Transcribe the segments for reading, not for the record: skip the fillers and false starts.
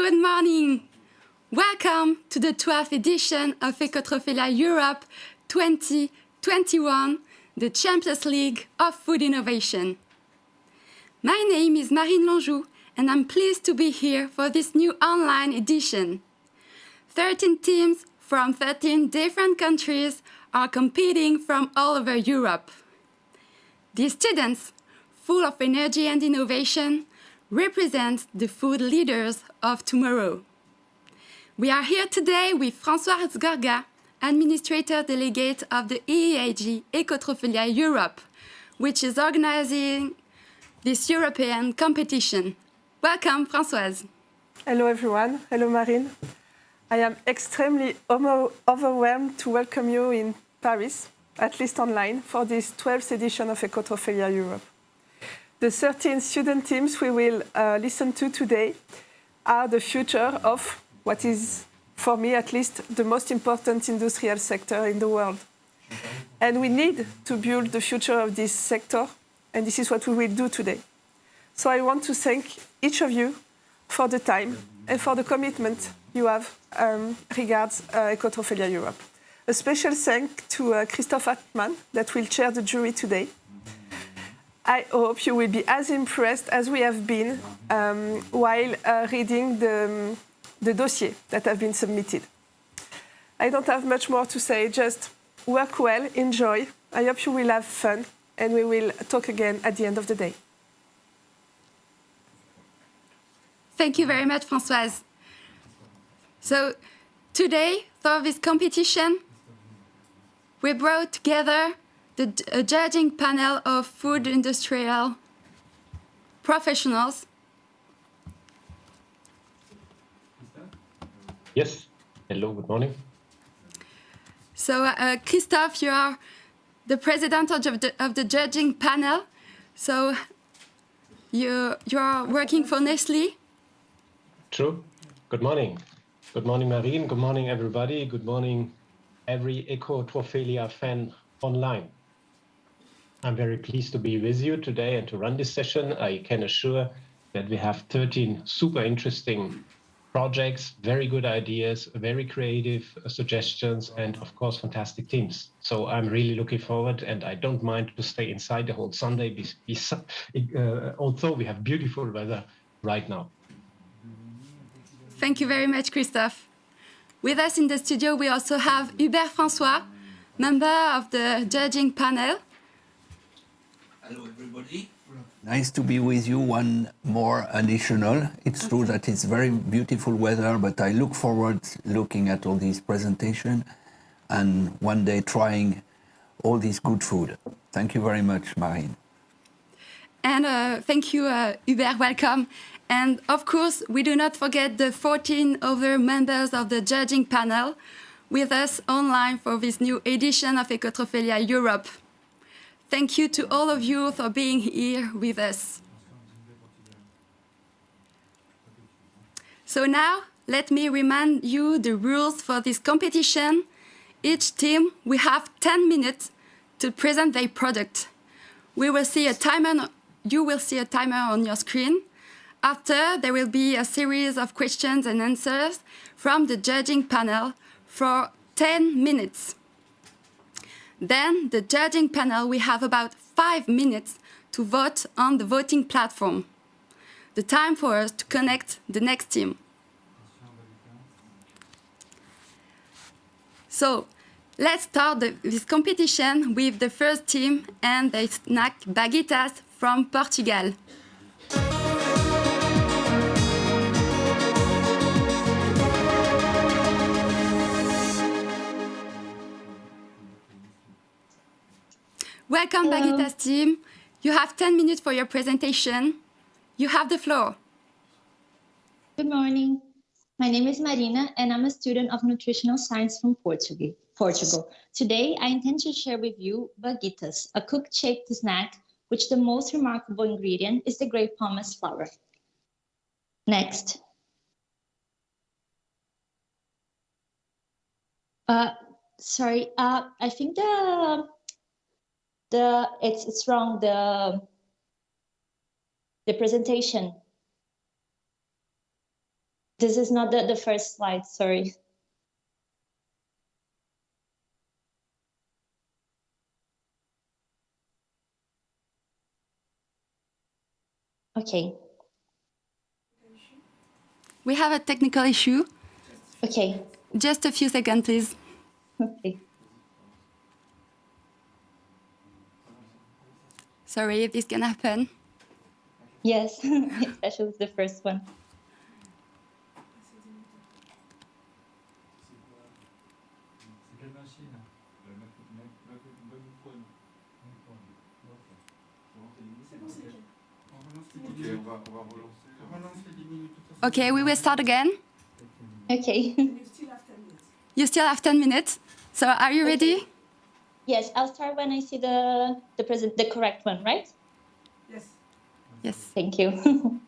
Good morning. Welcome to the 12th edition of Ecotrophelia Europe 2021, the Champions League of Food Innovation. My name is Marine Lonjou, and I'm pleased to be here for this new online edition. 13 teams from 13 different countries are competing from all over Europe. These students, full of energy and innovation, represent the food leaders of tomorrow. We are here today with Françoise Gorga, Administrator Delegate of the EEAG Ecotrophelia Europe, which is organizing this European competition. Welcome, Françoise. Hello, everyone. Hello, Marine. I am extremely overwhelmed to welcome you in Paris, at least online, for this 12th edition of Ecotrophelia Europe. The 13 student teams we will listen to today are the future of what is, for me at least, the most important industrial sector in the world. And we need to build the future of this sector, and this is what we will do today. So I want to thank each of you for the time and for the commitment you have regards Ecotrophelia Europe. A special thank to Christophe Hartmann that will chair the jury today. I hope you will be as impressed as we have been while reading the dossier that have been submitted. I don't have much more to say, just work well, enjoy. I hope you will have fun, and we will talk again at the end of the day. Thank you very much, Françoise. So today, for this competition, we brought together a judging panel of food industrial professionals. Yes. Hello, good morning. So, Christophe, you are the president of the judging panel. So, you are working for Nestlé. True. Good morning. Good morning, Marine. Good morning, everybody. Good morning, every Ecotrophelia fan online. I'm very pleased to be with you today and to run this session. I can assure that we have 13 super interesting projects, very good ideas, very creative suggestions, and of course, fantastic teams. So I'm really looking forward, and I don't mind to stay inside the whole Sunday, although we have beautiful weather right now. Thank you very much, Christophe. With us in the studio, we also have Hubert François, member of the judging panel. Hello, everybody. Nice to be with you. One more additional. It's true that it's very beautiful weather, but I look forward looking at all these presentations and one day trying all this good food. Thank you very much, Marine. And thank you, Hubert. Welcome. And of course, we do not forget the 14 other members of the judging panel with us online for this new edition of Ecotrophelia Europe. Thank you to all of you for being here with us. So now, let me remind you the rules for this competition. Each team will have 10 minutes to present their product. We will see a timer. You will see a timer on your screen. After, there will be a series of questions and answers from the judging panel for 10 minutes. Then the judging panel will have about 5 minutes to vote on the voting platform. The time for us to connect the next team. So let's start this competition with the first team and the snack baguetas from Portugal. Welcome, Baguetas team. You have 10 minutes for your presentation. You have the floor. Good morning. My name is Marina, and I'm a student of nutritional science from Portugal. Today, I intend to share with you baguetas, a cooked-shaped snack, which the most remarkable ingredient is the grape pomace flour. Next. Sorry, I think it's wrong, the presentation. This is not the first slide, sorry. Okay. We have a technical issue. Okay. Just a few seconds, please. Okay. Sorry if this can happen. Yes, especially the first one. Okay, we will start again. Okay. You still have 10 minutes. So are you ready? Yes, I'll start when I see the correct one, right? Yes. Yes. Thank you.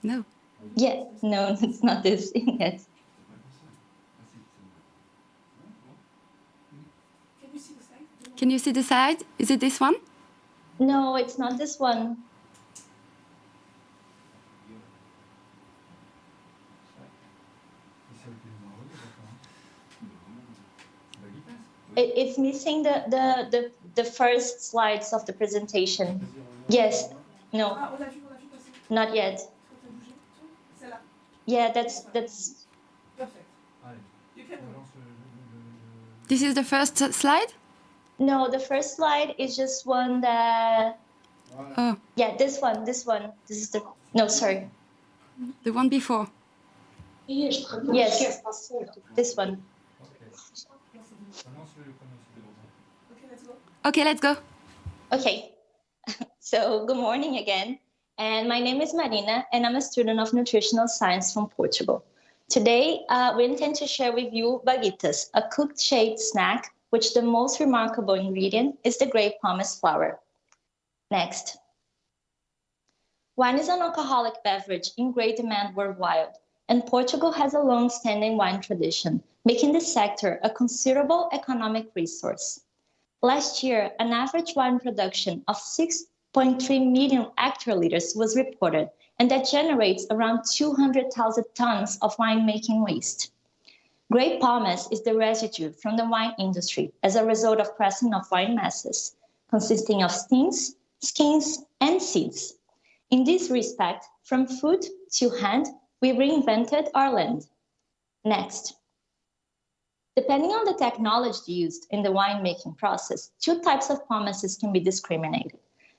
No. Yeah, no, it's not this. Yes. Can you see the slide? Is it this one? No, it's not this one. It's missing the first slides of the presentation. Yes. No. Not yet. Yeah, that's. Perfect. You can move. This is the first slide? No, the first slide is just one that. Oh, Yeah, this one. This is the. No, sorry. the one before. Yes, this one. Okay, let's go. Okay. So good morning again. And my name is Marina, and I'm a student of nutritional science from Portugal. Today, we intend to share with you baguetas, a cooked shaped snack, which the most remarkable ingredient is the grape pomace flour. Next. Wine is an alcoholic beverage in great demand worldwide, and Portugal has a long-standing wine tradition, making this sector a considerable economic resource. Last year, an average wine production of 6.3 million hectoliters was reported, and that generates around 200,000 tons of winemaking waste. Grape pomace is the residue from the wine industry as a result of pressing of wine masses, consisting of stems, skins, and seeds. In this respect, from foot to hand, we reinvented our land. Next. Depending on the technology used in the winemaking process, two types of pomaces can be discriminated.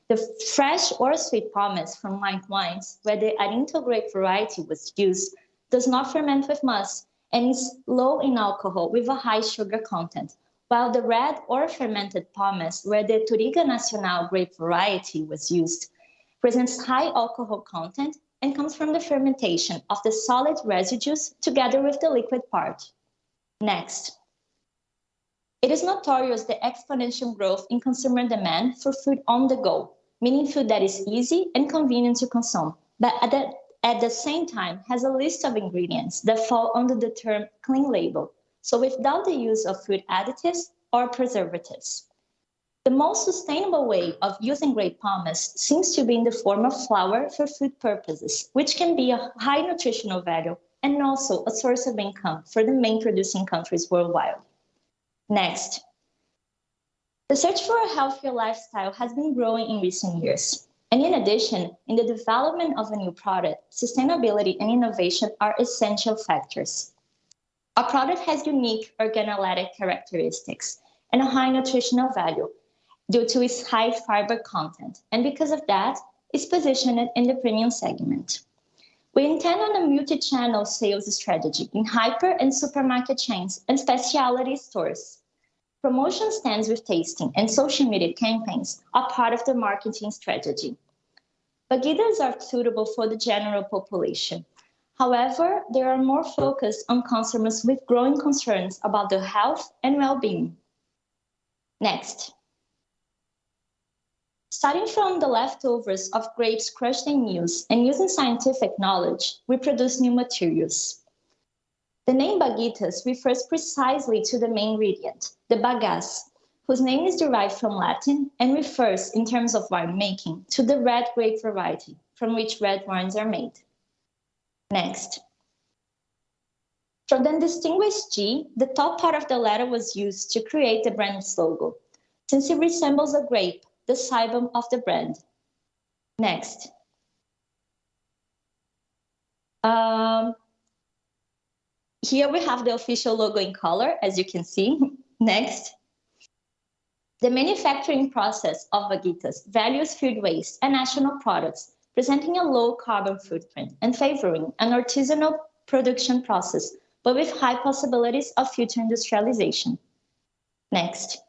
The fresh or sweet pomace from white wines, where the Arinto grape variety was used, does not ferment with must and is low in alcohol with a high sugar content, while the red or fermented pomace, where the Touriga Nacional grape variety was used, presents high alcohol content and comes from the fermentation of the solid residues together with the liquid part. Next. It is notorious the exponential growth in consumer demand for food on the go, meaning food that is easy and convenient to consume, but at the same time has a list of ingredients that fall under the term clean label, so without the use of food additives or preservatives. The most sustainable way of using grape pomace seems to be in the form of flour for food purposes, which can be a high nutritional value and also a source of income for the main producing countries worldwide. Next. The search for a healthier lifestyle has been growing in recent years. And in addition, in the development of a new product, sustainability and innovation are essential factors. Our product has unique organoleptic characteristics and a high nutritional value due to its high fiber content. And because of that, it's positioned in the premium segment. We intend on a multi-channel sales strategy in hyper and supermarket chains and specialty stores. Promotion stands with tasting and social media campaigns are part of the marketing strategy. Baguetas are suitable for the general population. However, they are more focused on consumers with growing concerns about their health and well-being. Next. Starting from the leftovers of grapes crushed in mills and using scientific knowledge, we produce new materials. The name baguetas refers precisely to the main ingredient, the bagasse, whose name is derived from Latin and refers, in terms of winemaking, to the red grape variety from which red wines are made. Next. From the distinguished G, the top part of the letter was used to create the brand's logo, since it resembles a grape, the cybum of the brand. Next. Here we have the official logo in color, as you can see. Next. The manufacturing process of Vaguitas values food waste and national products, presenting a low carbon footprint and favoring an artisanal production process, but with high possibilities of future industrialization. Next.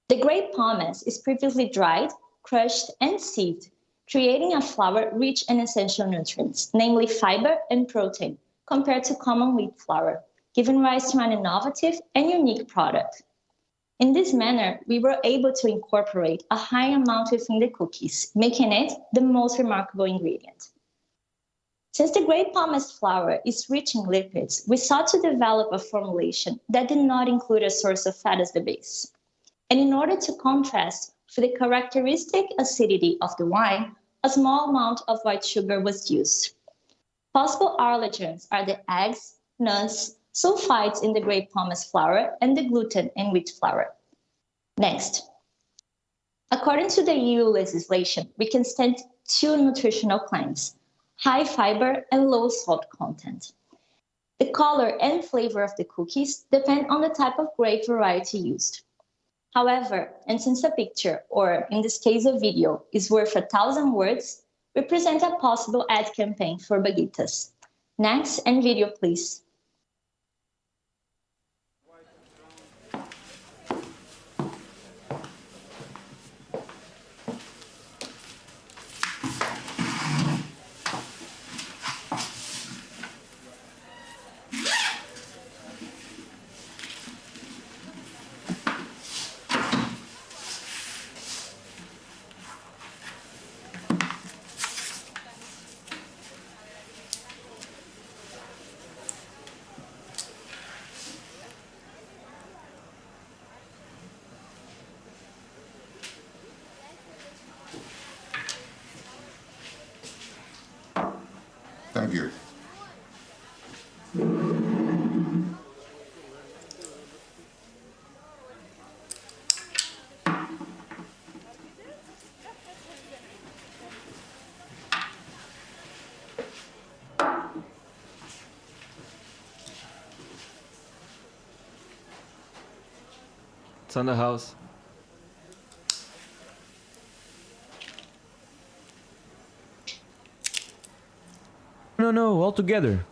The grape pomace is previously dried, crushed, and sieved, creating a flour rich in essential nutrients, namely fiber and protein, compared to common wheat flour, giving rise to an innovative and unique product. In this manner, we were able to incorporate a high amount within the cookies, making it the most remarkable ingredient. Since the grape pomace flour is rich in lipids, we sought to develop a formulation that did not include a source of fat as the base. And in order to contrast with the characteristic acidity of the wine, a small amount of white sugar was used. Possible allergens are the eggs, nuts, sulfites in the grape pomace flour, and the gluten in wheat flour. Next. According to the EU legislation, we can state two nutritional claims: high fiber and low salt content. The color and flavor of the cookies depend on the type of grape variety used. However, and since a picture, or in this case a video, is worth 1,000 words, we present a possible ad campaign for Vaguitas. Next, and video please. Thank you. It's on the house. No, all together.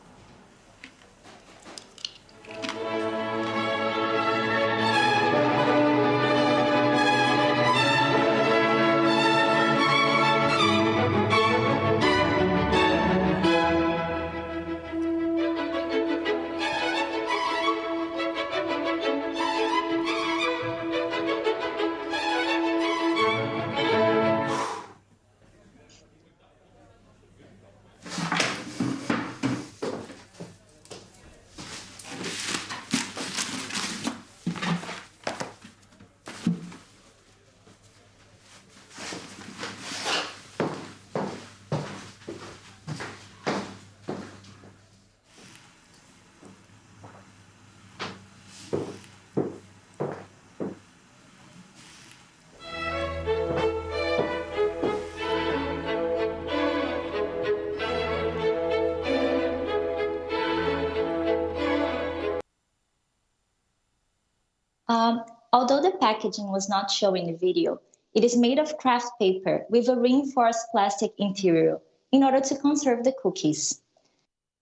Although the packaging was not shown in the video, it is made of craft paper with a reinforced plastic interior in order to conserve the cookies.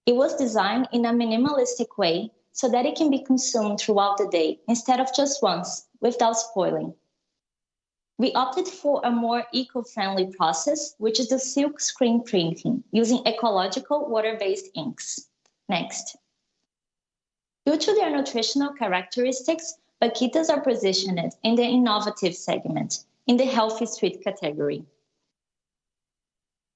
It was designed in a minimalistic way so that it can be consumed throughout the day instead of just once without spoiling. We opted for a more eco-friendly process, which is the silk screen printing using ecological water-based inks. Next. Due to their nutritional characteristics, Vaguitas are positioned in the innovative segment, in the healthy sweet category.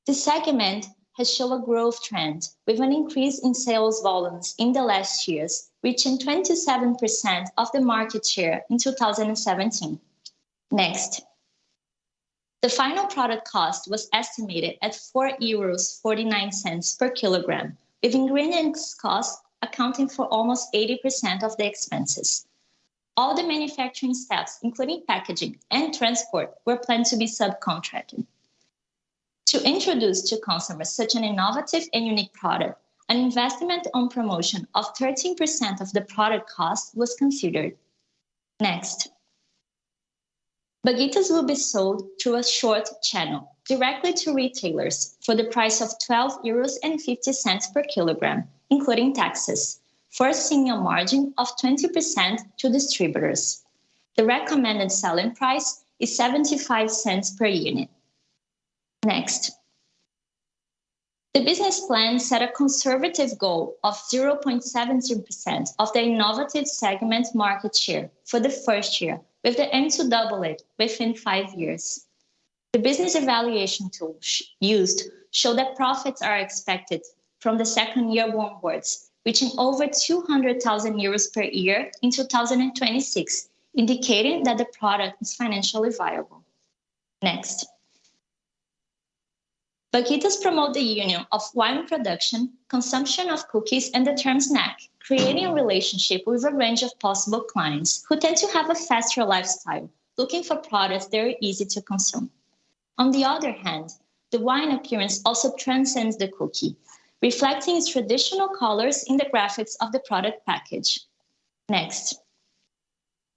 This segment has shown a growth trend with an increase in sales volumes in the last years, reaching 27% of the market share in 2017. Next. The final product cost was estimated at €4.49 per kilogram, with ingredients costs accounting for almost 80% of the expenses. All the manufacturing steps, including packaging and transport, were planned to be subcontracted. To introduce to consumers such an innovative and unique product, an investment on promotion of 13% of the product cost was considered. Next. Baguettes will be sold through a short channel directly to retailers for the price of €12.50 per kilogram, including taxes, forcing a margin of 20% to distributors. The recommended selling price is 75 cents per unit. Next. The business plan set a conservative goal of 0.17% of the innovative segment market share for the first year, with the aim to double it within 5 years. The business evaluation tool used showed that profits are expected from the second year onwards, reaching over €200,000 per year in 2026, indicating that the product is financially viable. Next. Baguettes promote the union of wine production, consumption of cookies, and the term snack, creating a relationship with a range of possible clients who tend to have a faster lifestyle, looking for products that are easy to consume. On the other hand, the wine appearance also transcends the cookie, reflecting its traditional colors in the graphics of the product package. Next.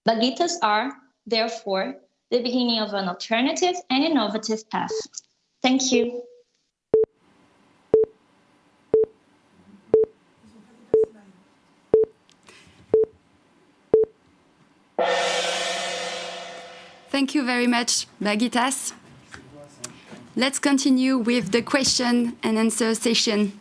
Baguettes are, therefore, the beginning of an alternative and innovative path. Thank you. Thank you very much, Baguettes. Let's continue with the question and answer session.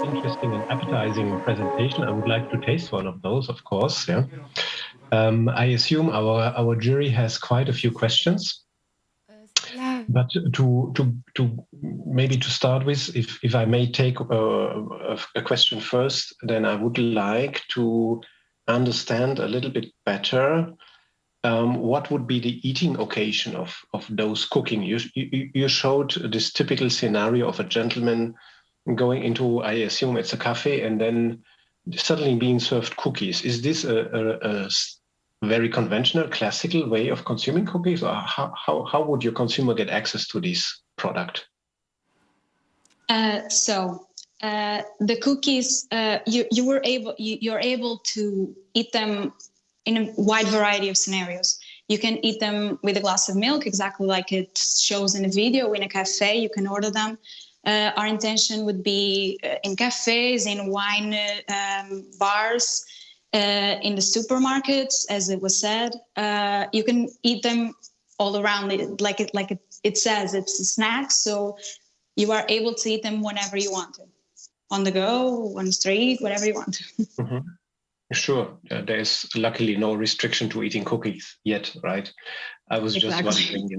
Interesting and appetizing presentation. I would like to taste one of those, of course. Yeah. I assume our jury has quite a few questions. But to start with, if I may take a question first, then I would like to understand a little bit better what would be the eating occasion of those cooking. You showed this typical scenario of a gentleman going into, I assume it's a cafe, and then suddenly being served cookies. Is this a very conventional, classical way of consuming cookies, or how would your consumer get access to this product? The cookies, you're able to eat them in a wide variety of scenarios. You can eat them with a glass of milk, exactly like it shows in a video. In a cafe, you can order them. Our intention would be in cafes, in wine bars, in the supermarkets, as it was said. You can eat them all around. It says it's a snack, so you are able to eat them whenever you want to, on the go, on the street, whatever you want. Mm-hmm. Sure. There's luckily no restriction to eating cookies yet, right? I was just wondering,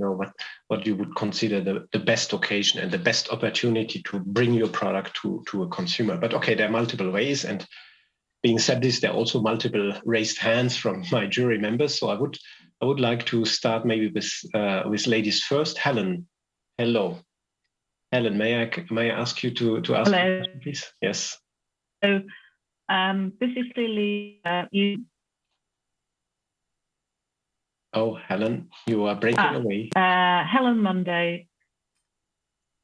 what you would consider the best occasion and the best opportunity to bring your product to a consumer. But okay, there are multiple ways. And being said this, there are also multiple raised hands from my jury members. So I would like to start maybe with ladies first. Helen, hello. Helen, may I ask you to ask a question, please? Yes. So this is clearly you. Oh, Helen, you are breaking away. Helen Monday.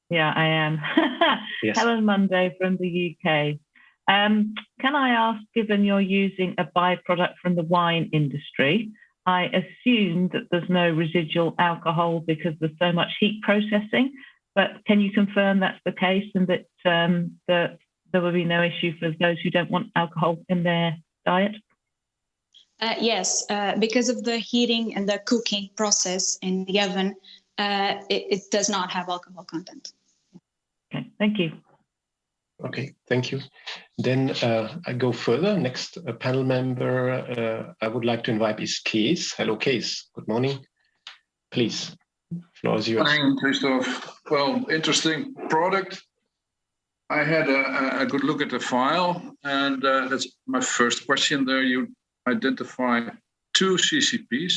Yeah, I am. Yes. Helen Monday from the UK. Can I ask, given you're using a byproduct from the wine industry, I assume that there's no residual alcohol because there's so much heat processing, but can you confirm that's the case and that there will be no issue for those who don't want alcohol in their diet? Yes, because of the heating and the cooking process in the oven, it does not have alcohol content. Okay, thank you. Okay, thank you. Then I go further. Next panel member I would like to invite is Kees. Hello, Kees. Good morning. Please, floor is yours. Morning, Christoph. Well, interesting product. I had a good look at the file, and that's my first question there. You identify 2 CCPs,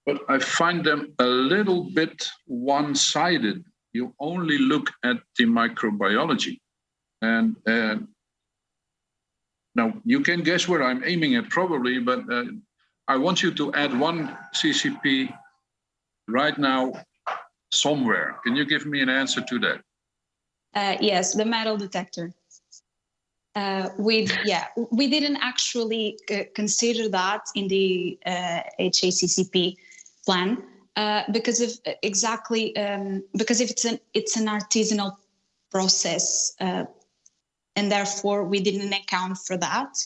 but I find them a little bit one-sided. You only look at the microbiology. And now you can guess where I'm aiming at probably, but I want you to add 1 CCP right now somewhere. Can you give me an answer to that? Yes, the metal detector. We didn't actually consider that in the HACCP plan because of exactly because if it's an artisanal process, and therefore we didn't account for that.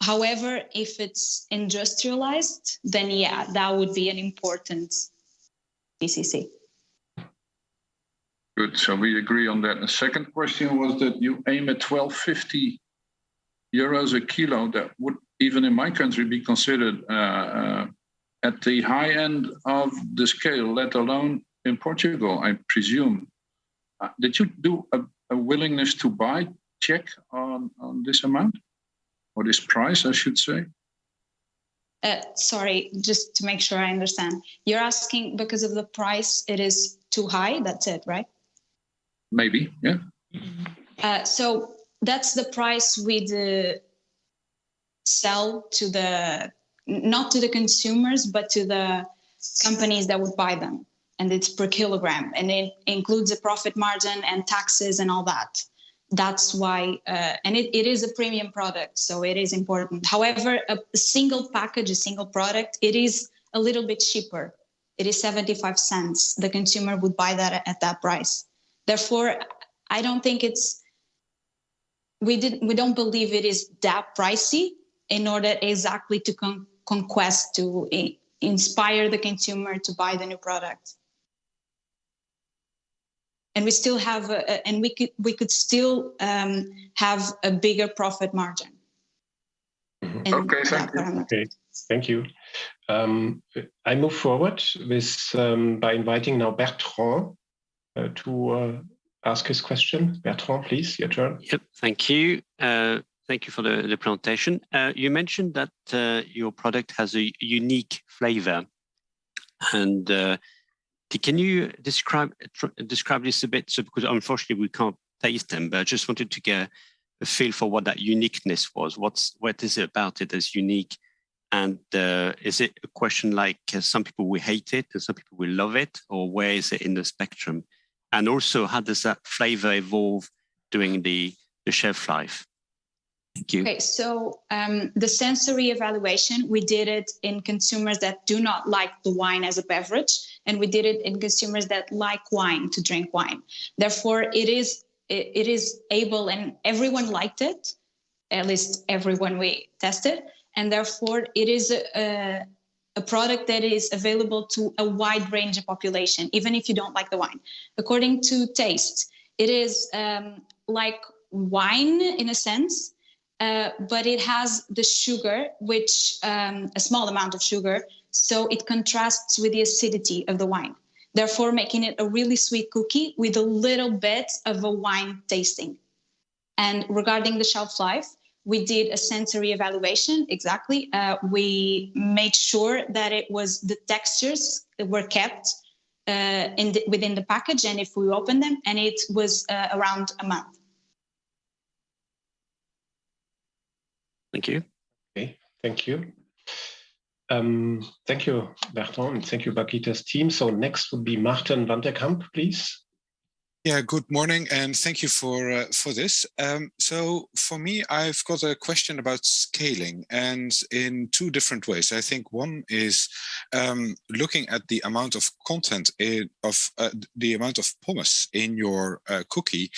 However, if it's industrialized, then yeah, that would be an important BCC. Good, so we agree on that. The second question was that you aim at 12.50 euros a kilo. That would, even in my country, be considered at the high end of the scale, let alone in Portugal, I presume. Did you do a willingness to buy check on this amount? Or this price, I should say? Sorry, just to make sure I understand. You're asking because of the price, it is too high? That's it, right? Maybe, yeah. So that's the price we'd sell to not to the consumers, but to the companies that would buy them. And it's per kilogram. And it includes a profit margin and taxes and all that. That's why, and it is a premium product, so it is important. However, a single package, a single product, it is a little bit cheaper. It is 75 cents. The consumer would buy that at that price. Therefore, I don't think we don't believe it is that pricey in order exactly to conquest, to inspire the consumer to buy the new product. And we still have, and we could still have a bigger profit margin. Okay, thank you. Okay, thank you. I move forward with by inviting now Bertrand to ask his question. Bertrand, please, your turn. Yep, thank you. Thank you for the presentation. You mentioned that your product has a unique flavor, and can you describe this a bit? So, because unfortunately we can't taste them, but I just wanted to get a feel for what that uniqueness was. What is it about it that's unique? And is it a question like some people will hate it and some people will love it, or where is it in the spectrum? And also, how does that flavor evolve during the shelf life? Thank you. Okay, so the sensory evaluation, we did it in consumers that do not like the wine as a beverage, and we did it in consumers that like wine, to drink wine. Therefore, it is able, and everyone liked it, at least everyone we tested, and therefore it is a product that is available to a wide range of population, even if you don't like the wine. According to taste, it is like wine in a sense, but it has the sugar, which a small amount of sugar, so it contrasts with the acidity of the wine, therefore making it a really sweet cookie with a little bit of a wine tasting. And regarding the shelf life, we did a sensory evaluation, exactly. We made sure that the textures were kept within the package, and if we open them, and it was around a month. Thank you. Okay, thank you. Thank you, Bertrand, and thank you, Bakita's team. So next would be Martin van der Kamp, please. Yeah, good morning, and thank you for this. So for me, I've got a question about scaling, and in 2 different ways. I think one is looking at the amount of content the amount of pomace in your cookie.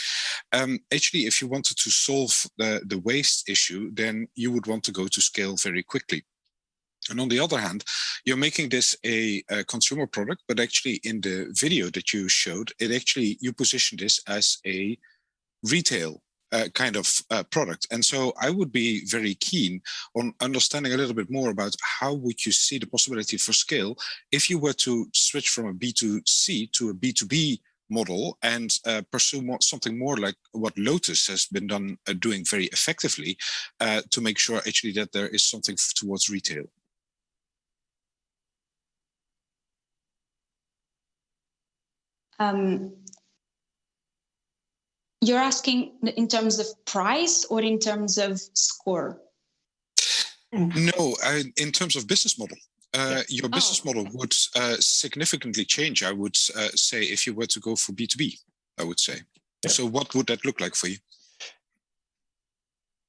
Actually, if you wanted to solve the waste issue, then you would want to go to scale very quickly. And on the other hand, you're making this a consumer product, but actually in the video that you showed, you position this as a retail kind of product. And so I would be very keen on understanding a little bit more about how would you see the possibility for scale if you were to switch from a B2C to a B2B model and pursue something more like what Lotus has been doing very effectively to make sure actually that there is something towards retail? You're asking in terms of price or in terms of score? No, in terms of business model. Your business model would significantly change, I would say, if you were to go for B2B, I would say. Yeah. So what would that look like for you?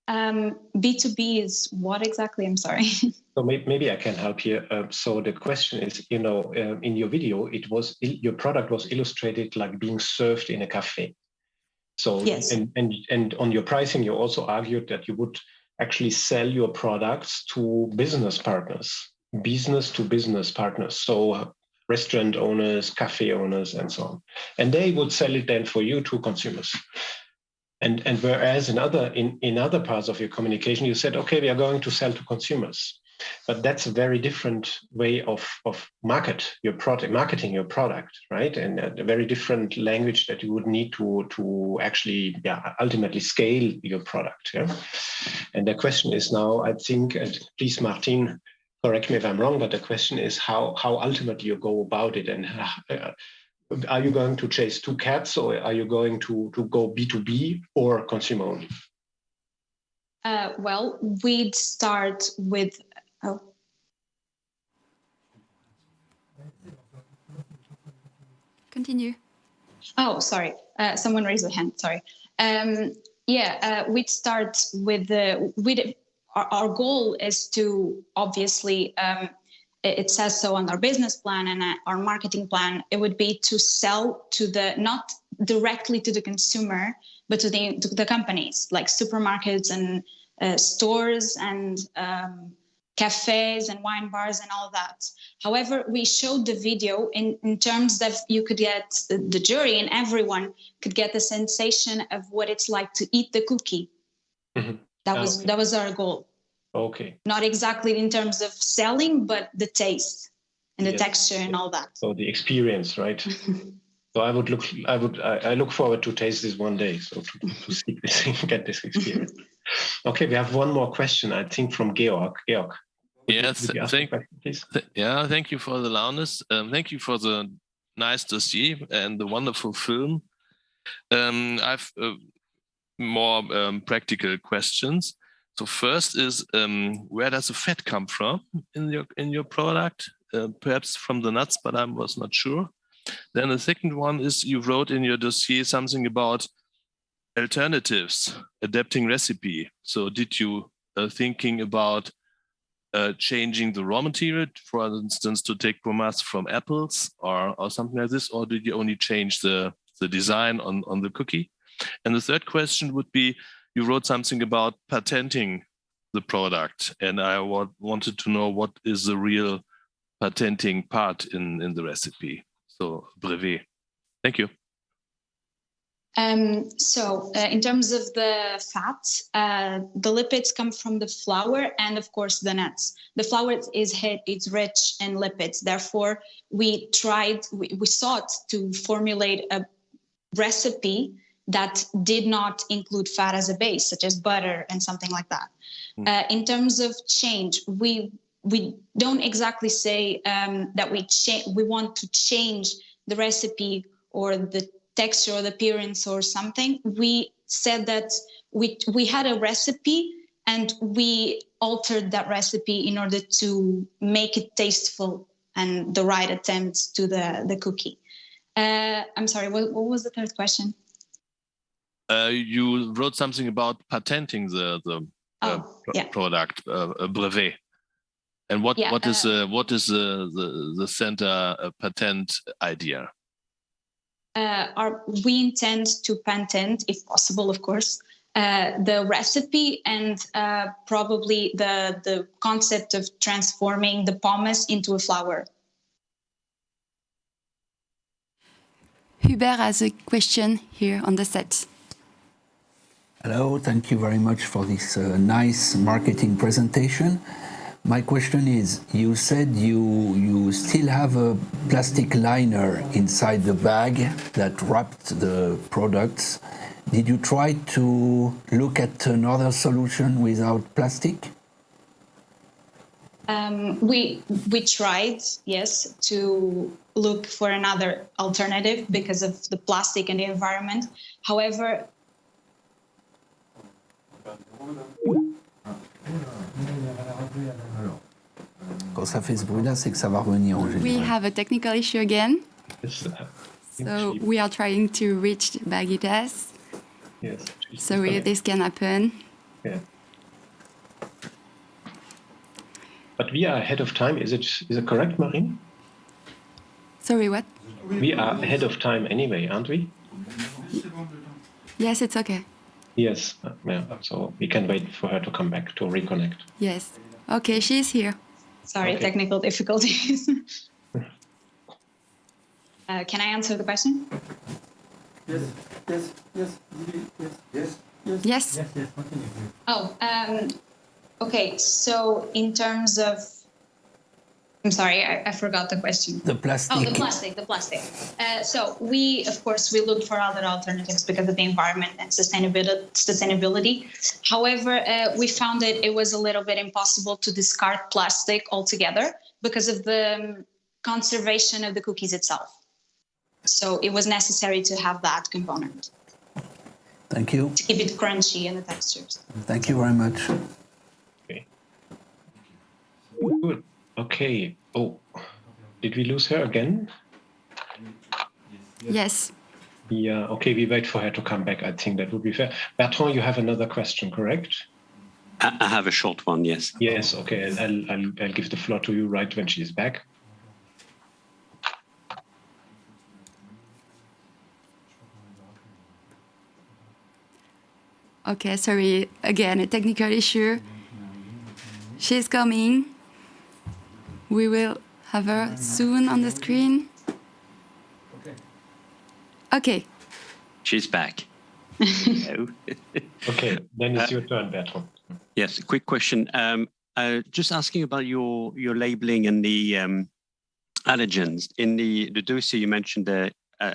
B2B is what exactly? I'm sorry. So maybe I can help here. So the question is, in your video, your product was illustrated like being served in a cafe. So yes. And on your pricing, you also argued that you would actually sell your products to business partners, business to business partners. So restaurant owners, cafe owners, and so on. And they would sell it then for you to consumers. And whereas in other parts of your communication, you said, okay, we are going to sell to consumers. But that's a very different way of marketing your product, right? And a very different language that you would need to actually ultimately scale your product. Yeah? And the question is now, I think, and please, Martin, correct me if I'm wrong, but the question is how ultimately you go about it, and are you going to chase two cats, or are you going to go B2B or consumer only? Well, we'd start with. Continue. Oh, sorry. Someone raised their hand. Sorry. We'd start with our goal is to obviously. It says so on our business plan and our marketing plan. It would be to sell to not directly to the consumer, but to the companies like supermarkets and stores and cafes and wine bars and all that. However, we showed the video in terms that you could get the jury and everyone could get the sensation of what it's like to eat the cookie. Mm-hmm. That was our goal. Okay. Not exactly in terms of selling, but the taste and the texture and all that. So the experience, right? So I look forward to taste this one day. So to see this, get this experience. Okay, we have one more question, I think, from Georg. Georg. Yes, thank you for the loudness. Thank you for the nice dossier and the wonderful film. I've more practical questions. So first is, where does the fat come from in your product? Perhaps from the nuts, but I was not sure. Then the second one is, you wrote in your dossier something about alternatives, adapting recipe. So did you thinking about changing the raw material, for instance, to take pomace from apples or something like this, or did you only change the design on the cookie? And the third question would be, you wrote something about patenting the product, and I wanted to know what is the real patenting part in the recipe. So brevet. Thank you. In terms of the fats, the lipids come from the flour and, of course, the nuts. The flour it's rich in lipids. Therefore, we sought to formulate a recipe that did not include fat as a base, such as butter and something like that. In terms of change, we don't exactly say that we want to change the recipe or the texture or the appearance or something. We said that we had a recipe and we altered that recipe in order to make it tasteful and the right attempt to the cookie. I'm sorry, what was the third question? You wrote something about patenting the product, a brevet. And what is the center patent idea? We intend to patent, if possible, of course, the recipe and probably the concept of transforming the pomace into a flour. Hubert has a question here on the set. Hello, thank you very much for this nice marketing presentation. My question is, you said you still have a plastic liner inside the bag that wrapped the products. Did you try to look at another solution without plastic? We tried, yes, to look for another alternative because of the plastic and the environment. However, Quand ça fait ce bruit-là, c'est que ça va revenir en général. We have a technical issue again. So we are trying to reach Bagitas. Yes. Sorry, this can happen. Yeah. But we are ahead of time. Is it correct, Marine? Sorry, what? We are ahead of time anyway, aren't we? Yes, it's okay. Yes. Yeah. So we can wait for her to come back to reconnect. Yes. Okay, she's here. sorry, Okay. technical difficulties. Can I answer the question? Yes. Oh, okay. So in terms of, I'm sorry, I forgot the question. The plastic. Oh, the plastic. So we, of course, we looked for other alternatives because of the environment and sustainability. However, we found that it was a little bit impossible to discard plastic altogether because of the conservation of the cookies itself. So it was necessary to have that component. Thank you. To keep it crunchy and the textures. Thank you very much. Okay. Good. Okay. Oh, did we lose her again? Yes. Yeah. Okay. We wait for her to come back. I think that would be fair. Bertrand, you have another question, correct? I have a short one. Yes. Yes. Okay. I'll give the floor to you right when she's back. Okay, sorry. Again, a technical issue. She's coming. We will have her soon on the screen. Okay. She's back. Hello. Okay, then it's your turn, Bertrand. Yes, a quick question. Just asking about your labeling and the allergens. In the dossier, you mentioned at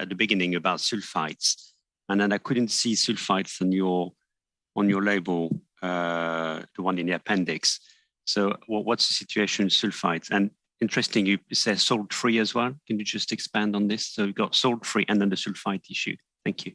the beginning about sulfites, and then I couldn't see sulfites on your label, the one in the appendix. So what's the situation with sulfites? And interesting, you say salt-free as well. Can you just expand on this? So we've got salt-free and then the sulfite issue. Thank you.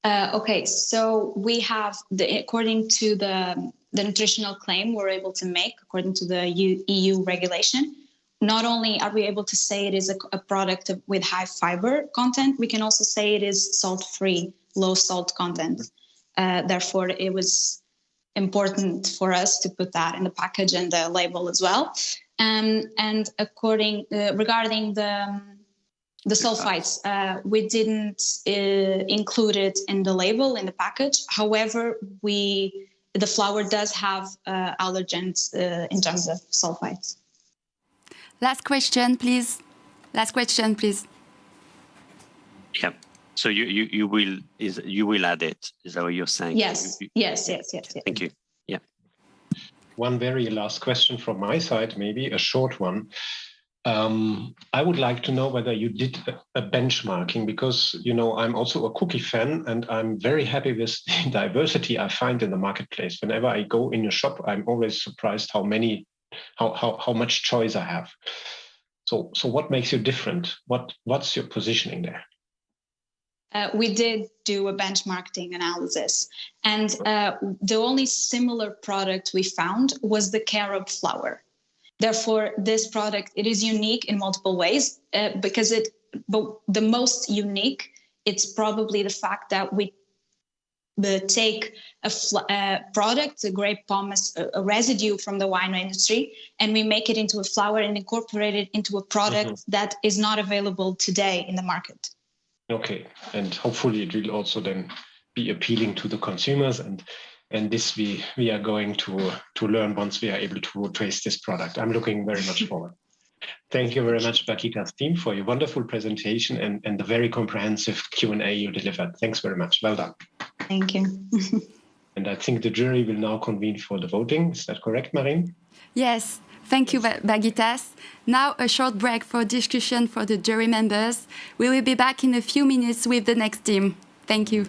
Okay, so we have, according to the nutritional claim we're able to make, according to the EU regulation, not only are we able to say it is a product with high fiber content, we can also say it is salt-free, low salt content. Therefore, it was important for us to put that in the package and the label as well. And regarding the sulfites, we didn't include it in the label in the package. However, the flour does have allergens in terms of sulfites. Last question, please. Last question, please. Yeah. So you will add it. Is that what you're saying? Yes. Yes. Thank you. Yeah. One very last question from my side, maybe a short one. I would like to know whether you did a benchmarking, because I'm also a cookie fan, and I'm very happy with the diversity I find in the marketplace. Whenever I go in a shop, I'm always surprised how much choice I have. So what makes you different? What's your positioning there? We did do a benchmarking analysis, and the only similar product we found was the carob flour. Therefore, this product, it is unique in multiple ways because the most unique, it's probably the fact that we take a product, a grape pomace, a residue from the wine industry, and we make it into a flour and incorporate it into a product that is not available today in the market. Okay, and hopefully it will also then be appealing to the consumers, and this we are going to learn once we are able to taste this product. I'm looking very much forward. Thank you very much, Bakita's team, for your wonderful presentation and the very comprehensive Q&A you delivered. Thanks very much. Well done. Thank you. And I think the jury will now convene for the voting. Is that correct, Marine? Yes, thank you, Bagitas. Now a short break for discussion for the jury members. We will be back in a few minutes with the next team. Thank you.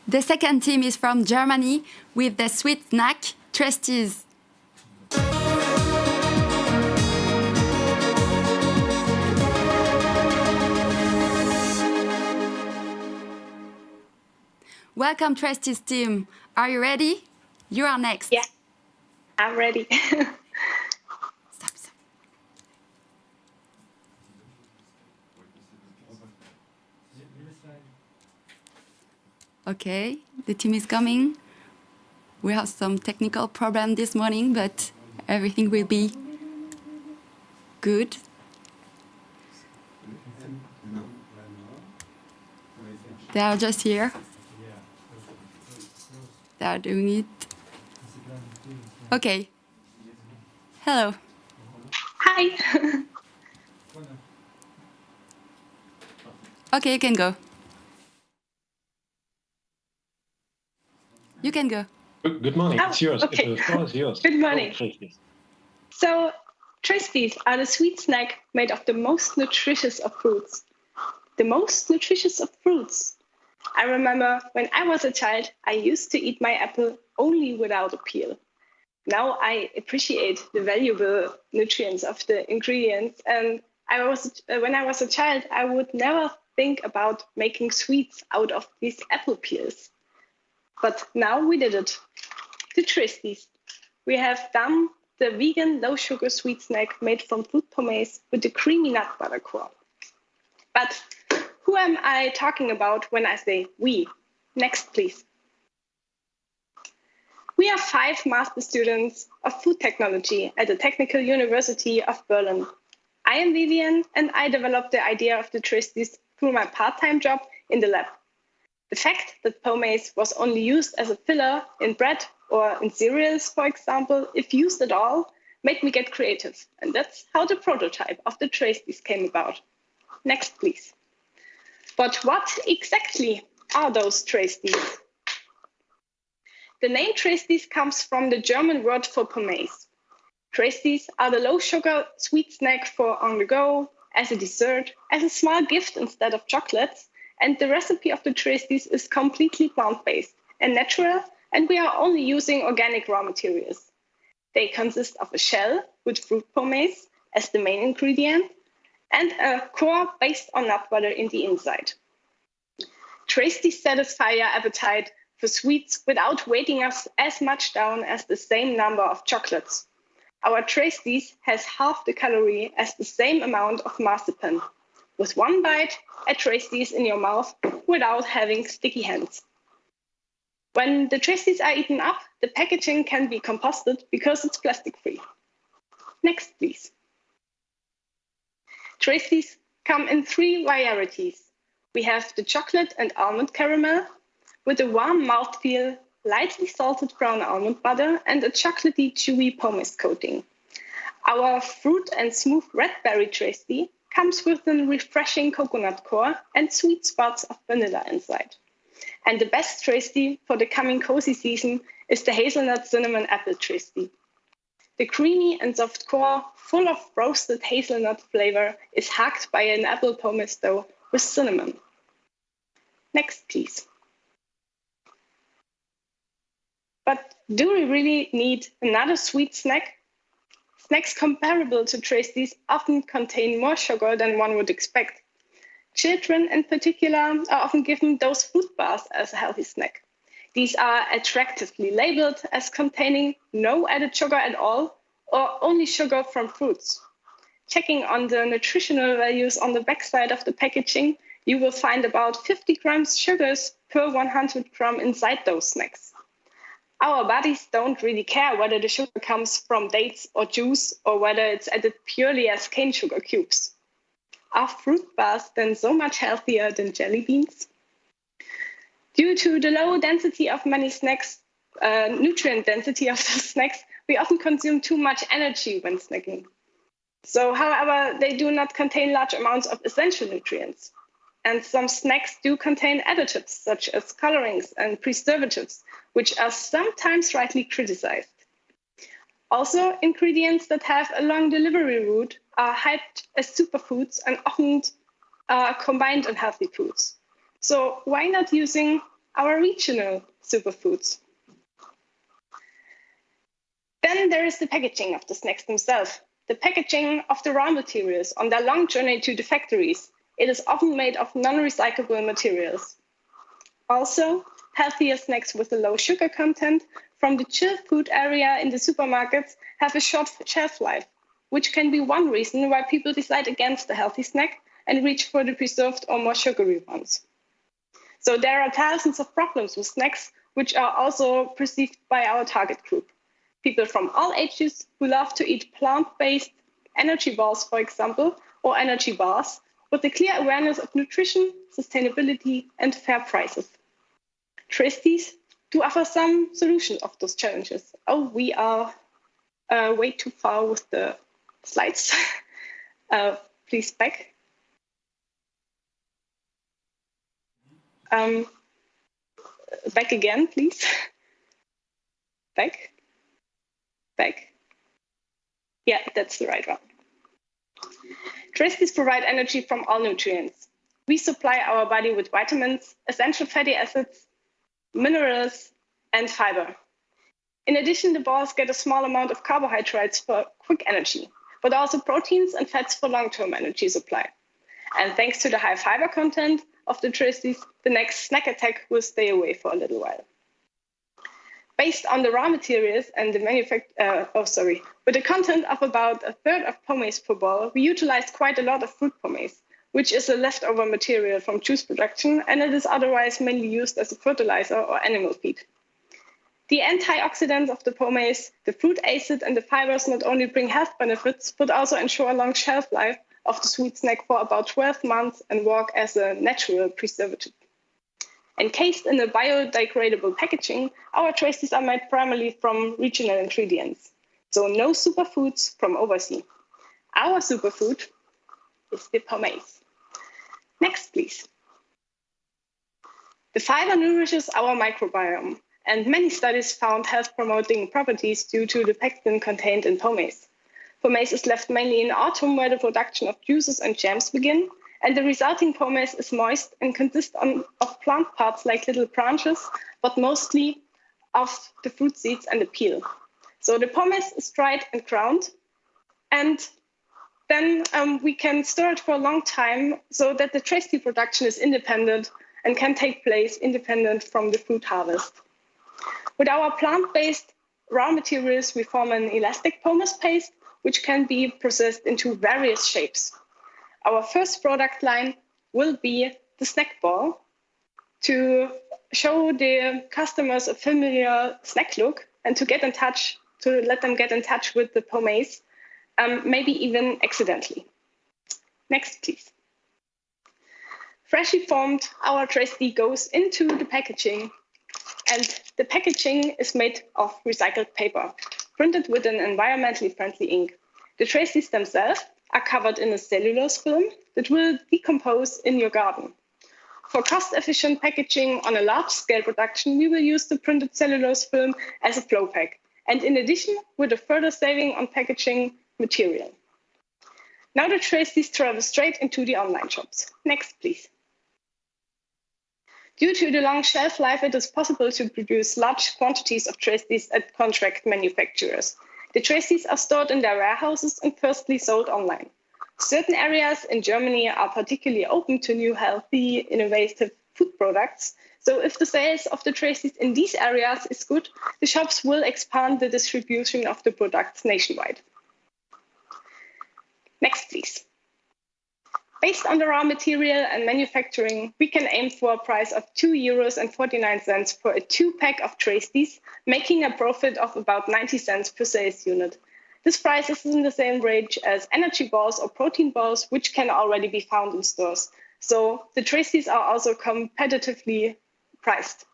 The second team is from Germany with the sweet snack, Tresties. Welcome, Tresties team. Are you ready? You are next. Yeah, I'm ready. Stop. Okay, the team is coming. We have some technical problem this morning, but everything will be good. They are just here. They are doing it. Okay. Hello. Hi. Okay, you can go. You can go. Good morning. It's yours. Okay. The floor is yours. Good morning. Go, Tresties. So, Tresties are the sweet snack made of the most nutritious of fruits. The most nutritious of fruits. I remember when I was a child, I used to eat my apple only without a peel. Now I appreciate the valuable nutrients of the ingredients. And when I was a child, I would never think about making sweets out of these apple peels. But now we did it. The Tresties. We have done the vegan low-sugar sweet snack made from fruit pomace with the creamy nut butter core. But who am I talking about when I say we? Next, please. We are 5 master students of food technology at the Technical University of Berlin. I am Vivian, and I developed the idea of the Tresties through my part-time job in the lab. The fact that pomace was only used as a filler in bread or in cereals, for example, if used at all, made me get creative. And that's how the prototype of the Tresties came about. Next, please. But what exactly are those Tresties? The name Tresties comes from the German word for pomace. Tresties are the low-sugar sweet snack for on the go, as a dessert, as a small gift instead of chocolates, and the recipe of the Tresties is completely plant-based and natural, and we are only using organic raw materials. They consist of a shell with fruit pomace as the main ingredient, and a core based on nut butter in the inside. Tresties satisfy your appetite for sweets without weighting us as much down as the same number of chocolates. Our Tresties has half the calorie as the same amount of marzipan. With one bite, a Tresties in your mouth without having sticky hands. When the Tresties are eaten up, the packaging can be composted because it's plastic-free. Next, please. Tresties come in 3 varieties. We have the chocolate and almond caramel with a warm mouthfeel, lightly salted brown almond butter, and a chocolatey, chewy pomace coating. Our fruit and smooth red berry Trestie comes with a refreshing coconut core and sweet spots of vanilla inside. And the best Trestie for the coming cozy season is the hazelnut cinnamon apple Trestie. The creamy and soft core, full of roasted hazelnut flavor, is hugged by an apple pomace dough with cinnamon. Next, please. But do we really need another sweet snack? Snacks comparable to Tresties often contain more sugar than one would expect. Children in particular are often given those fruit bars as a healthy snack. These are attractively labeled as containing no added sugar at all or only sugar from fruits. Checking on the nutritional values on the backside of the packaging, you will find about 50 grams sugars per 100 gram inside those snacks. Our bodies don't really care whether the sugar comes from dates or juice or whether it's added purely as cane sugar cubes. Are fruit bars then so much healthier than jelly beans? Due to the low density of many snacks, nutrient density of those snacks, we often consume too much energy when snacking. So, however, they do not contain large amounts of essential nutrients. And some snacks do contain additives, such as colorings and preservatives, which are sometimes rightly criticized. Also, ingredients that have a long delivery route are hyped as superfoods and often combined in healthy foods. So why not using our regional superfoods. Then there is the packaging of the snacks themselves. The packaging of the raw materials on their long journey to the factories. It is often made of non-recyclable materials. Also, healthier snacks with a low sugar content from the chilled food area in the supermarkets have a short shelf life, which can be one reason why people decide against the healthy snack and reach for the preserved or more sugary ones. So there are thousands of problems with snacks, which are also perceived by our target group. People from all ages who love to eat plant-based energy balls, for example, or energy bars, with a clear awareness of nutrition, sustainability, and fair prices. Tristies do offer some solutions of those challenges. Oh, we are way too far with the slides. Please back. Back again, please. Back. Back. Yeah, that's the right one. Tristies provide energy from all nutrients. We supply our body with vitamins, essential fatty acids, minerals, and fiber. In addition, the balls get a small amount of carbohydrates for quick energy, but also proteins and fats for long-term energy supply. And thanks to the high fiber content of the Tristies, the next snack attack will stay away for a little while. Based on the raw materials and the with a content of about a third of pomace per ball, we utilized quite a lot of fruit pomace, which is a leftover material from juice production, and it is otherwise mainly used as a fertilizer or animal feed. The antioxidants of the pomace, the fruit acid, and the fibers not only bring health benefits, but also ensure a long shelf life of the sweet snack for about 12 months and work as a natural preservative. Encased in a biodegradable packaging, our Tristies are made primarily from regional ingredients, so no superfoods from overseas. Our superfood is the pomace. Next, please. The fiber nourishes our microbiome, and many studies found health-promoting properties due to the pectin contained in pomace. Pomace is left mainly in autumn, where the production of juices and jams begin, and the resulting pomace is moist and consists of plant parts like little branches, but mostly of the fruit seeds and the peel. So the pomace is dried and ground, and then we can store it for a long time so that the Tristie production is independent and can take place independent from the fruit harvest. With our plant-based raw materials, we form an elastic pomace paste, which can be processed into various shapes. Our first product line will be the snack ball to show the customers a familiar snack look and to let them get in touch with the pomace, maybe even accidentally. Next, please. Freshly formed, our Tristie goes into the packaging, and the packaging is made of recycled paper, printed with an environmentally friendly ink. The Tristies themselves are covered in a cellulose film that will decompose in your garden. For cost-efficient packaging on a large-scale production, we will use the printed cellulose film as a flow pack, and in addition, with a further saving on packaging material. Now the Tristies travel straight into the online shops. Next, please. Due to the long shelf life, it is possible to produce large quantities of Tristies at contract manufacturers. The Tristies are stored in their warehouses and firstly sold online. Certain areas in Germany are particularly open to new, healthy, innovative food products. So if the sales of the Tristies in these areas is good, the shops will expand the distribution of the products nationwide. Next, please. Based on the raw material and manufacturing, we can aim for a price of €2.49 for a 2-pack of Tristies, making a profit of about 90 cents per sales unit. This price is in the same range as energy balls or protein balls, which can already be found in stores. So the Tristies are also competitively priced.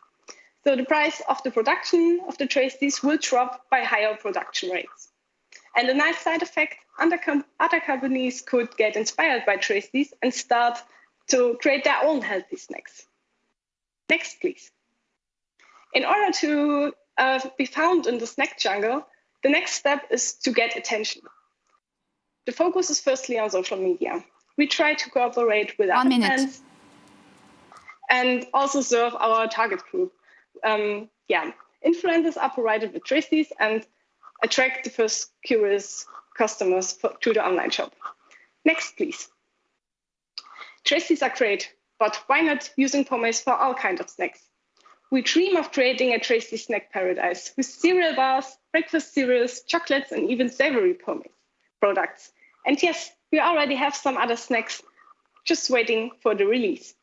So the price of the production of the Tristies will drop by higher production rates. And a nice side effect, other companies could get inspired by Tristies and start to create their own healthy snacks. Next, please. In order to be found in the snack jungle, the next step is to get attention. The focus is firstly on social media. We try to cooperate with other brands and also serve our target group. Influencers are provided with traceys and attract the first curious customers to the online shop. Next, please. Traceys are great, but why not using pommes for all kinds of snacks? We dream of creating a tracey snack paradise with cereal bars, breakfast cereals, chocolates, and even savory pommes products. And yes, we already have some other snacks just waiting for the release.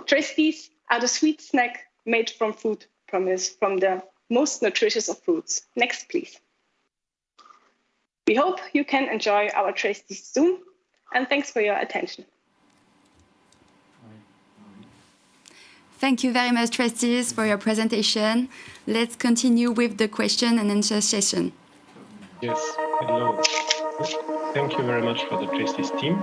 Traceys are the sweet snack made from food pommes from the most nutritious of fruits. Next, please. We hope you can enjoy our traceys soon, and thanks for your attention. Thank you very much, trustees, for your presentation. Let's continue with the question and answer session. Yes, hello. Thank you very much for the trustees team.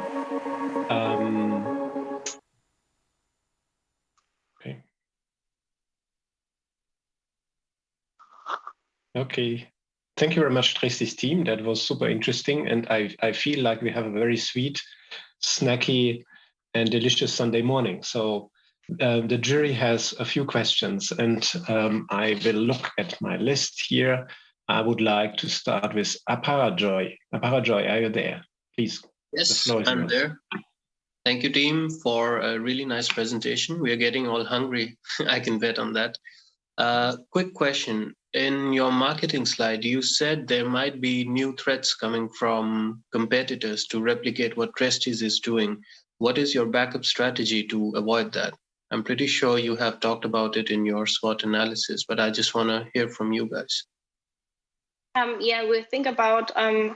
Okay. Thank you very much, trustees team. That was super interesting. And I feel like we have a very sweet, snacky, and delicious Sunday morning. So the jury has a few questions, and I will look at my list here. I would like to start with Aparajoy. Aparajoy, are you there? Please. Yes, I'm there. Thank you, team, for a really nice presentation. We are getting all hungry. I can bet on that. Quick question. In your marketing slide, you said there might be new threats coming from competitors to replicate what Tresties is doing. What is your backup strategy to avoid that? I'm pretty sure you have talked about it in your SWOT analysis, but I just want to hear from you guys. We think about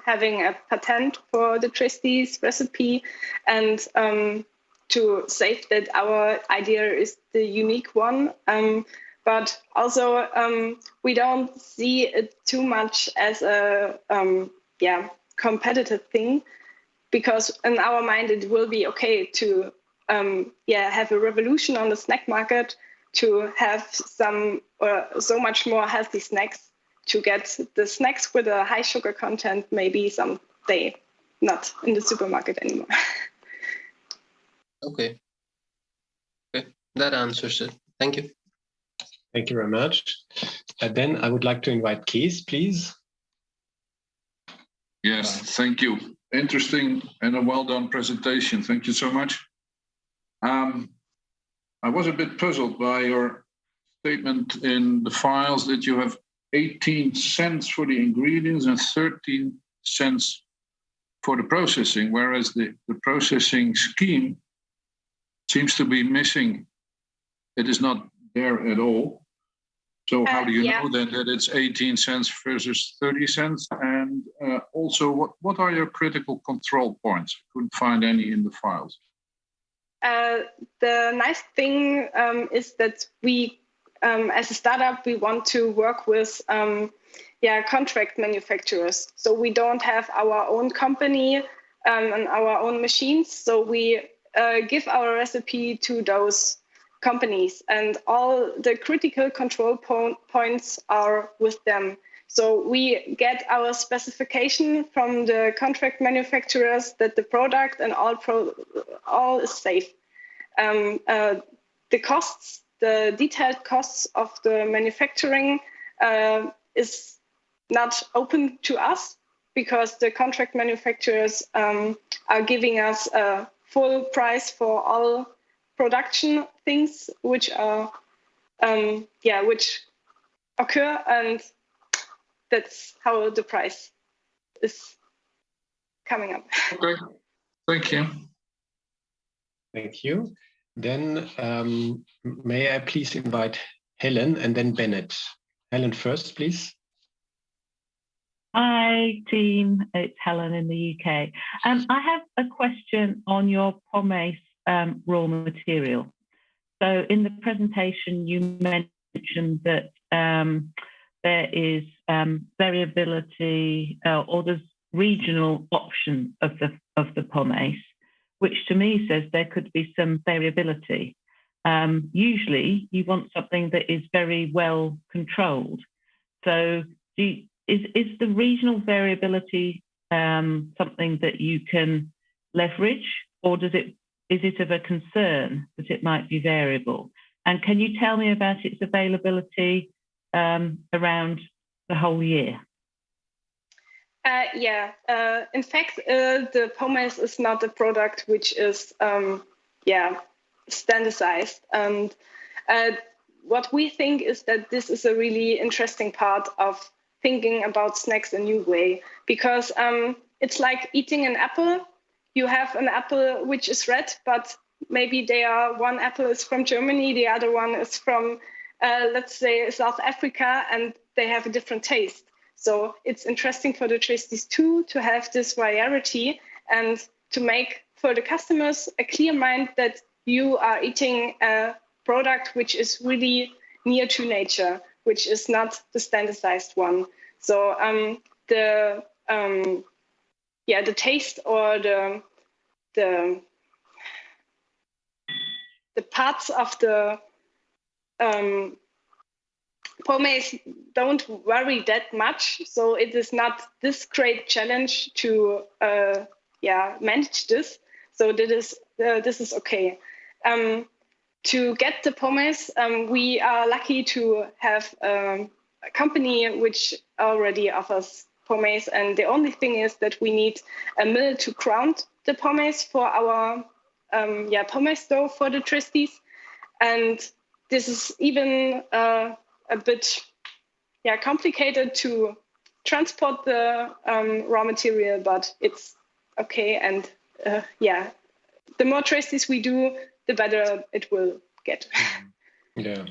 having a patent for the Tresties recipe and to say that our idea is the unique one. But also, we don't see it too much as a competitive thing, because in our mind it will be okay to have a revolution on the snack market, to have some so much more healthy snacks, to get the snacks with a high sugar content maybe someday not in the supermarket anymore. Okay, that answers it. Thank you. Thank you very much. Then I would like to invite Kees, please. Yes, thank you. Interesting and a well-done presentation. Thank you so much. I was a bit puzzled by your statement in the files that you have 18 cents for the ingredients and 13 cents for the processing, whereas the processing scheme seems to be missing. It is not there at all. So how do you know then that it's 18 cents versus 30 cents? And also, what are your critical control points? I couldn't find any in the files. The nice thing is that we, as a startup, we want to work with contract manufacturers. So we don't have our own company and our own machines. So we give our recipe to those companies, and all the critical control points are with them. So we get our specification from the contract manufacturers that the product and all is safe. The costs, the detailed costs of the manufacturing is not open to us, because the contract manufacturers are giving us a full price for all production things which are which occur, and that's how the price is coming up. Okay, thank you. Thank you. Then may I please invite Helen and then Bennett. Helen first, please. Hi, team. It's Helen in the UK. I have a question on your pommes raw material. So in the presentation, you mentioned that there is variability or there's regional option of the pommes, which to me says there could be some variability. Usually, you want something that is very well controlled. So is the regional variability something that you can leverage, or does it is it of a concern that it might be variable? And can you tell me about its availability around the whole year? In fact, the pomace is not a product which is standardized. And what we think is that this is a really interesting part of thinking about snacks a new way, because it's like eating an apple. You have an apple which is red, but maybe one apple is from Germany, the other one is from, let's say, South Africa, and they have a different taste. So it's interesting for the Tristies too to have this variety and to make for the customers a clear mind that you are eating a product which is really near to nature, which is not the standardized one. So the taste or the parts of the pomace don't vary that much, so it is not this great challenge to manage this. So this is okay. To get the pomace, we are lucky to have a company which already offers pomace, and the only thing is that we need a mill to ground the pomace for our pomace dough for the Tristies, and this is even a bit complicated to transport the raw material, but it's okay. And the more Tristies we do, the better it will get. Yeah.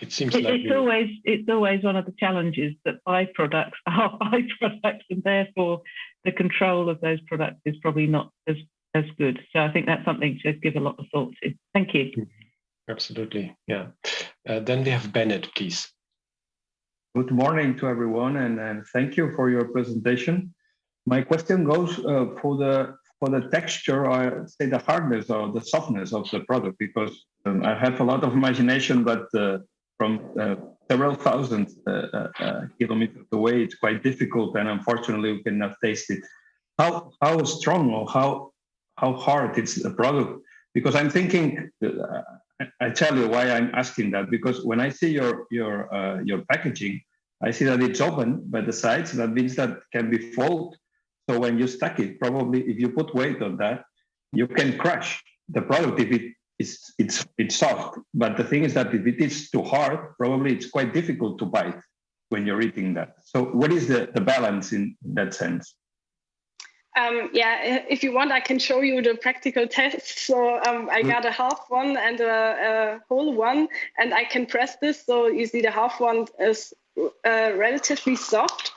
It seems it's always one of the challenges that byproducts are byproducts, and therefore the control of those products is probably not as good. So I think that's something to give a lot of thought to. Thank you. Absolutely. Yeah. Then we have Bennett, please. Good morning to everyone, and thank you for your presentation. My question goes for the texture, or say the hardness or the softness of the product, because I have a lot of imagination, but from several thousand kilometers away, it's quite difficult, and unfortunately, we cannot taste it. How strong or how hard is the product? Because I'm thinking, I tell you why I'm asking that. Because when I see your packaging, I see that it's open by the sides. That means that can be folded. So when you stack it, probably if you put weight on that, you can crush the product if it's soft. But the thing is that if it is too hard, probably it's quite difficult to bite when you're eating that. So what is the balance in that sense? If you want, I can show you the practical test. So I got a half one and a whole one, and I can press this. So you see the half one is relatively soft.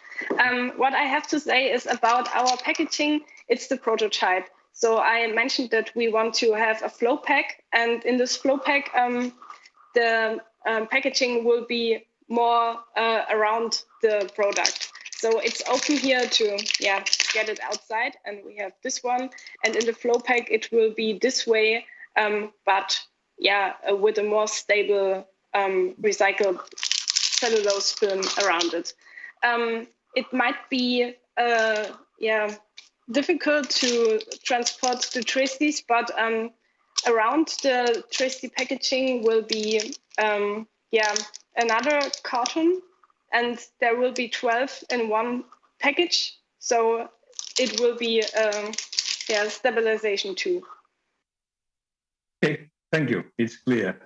What I have to say is about our packaging, it's the prototype. So I mentioned that we want to have a flow pack, and in this flow pack, the packaging will be more around the product. So it's open here to get it outside, and we have this one. And in the flow pack, it will be this way, but with a more stable recycled cellulose film around it. It might be difficult to transport the Tristies, but around the Tristie packaging will be another carton, and there will be 12 in one package. So it will be stabilization too. Okay, thank you. It's clear.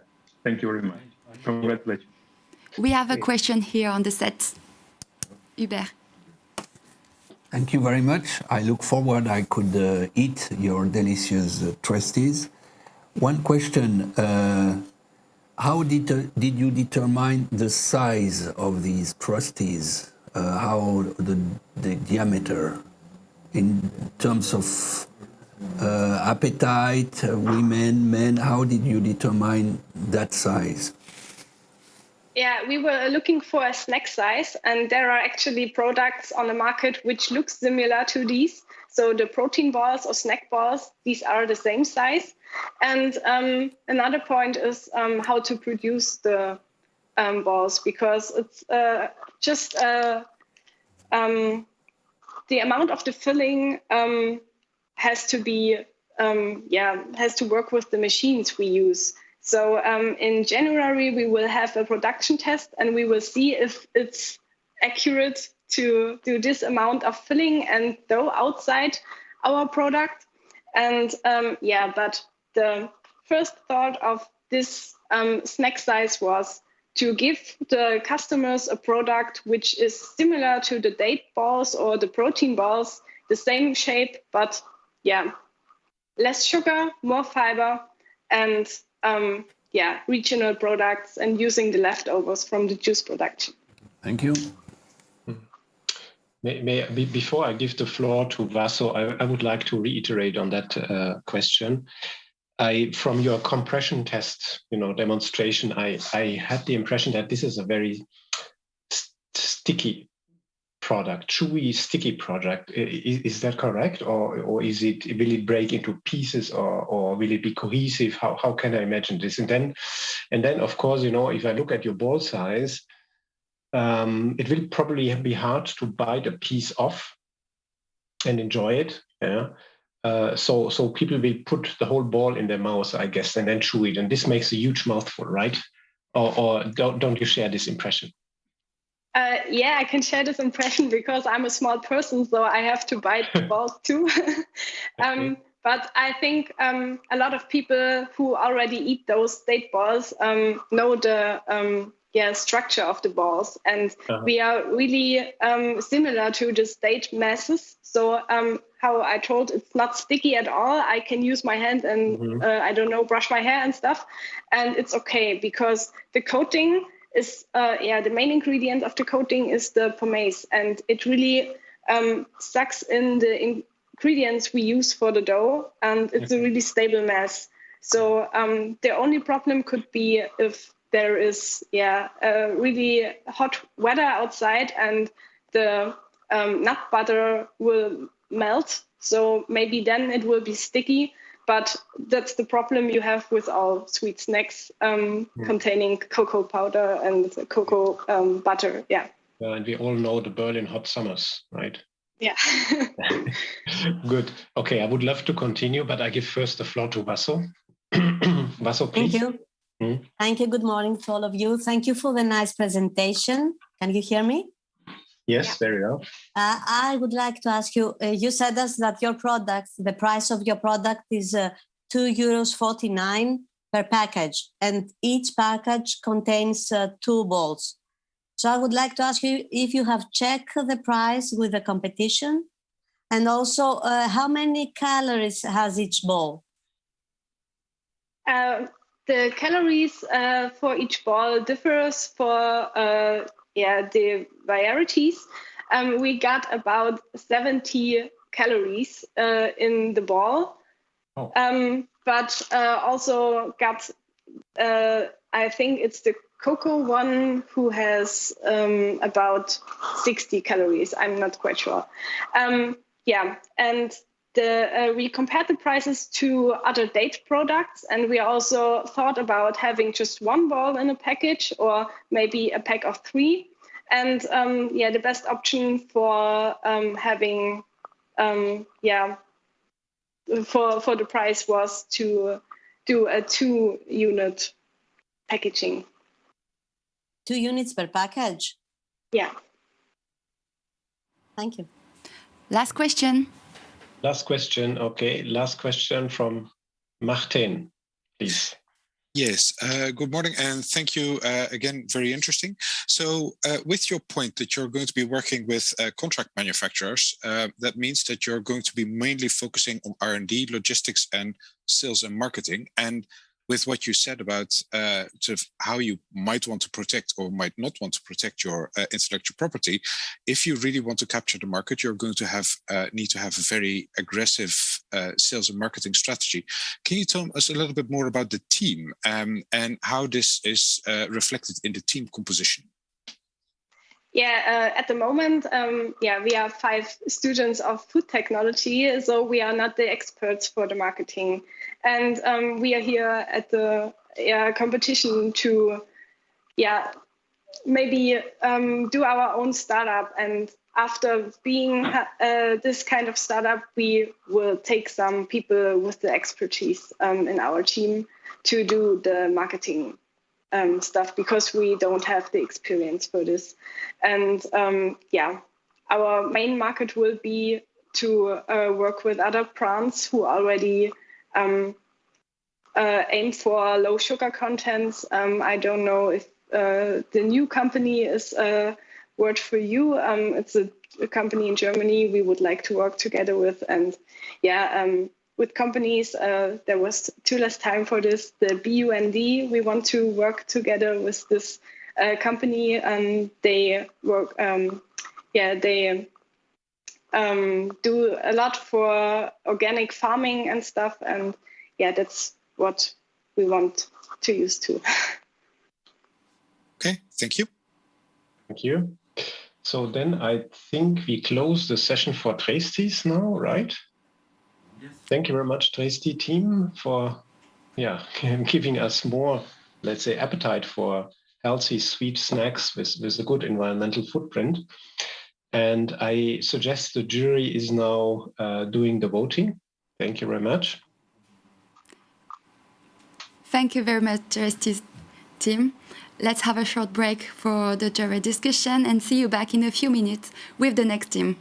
Thank you very much. Congratulations. We have a question here on the set. Hubert. Thank you very much. I look forward I could eat your delicious Tristies. One question, how did you determine the size of these Tristies? How the diameter in terms of appetite, women, men, how did you determine that size? Yeah, we were looking for a snack size, and there are actually products on the market which look similar to these. So the protein balls or snack balls, these are the same size. And another point is how to produce the balls, because it's just the amount of the filling has to be has to work with the machines we use. So in January, we will have a production test and we will see if it's accurate to do this amount of filling and dough outside our product. And but the first thought of this snack size was to give the customers a product which is similar to the date balls or the protein balls, the same shape, but less sugar, more fiber, and regional products, and using the leftovers from the juice production. Thank you. Before I give the floor to Vaso, I would like to reiterate on that question. From your compression test, demonstration, I had the impression that this is a very sticky product, chewy, sticky product. Is that correct, or will it break into pieces, or will it be cohesive? How can I imagine this? And then of course, if I look at your ball size, it will probably be hard to bite a piece off and enjoy it. Yeah. So people will put the whole ball in their mouth, I guess, and then chew it, and this makes a huge mouthful, right? Or don't you share this impression? I can share this impression because I'm a small person, so I have to bite the balls too. But I think a lot of people who already eat those date balls know the structure of the balls, and we are really similar to the date masses. So how I told, it's not sticky at all. I can use my hand and brush my hair and stuff, and it's okay because the coating is the main ingredient of the coating is the pomace, and it really sucks in the ingredients we use for the dough, and it's a really stable mass. So the only problem could be if there is really hot weather outside and the nut butter will melt. So maybe then it will be sticky. But that's the problem you have with all sweet snacks containing cocoa powder and cocoa butter. Yeah. And we all know the Berlin hot summers, right? Yeah. Good. Okay, I would love to continue, but I give first the floor to Vaso. Vaso, please. Thank you. Thank you. Good morning to all of you. Thank you for the nice presentation. Can you hear me? Yes, very well. I would like to ask you, you said us that your product, the price of your product is €2.49 per package, and each package contains 2 balls. So I would like to ask you if you have checked the price with the competition, and also how many calories has each ball? The calories for each ball differs for the varieties. We got about 70 calories in the ball, but also got, I think it's the cocoa one who has about 60 calories. I'm not quite sure. And we compared the prices to other date products, and we also thought about having just 1 ball in a package or maybe a pack of 3. And the best option for having for the price was to do a 2-unit packaging. 2 units per package? Yeah. Thank you. Last question. Last question. Okay. Last question from Martin, please. Yes, good morning, and thank you again, very interesting. So with your point that you're going to be working with contract manufacturers, that means that you're going to be mainly focusing on R&D, logistics, and sales and marketing. And with what you said about sort of how you might want to protect or might not want to protect your intellectual property, if you really want to capture the market, you're going to have need to have a very aggressive sales and marketing strategy. Can you tell us a little bit more about the team and how this is reflected in the team composition? Yeah, at the moment, we are 5 students of food technology, so we are not the experts for the marketing. And we are here at the competition to, maybe do our own startup and after being this kind of startup, we will take some people with the expertise in our team to do the marketing stuff, because we don't have the experience for this. And our main market will be to work with other brands who already aim for low sugar contents. I don't know if the new company is a word for you. It's a company in Germany we would like to work together with. And with companies, there was too less time for this. The BUND, we want to work together with this company. They work, they do a lot for organic farming and stuff. And that's what we want to use too. Okay, thank you. Thank you. So then I think we close the session for Trasty's now, right? Yes. Thank you very much, Trasty team, for giving us more, let's say, appetite for healthy sweet snacks with a good environmental footprint. And I suggest the jury is now doing the voting. Thank you very much. Thank you very much, Trasty's team. Let's have a short break for the jury discussion and see you back in a few minutes with the next team.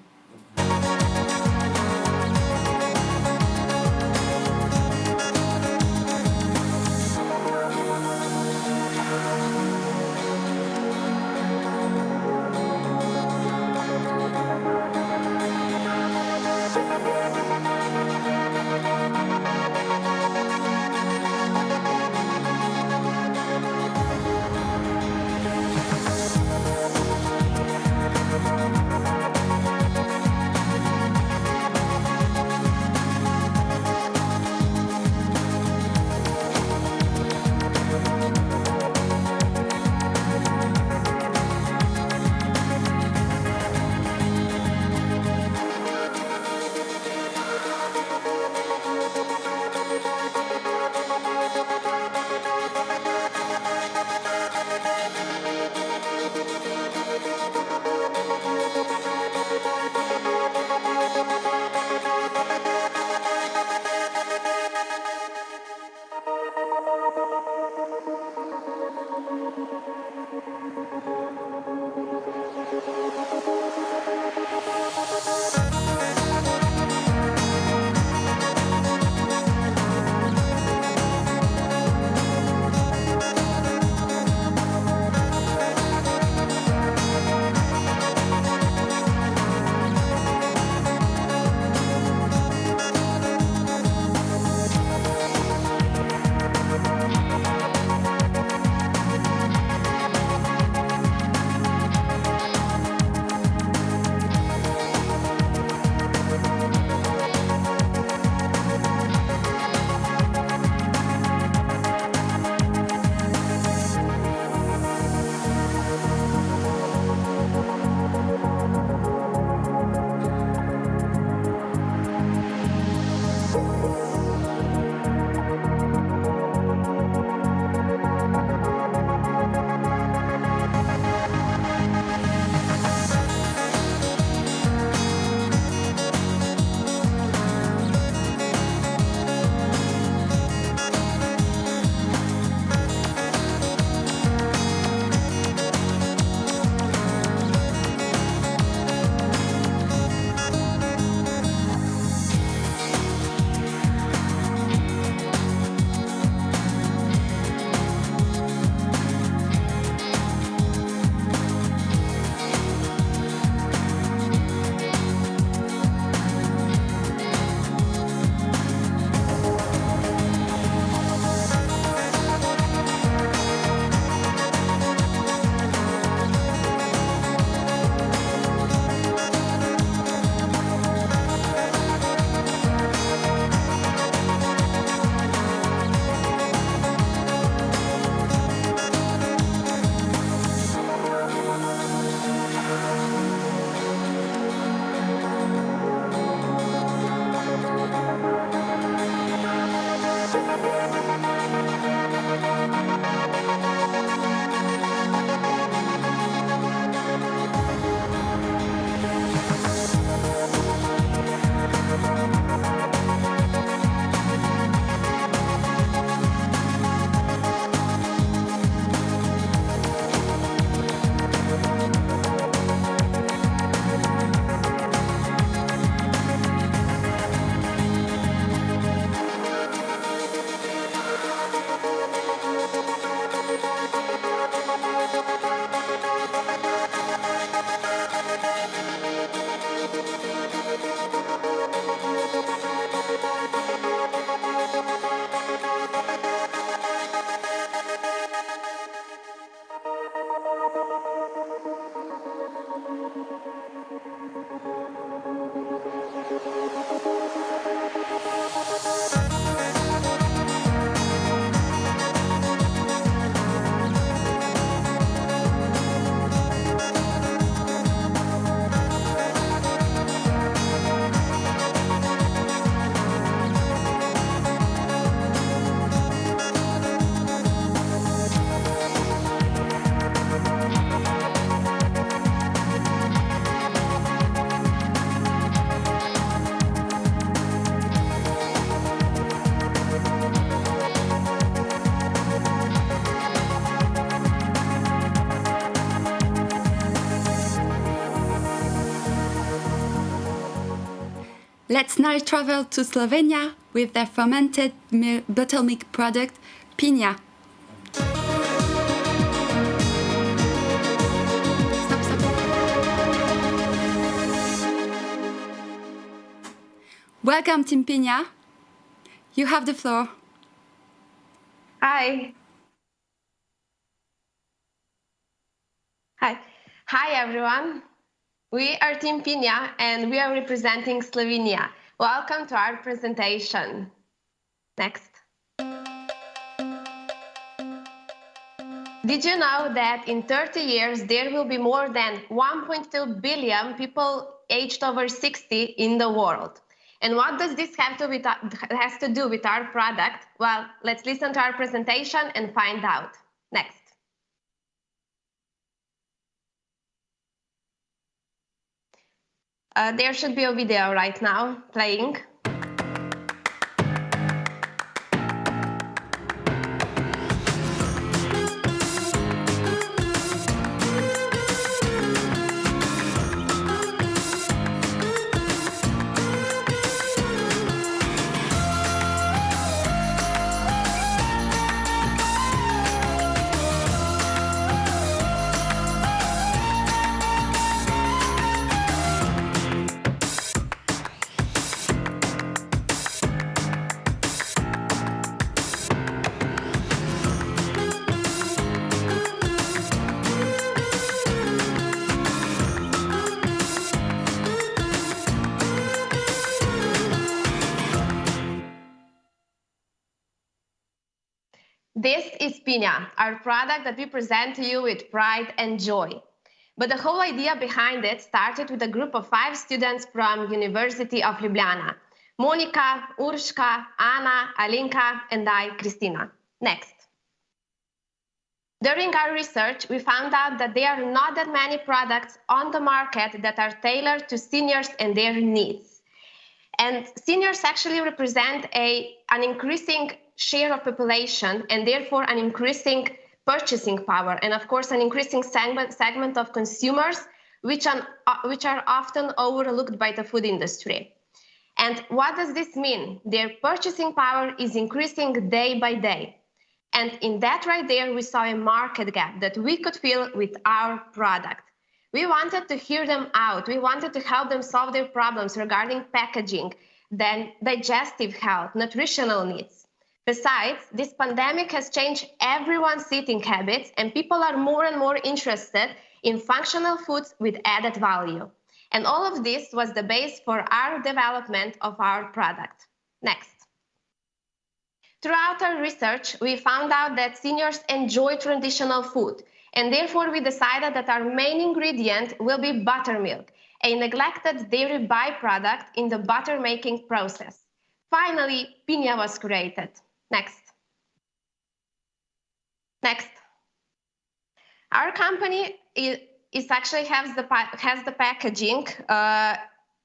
Let's now travel to Slovenia with their fermented buttermilk product, Piña. Welcome, Team Piña. You have the floor. Hi. Hi, everyone. We are Team Piña, and we are representing Slovenia. Welcome to our presentation. Next. Did you know that in 30 years, there will be more than 1.2 billion people aged over 60 in the world? And what does this has to do with our product? Well, let's listen to our presentation and find out. Next. There should be a video right now playing. This is Piña, our product that we present to you with pride and joy. But the whole idea behind it started with a group of 5 students from University of Ljubljana. Monika, Urška, Anna, Alinka, and I, Kristina. Next. During our research, we found out that there are not that many products on the market that are tailored to seniors and their needs. And seniors actually represent an increasing share of population and therefore an increasing purchasing power and of course an increasing segment of consumers which are often overlooked by the food industry. And what does this mean? Their purchasing power is increasing day by day. And in that right there, we saw a market gap that we could fill with our product. We wanted to hear them out. We wanted to help them solve their problems regarding packaging, then digestive health, nutritional needs. Besides, this pandemic has changed everyone's eating habits, and people are more and more interested in functional foods with added value. And all of this was the base for our development of our product. Next. Throughout our research, we found out that seniors enjoy traditional food, and therefore we decided that our main ingredient will be buttermilk, a neglected dairy byproduct in the butter making process. Finally, Piña was created. Next. Next. Our company is actually has the packaging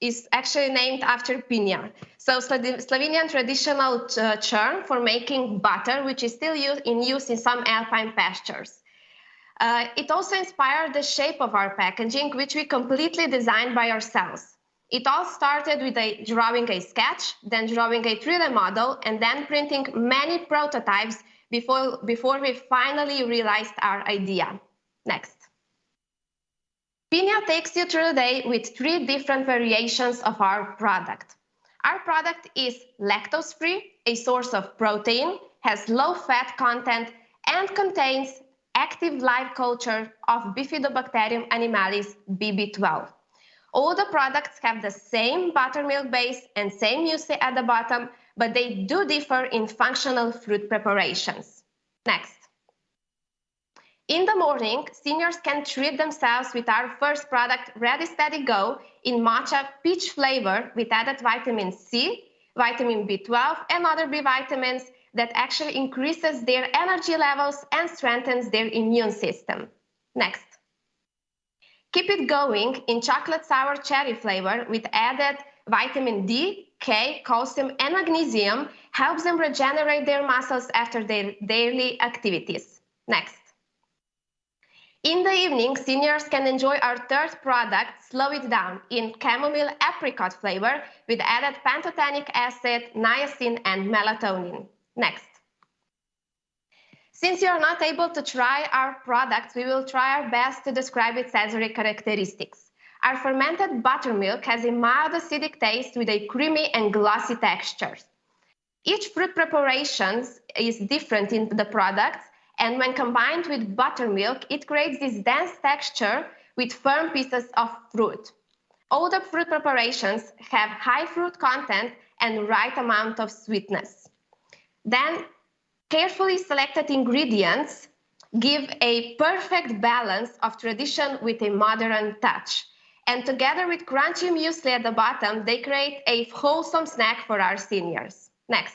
is actually named after Piña. So Slovenian traditional churn for making butter, which is still in use in some alpine pastures. It also inspired the shape of our packaging, which we completely designed by ourselves. It all started with drawing a sketch, then drawing a 3D model, and then printing many prototypes before we finally realized our idea. Next. Piña takes you through the day with 3 different variations of our product. Our product is lactose-free, a source of protein, has low fat content, and contains active live culture of Bifidobacterium animalis BB12. All the products have the same buttermilk base and same muesli at the bottom, but they do differ in functional fruit preparations. Next. In the morning, seniors can treat themselves with our first product, Ready Steady Go, in matcha peach flavor with added vitamin C, vitamin B12, and other B vitamins that actually increases their energy levels and strengthens their immune system. Next. Keep it going in chocolate sour cherry flavor with added vitamin D, K, calcium, and magnesium, helps them regenerate their muscles after their daily activities. Next. In the evening, seniors can enjoy our third product, Slow It Down, in chamomile apricot flavor with added pantothenic acid, niacin, and melatonin. Next. Since you are not able to try our products, we will try our best to describe its sensory characteristics. Our fermented buttermilk has a mild acidic taste with a creamy and glossy texture. Each fruit preparation is different in the products, and when combined with buttermilk, it creates this dense texture with firm pieces of fruit. All the fruit preparations have high fruit content and right amount of sweetness. Then, carefully selected ingredients give a perfect balance of tradition with a modern touch. And together with crunchy muesli at the bottom, they create a wholesome snack for our seniors. Next.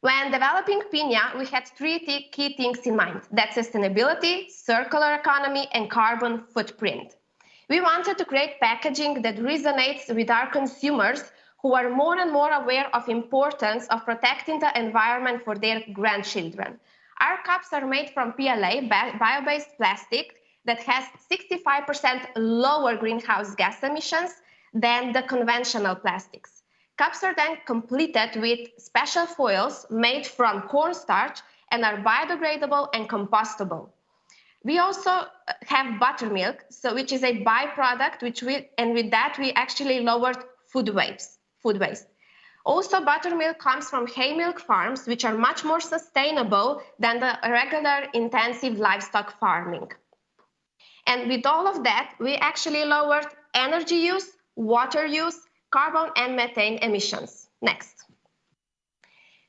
When developing Piña, we had three key things in mind. That's sustainability, circular economy, and carbon footprint. We wanted to create packaging that resonates with our consumers who are more and more aware of the importance of protecting the environment for their grandchildren. Our cups are made from PLA, bio-based plastic, that has 65% lower greenhouse gas emissions than the conventional plastics. Cups are then completed with special foils made from cornstarch and are biodegradable and compostable. We also have buttermilk, which is a byproduct, and with that we actually lowered food waste. Also, buttermilk comes from hay milk farms, which are much more sustainable than the regular intensive livestock farming. And with all of that, we actually lowered energy use, water use, carbon and methane emissions. Next.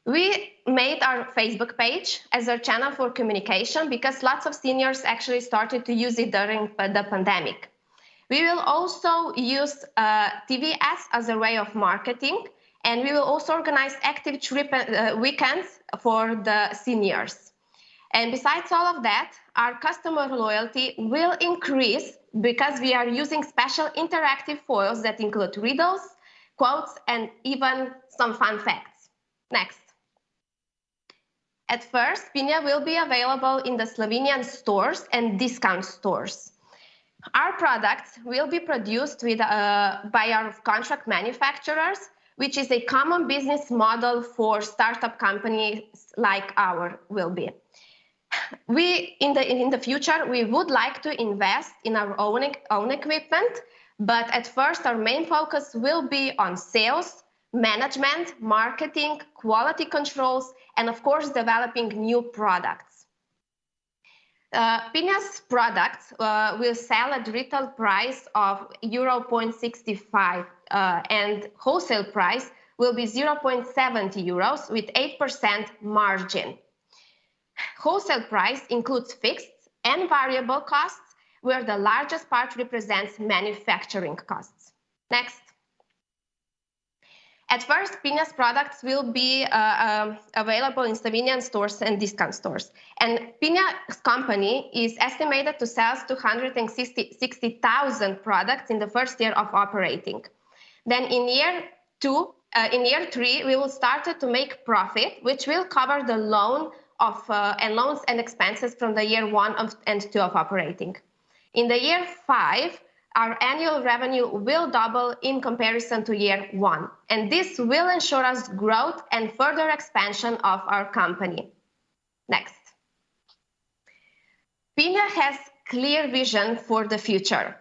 We made our Facebook page as our channel for communication because lots of seniors actually started to use it during the pandemic. We will also use TV ads as a way of marketing, and we will also organize active weekends for the seniors. And besides all of that, our customer loyalty will increase because we are using special interactive foils that include riddles, quotes, and even some fun facts. Next. At first, Piña will be available in the Slovenian stores and discount stores. Our products will be produced by our contract manufacturers, which is a common business model for startup companies like ours will be. In the future, we would like to invest in our own equipment, but at first our main focus will be on sales, management, marketing, quality controls, and of course developing new products. Piña's products will sell at retail price of €0.65 and wholesale price will be €0.70 with 8% margin. Wholesale price includes fixed and variable costs, where the largest part represents manufacturing costs. Next. At first, Piña's products will be available in Slovenian stores and discount stores. And Piña's company is estimated to sell 260,000 products in the first year of operating. Then in year three, we will start to make profit, which will cover the loans and expenses from the year 1 and 2 of operating. In the year 5, our annual revenue will double in comparison to year 1, and this will ensure us growth and further expansion of our company. Next. Piña has clear vision for the future.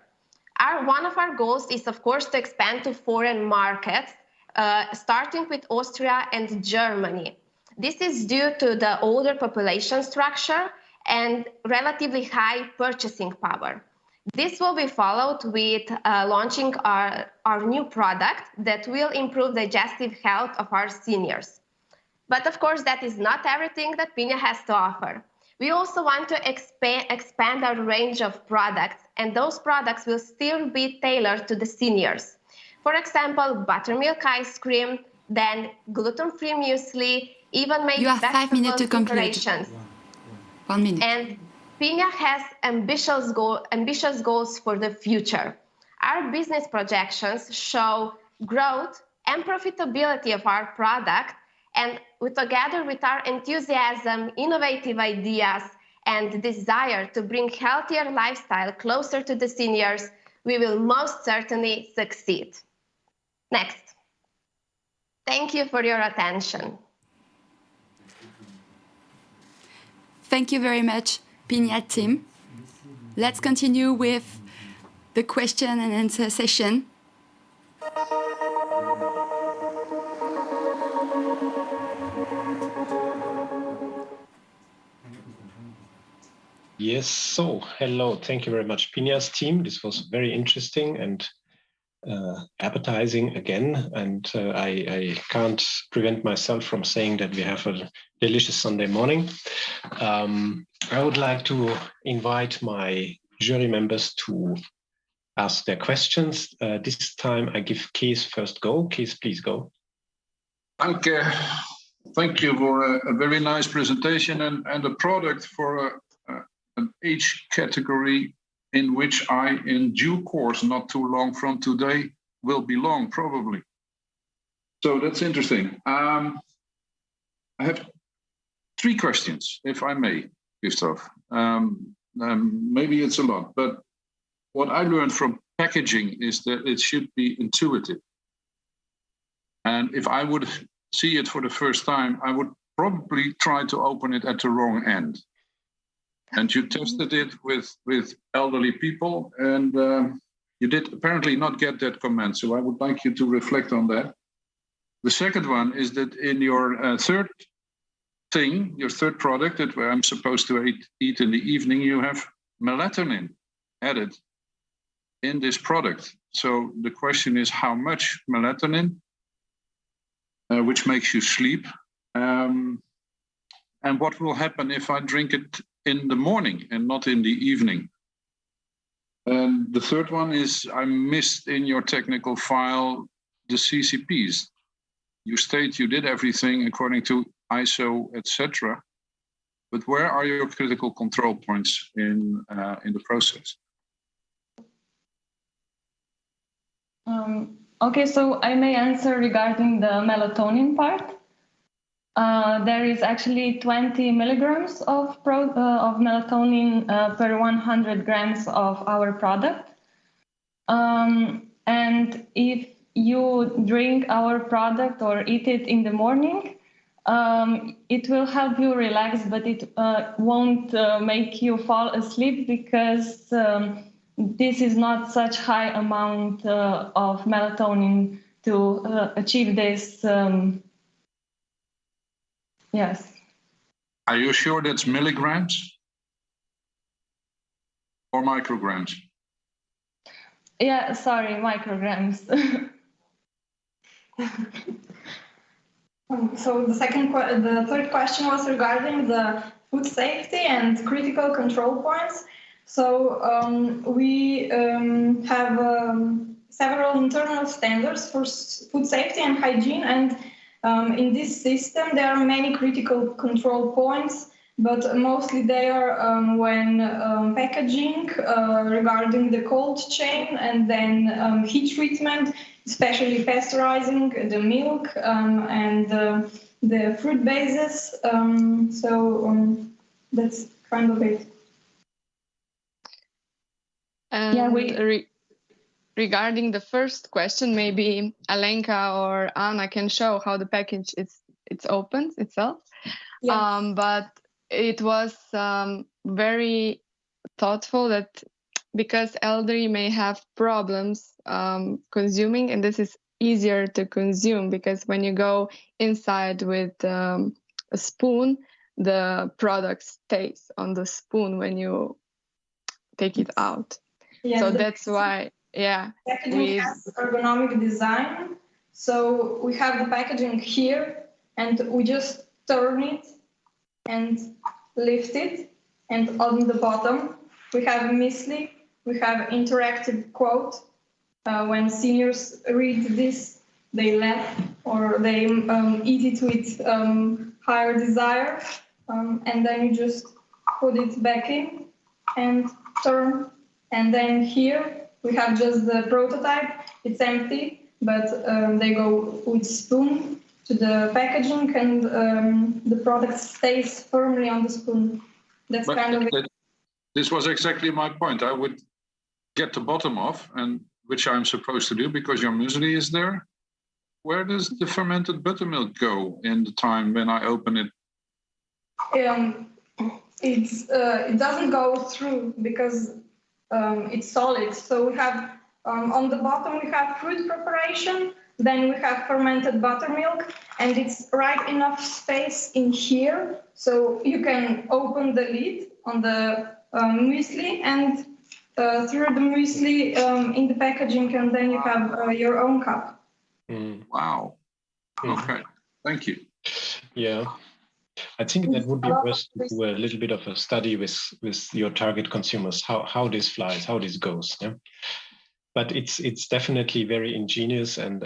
One of our goals is, of course, to expand to foreign markets, starting with Austria and Germany. This is due to the older population structure and relatively high purchasing power. This will be followed with launching our new product that will improve digestive health of our seniors. But of course, that is not everything that Piña has to offer. We also want to expand our range of products, and those products will still be tailored to the seniors. For example, buttermilk ice cream, then gluten-free muesli, even make you have 5 minutes to conclude. 1 minute. And Piña has ambitious goals for the future. Our business projections show growth and profitability of our product, and together with our enthusiasm, innovative ideas, and desire to bring healthier lifestyle closer to the seniors, we will most certainly succeed. Next. Thank you for your attention. Thank you very much, Pinia team. Let's continue with the question and answer session. Yes, so hello. Thank you very much, Pinia's team. This was very interesting and appetizing again. And I can't prevent myself from saying that we have a delicious Sunday morning. I would like to invite my jury members to ask their questions. This time I give Kees first go. Kees, please go. Thank you for a very nice presentation and a product for an age category in which I, in due course, not too long from today, will belong, probably. So that's interesting. I have 3 questions, if I may, Christoph. Maybe it's a lot, but what I learned from packaging is that it should be intuitive. And if I would see it for the first time, I would probably try to open it at the wrong end. And you tested it with elderly people, and you did apparently not get that comment. So I would like you to reflect on that. The second one is that in your third thing, your third product that I'm supposed to eat in the evening, you have melatonin added in this product. So the question is how much melatonin, which makes you sleep, and what will happen if I drink it in the morning and not in the evening? And the third one is I missed in your technical file the CCPs. You state you did everything according to ISO, etc. But where are your critical control points in the process? Okay, so I may answer regarding the melatonin part. There is actually 20 milligrams of melatonin per 100 grams of our product. And if you drink our product or eat it in the morning, it will help you relax, but it won't make you fall asleep because this is not such high amount of melatonin to achieve this. Yes. Are you sure that's milligrams or micrograms? Yeah, sorry, micrograms. So the third question was regarding the food safety and critical control points. So we have several internal standards for food safety and hygiene, and in this system there are many critical control points, but mostly they are when packaging, regarding the cold chain, and then heat treatment, especially pasteurizing the milk and the fruit bases. That's kind of it. And regarding the first question, maybe Alenka or Anna can show how the package it's opens itself. Yes. But it was very thoughtful that because elderly may have problems consuming, and this is easier to consume because when you go inside with a spoon, the product stays on the spoon when you take it out. Yeah, so that's why, yeah. Packaging has ergonomic design. So we have the packaging here and we just turn it and lift it. And on the bottom, we have Misli, we have interactive quote. When seniors read this, they laugh or they eat it with higher desire. And then you just put it back in and turn. And then here we have just the prototype. It's empty, but they go with spoon to the packaging and the product stays firmly on the spoon. that's But kind of it. this was exactly my point. I would get the bottom off, and which I'm supposed to do because your muesli is there. Where does the fermented buttermilk go in the time when I open it? It doesn't go through because it's solid. So we have on the bottom we have fruit preparation, then we have fermented buttermilk, and it's right enough space in here so you can open the lid on the muesli and through the muesli in the packaging, and then you have your own cup. Wow. Okay. Thank you. Yeah. I think that would be worth to do a little bit of a study with your target consumers, how this flies, how this goes. Yeah? But it's definitely very ingenious and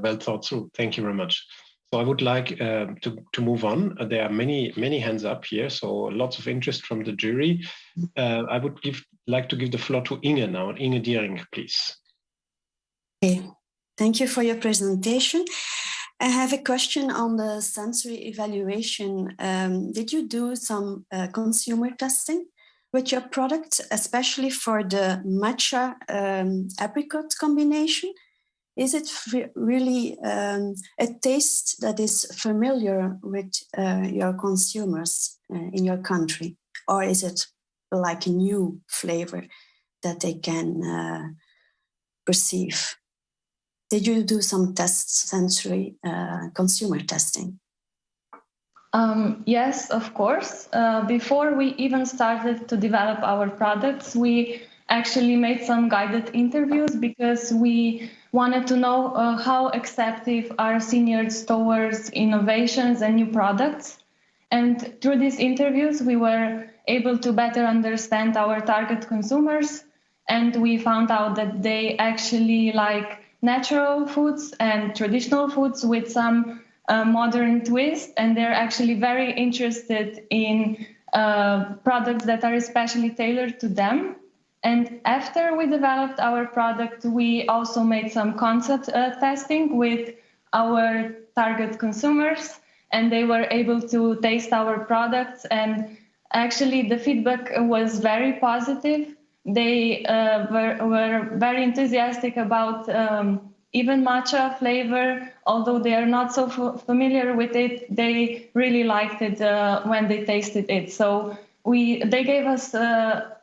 well thought through. Thank you very much. So I would like to move on. There are many hands up here, so lots of interest from the jury. I would like to give the floor to Inge now. Inge Diering, please. Okay. Thank you for your presentation. I have a question on the sensory evaluation. Did you do some consumer testing with your product, especially for the matcha apricot combination? Is it really a taste that is familiar with your consumers in your country? Or is it like a new flavor that they can perceive? Did you do some tests, sensory consumer testing? Yes, of course. Before we even started to develop our products, we actually made some guided interviews because we wanted to know how accepting are seniors towards innovations and new products. And through these interviews, we were able to better understand our target consumers. And we found out that they actually like natural foods and traditional foods with some modern twist, and they're actually very interested in products that are especially tailored to them. And after we developed our product, we also made some concept testing with our target consumers, and they were able to taste our products, and actually the feedback was very positive. They were very enthusiastic about even matcha flavor. Although they are not so familiar with it, they really liked it when they tasted it. So they gave us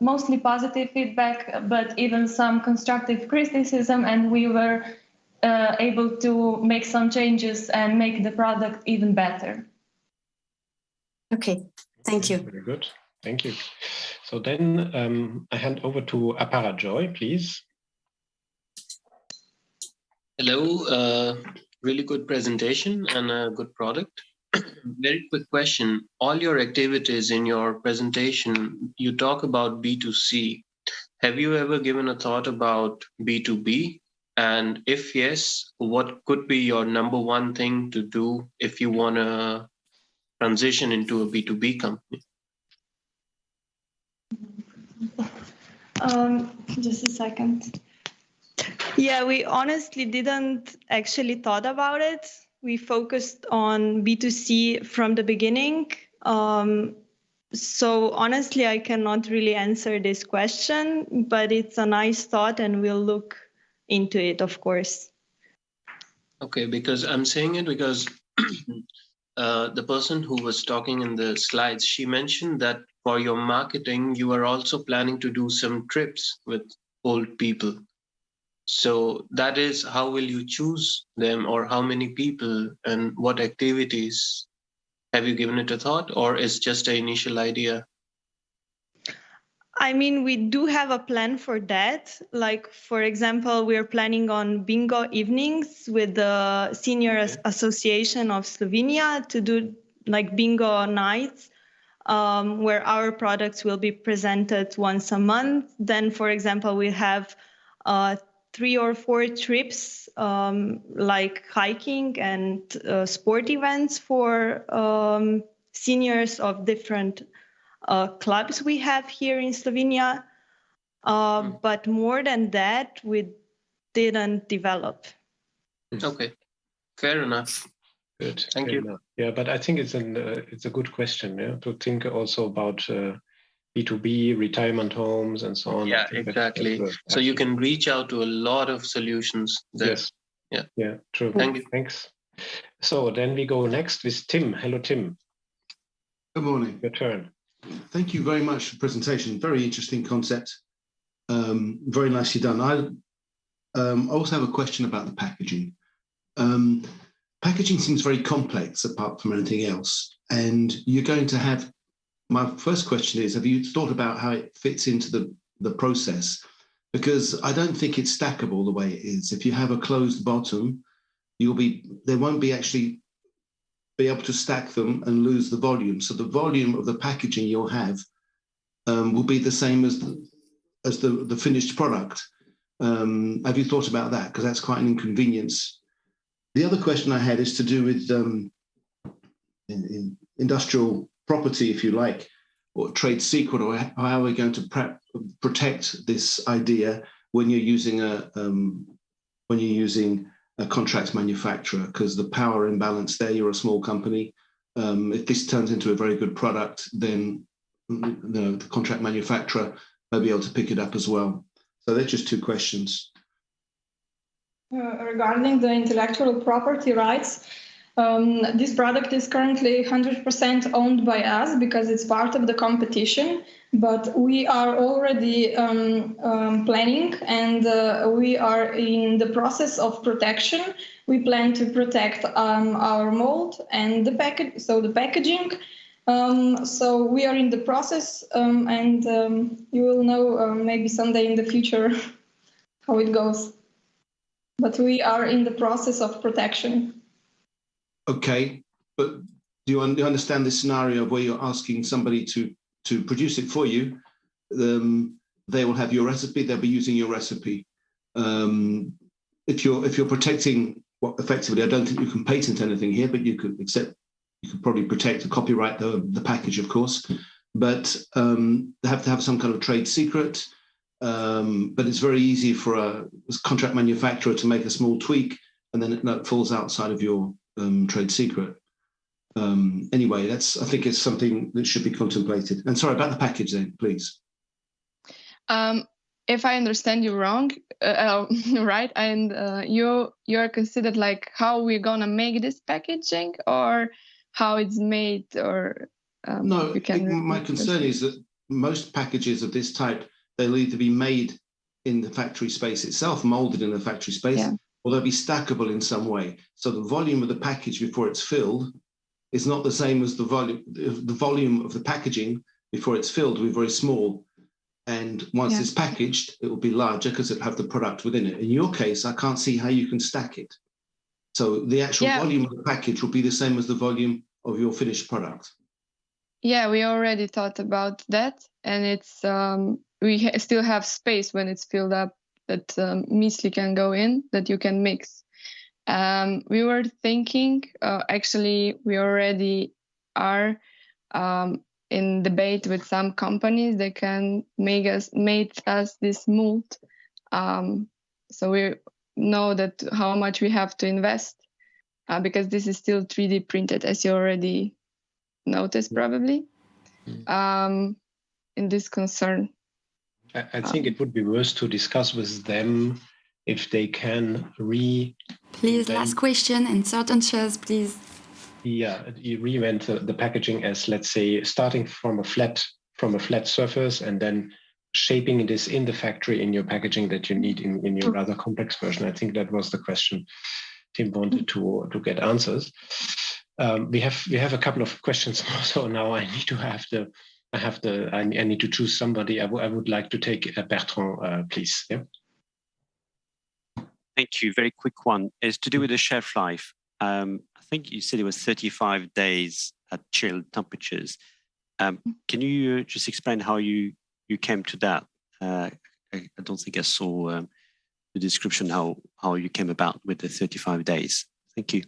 mostly positive feedback, but even some constructive criticism, and we were able to make some changes and make the product even better. Okay, thank you. Very good, thank you. So then I hand over to Aparajoy, please. Hello, really good presentation and a good product. Very quick question. All your activities in your presentation, you talk about B2C. Have you ever given a thought about B2B? And if yes, what could be your number one thing to do if you want to transition into a B2B company? Just a second. Yeah, we honestly didn't actually thought about it. We focused on B2C from the beginning. So honestly, I cannot really answer this question, but it's a nice thought and we'll look into it, of course. Okay, because I'm saying it because the person who was talking in the slides, she mentioned that for your marketing, you are also planning to do some trips with old people. So that is, how will you choose them, or how many people and what activities? Have you given it a thought, or is just an initial idea? I mean, we do have a plan for that. Like, for example, we're planning on bingo evenings with the Senior Association of Slovenia to do like bingo nights where our products will be presented once a month. Then, for example, we have 3 or 4 trips like hiking and sport events for seniors of different clubs we have here in Slovenia. But more than that, we didn't develop. Okay, fair enough. Good. Thank you. Yeah, but I think it's a good question, yeah, to think also about B2B, retirement homes, and so on. Yeah, exactly. So you can reach out to a lot of solutions there. Yes. Yeah. Yeah, true. Thank you. Thanks. So then we go next with Tim. Hello, Tim. Good morning. Your turn. Thank you very much for the presentation. Very interesting concept. Very nicely done. I also have a question about the packaging. Packaging seems very complex apart from anything else. And you're going to have, my first question is, have you thought about how it fits into the process? Because I don't think it's stackable the way it is. If you have a closed bottom, they won't be actually be able to stack them and lose the volume. So the volume of the packaging you'll have will be the same as the finished product. Have you thought about that? Because that's quite an inconvenience. The other question I had is to do with in industrial property, if you like, or trade secret, or how are we going to protect this idea when you're using a contract manufacturer? Because the power imbalance there, you're a small company. If this turns into a very good product, then the contract manufacturer may be able to pick it up as well. So they're just two questions. Regarding the intellectual property rights, this product is currently 100% owned by us because it's part of the competition, but we are already planning and we are in the process of protection. We plan to protect our mold and the packaging. So we are in the process and you will know maybe someday in the future how it goes. But we are in the process of protection. Okay, but do you understand this scenario where you're asking somebody to produce it for you? They will have your recipe, they'll be using your recipe. If you're protecting, well, effectively, I don't think you can patent anything here, but you could probably protect and copyright the package, of course, but they have to have some kind of trade secret. But it's very easy for a contract manufacturer to make a small tweak and then it falls outside of your trade secret. Anyway, I think it's something that should be contemplated. And sorry about the package then, please. If I understand you wrong, right, and you are considered like how we're gonna make this packaging or how it's made, or no, my concern is that most packages of this type, they'll either be made in the factory space itself, molded in the factory space, or they'll be stackable in some way. So the volume of the package before it's filled is not the same as the volume of the packaging before it's filled will be very small. And once it's packaged, it will be larger because it'll have the product within it. In your case, I can't see how you can stack it. So the actual volume of the package will be the same as the volume of your finished product. Yeah, we already thought about that. And it's we still have space when it's filled up that muesli can go in, that you can mix. We were thinking, actually, we already are in debate with some companies that can make us this mold. So we know that how much we have to invest because this is still 3D printed, as you already noticed probably, in this concern. I think it would be worth to discuss with them if they can Please, last question and short answers, please. Yeah, you reinvent the packaging as, let's say, starting from a flat surface and then shaping this in the factory in your packaging that you need in your rather complex version. I think that was the question Tim wanted to get answers. We have a couple of questions more, so now I need to choose somebody. I would like to take Bertrand, please. Yeah. Thank you. Very quick one. It's to do with the shelf life. I think you said it was 35 days at chilled temperatures. Can you just explain how you came to that? I don't think I saw the description how you came about with the 35 days. Thank you.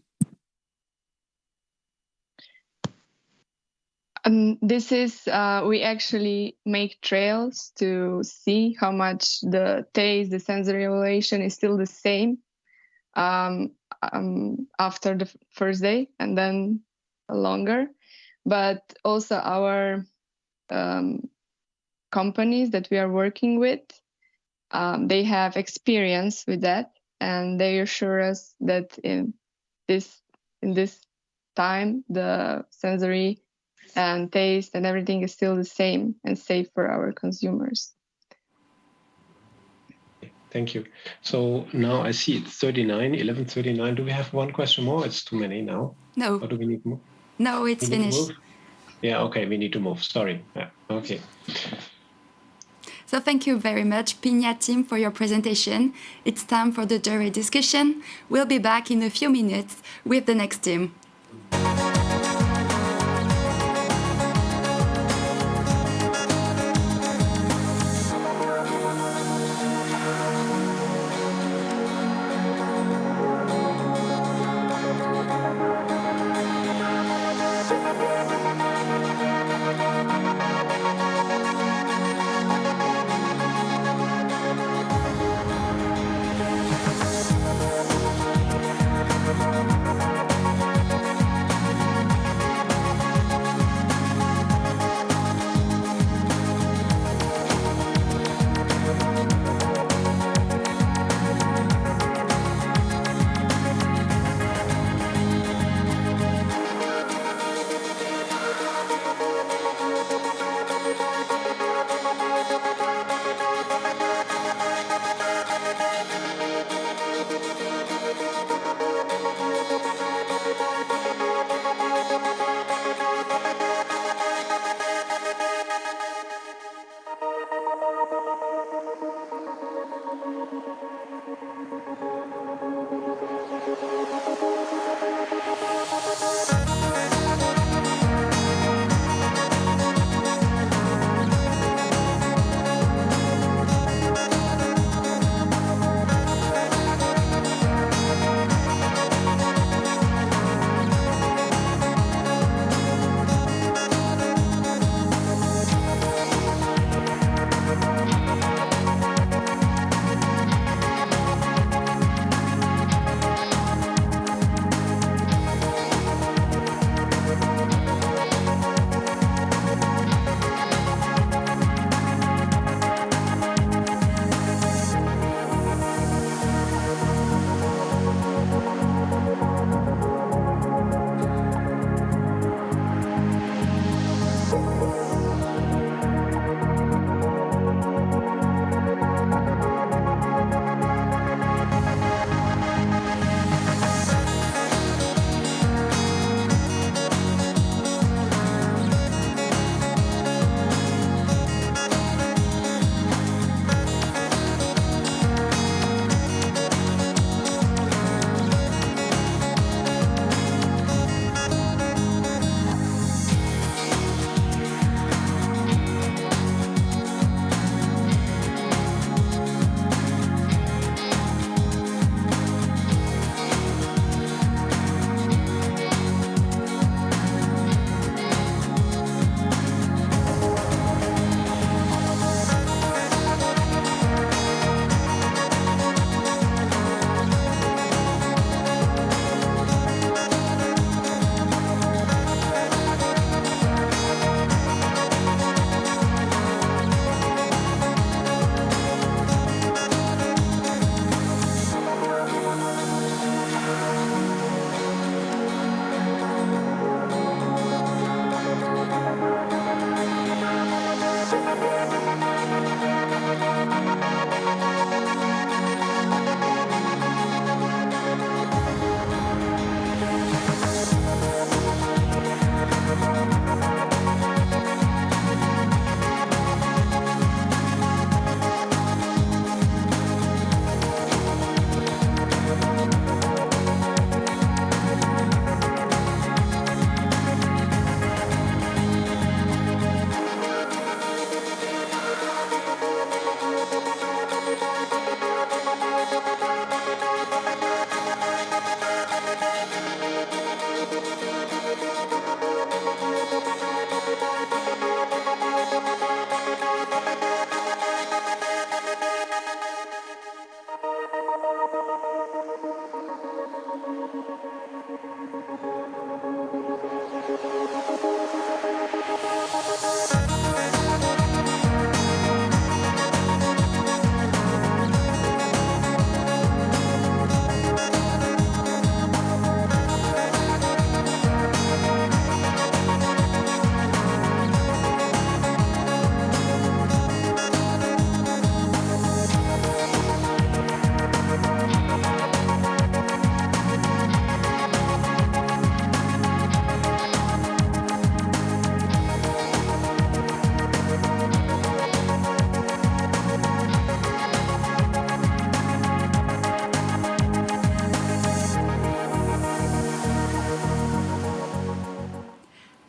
This is, we actually make trails to see how much the taste, the sensory evaluation is still the same after the first day. And then longer, but also our companies that we are working with, they have experience with that, and they assure us that in this time, the sensory and taste and everything is still the same and safe for our consumers. Thank you. So now I see it's 11:39. Do we have one question more? It's too many now. No. Or do we need more? No, it's finished. Yeah, okay, we need to move. Sorry. Yeah, okay. So thank you very much, Piña team, for your presentation. It's time for the jury discussion. We'll be back in a few minutes with the next team.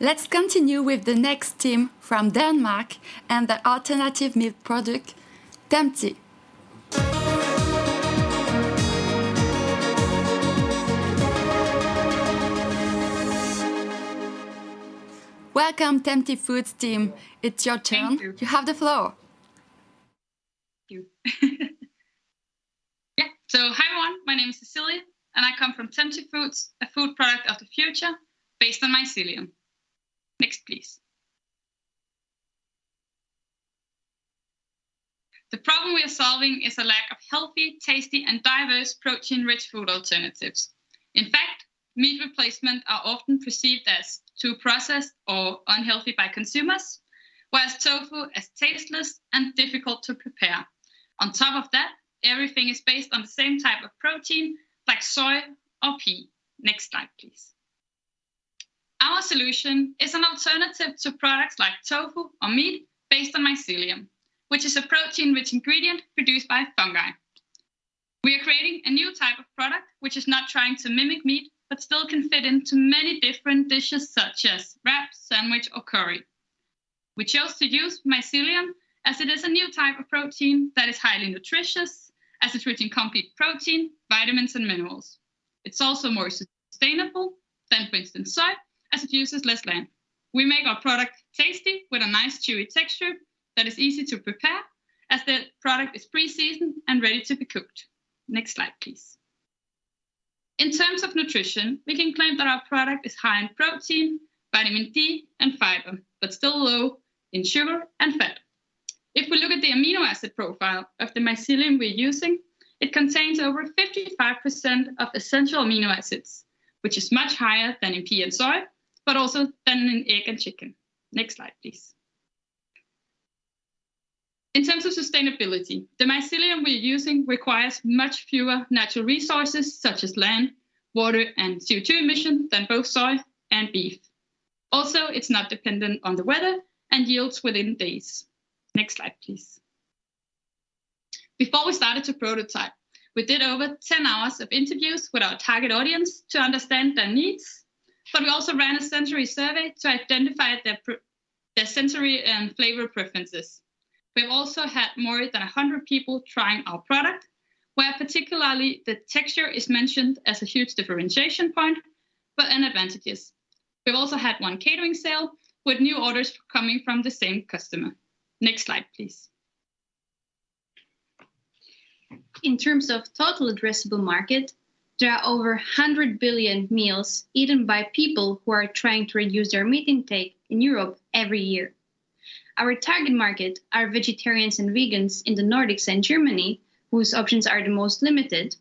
Let's continue with the next team from Denmark and the alternative milk product, Tempti. Welcome, Tempti Foods team. It's your turn. You have the floor. You. Yeah, so hi everyone, my name is Cecilia and I come from Tempti Foods, a food product of the future based on mycelium. Next, please. The problem we are solving is a lack of healthy, tasty and diverse protein-rich food alternatives. In fact, meat replacement are often perceived as too processed or unhealthy by consumers, whereas tofu is tasteless and difficult to prepare. On top of that, everything is based on the same type of protein, like soy or pea. Next slide, please. Our solution is an alternative to products like tofu or meat based on mycelium, which is a protein-rich ingredient produced by fungi. We are creating a new type of product which is not trying to mimic meat, but still can fit into many different dishes such as wrap, sandwich, or curry. We chose to use mycelium as it is a new type of protein that is highly nutritious, as it's rich in complete protein, vitamins, and minerals. It's also more sustainable than, for instance, soy, as it uses less land. We make our product tasty with a nice chewy texture that is easy to prepare, as the product is pre-seasoned and ready to be cooked. Next slide, please. In terms of nutrition, we can claim that our product is high in protein, vitamin D, and fiber, but still low in sugar and fat. If we look at the amino acid profile of the mycelium we're using, it contains over 55% of essential amino acids, which is much higher than in pea and soy, but also than in egg and chicken. Next slide, please. In terms of sustainability, the mycelium we're using requires much fewer natural resources such as land, water, and CO2 emission than both soy and beef. Also, it's not dependent on the weather and yields within days. Next slide, please. Before we started to prototype, we did over 10 hours of interviews with our target audience to understand their needs, but we also ran a sensory survey to identify their sensory and flavor preferences. We've also had more than 100 people trying our product, where particularly the texture is mentioned as a huge differentiation point, but an advantages. We've also had one catering sale with new orders coming from the same customer. Next slide, please. In terms of total addressable market, there are over 100 billion meals eaten by people who are trying to reduce their meat intake in Europe every year. Our target market are vegetarians and vegans in the Nordics and Germany, whose options are the most limited.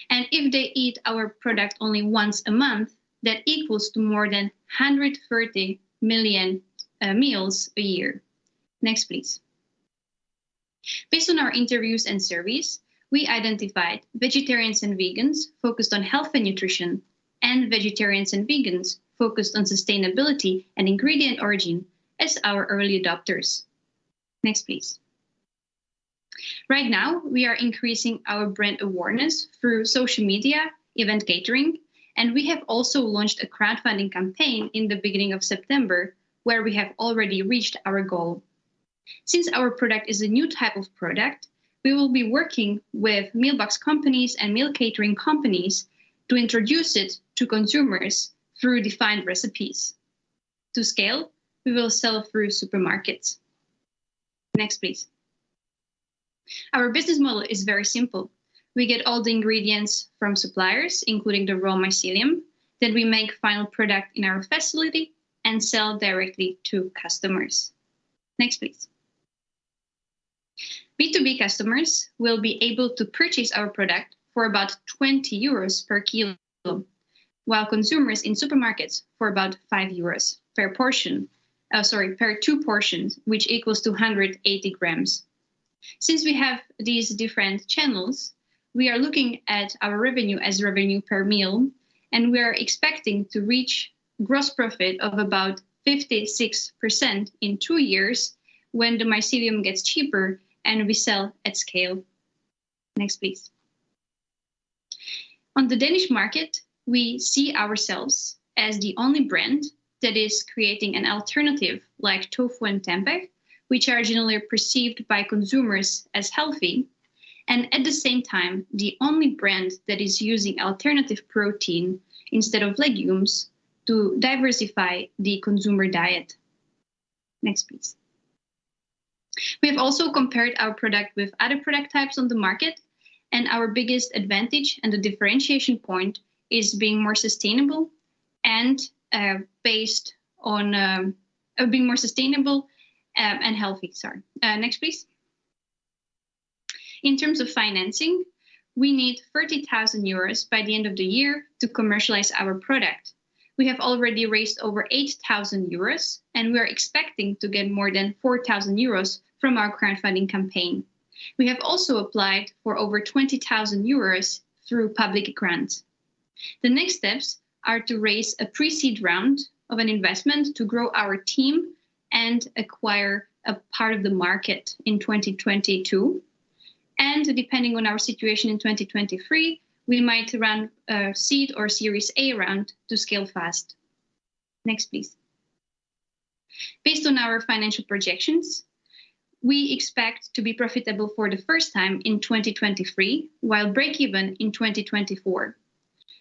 And if they eat our product only once a month, that equals to more than 130 million meals a year. Next, please. Based on our interviews and surveys, we identified vegetarians and vegans focused on health and nutrition, and vegetarians and vegans focused on sustainability and ingredient origin as our early adopters. Next, please. Right now, we are increasing our brand awareness through social media, event catering, and we have also launched a crowdfunding campaign in the beginning of September, where we have already reached our goal. Since our product is a new type of product, we will be working with mealbox companies and meal catering companies to introduce it to consumers through defined recipes. To scale, we will sell through supermarkets. Next, please. Our business model is very simple. We get all the ingredients from suppliers, including the raw mycelium. Then we make final product in our facility and sell directly to customers. Next, please. B2B customers will be able to purchase our product for about 20 euros per kilo, while consumers in supermarkets for about 5 euros per portion. Per 2 portions, which equals to 180 grams. Since we have these different channels, we are looking at our revenue as revenue per meal, and we are expecting to reach gross profit of about 56% in 2 years when the mycelium gets cheaper and we sell at scale. Next, please. On the Danish market, we see ourselves as the only brand that is creating an alternative like tofu and tempeh, which are generally perceived by consumers as healthy, and at the same time, the only brand that is using alternative protein instead of legumes to diversify the consumer diet. Next, please. We have also compared our product with other product types on the market, and our biggest advantage and the differentiation point is being more sustainable and based on being more sustainable and healthy. Sorry. Next, please. In terms of financing, we need 30,000 euros by the end of the year to commercialize our product. We have already raised over 8,000 euros, and we are expecting to get more than 4,000 euros from our crowdfunding campaign. We have also applied for over 20,000 euros through public grants. The next steps are to raise a pre-seed round of an investment to grow our team and acquire a part of the market in 2022. And depending on our situation in 2023, we might run a seed or Series A round to scale fast. Next, please. Based on our financial projections, we expect to be profitable for the first time in 2023, while break-even in 2024.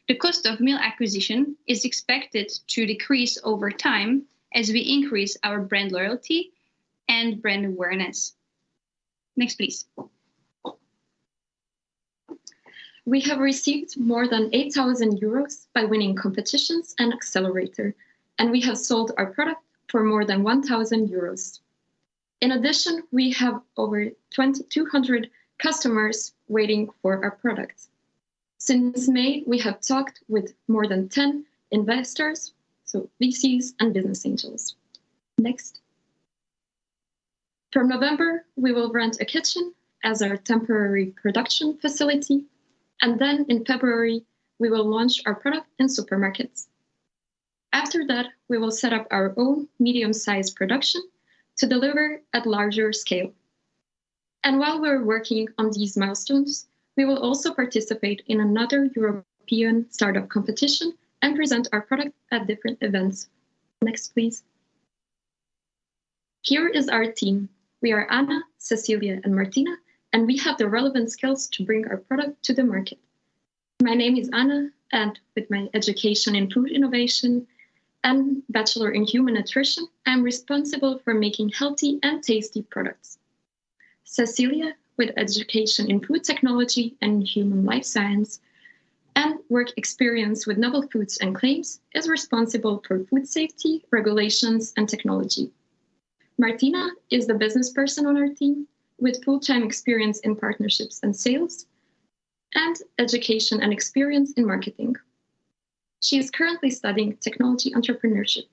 The cost of meal acquisition is expected to decrease over time as we increase our brand loyalty and brand awareness. Next, please. We have received more than 8,000 euros by winning competitions and Accelerator, and we have sold our product for more than 1,000 euros. In addition, we have over 200 customers waiting for our product. Since May, we have talked with more than 10 investors, so VCs and business angels. Next. From November, we will rent a kitchen as our temporary production facility. And then in February, we will launch our product in supermarkets. After that, we will set up our own medium-sized production to deliver at larger scale. And while we're working on these milestones, we will also participate in another European startup competition and present our product at different events. Next, please. Here is our team. We are Anna, Cecilia, and Martina, and we have the relevant skills to bring our product to the market. My name is Anna, and with my education in food innovation and bachelor in human nutrition, I'm responsible for making healthy and tasty products. Cecilia, with education in food technology and human life science, and work experience with novel foods and claims, is responsible for food safety, regulations, and technology. Martina is the business person on our team, with full-time experience in partnerships and sales, and education and experience in marketing. She is currently studying technology entrepreneurship.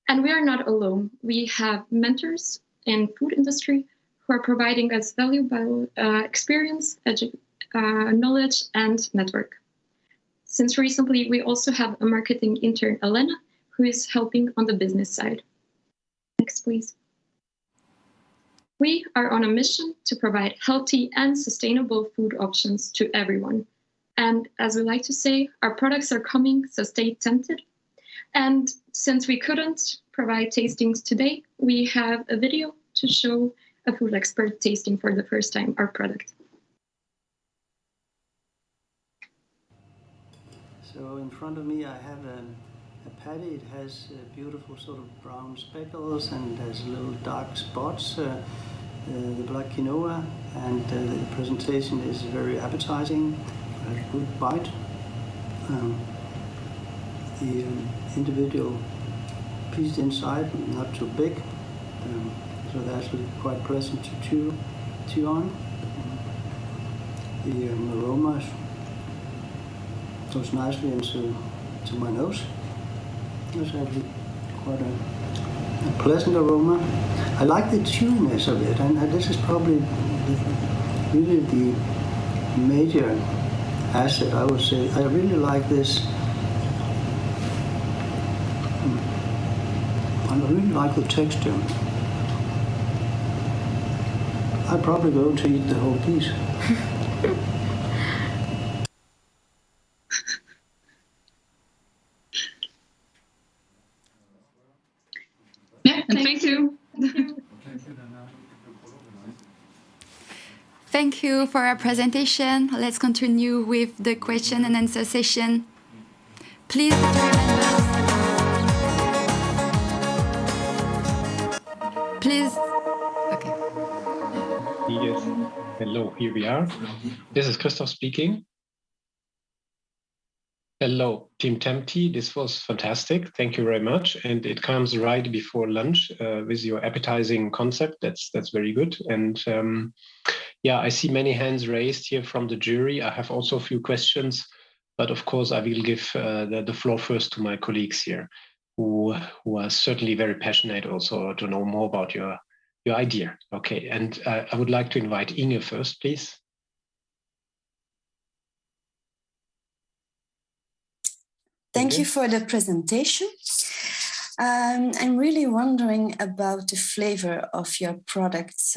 And we are not alone. We have mentors in food industry who are providing us valuable experience, knowledge, and network. Since recently, we also have a marketing intern, Elena, who is helping on the business side. Next, please. We are on a mission to provide healthy and sustainable food options to everyone. And as we like to say, our products are coming, so stay tempted. And since we couldn't provide tastings today, we have a video to show a food expert tasting for the first time our product. So in front of me, I have a patty. It has beautiful sort of brown speckles and has little dark spots, the black quinoa, and the presentation is very appetizing. A good bite. The individual piece inside, not too big, so they're actually quite pleasant to chew on. The aroma goes nicely into my nose. It's actually quite a pleasant aroma. I like the chewiness of it, and this is probably really the major asset, I would say. I really like this. I really like the texture. I'd probably go to eat the whole piece. And thank you. Thank you for our presentation. Let's continue with the question and answer session. Please remember. Please. Okay. Yes. Hello, here we are. This is Christoph speaking. Hello, Team Tempty. This was fantastic. Thank you very much. And it comes right before lunch with your appetizing concept. That's very good. And yeah, I see many hands raised here from the jury. I have also a few questions, but of course I will give the floor first to my colleagues here, who are certainly very passionate also to know more about your idea. Okay, and I would like to invite Inge first, please. Thank you for the presentation. I'm really wondering about the flavor of your products.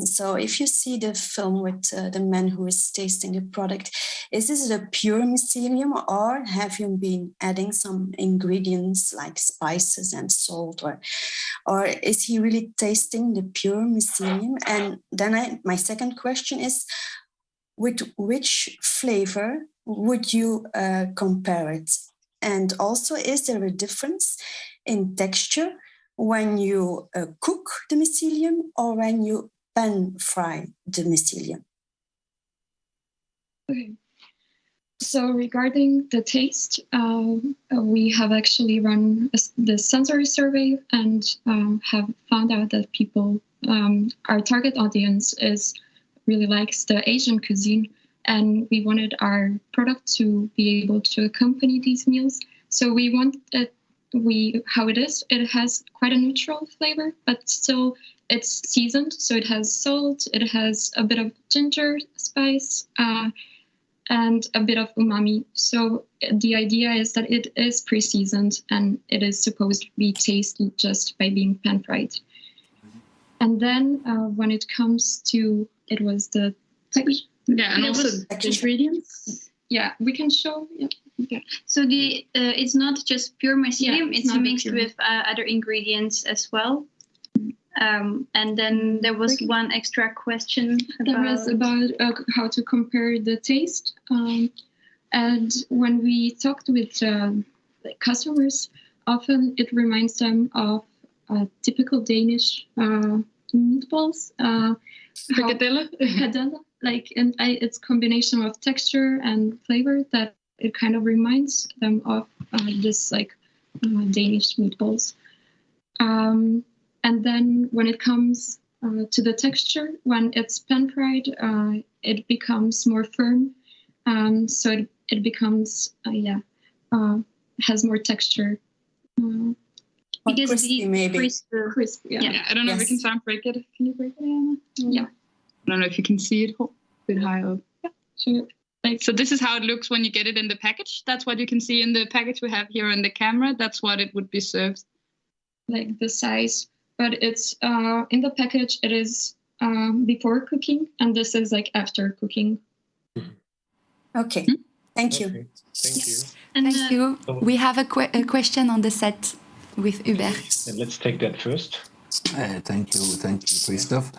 So if you see the film with the man who is tasting the product, is this a pure mycelium, or have you been adding some ingredients like spices and salt, or is he really tasting the pure mycelium? And then my second question is, with which flavor would you compare it? And also, is there a difference in texture when you cook the mycelium or when you pan fry the mycelium? Okay. So regarding the taste, we have actually run the sensory survey and have found out that people, our target audience really likes the Asian cuisine. And we wanted our product to be able to accompany these meals. So we want it, how it is. It has quite a neutral flavor, but still it's seasoned. So it has salt, it has a bit of ginger spice, and a bit of umami. So the idea is that it is pre-seasoned and it is supposed to be tasty just by being pan-fried. And then when it comes to, it was the texture. Yeah, and also the ingredients. Yeah, we can show. Yeah. Okay. So it's not just pure mycelium; it's mixed with other ingredients as well. And then there was one extra question. That was about how to compare the taste. And when we talked with customers, often it reminds them of typical Danish meatballs. Frikadelle. Like, and it's combination of texture and flavor that it kind of reminds them of this like Danish meatballs. And then when it comes to the texture, when it's pan fried, it becomes more firm. So it becomes has more texture. Because crispy, maybe. Crisp, Yeah, I don't know if we can sound break it. Can you break it, Anna? Yeah. I don't know if you can see it a bit higher up. Yeah, sure. So this is how it looks when you get it in the package. That's what you can see in the package we have here on the camera. That's what it would be served. Like the size, but it's in the package. It is before cooking, and this is like after cooking. Okay, thank you. Okay. Thank you. And, Thank you. We have a question on the set with Hubert. And let's take that first. Thank you, Christoph.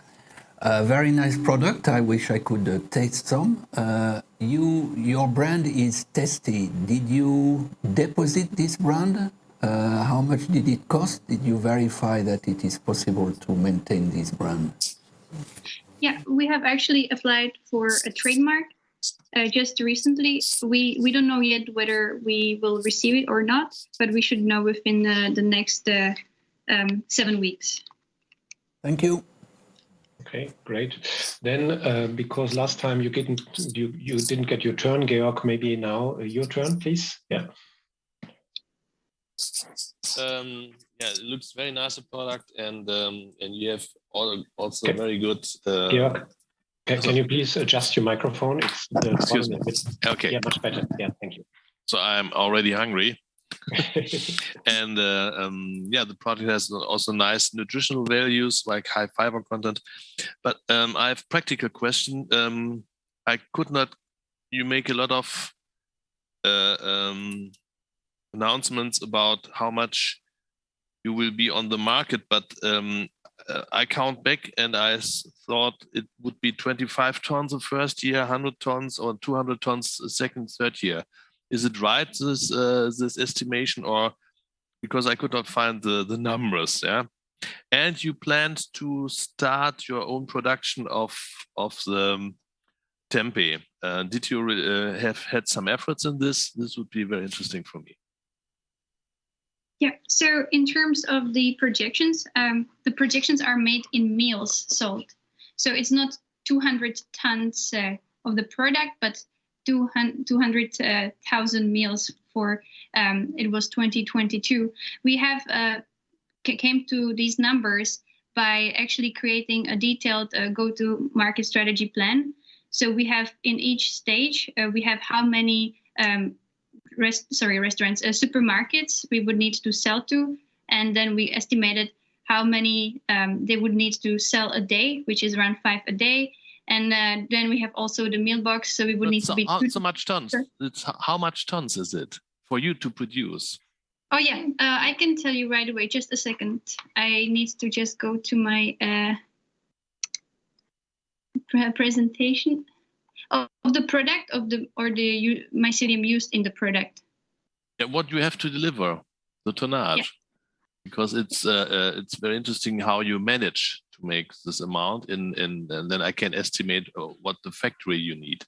Very nice product. I wish I could taste some. Your brand is Tasty. Did you deposit this brand? How much did it cost? Did you verify that it is possible to maintain this brand? Yeah, we have actually applied for a trademark just recently. We don't know yet whether we will receive it or not, but we should know within the next 7 weeks. Thank you. Okay, great. Then, because last time you didn't get your turn, Georg, maybe now your turn, please. Yeah. Yeah, it looks very nice a product, and you have also very good. Georg, can you please adjust your microphone? It's excuse me. Okay. Yeah, much better. Yeah, thank you. So I'm already hungry. And the product has also nice nutritional values like high fiber content. But I have a practical question. You make a lot of announcements about how much you will be on the market, but I count back and I thought it would be 25 tons the first year, 100 tons or 200 tons the second, third year. Is it right, this estimation, or because I could not find the numbers? Yeah. And you planned to start your own production of the tempeh. Did you have had some efforts in this? This would be very interesting for me. Yeah, so in terms of the projections are made in meals sold. So it's not 200 tons of the product, but 200,000 meals for, it was 2022. We have came to these numbers by actually creating a detailed go-to-market strategy plan. So we have in each stage, we have how many restaurants, supermarkets we would need to sell to. And then we estimated how many they would need to sell a day, which is around 5 a day. And then we have also the meal box. So we would need to be... So much tons. It's, how much tons is it for you to produce? Oh, yeah, I can tell you right away. Just a second. I need to just go to my presentation of the product or the mycelium used in the product. Yeah, what you have to deliver, the tonnage, yeah. Because it's very interesting how you manage to make this amount, and then I can estimate what the factory you need.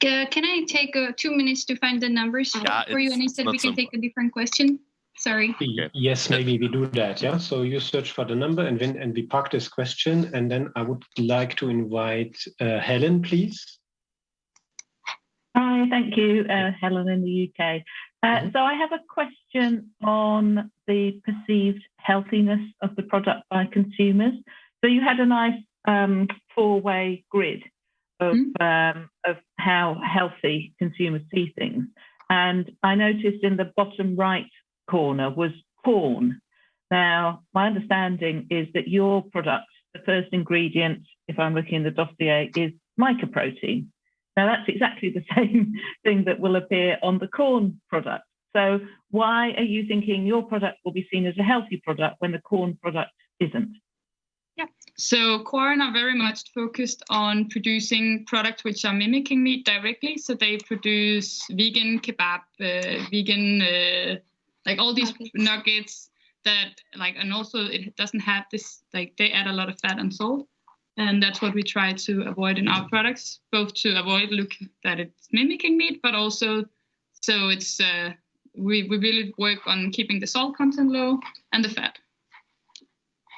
Can I take 2 minutes to find the numbers for you, and instead we can take a different question? Sorry. Yes, maybe we do that. Yeah. So you search for the number, and we park this question, and then I would like to invite Helen, please. Hi, thank you, Helen in the UK. So I have a question on the perceived healthiness of the product by consumers. So you had a nice 4-way grid of how healthy consumers see things. And I noticed in the bottom right corner was corn. Now, my understanding is that your product, the first ingredient, if I'm looking in the dossier, is mycoprotein. Now, that's exactly the same thing that will appear on the corn product. So why are you thinking your product will be seen as a healthy product when the corn product isn't? Yeah, so corn are very much focused on producing products which are mimicking meat directly. So they produce vegan kebab, vegan, like all these nuggets that like, and also it doesn't have this, like they add a lot of fat and salt. And that's what we try to avoid in our products, both to avoid look that it's mimicking meat, but also so it's we really work on keeping the salt content low and the fat.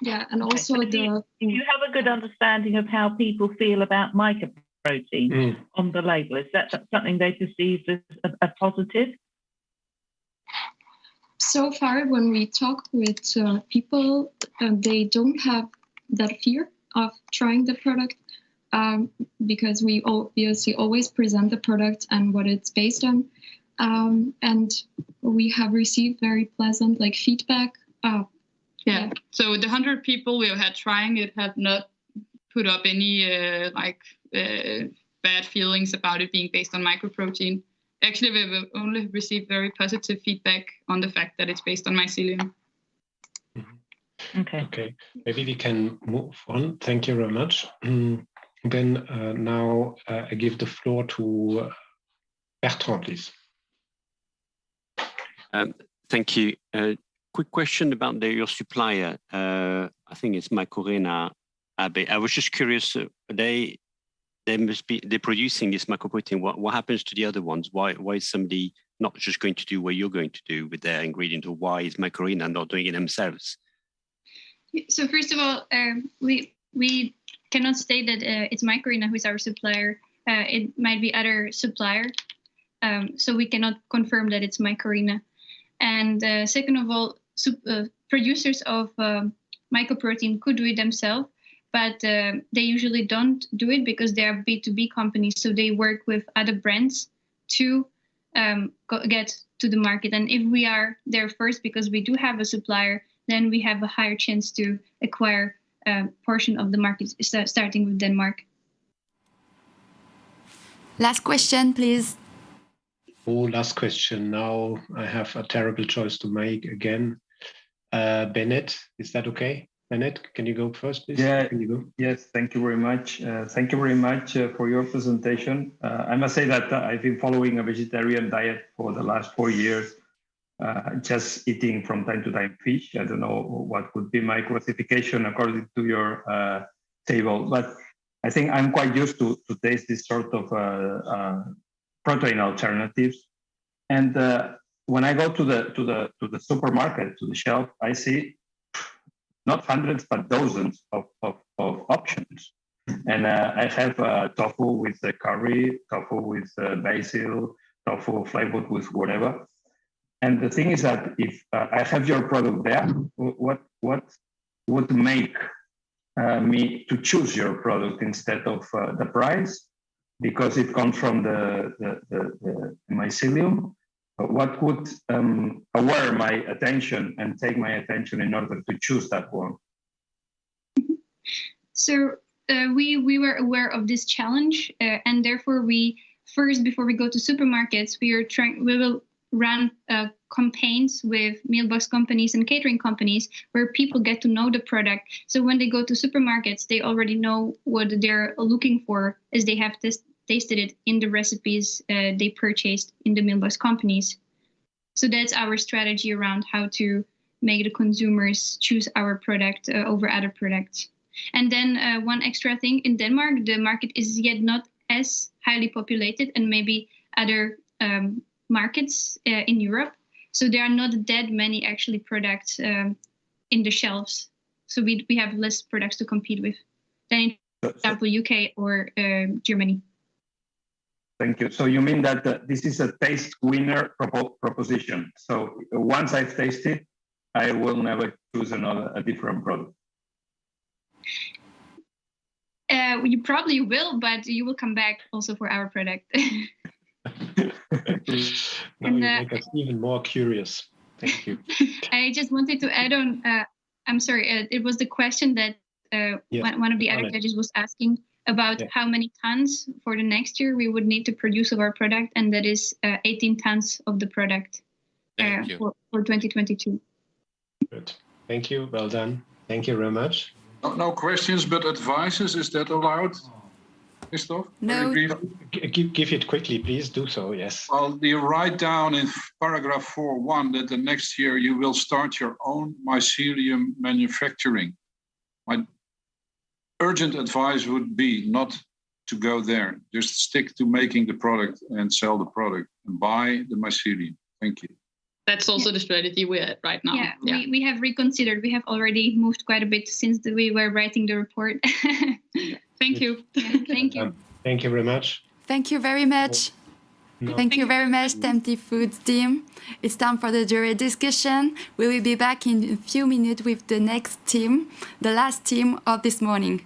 Yeah, and also do you have a good understanding of how people feel about mycoprotein on the label? Is that something they perceive as a positive? So far, when we talk with people, they don't have that fear of trying the product because we obviously always present the product and what it's based on. And we have received very pleasant feedback. Yeah, so the 100 people we have had trying it have not put up any bad feelings about it being based on mycoprotein. Actually, we've only received very positive feedback on the fact that it's based on mycelium. Okay. Maybe we can move on. Thank you very much. Then now I give the floor to Bertrand, please. Thank you. Quick question about your supplier. I think it's Macorena AB. I was just curious. They're producing this mycoprotein. What happens to the other ones? Why is somebody not just going to do what you're going to do with their ingredient, or why is Macorena not doing it themselves? So first of all, we cannot state that it's Macorena who is our supplier. It might be other supplier. So we cannot confirm that it's Macorena. And second of all, producers of mycoprotein could do it themselves, but they usually don't do it because they are B2B companies. So they work with other brands to get to the market. And if we are there first because we do have a supplier, then we have a higher chance to acquire a portion of the market, starting with Denmark. Last question, please. Oh, last question. Now I have a terrible choice to make again. Bennett, is that okay? Bennett, can you go first, please? Yeah, can you go? Yes, thank you very much. Thank you very much for your presentation. I must say that I've been following a vegetarian diet for the last 4 years, just eating from time to time fish. I don't know what would be my classification according to your table, but I think I'm quite used to taste this sort of protein alternatives. And when I go to the supermarket, to the shelf, I see not hundreds, but dozens of options. And I have tofu with curry, tofu with basil, tofu flavored with whatever. And the thing is that if I have your product there, what would make me to choose your product instead of the price? Because it comes from the mycelium. What would aware my attention and take my attention in order to choose that one? So we were aware of this challenge, and therefore we first, before we go to supermarkets, we will run campaigns with mailbox companies and catering companies where people get to know the product. So when they go to supermarkets, they already know what they're looking for, as they have tasted it in the recipes they purchased in the mailbox companies. So that's our strategy around how to make the consumers choose our product over other products. And then one extra thing, in Denmark, the market is yet not as highly populated and maybe other markets in Europe. So there are not that many actually products in the shelves. So we have less products to compete with than in, for example, UK or Germany. Thank you. So you mean that this is a taste winner proposition. So once I've tasted, I will never choose a different product. You probably will, but you will come back also for our product. Now you make us even more curious. Thank you. I just wanted to add on, I'm sorry, it was the question that one of the other judges was asking about how many tons for the next year we would need to produce of our product, and that is 18 tons of the product for 2022. Good. Thank you. Well done. Thank you very much. No questions, but advices. Is that allowed, Christoph? No. Give it quickly, please. Do so, yes. Well, you write down in paragraph 4.1 that the next year you will start your own mycelium manufacturing. My urgent advice would be not to go there. Just stick to making the product and sell the product and buy the mycelium. Thank you. That's also the strategy we're at right now. Yeah, we have reconsidered. We have already moved quite a bit since we were writing the report. Thank you. Thank you. Thank you very much. Thank you very much. Thank you very much, Tempty Foods team. It's time for the jury discussion. We will be back in a few minutes with the next team, the last team of this morning.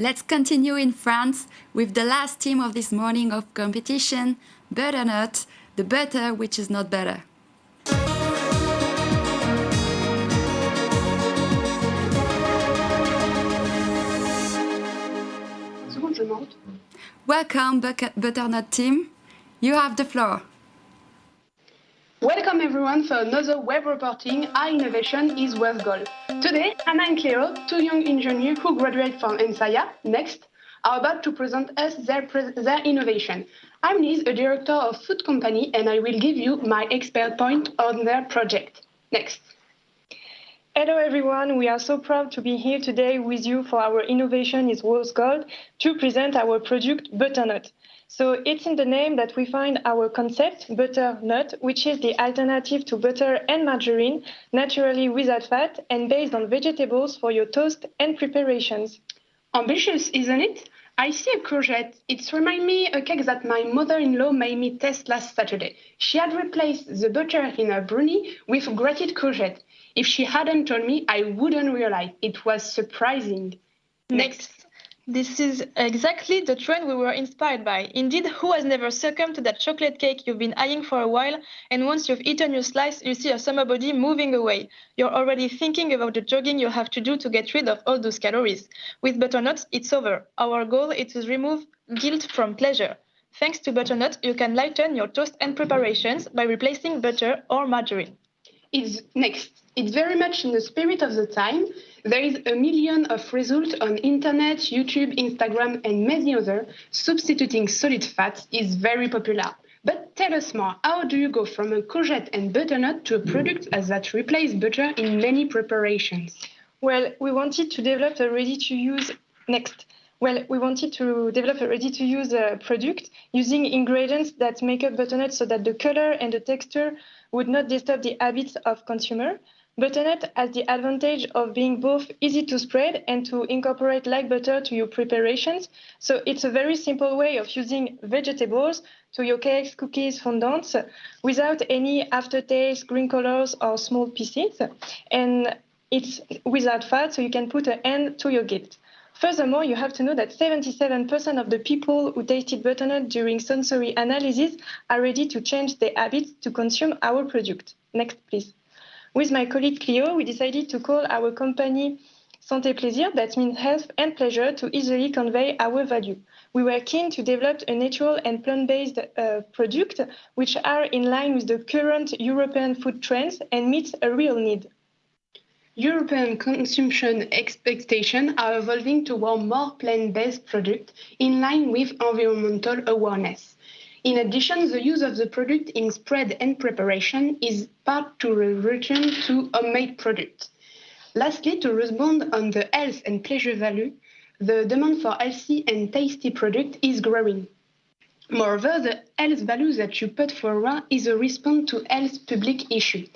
Let's continue in France with the last team of this morning of competition, Butternut, the butter which is not butter. Welcome, Butternut team. You have the floor. Welcome everyone for another web reporting. Our innovation is worth gold. Today, Anna and Cleo, two young engineers who graduate from NSAIA, next, are about to present us their innovation. I'm Liz, a director of food company, and I will give you my expert point on their project. Next. Hello everyone, we are so proud to be here today with you for our Innovation is Worth Gold to present our product Butternut. So it's in the name that we find our concept, Butternut, which is the alternative to butter and margarine, naturally without fat and based on vegetables for your toast and preparations. Ambitious, isn't it? I see a courgette. It reminds me a cake that my mother-in-law made me test last Saturday. She had replaced the butter in her brownie with grated courgette. If she hadn't told me, I wouldn't realize. It was surprising. Next. This is exactly the trend we were inspired by. Indeed, who has never succumbed to that chocolate cake you've been eyeing for a while, and once you've eaten your slice, you see your summer body moving away. You're already thinking about the jogging you have to do to get rid of all those calories. With Butternut, it's over. Our goal is to remove guilt from pleasure. Thanks to Butternut, you can lighten your toast and preparations by replacing butter or margarine. It's very much in the spirit of the time. There is a million of results on internet, YouTube, Instagram, and many others. Substituting solid fats is very popular. But tell us more. How do you go from a courgette and butternut to a product that replaces butter in many preparations? Well, we wanted to develop a ready-to-use product using ingredients that make up butternut so that the color and the texture would not disturb the habits of consumer. Butternut has the advantage of being both easy to spread and to incorporate like butter to your preparations. So it's a very simple way of using vegetables to your cakes, cookies, fondants without any aftertaste, green colors, or small pieces. And it's without fat, so you can put an end to your guilt. Furthermore, you have to know that 77% of the people who tasted butternut during sensory analysis are ready to change their habits to consume our product. Next, please. With my colleague Cleo, we decided to call our company Santé Plaisir, that means health and pleasure, to easily convey our value. We were keen to develop a natural and plant-based product which are in line with the current European food trends and meets a real need. European consumption expectations are evolving toward more plant-based products in line with environmental awareness. In addition, the use of the product in spread and preparation is part to a return to homemade products. Lastly, to respond on the health and pleasure value, the demand for healthy and tasty products is growing. Moreover, the health value that you put forward is a response to health public issue.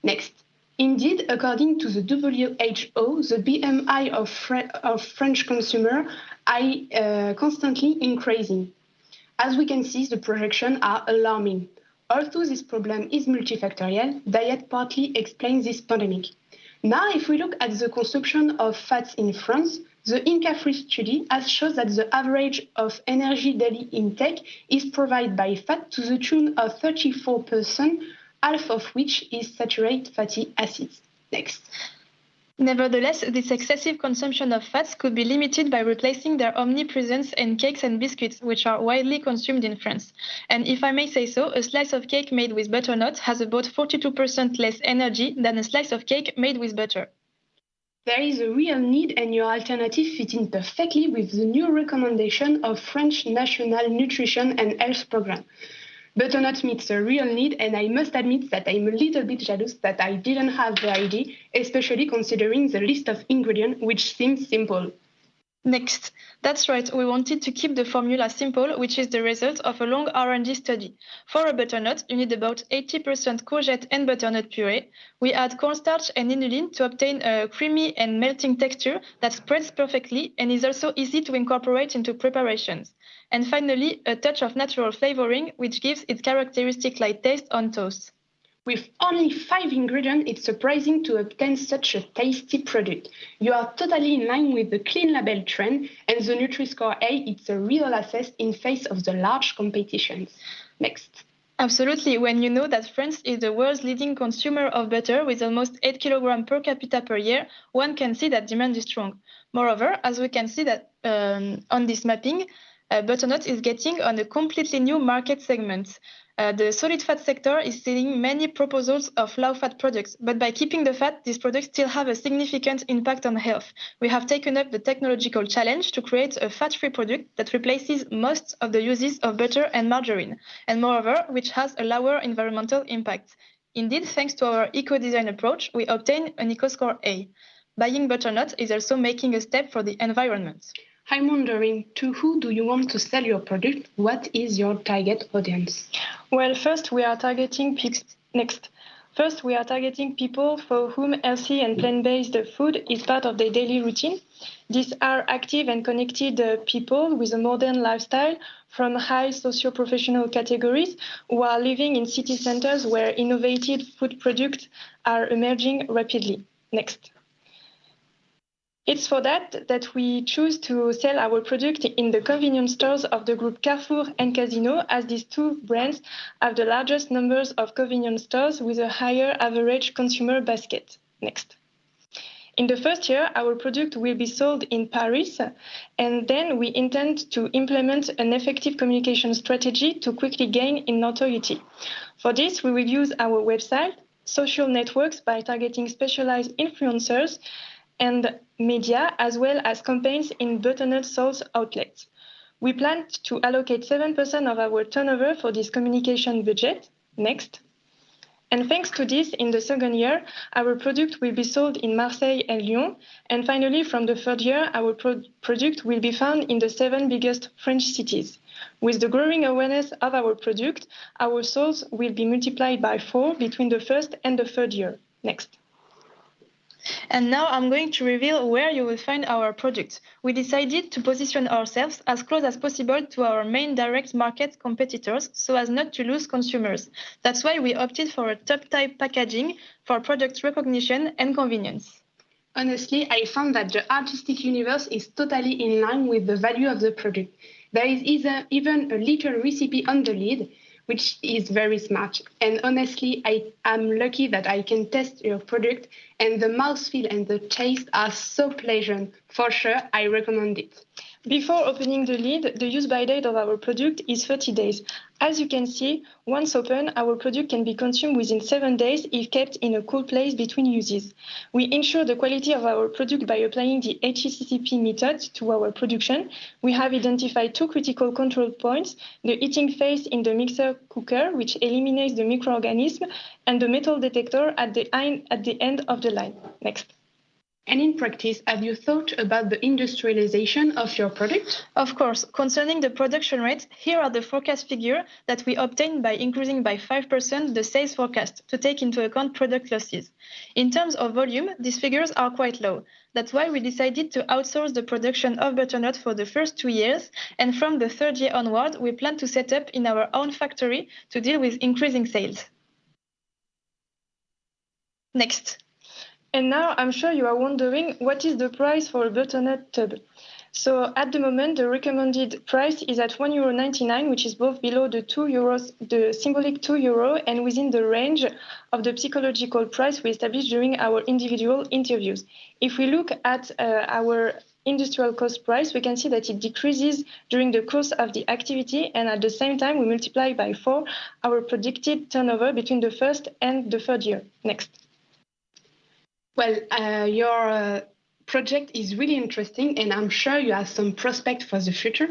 Next. Indeed, according to the WHO, the BMI of French consumers are constantly increasing. As we can see, the projections are alarming. Although this problem is multifactorial, diet partly explains this pandemic. Now, if we look at the consumption of fats in France, the Inca-free study has shown that the average of energy daily intake is provided by fat to the tune of 34%, half of which is saturated fatty acids. Next. Nevertheless, this excessive consumption of fats could be limited by replacing their omnipresence in cakes and biscuits, which are widely consumed in France. And if I may say so, a slice of cake made with butternut has about 42% less energy than a slice of cake made with butter. There is a real need, and your alternative fits in perfectly with the new recommendation of French National Nutrition and Health Programme. Butternut meets a real need, and I must admit that I'm a little bit jealous that I didn't have the idea, especially considering the list of ingredients, which seems simple. Next. That's right, we wanted to keep the formula simple, which is the result of a long R&D study. For a butternut, you need about 80% courgette and butternut puree. We add cornstarch and inulin to obtain a creamy and melting texture that spreads perfectly and is also easy to incorporate into preparations. And finally, a touch of natural flavoring, which gives its characteristic light taste on toast. With only 5 ingredients, it's surprising to obtain such a tasty product. You are totally in line with the clean label trend, and the Nutri-Score A, it's a real asset in face of the large competitions. Next. Absolutely. When you know that France is the world's leading consumer of butter with almost 8 kilograms per capita per year, one can see that demand is strong. Moreover, as we can see that on this mapping, butternut is getting on a completely new market segment. The solid fat sector is seeing many proposals of low fat products, but by keeping the fat, these products still have a significant impact on health. We have taken up the technological challenge to create a fat-free product that replaces most of the uses of butter and margarine, and moreover, which has a lower environmental impact. Indeed, thanks to our eco-design approach, we obtain an Eco-Score A. Buying butternut is also making a step for the environment. I'm wondering, to who do you want to sell your product? What is your target audience? Well, first we are targeting people for whom healthy and plant-based food is part of their daily routine. These are active and connected people with a modern lifestyle from high socio-professional categories who are living in city centers where innovative food products are emerging rapidly. Next. It's for that we choose to sell our product in the convenience stores of the group Carrefour and Casino, as these two brands have the largest numbers of convenience stores with a higher average consumer basket. Next. In the first year, our product will be sold in Paris, and then we intend to implement an effective communication strategy to quickly gain in notoriety. For this, we will use our website, social networks by targeting specialized influencers, and media, as well as campaigns in butternut sales outlets. We plan to allocate 7% of our turnover for this communication budget. Next. And thanks to this, in the second year, our product will be sold in Marseille and Lyon. And finally, from the third year, our product will be found in the 7 biggest French cities. With the growing awareness of our product, our sales will be multiplied by 4 between the first and the third year. Next. And now I'm going to reveal where you will find our product. We decided to position ourselves as close as possible to our main direct market competitors so as not to lose consumers. That's why we opted for a top-type packaging for product recognition and convenience. Honestly, I found that the artistic universe is totally in line with the value of the product. There is even a little recipe on the lid, which is very smart. And honestly, I am lucky that I can test your product, and the mouthfeel and the taste are so pleasant. For sure, I recommend it. Before opening the lid, the use-by date of our product is 30 days. As you can see, once open, our product can be consumed within 7 days if kept in a cool place between uses. We ensure the quality of our product by applying the HACCP method to our production. We have identified 2 critical control points, the heating phase in the mixer cooker, which eliminates the microorganism, and the metal detector at the end of the line. Next. And in practice, have you thought about the industrialization of your product? Of course. Concerning the production rate, here are the forecast figures that we obtained by increasing by 5% the sales forecast to take into account product losses. In terms of volume, these figures are quite low. That's why we decided to outsource the production of butternut for the first 2 years, and from the third year onward, we plan to set up in our own factory to deal with increasing sales. Next. And now I'm sure you are wondering, what is the price for a butternut tub? So at the moment, the recommended price is at €1.99, which is both below the €2, the symbolic €2, and within the range of the psychological price we established during our individual interviews. If we look at our industrial cost price, we can see that it decreases during the course of the activity, and at the same time, we multiply by 4 our predicted turnover between the first and the third year. Next. Well, your project is really interesting, and I'm sure you have some prospects for the future.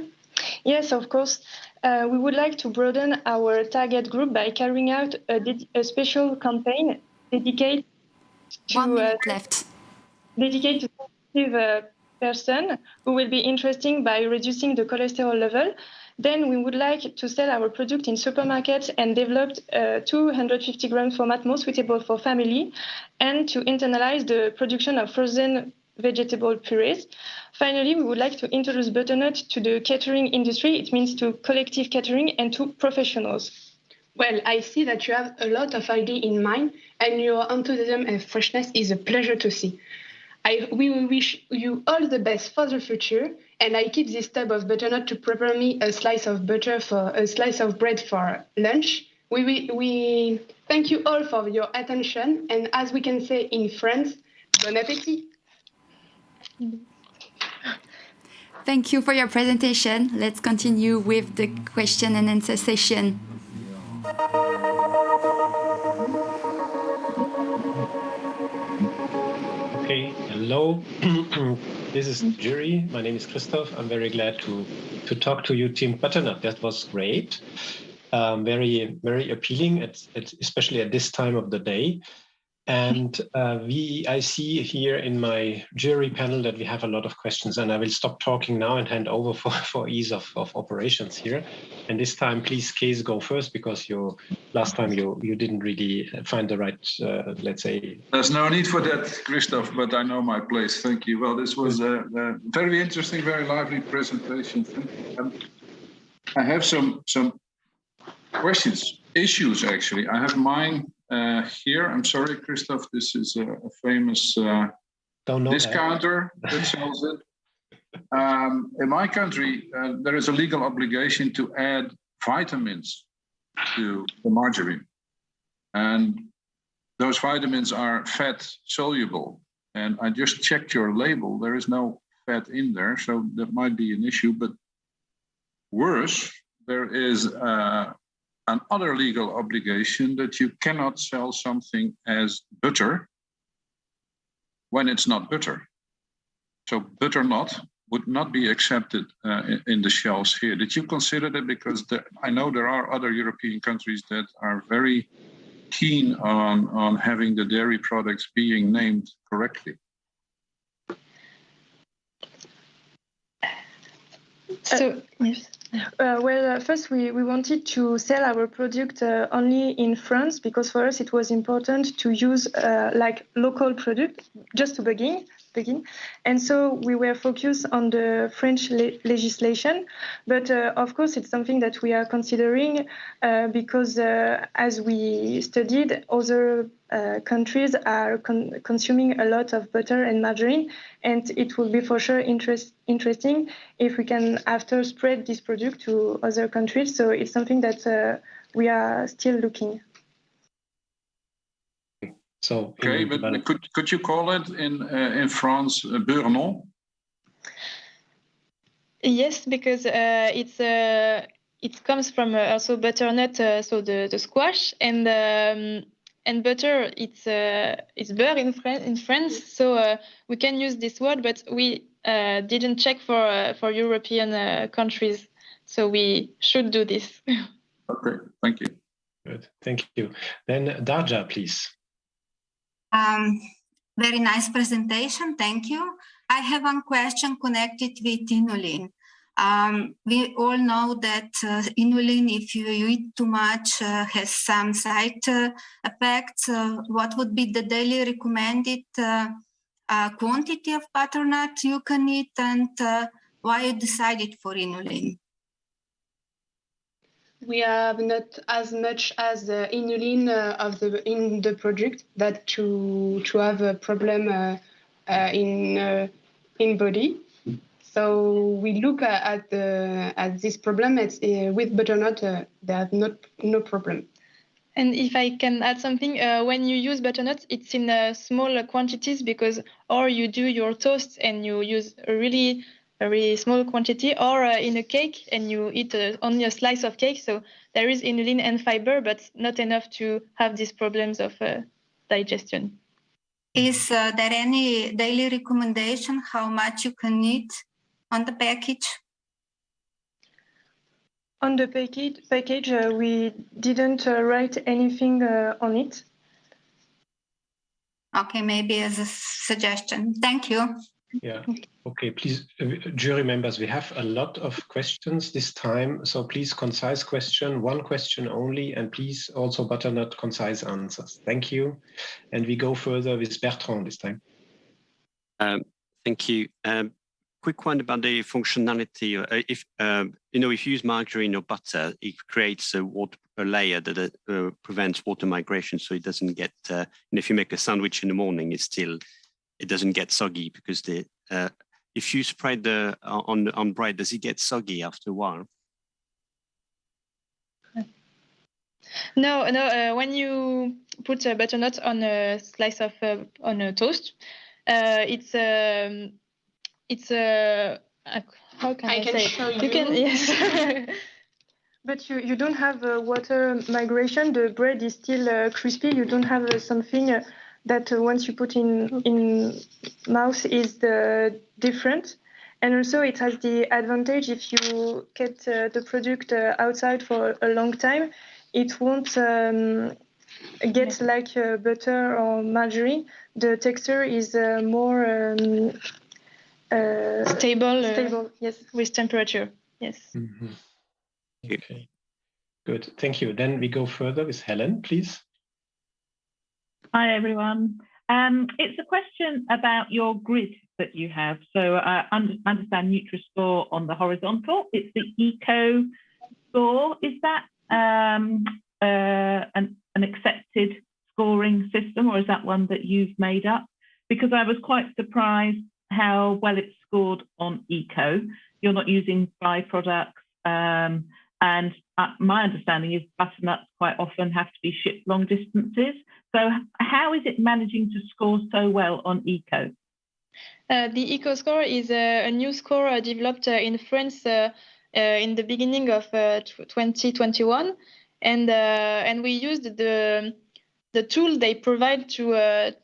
Yes, of course. We would like to broaden our target group by carrying out a special campaign dedicated to sensitive person who will be interested by reducing the cholesterol level. Then we would like to sell our product in supermarkets and develop 250 gram format more suitable for family, and to internalize the production of frozen vegetable purees. Finally, we would like to introduce butternut to the catering industry. It means to collective catering and to professionals. Well, I see that you have a lot of ideas in mind, and your enthusiasm and freshness is a pleasure to see. We wish you all the best for the future, and I keep this tub of butternut to prepare me a slice of bread for lunch. We thank you all for your attention, and as we can say in France, bon appétit. Thank you for your presentation. Let's continue with the question and answer session. Okay, hello. This is the jury. My name is Christoph. I'm very glad to talk to you, Team Butternut. That was great. Very, very appealing, especially at this time of the day. And I see here in my jury panel that we have a lot of questions, and I will stop talking now and hand over for ease of operations here. And this time, please, Kees, go first, because last time you didn't really find the right, let's say. There's no need for that, Christoph, but I know my place. Thank you. Well, this was a very interesting, very lively presentation. I have some questions, issues actually. I have mine here. I'm sorry, Christoph. This is a famous discounter that sells it. In my country, there is a legal obligation to add vitamins to the margarine, and those vitamins are fat soluble. And I just checked your label. There is no fat in there, so that might be an issue. But worse, there is another legal obligation that you cannot sell something as butter when it's not butter. So butternut would not be accepted in the shelves here. Did you consider that? Because I know there are other European countries that are very keen on having the dairy products being named correctly. So, first we wanted to sell our product only in France, because for us it was important to use like local product just to begin. And so we were focused on the French legislation, but of course it's something that we are considering because as we studied, other countries are consuming a lot of butter and margarine, and it will be for sure interesting if we can after spread this product to other countries. So it's something that we are still looking. So okay, but could you call it in France beurre non? Yes, because it comes from also butternut, so the squash, and butter it's beurre in France. So we can use this word, but we didn't check for European countries, so we should do this. Okay, thank you. Good, thank you. Then Darja, please. Very nice presentation, thank you. I have one question connected with inulin. We all know that inulin, if you eat too much, has some side effects. What would be the daily recommended quantity of butternut you can eat, and why you decided for inulin? We have not as much as the inulin in the product that to have a problem in body. So we look at this problem with butternut. They have no problem. And if I can add something, when you use butternut, it's in small quantities, because or you do your toast and you use a really small quantity, or in a cake and you eat only a slice of cake. So there is inulin and fiber, but not enough to have these problems of digestion. Is there any daily recommendation how much you can eat on the package? On the package, we didn't write anything on it. Okay, maybe as a suggestion. Thank you. Yeah. Okay, please, jury members, we have a lot of questions this time. So please, concise question, one question only, and please also butternut concise answers. Thank you. And we go further with Bertrand this time. Thank you. quick one about the functionality. If if you use margarine or butter, it creates a layer that prevents water migration, so it doesn't get. If you make a sandwich in the morning, it doesn't get soggy because if you spread on bread, does it get soggy after a while? No. When you put a butternut on a slice of on a toast, it's how can I say? Show you. You can, yes. But you don't have water migration. The bread is still crispy. You don't have something that once you put in mouth is different. And also it has the advantage if you get the product outside for a long time, it won't get like butter or margarine. The texture is more stable, yes, with temperature, yes. Mm-hmm. Okay, good, thank you. Then we go further with Helen, please. Hi, everyone. It's a question about your grid that you have. So I understand Nutri-Score on the horizontal. It's the Eco Score. Is that an accepted scoring system, or is that one that you've made up? Because I was quite surprised how well it's scored on Eco. You're not using byproducts. And my understanding is butternuts quite often have to be shipped long distances. So how is it managing to score so well on Eco? The Eco Score is a new score developed in France in the beginning of 2021, and we used the tool they provide to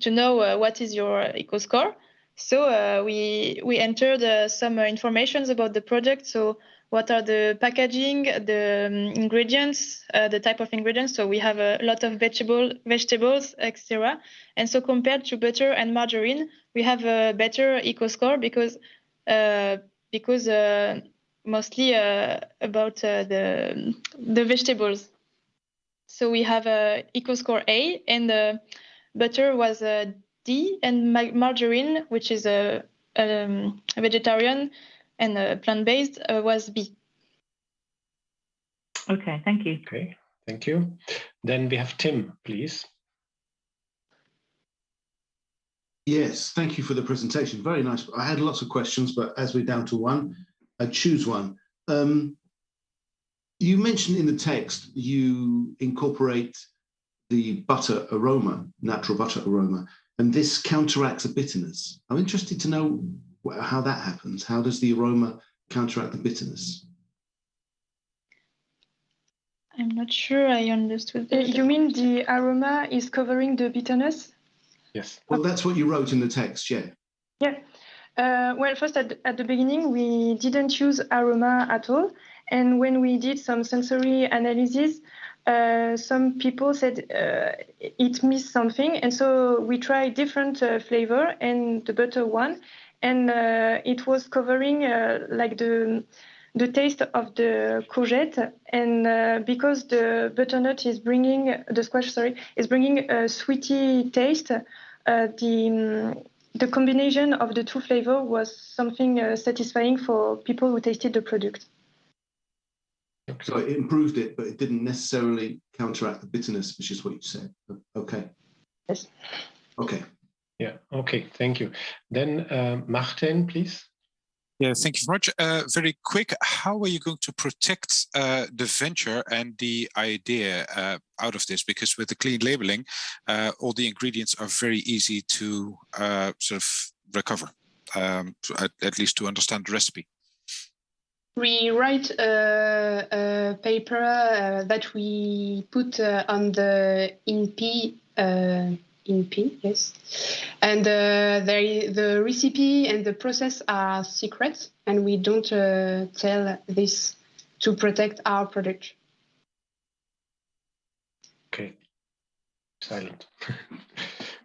know what is your Eco Score. So we entered some information about the product. So what are the packaging, the ingredients, the type of ingredients. So we have a lot of vegetables, etc. And so compared to butter and margarine, we have a better Eco Score because mostly about the vegetables. So we have a Eco Score A, and butter was a D, and margarine, which is a vegetarian and plant-based, was B. Okay, thank you. Okay, thank you. Then we have Tim, please. Yes, thank you for the presentation. Very nice. I had lots of questions, but as we're down to one, I'd choose one. You mentioned in the text you incorporate the butter aroma, natural butter aroma, and this counteracts the bitterness. I'm interested to know how that happens. How does the aroma counteract the bitterness? I'm not sure I understood. You mean the aroma is covering the bitterness? Yes. Well, that's what you wrote in the text, yeah. Yeah. Well, first at the beginning, we didn't use aroma at all. And when we did some sensory analysis, some people said it missed something. And so we tried different flavor and the butter one. And it was covering like the taste of the courgette. And because the butternut is bringing, the squash, is bringing a sweety taste, the combination of the two flavors was something satisfying for people who tasted the product. So it improved it, but it didn't necessarily counteract the bitterness, which is what you said. Okay. Yes. Okay. Yeah, okay, thank you. Then Martin, please. Yeah, thank you very much. Very quick, how are you going to protect the venture and the idea out of this? Because with the clean labeling, all the ingredients are very easy to sort of recover, at least to understand the recipe. We write a paper that we put on the INP, yes. And the recipe and the process are secret, and we don't tell this to protect our product. Okay, silent.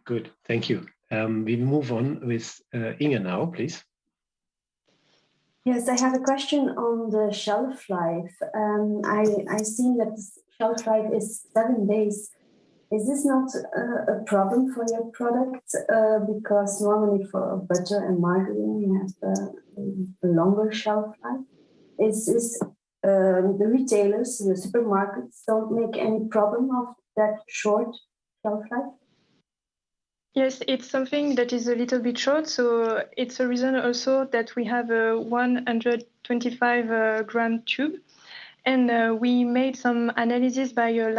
Good, thank you. We move on with Inge now, please. Yes, I have a question on the shelf life. I seen that the shelf life is 7 days. Is this not a problem for your product? Because normally for butter and margarine, you have a longer shelf life. Is the retailers, the supermarkets, don't make any problem of that short shelf life? Yes, it's something that is a little bit short, so it's a reason also that we have a 125 gram tube, and we made some analysis by a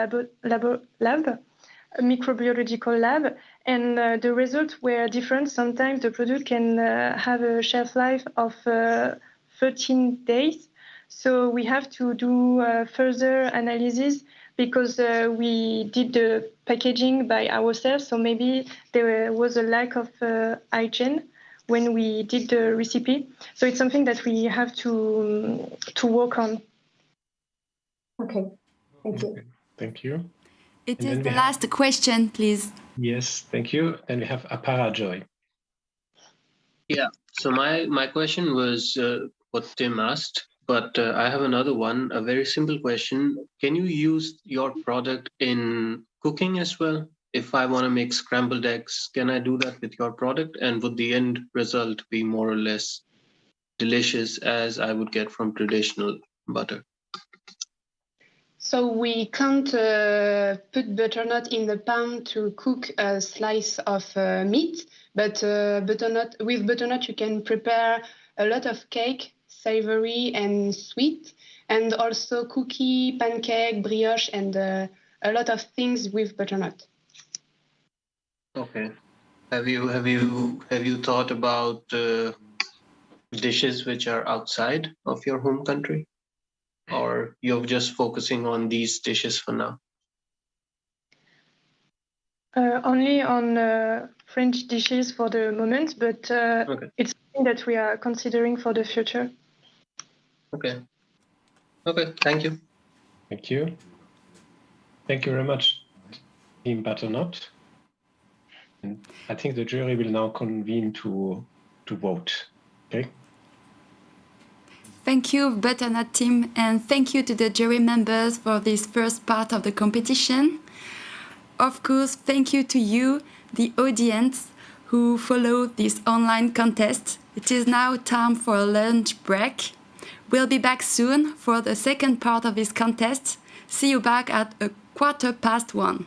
a microbiological lab, and the results were different. Sometimes the product can have a shelf life of 13 days, so we have to do further analysis because we did the packaging by ourselves, so maybe there was a lack of hygiene when we did the recipe. So it's something that we have to work on. Okay, thank you. Thank you. It is the last question, please. Yes, thank you. Then we have Aparajoy. Yeah, so my question was what Tim asked, but I have another one, a very simple question. Can you use your product in cooking as well? If I want to make scrambled eggs, can I do that with your product? And would the end result be more or less delicious as I would get from traditional butter? So we can't put butternut in the pan to cook a slice of meat, but with butternut you can prepare a lot of cake, savory and sweet, and also cookie, pancake, brioche, and a lot of things with butternut. Okay. Have you thought about dishes which are outside of your home country? Or you're just focusing on these dishes for now? Only on French dishes for the moment, but okay. It's something that we are considering for the future. Okay. Okay, thank you. Thank you. Thank you very much, Team Butternut. And I think the jury will now convene to vote. Okay. Thank you, Butternut team, and thank you to the jury members for this first part of the competition. Of course, thank you to you, the audience, who followed this online contest. It is now time for a lunch break. We'll be back soon for the second part of this contest. See you back at 1:15.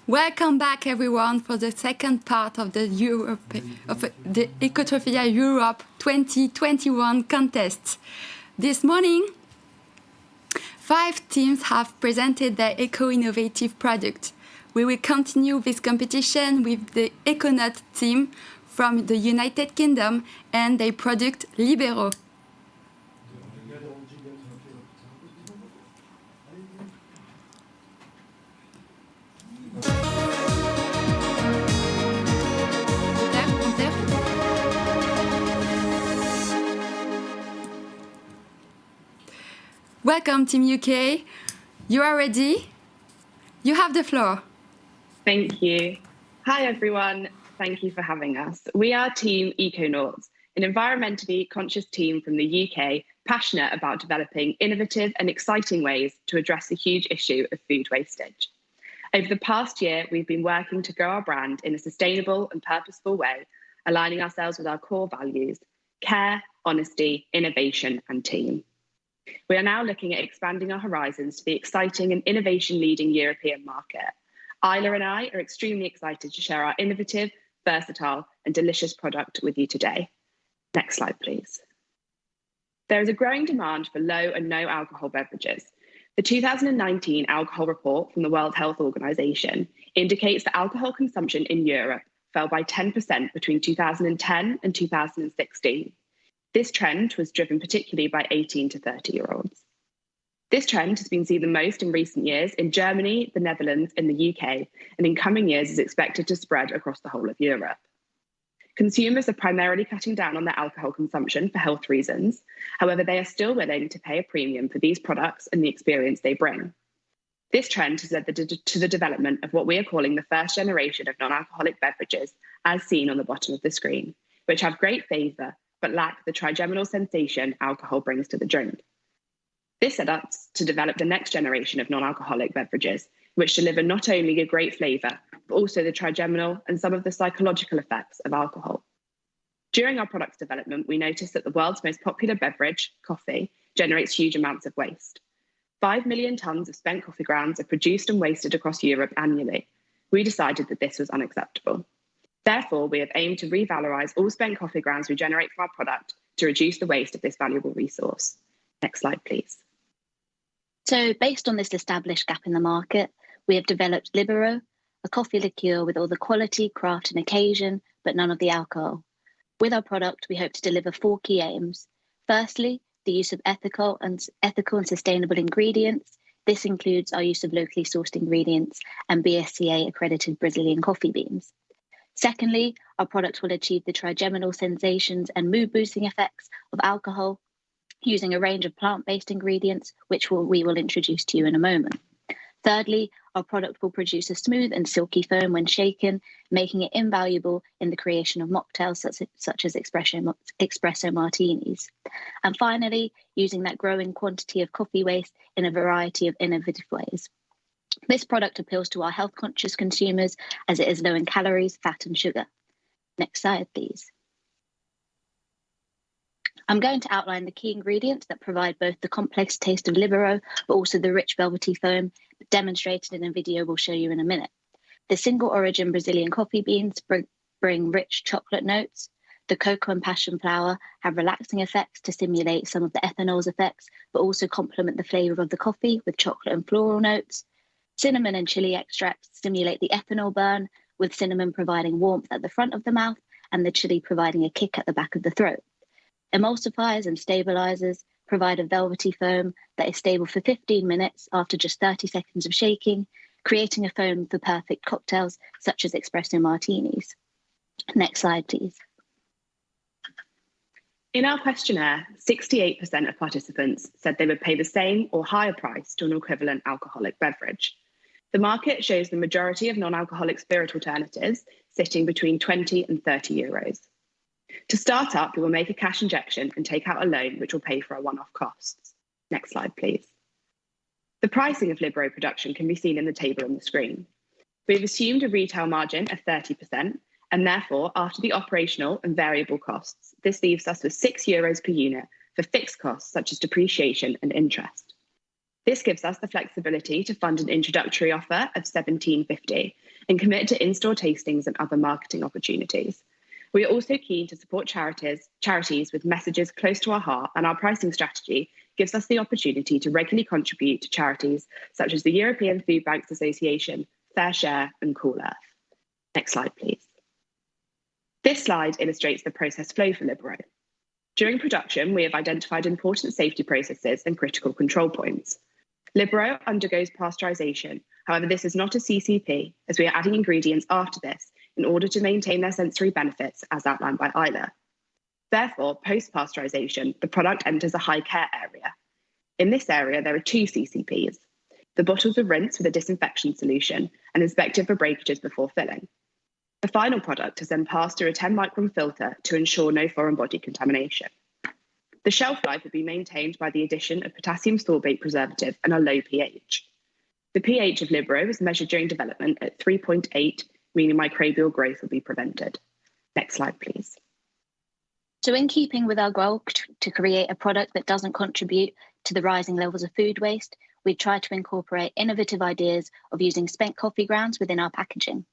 Welcome back, everyone, for the second part of the Ecotrophelia Europe 2021 contest. This morning, 5 teams have presented their eco-innovative product. We will continue this competition with the Econut team from the United Kingdom and their product Libero. Welcome, Team UK. You are ready? You have the floor. Thank you. Hi, everyone. Thank you for having us. We are Team Econauts, an environmentally conscious team from the UK, passionate about developing innovative and exciting ways to address the huge issue of food wastage. Over the past year, we've been working to grow our brand in a sustainable and purposeful way, aligning ourselves with our core values: care, honesty, innovation, and team. We are now looking at expanding our horizons to the exciting and innovation-leading European market. Isla and I are extremely excited to share our innovative, versatile, and delicious product with you today. Next slide, please. There is a growing demand for low and no alcohol beverages. The 2019 alcohol report from the World Health Organization indicates that alcohol consumption in Europe fell by 10% between 2010 and 2016. This trend was driven particularly by 18 to 30-year-olds. This trend has been seen the most in recent years in Germany, the Netherlands, and the UK, and in coming years is expected to spread across the whole of Europe. Consumers are primarily cutting down on their alcohol consumption for health reasons. However, they are still willing to pay a premium for these products and the experience they bring. This trend has led to the development of what we are calling the first generation of non-alcoholic beverages, as seen on the bottom of the screen, which have great flavour, but lack the trigeminal sensation alcohol brings to the drink. This set us to develop the next generation of non-alcoholic beverages, which deliver not only a great flavour, but also the trigeminal and some of the psychological effects of alcohol. During our product's development, we noticed that the world's most popular beverage, coffee, generates huge amounts of waste. 5 million tonnes of spent coffee grounds are produced and wasted across Europe annually. We decided that this was unacceptable. Therefore, we have aimed to revalorize all spent coffee grounds we generate from our product to reduce the waste of this valuable resource. Next slide, please. So based on this established gap in the market, we have developed Libero, a coffee liqueur with all the quality, craft and occasion, but none of the alcohol. With our product, we hope to deliver 4 key aims. Firstly, the use of ethical and sustainable ingredients. This includes our use of locally sourced ingredients and BSCA accredited Brazilian coffee beans. Secondly, our product will achieve the trigeminal sensations and mood-boosting effects of alcohol using a range of plant-based ingredients, which we will introduce to you in a moment. Thirdly, our product will produce a smooth and silky foam when shaken, making it invaluable in the creation of mocktails such as espresso martinis. And finally, using that growing quantity of coffee waste in a variety of innovative ways. This product appeals to our health-conscious consumers as it is low in calories, fat and sugar. Next slide, please. I'm going to outline the key ingredients that provide both the complex taste of Libero, but also the rich velvety foam demonstrated in a video we'll show you in a minute. The single origin Brazilian coffee beans bring rich chocolate notes. The cocoa and passion flower have relaxing effects to simulate some of the ethanol's effects, but also complement the flavour of the coffee with chocolate and floral notes. Cinnamon and chili extracts stimulate the ethanol burn, with cinnamon providing warmth at the front of the mouth and the chili providing a kick at the back of the throat. Emulsifiers and stabilizers provide a velvety foam that is stable for 15 minutes after just 30 seconds of shaking, creating a foam for perfect cocktails such as espresso martinis. Next slide, please. In our questionnaire, 68% of participants said they would pay the same or higher price to an equivalent alcoholic beverage. The market shows the majority of non-alcoholic spirit alternatives sitting between 20 and 30 euros. To start up, we will make a cash injection and take out a loan which will pay for our one-off costs. Next slide, please. The pricing of Libero production can be seen in the table on the screen. We have assumed a retail margin of 30%, and therefore, after the operational and variable costs, this leaves us with €6 per unit for fixed costs such as depreciation and interest. This gives us the flexibility to fund an introductory offer of £17.50 and commit to in-store tastings and other marketing opportunities. We are also keen to support charities with messages close to our heart, and our pricing strategy gives us the opportunity to regularly contribute to charities such as the European Food Banks Association, Fair Share and Cool Earth. Next slide, please. This slide illustrates the process flow for Libero. During production, we have identified important safety processes and critical control points. Libero undergoes pasteurization. However, this is not a CCP, as we are adding ingredients after this in order to maintain their sensory benefits as outlined by Isla. Therefore, post-pasteurization, the product enters a high care area. In this area, there are 2 CCPs. The bottles are rinsed with a disinfection solution and inspected for breakages before filling. The final product is then passed through a 10-micron filter to ensure no foreign body contamination. The shelf life will be maintained by the addition of potassium sorbate preservative and a low pH. The pH of Libero is measured during development at 3.8, meaning microbial growth will be prevented. Next slide, please. So in keeping with our goal to create a product that doesn't contribute to the rising levels of food waste, we've tried to incorporate innovative ideas of using spent coffee grounds within our packaging.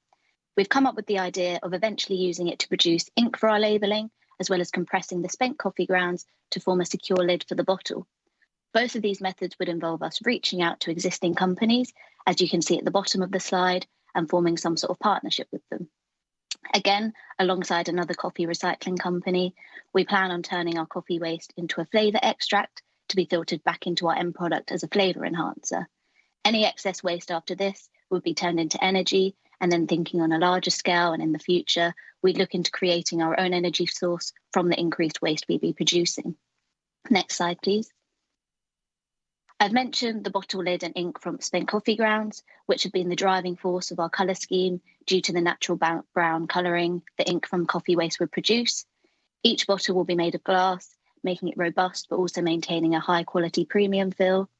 We've come up with the idea of eventually using it to produce ink for our labelling, as well as compressing the spent coffee grounds to form a secure lid for the bottle. Both of these methods would involve us reaching out to existing companies, as you can see at the bottom of the slide, and forming some sort of partnership with them. Again, alongside another coffee recycling company, we plan on turning our coffee waste into a flavour extract to be filtered back into our end product as a flavour enhancer. Any excess waste after this would be turned into energy, and then thinking on a larger scale and in the future, we'd look into creating our own energy source from the increased waste we'd be producing. Next slide, please. I've mentioned the bottle lid and ink from spent coffee grounds, which have been the driving force of our colour scheme due to the natural brown colouring the ink from coffee waste would produce. Each bottle will be made of glass, making it robust, but also maintaining a high quality premium feel.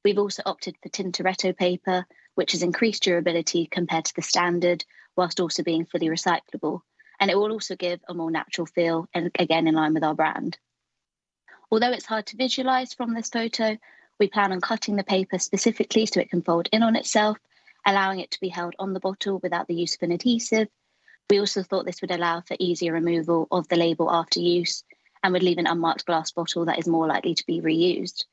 We've also opted for Tintoretto paper, which has increased durability compared to the standard, whilst also being fully recyclable. And it will also give a more natural feel, and again, in line with our brand. Although it's hard to visualise from this photo, we plan on cutting the paper specifically so it can fold in on itself, allowing it to be held on the bottle without the use of an adhesive. We also thought this would allow for easier removal of the label after use and would leave an unmarked glass bottle that is more likely to be reused.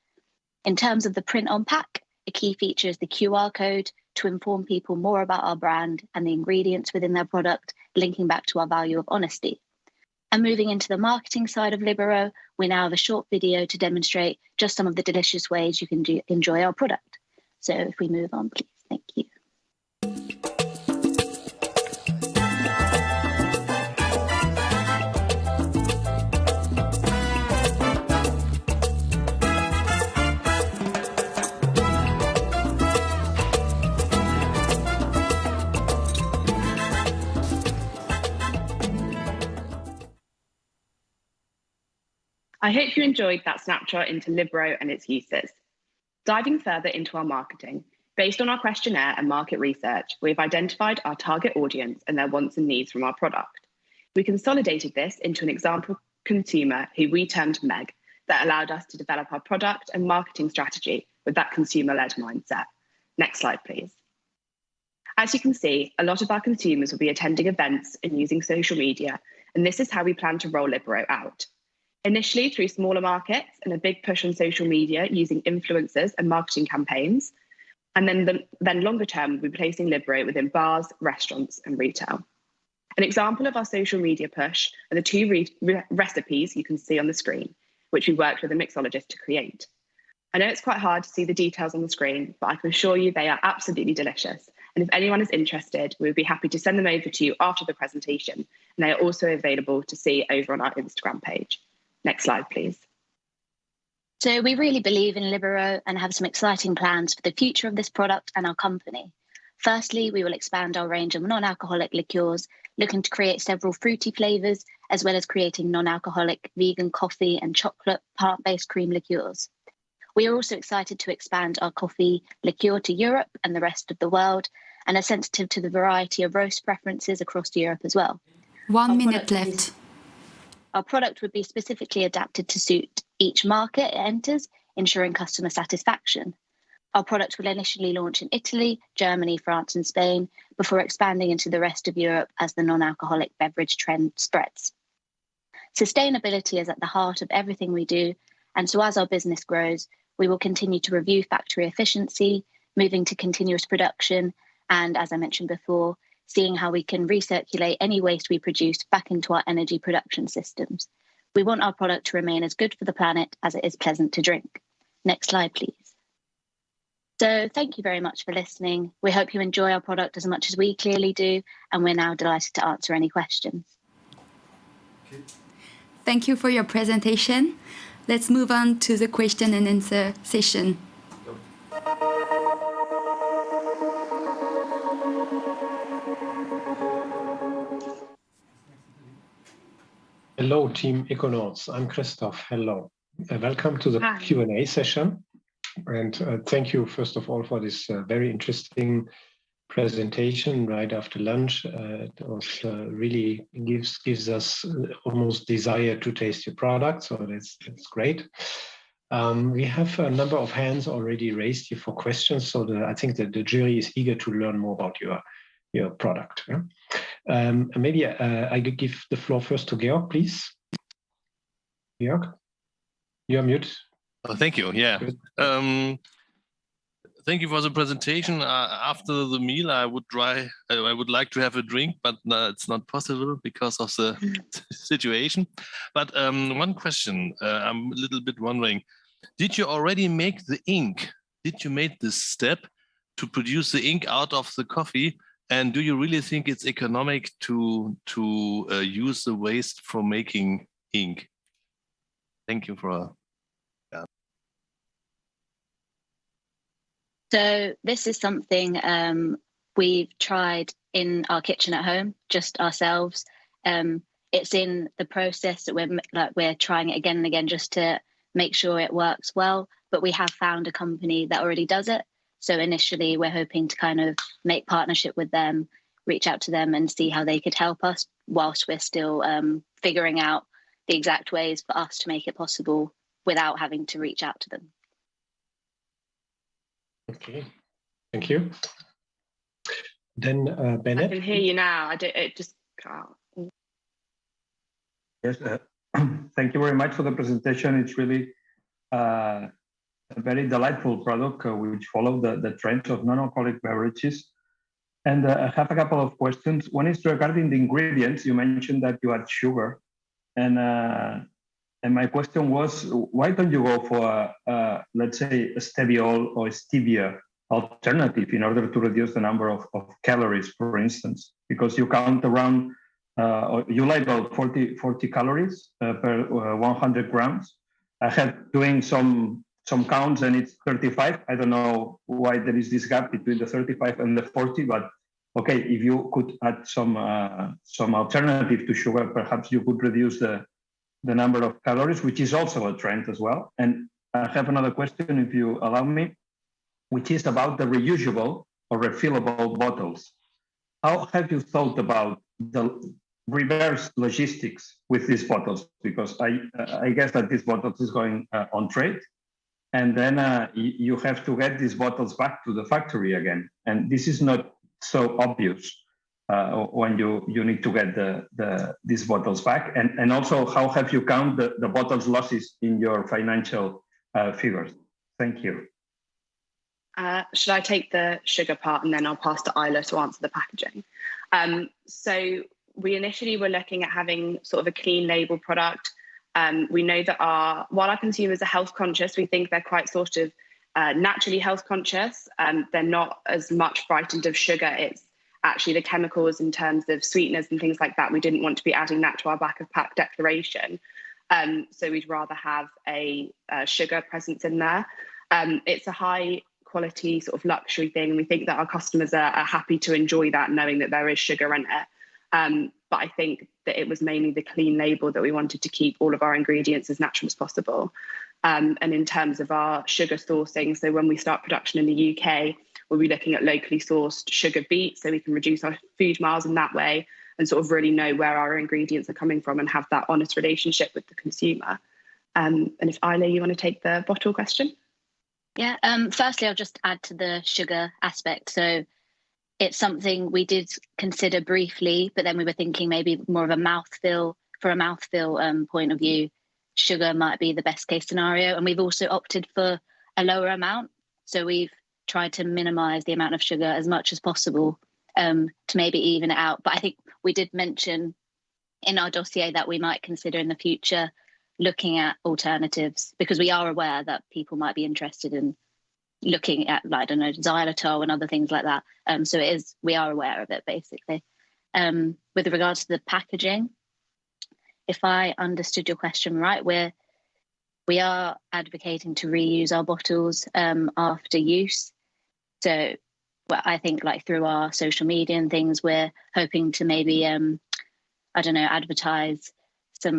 In terms of the print on pack, a key feature is the QR code to inform people more about our brand and the ingredients within their product, linking back to our value of honesty. And moving into the marketing side of Libero, we now have a short video to demonstrate just some of the delicious ways you can enjoy our product. So if we move on, please. Thank you. I hope you enjoyed that snapshot into Libero and its uses. Diving further into our marketing, based on our questionnaire and market research, we've identified our target audience and their wants and needs from our product. We consolidated this into an example consumer who we termed Meg, that allowed us to develop our product and marketing strategy with that consumer-led mindset. Next slide, please. As you can see, a lot of our consumers will be attending events and using social media, and this is how we plan to roll Libero out. Initially through smaller markets and a big push on social media using influencers and marketing campaigns. And then longer term, we'll be placing Libero within bars, restaurants and retail. An example of our social media push are the 2 recipes you can see on the screen, which we worked with a mixologist to create. I know it's quite hard to see the details on the screen, but I can assure you they are absolutely delicious. And if anyone is interested, we would be happy to send them over to you after the presentation. And they are also available to see over on our Instagram page. Next slide, please. So we really believe in Libero and have some exciting plans for the future of this product and our company. Firstly, we will expand our range of non-alcoholic liqueurs, looking to create several fruity flavours, as well as creating non-alcoholic vegan coffee and chocolate plant-based cream liqueurs. We are also excited to expand our coffee liqueur to Europe and the rest of the world, and are sensitive to the variety of roast preferences across Europe as well. 1 minute left. Our product would be specifically adapted to suit each market it enters, ensuring customer satisfaction. Our product will initially launch in Italy, Germany, France, and Spain before expanding into the rest of Europe as the non-alcoholic beverage trend spreads. Sustainability is at the heart of everything we do, and so as our business grows, we will continue to review factory efficiency, moving to continuous production, and as I mentioned before, seeing how we can recirculate any waste we produce back into our energy production systems. We want our product to remain as good for the planet as it is pleasant to drink. Next slide, please. So thank you very much for listening. We hope you enjoy our product as much as we clearly do, and we're now delighted to answer any questions. Thank you for your presentation. Let's move on to the question and answer session. Hello, Team Econauts. I'm Christoph. Hello. Welcome to the Hi. Q&A session. And thank you, first of all, for this very interesting presentation right after lunch. It was really gives us almost desire to taste your product. So that's great. We have a number of hands already raised here for questions. So I think that the jury is eager to learn more about your product. Yeah? Maybe I could give the floor first to Georg, please. Georg, you're mute. Oh, thank you. Yeah. Thank you for the presentation. After the meal, I would like to have a drink, but it's not possible because of the situation. But one question, I'm a little bit wondering, did you already make the ink? Did you make this step to produce the ink out of the coffee? And do you really think it's economic to use the waste for making ink? Thank you for So this is something we've tried in our kitchen at home, just ourselves. It's in the process that we're trying it again and again just to make sure it works well. But we have found a company that already does it. So initially, we're hoping to kind of make partnership with them, reach out to them and see how they could help us whilst we're still figuring out the exact ways for us to make it possible without having to reach out to them. Okay, thank you. Then Bennett. I can hear you now. It just can't. Yes, thank you very much for the presentation. It's really a very delightful product which follow the trends of non-alcoholic beverages. And I have a couple of questions. One is regarding the ingredients. You mentioned that you add sugar, and my question was, why don't you go for, let's say, a steviol or stevia alternative in order to reduce the number of calories, for instance? Because you count around, or you label 40 calories per 100 grams. I had doing some counts and it's 35. I don't know why there is this gap between the 35 and the 40, but okay, if you could add some alternative to sugar, perhaps you could reduce the number of calories, which is also a trend as well. And I have another question, if you allow me, which is about the reusable or refillable bottles. How have you thought about the reverse logistics with these bottles? Because I guess that these bottles is going on trade, and then you have to get these bottles back to the factory again. And this is not so obvious when you need to get these bottles back. And also, how have you count the bottles losses in your financial figures? Thank you. Should I take the sugar part and then I'll pass to Isla to answer the packaging? So we initially were looking at having sort of a clean label product. We know that while our consumers are health conscious, we think they're quite sort of naturally health conscious. They're not as much frightened of sugar. It's actually the chemicals in terms of sweeteners and things like that. We didn't want to be adding that to our back of pack declaration. So we'd rather have a sugar presence in there. It's a high quality sort of luxury thing. We think that our customers are happy to enjoy that, knowing that there is sugar in it. But I think that it was mainly the clean label that we wanted to keep all of our ingredients as natural as possible. And in terms of our sugar sourcing, so when we start production in the UK, we'll be looking at locally sourced sugar beet, so we can reduce our food miles in that way and sort of really know where our ingredients are coming from and have that honest relationship with the consumer. And if Isla, you want to take the bottle question? Yeah, firstly, I'll just add to the sugar aspect. So it's something we did consider briefly, but then we were thinking maybe more of a mouthfeel, point of view, sugar might be the best case scenario. And we've also opted for a lower amount. So we've tried to minimize the amount of sugar as much as possible to maybe even it out. But I think we did mention in our dossier that we might consider in the future looking at alternatives, because we are aware that people might be interested in looking at, like, I don't know, xylitol and other things like that. So we are aware of it, basically. With regards to the packaging, if I understood your question right, we are advocating to reuse our bottles after use. So I think, like, through our social media and things, we're hoping to maybe, I don't know, advertise,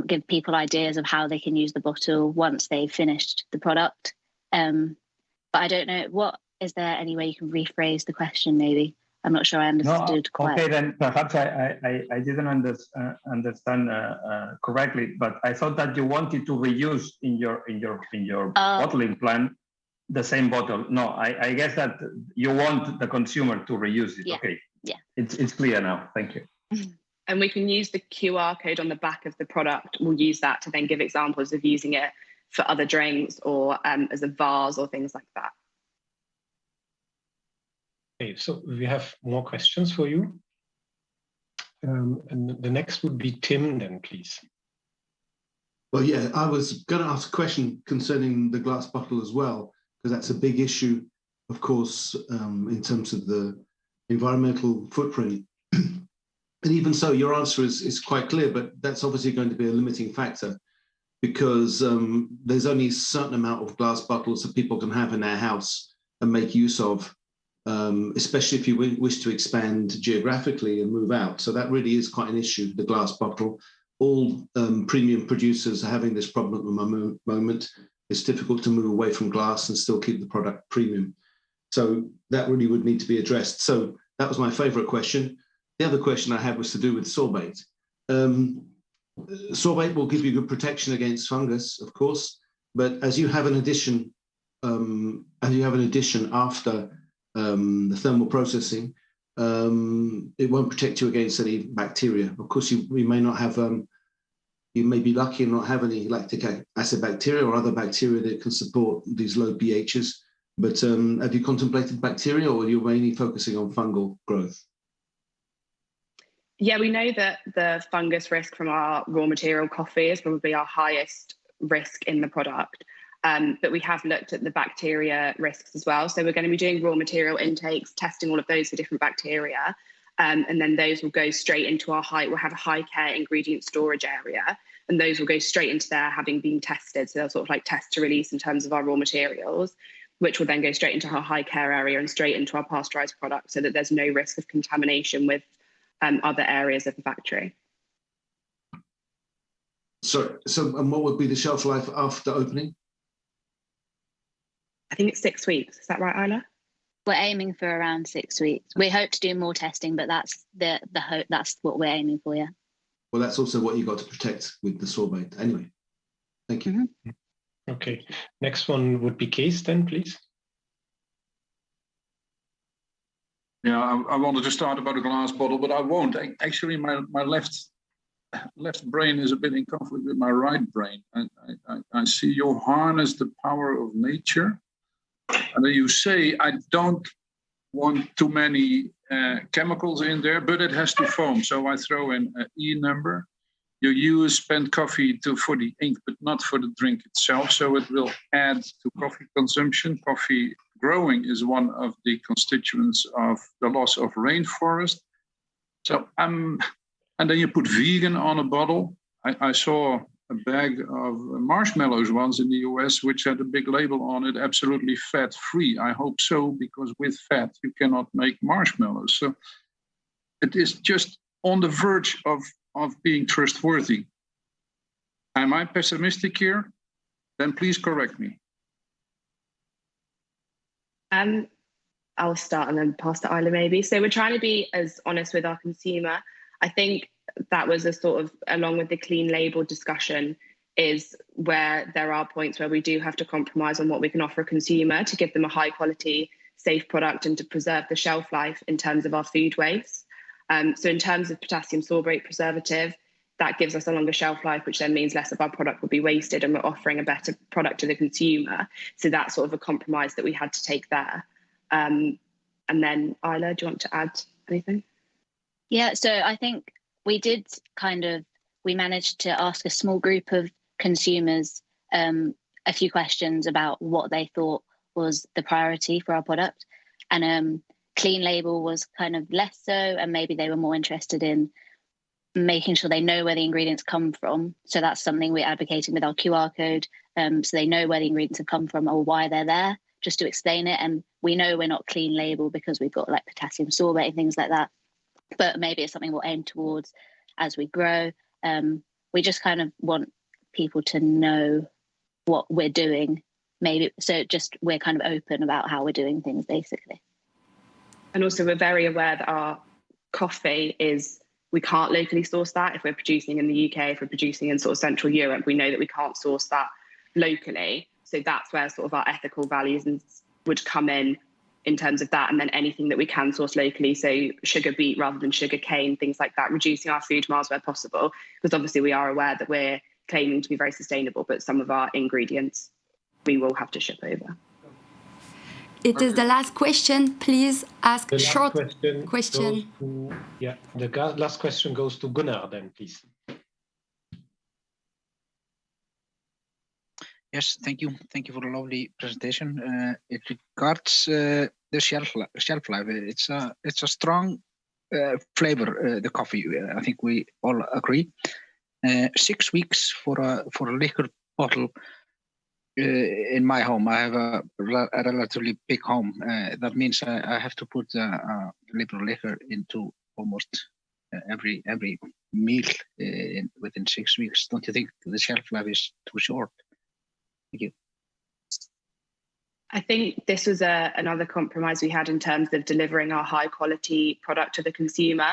give people ideas of how they can use the bottle once they've finished the product. But I don't know, is there any way you can rephrase the question, maybe? I'm not sure I understood quite. Okay, then perhaps I didn't understand correctly, but I thought that you wanted to reuse in your bottling plant the same bottle. No, I guess that you want the consumer to reuse it. Yeah. Okay. Yeah. It's clear now. Thank you. And we can use the QR code on the back of the product. We'll use that to then give examples of using it for other drinks or as a vase or things like that. Okay, so we have more questions for you. And the next would be Tim, then, please. Well, yeah, I was going to ask a question concerning the glass bottle as well, because that's a big issue, of course, in terms of the environmental footprint. And even so, your answer is quite clear, but that's obviously going to be a limiting factor, because there's only a certain amount of glass bottles that people can have in their house and make use of, especially if you wish to expand geographically and move out. So that really is quite an issue, the glass bottle. All premium producers are having this problem at the moment. It's difficult to move away from glass and still keep the product premium. So that really would need to be addressed. So that was my favorite question. The other question I had was to do with sorbate. Sorbate will give you good protection against fungus, of course, but as you have an addition, after the thermal processing, it won't protect you against any bacteria. Of course, you may not have, you may be lucky and not have any lactic acid bacteria or other bacteria that can support these low pHs. But have you contemplated bacteria, or are you mainly focusing on fungal growth? Yeah, we know that the fungus risk from our raw material coffee is probably our highest risk in the product. But we have looked at the bacteria risks as well. So we're going to be doing raw material intakes, testing all of those for different bacteria. And then those will go straight into we'll have a high care ingredient storage area. And those will go straight into there having been tested. So they'll sort of like test to release in terms of our raw materials, which will then go straight into our high care area and straight into our pasteurized product, so that there's no risk of contamination with other areas of the factory. So and what would be the shelf life after opening? I think it's 6 weeks. Is that right, Isla? We're aiming for around 6 weeks. We hope to do more testing, but that's the hope. That's what we're aiming for. Yeah. Well, that's also what you got to protect with the sorbate. Anyway, thank you. Mm-hmm. Okay. Next one would be Kees, then, please. Yeah, I wanted to start about a glass bottle, but I won't. Actually, my left brain is a bit in conflict with my right brain. I see you harness the power of nature. And then you say, I don't want too many chemicals in there, but it has to foam. So I throw in an E number. You use spent coffee for the ink, but not for the drink itself. So it will add to coffee consumption. Coffee growing is one of the constituents of the loss of rainforest. So and then you put vegan on a bottle. I saw a bag of marshmallows once in the US, which had a big label on it, absolutely fat-free. I hope so, because with fat, you cannot make marshmallows. So it is just on the verge of being trustworthy. Am I pessimistic here? Then please correct me. I'll start and then pass to Isla maybe. So we're trying to be as honest with our consumer. I think that was a sort of, along with the clean label discussion, is where there are points where we do have to compromise on what we can offer a consumer to give them a high quality, safe product and to preserve the shelf life in terms of our food waste. So in terms of potassium sorbate preservative, that gives us a longer shelf life, which then means less of our product will be wasted and we're offering a better product to the consumer. So that's sort of a compromise that we had to take there. And then Isla, do you want to add anything? Yeah, so I think we managed to ask a small group of consumers a few questions about what they thought was the priority for our product. And clean label was kind of less so, and maybe they were more interested in making sure they know where the ingredients come from. So that's something we're advocating with our QR code. So they know where the ingredients have come from or why they're there, just to explain it. And we know we're not clean label because we've got like potassium sorbate and things like that. But maybe it's something we'll aim towards as we grow. We just kind of want people to know what we're doing, maybe. So just we're kind of open about how we're doing things, basically. And also we're very aware that our coffee we can't locally source that. If we're producing in the UK, if we're producing in sort of Central Europe, we know that we can't source that locally. So that's where sort of our ethical values would come in terms of that. And then anything that we can source locally, so sugar beet rather than sugar cane, things like that, reducing our food miles where possible. Because obviously we are aware that we're claiming to be very sustainable, but some of our ingredients we will have to ship over. It is the last question. Please ask a short question. The last question goes to Gunnar then, please. Yes, thank you. Thank you for the lovely presentation. It regards the shelf life. It's a strong flavor, the coffee. I think we all agree. 6 weeks for a liquor bottle. In my home, I have a relatively big home. That means I have to put a little liquor into almost every meal within 6 weeks. Don't you think the shelf life is too short? Thank you. I think this was another compromise we had in terms of delivering our high quality product to the consumer.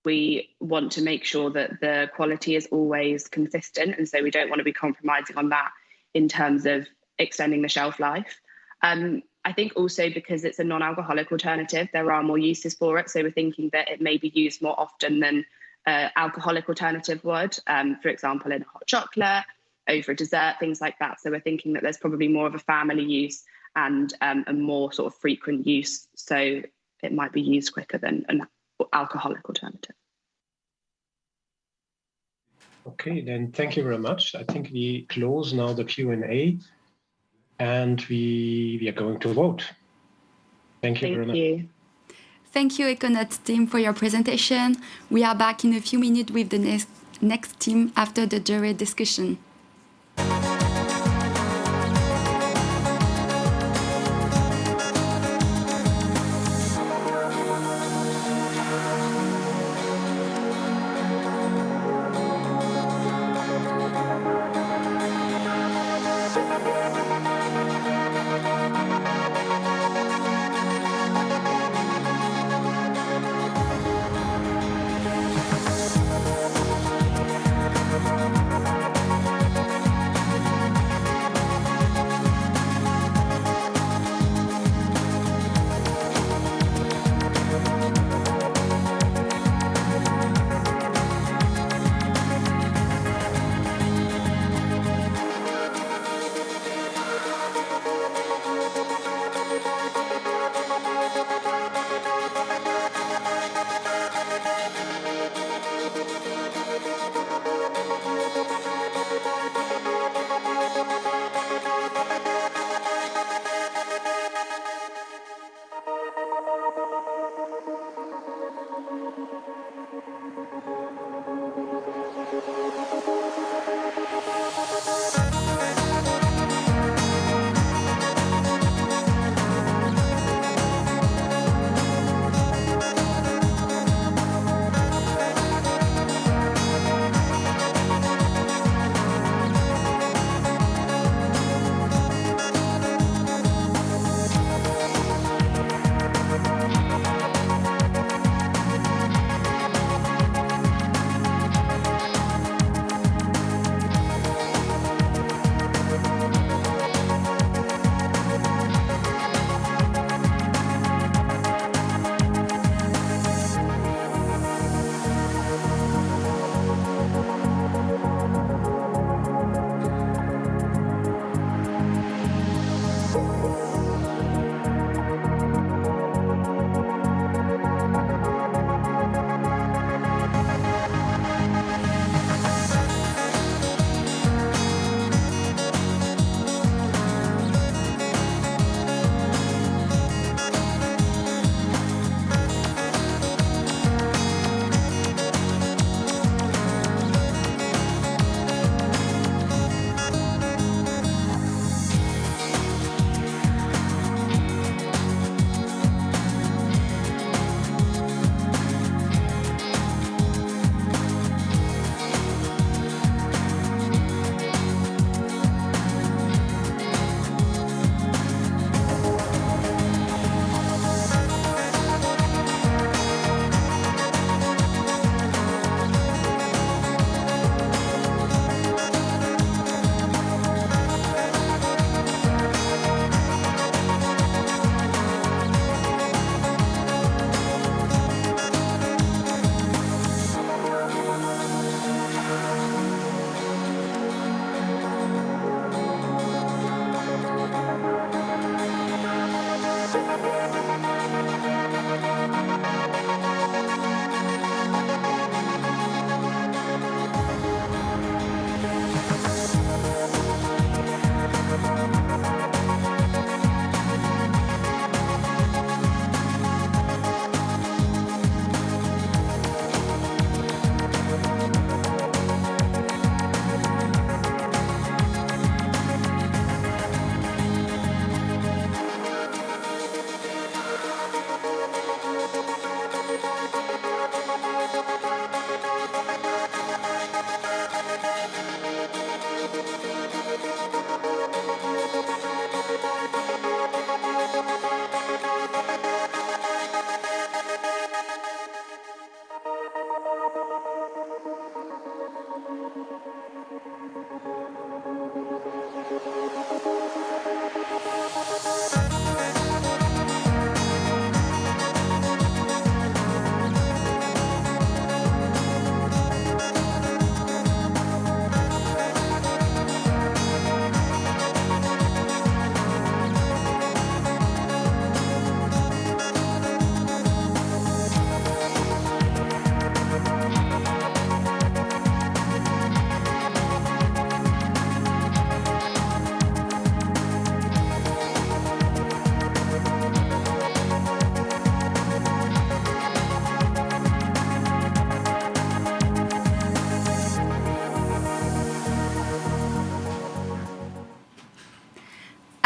We want to make sure that the quality is always consistent. And so we don't want to be compromising on that in terms of extending the shelf life. I think also because it's a non-alcoholic alternative, there are more uses for it. So we're thinking that it may be used more often than alcoholic alternative would, for example, in hot chocolate, over a dessert, things like that. So we're thinking that there's probably more of a family use and a more sort of frequent use. So it might be used quicker than an alcoholic alternative. Okay, then thank you very much. I think we close now the Q&A and we are going to vote. Thank you very much. Thank you, Econots team, for your presentation. We are back in a few minutes with the next team after the jury discussion.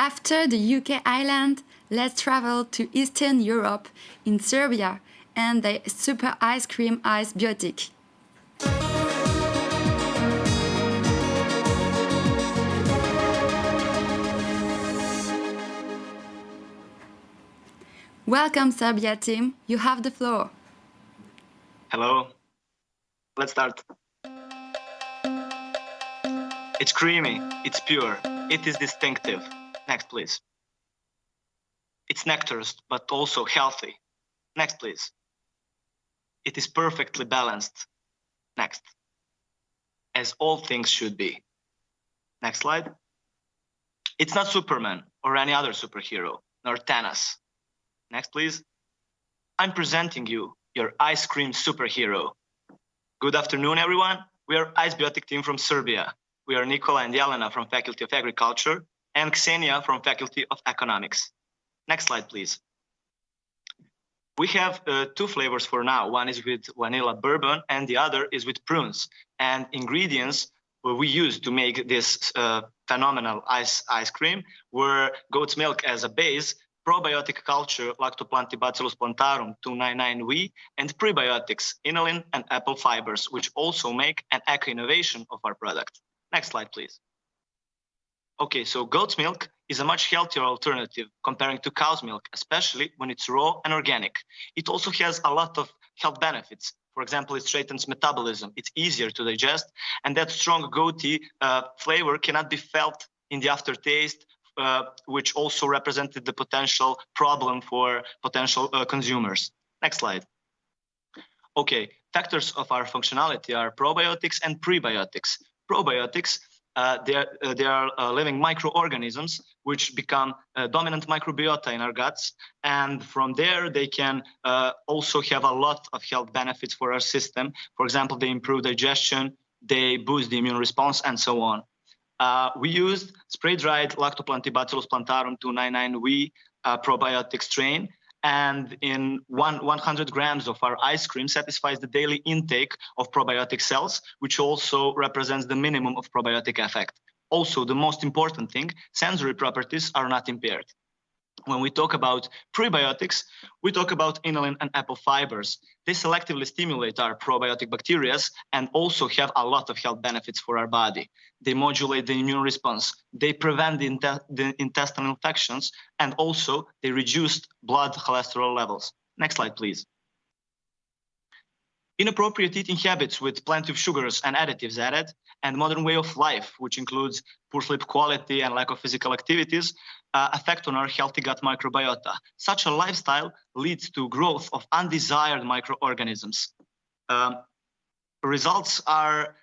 After the UK island, let's travel to Eastern Europe in Serbia and the super ice cream ice biotic. Welcome, Serbia team. You have the floor. Hello. Let's start. It's creamy, it's pure, it is distinctive. Next, please. It's nectarous, but also healthy. Next, please. It is perfectly balanced. Next. As all things should be. Next slide. It's not Superman or any other superhero, nor Thanos. Next, please. I'm presenting you your ice cream superhero. Good afternoon, everyone. We are Ice Biotic team from Serbia. We are Nikola and Jelena from Faculty of Agriculture and Ksenia from Faculty of Economics. Next slide, please. We have two flavors for now. One is with vanilla bourbon and the other is with prunes. And ingredients we use to make this phenomenal ice cream were goat's milk as a base, probiotic culture Lactoplantibacillus plantarum 299V, and prebiotics inulin and apple fibers, which also make an eco-innovation of our product. Next slide, please. Okay, so goat's milk is a much healthier alternative comparing to cow's milk, especially when it's raw and organic. It also has a lot of health benefits. For example, it straightens metabolism, it's easier to digest, and that strong goaty flavor cannot be felt in the aftertaste, which also represented the potential problem for potential consumers. Next slide. Okay, factors of our functionality are probiotics and prebiotics. Probiotics, they are living microorganisms which become dominant microbiota in our guts, and from there they can also have a lot of health benefits for our system. For example, they improve digestion, they boost the immune response, and so on. We used spray-dried Lactoplantibacillus plantarum 299V probiotic strain, and in 100 grams of our ice cream satisfies the daily intake of probiotic cells, which also represents the minimum of probiotic effect. Also, the most important thing, sensory properties are not impaired. When we talk about prebiotics, we talk about inulin and apple fibers. They selectively stimulate our probiotic bacteria and also have a lot of health benefits for our body. They modulate the immune response. They prevent the intestinal infections, and also they reduce blood cholesterol levels. Next slide, please. Inappropriate eating habits with plenty of sugars and additives added, and modern way of life, which includes poor sleep quality and lack of physical activities, affect on our healthy gut microbiota. Such a lifestyle leads to growth of undesired microorganisms. Results are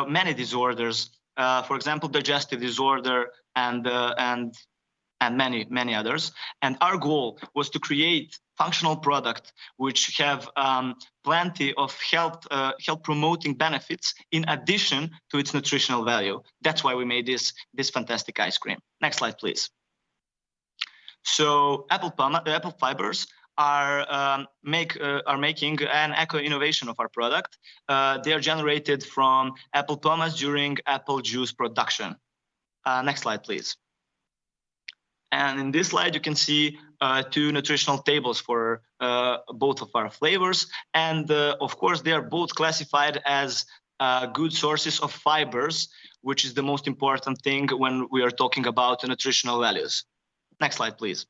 many disorders, for example, digestive disorder and many others. And our goal was to create functional product which have plenty of health promoting benefits in addition to its nutritional value. That's why we made this fantastic ice cream. Next slide, please. So apple fibers are making an eco-innovation of our product. They are generated from apple pomace during apple juice production. Next slide, please. And in this slide, you can see two nutritional tables for both of our flavors. And of course, they are both classified as good sources of fibers, which is the most important thing when we are talking about the nutritional values. Next slide, please.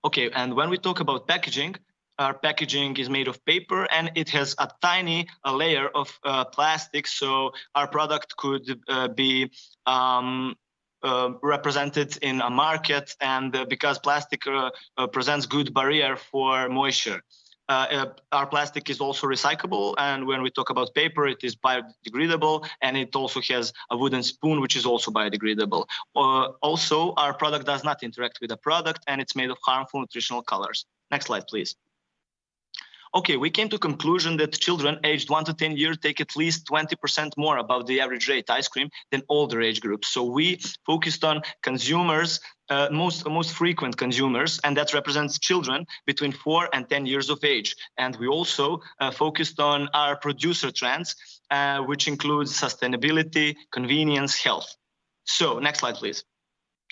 Okay, and when we talk about packaging, our packaging is made of paper and it has a tiny layer of plastic, so our product could be represented in a market, and because plastic presents good barrier for moisture. Our plastic is also recyclable, and when we talk about paper, it is biodegradable, and it also has a wooden spoon, which is also biodegradable. Also, our product does not interact with the product, and it's made of harmful nutritional colors. Next slide, please. Okay, we came to conclusion that children aged 1 to 10 years take at least 20% more above the average rate ice cream than older age groups. So we focused on consumers, most frequent consumers, and that represents children between 4 and 10 years of age. And we also focused on our producer trends, which includes sustainability, convenience, health. So next slide, please.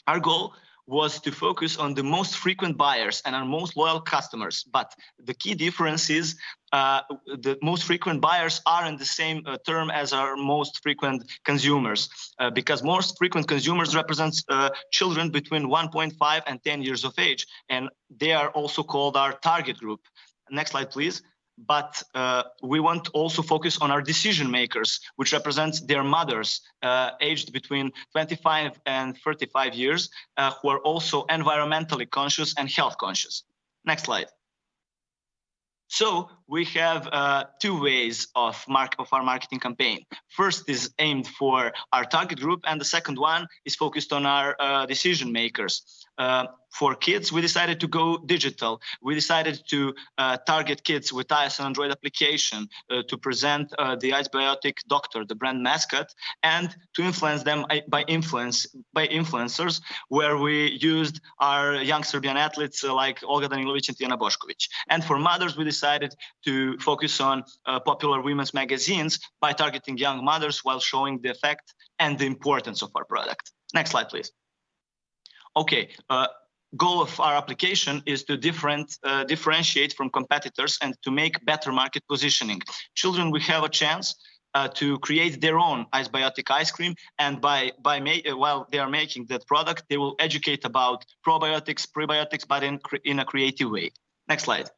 Our goal was to focus on the most frequent buyers and our most loyal customers. But the key difference is the most frequent buyers are in the same term as our most frequent consumers, because most frequent consumers represents children between 1.5 and 10 years of age, and they are also called our target group. Next slide, please. But we want to also focus on our decision makers, which represents their mothers aged between 25 and 35 years, who are also environmentally conscious and health conscious. Next slide. So we have two ways of our marketing campaign. First is aimed for our target group, and the second one is focused on our decision makers. For kids, we decided to go digital. We decided to target kids with iOS and Android application, to present the Ice Biotic Doctor, the brand mascot, and to influence them by influencers, where we used our young Serbian athletes like Olga Danilovic and Tijana Bošković. And for mothers, we decided to focus on popular women's magazines by targeting young mothers while showing the effect and the importance of our product. Next slide, please. Okay, goal of our application is to differentiate from competitors and to make better market positioning. Children will have a chance to create their own Ice Biotic ice cream, and while they are making that product, they will educate about probiotics, prebiotics, but in a creative way. Next slide.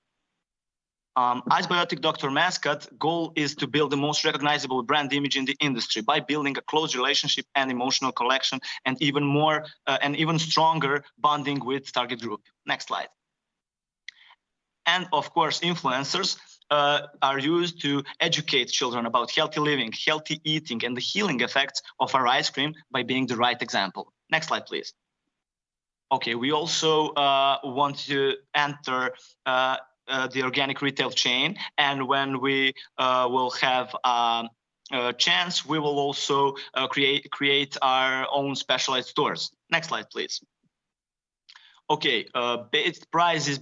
Ice Biotic Doctor mascot goal is to build the most recognizable brand image in the industry by building a close relationship and emotional connection, and even more and even stronger bonding with target group. Next slide. And of course, influencers are used to educate children about healthy living, healthy eating, and the healing effects of our ice cream by being the right example. Next slide, please. Okay, we also want to enter the organic retail chain, and when we will have a chance, we will also create our own specialized stores. Next slide, please. Okay, base price is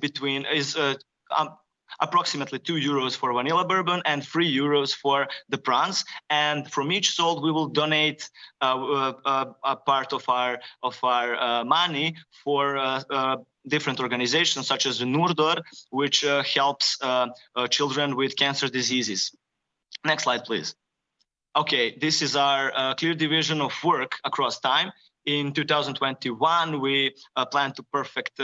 approximately €2 for vanilla bourbon and €3 for the prawns. And from each sold, we will donate a part of our money for different organizations such as the Nurdor, which helps children with cancer diseases. Next slide, please. Okay, this is our clear division of work across time. In 2021, we plan to perfect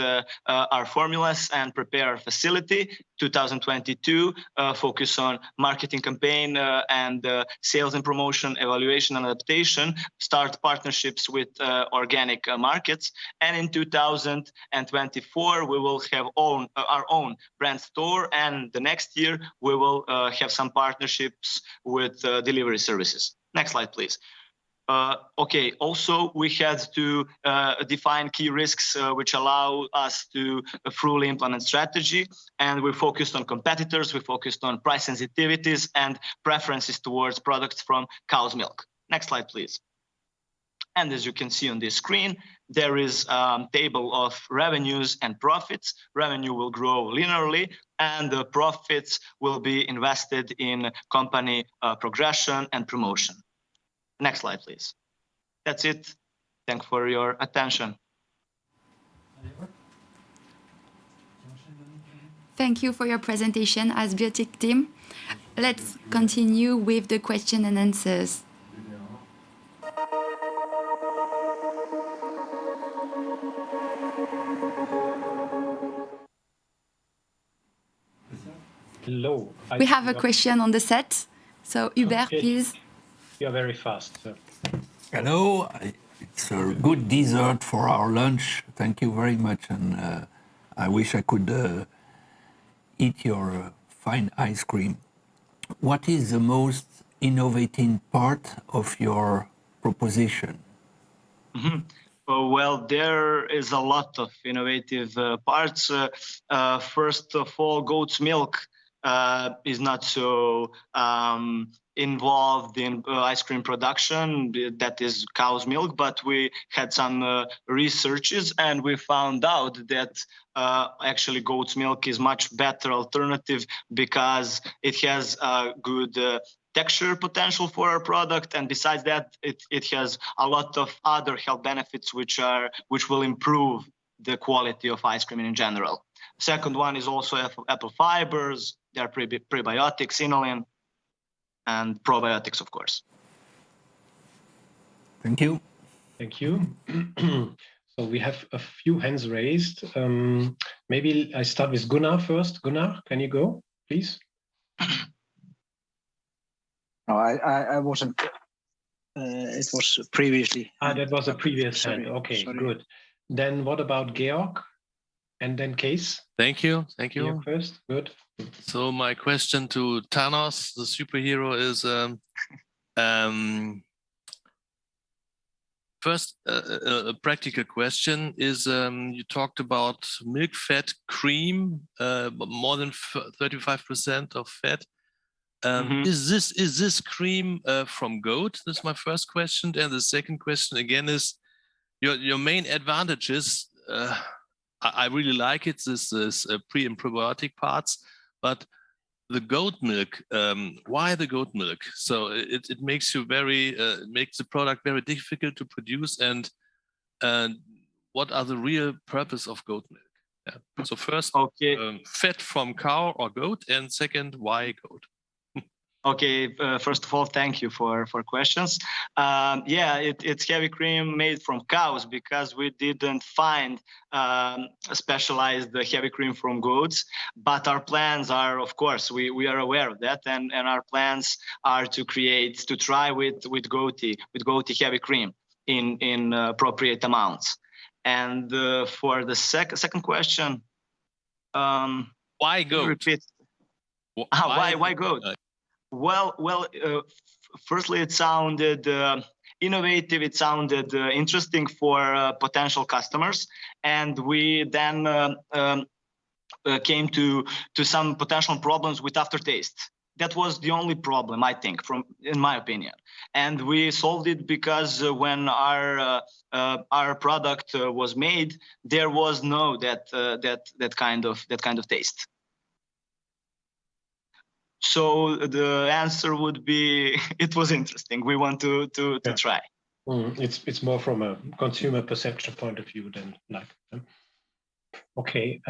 our formulas and prepare our facility. 2022, focus on marketing campaign and sales and promotion, evaluation and adaptation, start partnerships with organic markets. And in 2024, we will have our own brand store. And the next year, we will have some partnerships with delivery services. Next slide, please. Okay, also we had to define key risks which allow us to fully implement strategy, and we focused on competitors, we focused on price sensitivities and preferences towards products from cow's milk. Next slide, please. And as you can see on this screen, there is a table of revenues and profits. Revenue will grow linearly, and the profits will be invested in company progression and promotion. Next slide, please. That's it. Thank you for your attention. Thank you for your presentation, Ice Biotic team. Let's continue with the question and answers. Hello. We have a question on the set. So Hubert, please. You are very fast, sir. Hello. It's a good dessert for our lunch. Thank you very much. And I wish I could eat your fine ice cream. What is the most innovating part of your proposition? Mm-hmm. Well, there is a lot of innovative parts. First of all, goat's milk is not so involved in ice cream production, that is cow's milk, but we had some researches and we found out that actually goat's milk is much better alternative because it has a good texture potential for our product, and besides that, it has a lot of other health benefits which will improve the quality of ice cream in general. Second one is also apple fibers. There are prebiotics, inulin, and probiotics, of course. Thank you. Thank you. So we have a few hands raised. Maybe I start with Gunnar first. Gunnar, can you go, please? No, I wasn't. It was previously. That was a previous hand. Okay, sorry. Good. Then what about Georg? And then Case? Thank you. Thank you. Georg first. Good. So my question to Thanos, the superhero, is first, a practical question is, you talked about milk fat cream, more than 35% of fat. Is this cream from goat? That's my first question. And the second question again is, your main advantages. I really like it. This is pre and probiotic parts, but the goat milk. Why the goat milk? So it makes you makes the product very difficult to produce. And what are the real purpose of goat milk? Yeah. So first, fat from cow or goat, and second, why goat? Okay, first of all, thank you for questions. Yeah, it's heavy cream made from cows because we didn't find specialized heavy cream from goats. But our plans are, of course, we are aware of that, and our plans are to try with goatee heavy cream in appropriate amounts. And for the second question, why goat? Repeat. Why goat? Well. Firstly, it sounded innovative. It sounded interesting for potential customers, and we then came to some potential problems with aftertaste. That was the only problem, I think, in my opinion. And we solved it because when our product was made, there was no that kind of taste. So the answer would be, it was interesting. We want to try. It's more from a consumer perception point of view than like. Okay,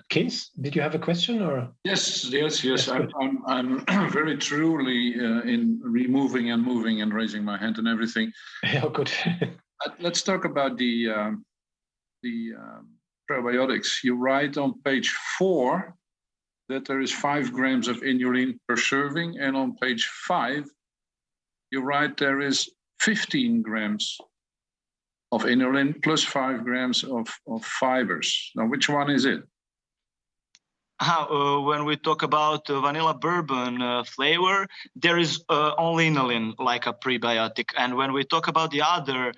Case, did you have a question or? Yes. I'm very truly in removing and moving and raising my hand and everything. Oh, good. Let's talk about the probiotics. You write on page 4 that there is 5 grams of inulin per serving, and on page 5, you write there is 15 grams of inulin plus 5 grams of fibers. Now, which one is it? When we talk about vanilla bourbon flavor, there is only inulin, like a prebiotic. And when we talk about the other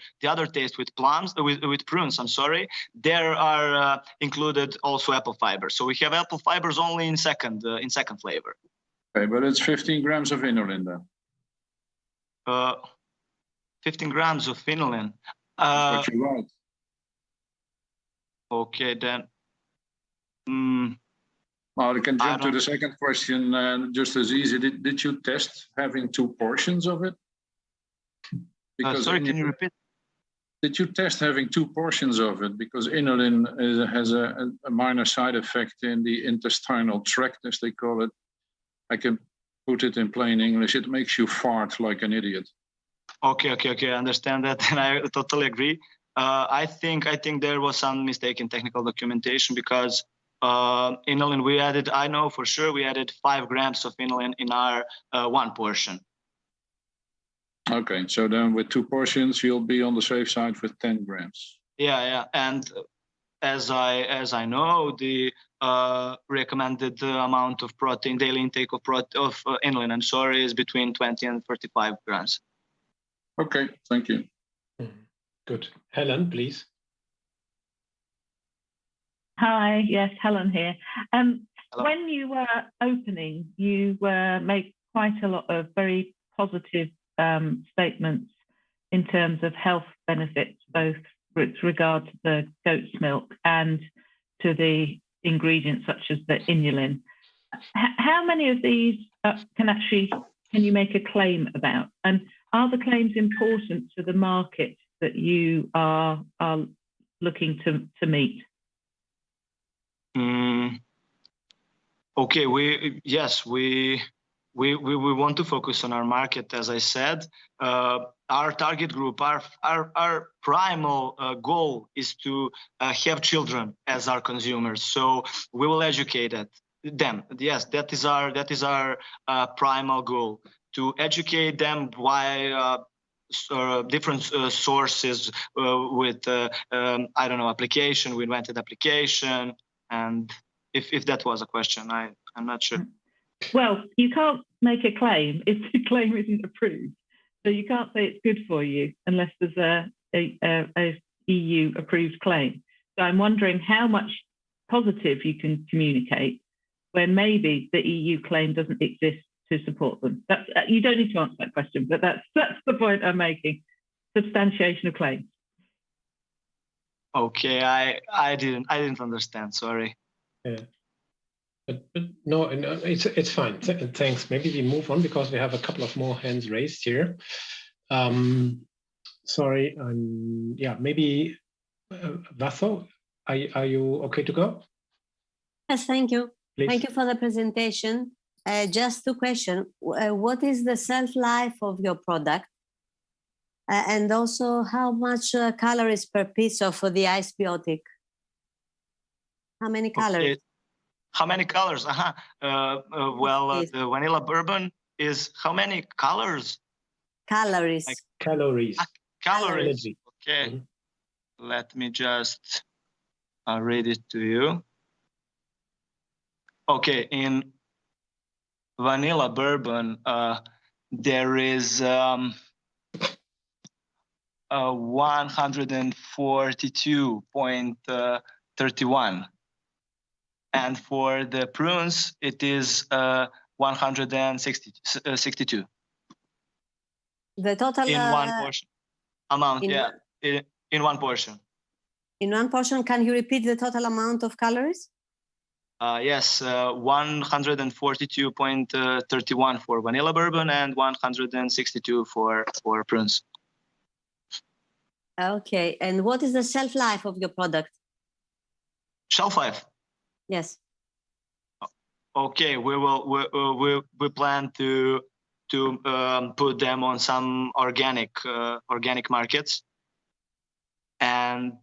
taste with prunes, there are included also apple fibers. So we have apple fibers only in second flavor. Okay, but it's 15 grams of inulin then. 15 grams of inulin. That's what you write. Okay, then. Well, I can jump to the second question just as easy. Did you test having 2 portions of it? Sorry, can you repeat? Did you test having 2 portions of it? Because inulin has a minor side effect in the intestinal tract, as they call it. I can put it in plain English. It makes you fart like an idiot. Okay. I understand that, and I totally agree. I think there was some mistake in technical documentation because inulin I know for sure we added 5 grams of inulin in our 1 portion. Okay, so then with 2 portions, you'll be on the safe side with 10 grams. Yeah, and as I know, the recommended amount of protein, daily intake of inulin, is between 20 and 35 grams. Okay, thank you. Good. Helen, please. Hi, yes, Helen here. When you were opening, you made quite a lot of very positive statements in terms of health benefits, both with regard to the goat's milk and to the ingredients such as the inulin. How many of these can actually can you make a claim about? And are the claims important to the market that you are looking to meet? Okay, we want to focus on our market, as I said. Our target group, our primal goal is to have children as our consumers. So we will educate them. Yes, that is our primal goal, to educate them why different sources with I don't know, application. We invented application, and if that was a question, I'm not sure. Well, you can't make a claim if the claim isn't approved. So you can't say it's good for you unless there's a EU approved claim. So I'm wondering how much positive you can communicate when maybe the EU claim doesn't exist to support them. That's, you don't need to answer that question, but that's the point I'm making. Substantiation of claims. Okay, I didn't understand. Sorry. Yeah. But no, it's fine. Thanks. Maybe we move on because we have a couple of more hands raised here. Sorry. Yeah, maybe Vaso, are you okay to go? Yes, thank you. Please. Thank you for the presentation. Just two questions. What is the shelf life of your product? And also, how much calories per piece of the ice biotic? How many calories? Okay. How many colors? Well, the vanilla bourbon is how many colors? Calories. Like calories. Calories. Okay. Let me just read it to you. Okay, in vanilla bourbon, there is 142.31. And for the prunes, it is 162. The total in one portion amount, in one portion. In one portion, can you repeat the total amount of calories? Yes, 142.31 for vanilla bourbon and 162 for prunes. Okay, and what is the shelf life of your product? Shelf life. Yes. Okay, we plan to put them on some organic markets, and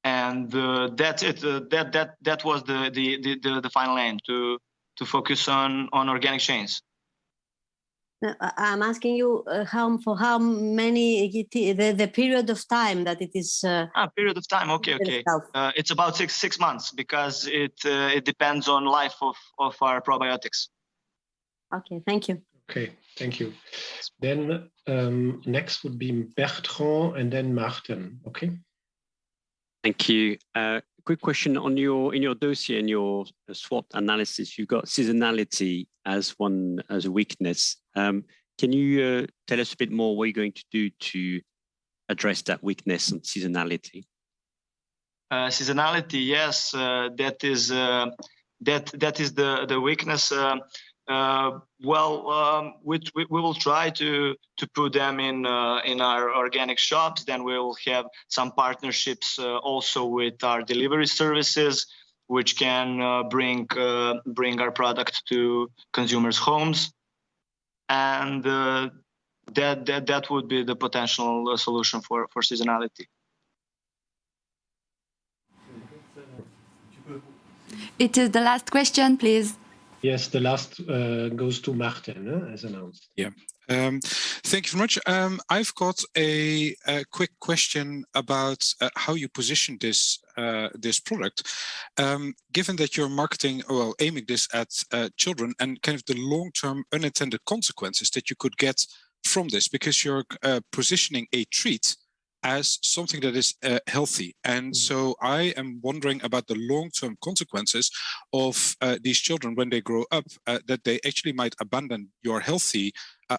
that's it. That was the final aim, to focus on organic chains. I'm asking you for how many the period of time that it is. Period of time. Okay. It's about six months because it depends on life of our probiotics. Okay, thank you. Okay, thank you. Then next would be Bertrand and then Martin. Okay. Thank you. Quick question on in your dossier, in your SWOT analysis, you've got seasonality as a weakness. Can you tell us a bit more what you're going to do to address that weakness and seasonality? Seasonality, yes, that is the weakness. We will try to put them in our organic shops. Then we'll have some partnerships also with our delivery services, which can bring our product to consumers' homes, and that would be the potential solution for seasonality. It is the last question, please. Yes, the last goes to Martin, as announced. Yeah. Thank you very much. I've got a quick question about how you position this product. Given that you're aiming this at children, and kind of the long-term unintended consequences that you could get from this, because you're positioning a treat as something that is healthy. And so I am wondering about the long-term consequences of these children when they grow up, that they actually might abandon your healthy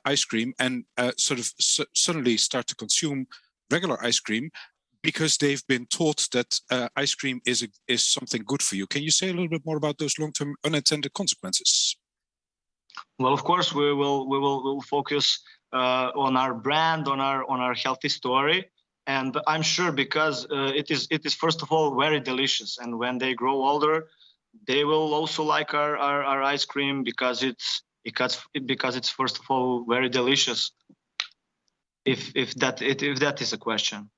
ice cream and suddenly start to consume regular ice cream because they've been taught that ice cream is something good for you. Can you say a little bit more about those long-term unintended consequences? Well, of course, we'll focus on our brand, on our healthy story, and I'm sure because it is first of all very delicious, and when they grow older, they will also like our ice cream because it's first of all very delicious. If that is a question.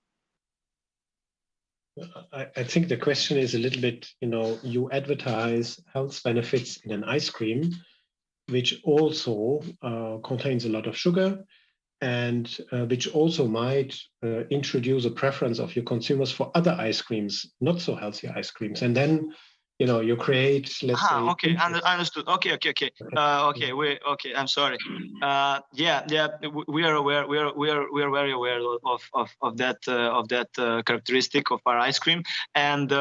I think the question is a little bit, you advertise health benefits in an ice cream, which also contains a lot of sugar, and which also might introduce a preference of your consumers for other ice creams, not so healthy ice creams. And then, you create, let's say. Okay, understood. Okay. I'm sorry. We are aware. We are very aware of that characteristic of our ice cream, and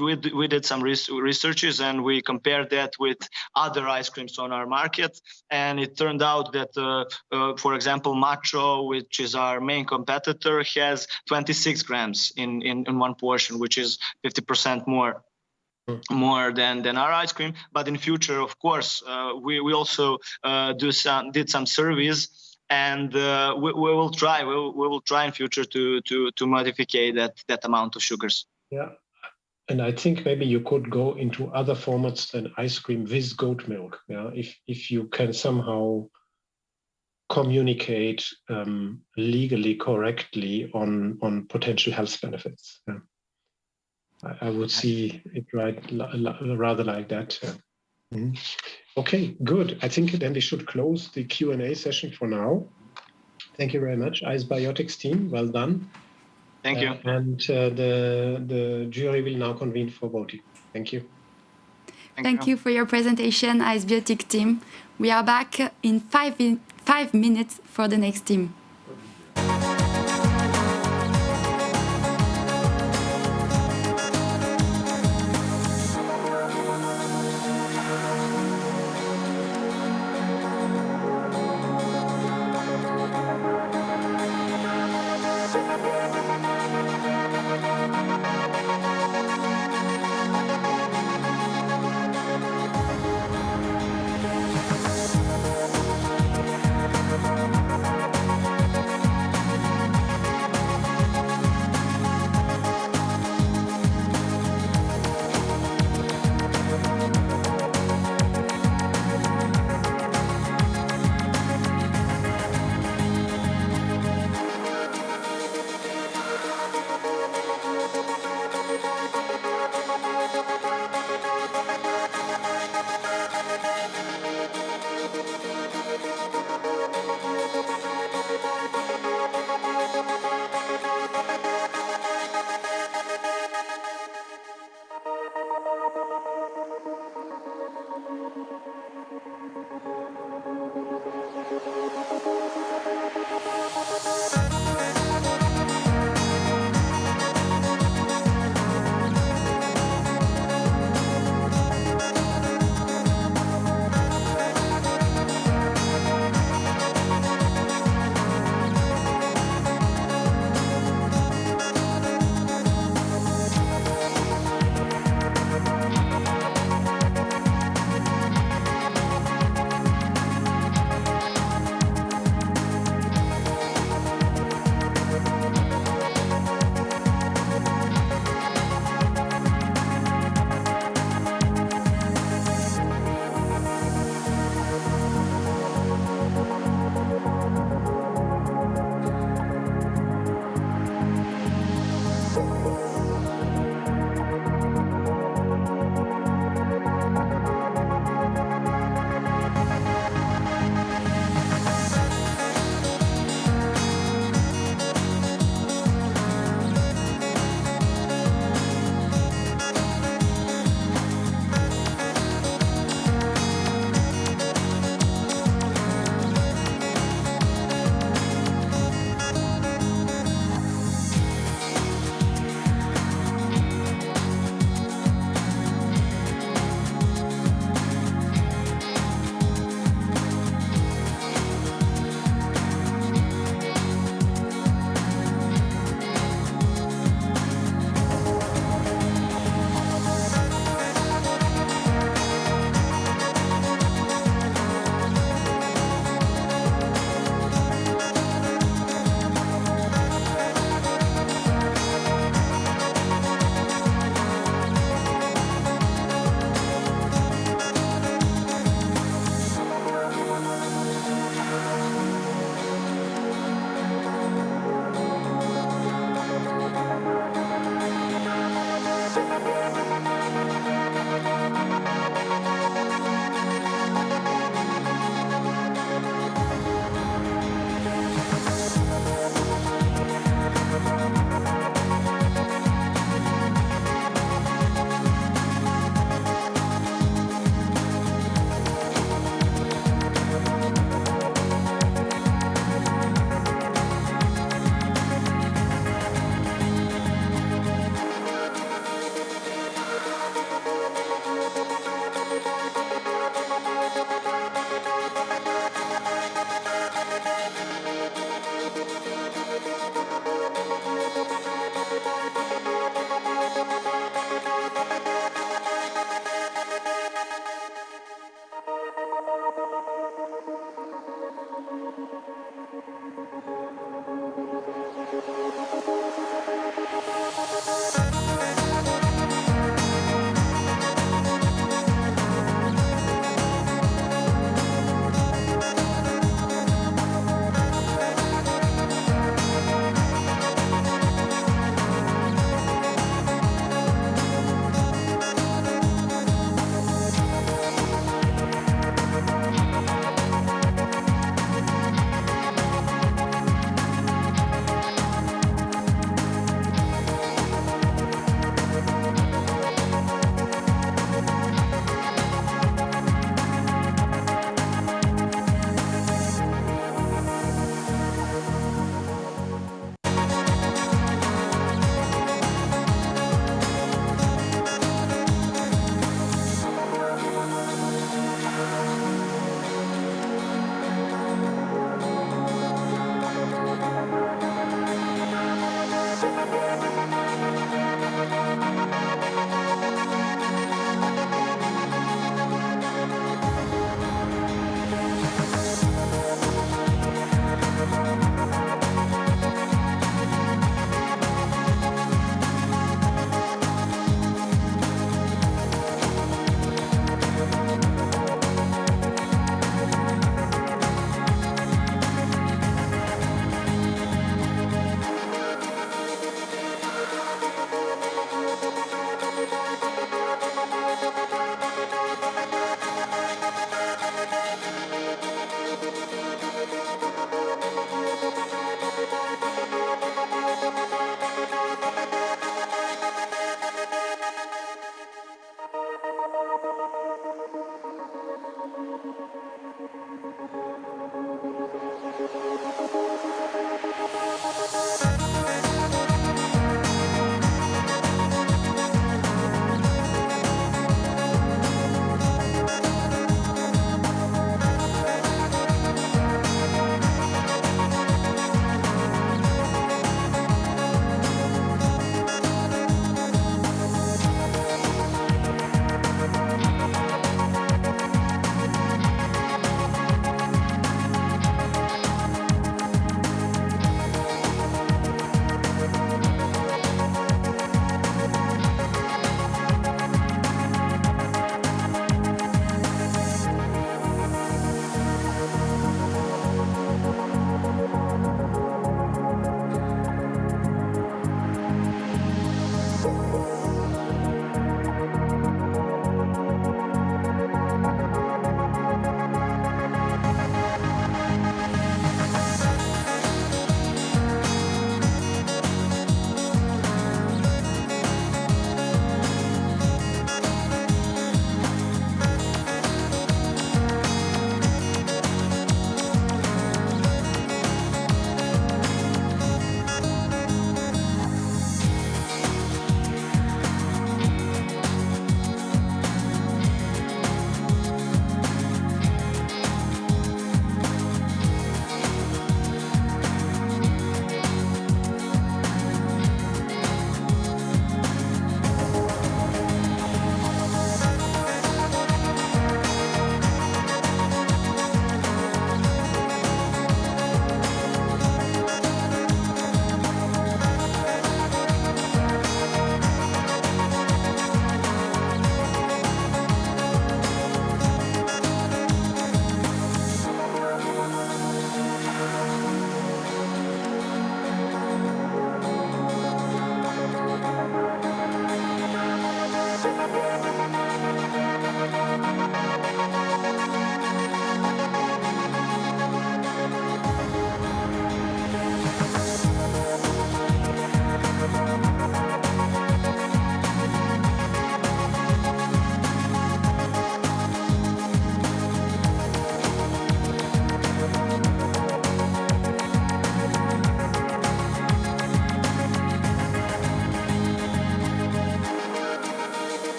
we did some researches, and we compared that with other ice creams on our market, and it turned out that, for example, Macho, which is our main competitor, has 26 grams in one portion, which is 50% more than our ice cream. But in future, of course, we also did some surveys, and we will try in future to modify that amount of sugars. Yeah, and I think maybe you could go into other formats than ice cream with goat milk. Yeah, if you can somehow communicate legally correctly on potential health benefits. Yeah. I would see it rather like that. Mm-hmm. Okay, good. I think then we should close the Q&A session for now. Thank you very much, Icebiotics team. Well done. Thank you. And the jury will now convene for voting. Thank you. Thank you for your presentation, Icebiotic team. We are back in 5 minutes for the next team.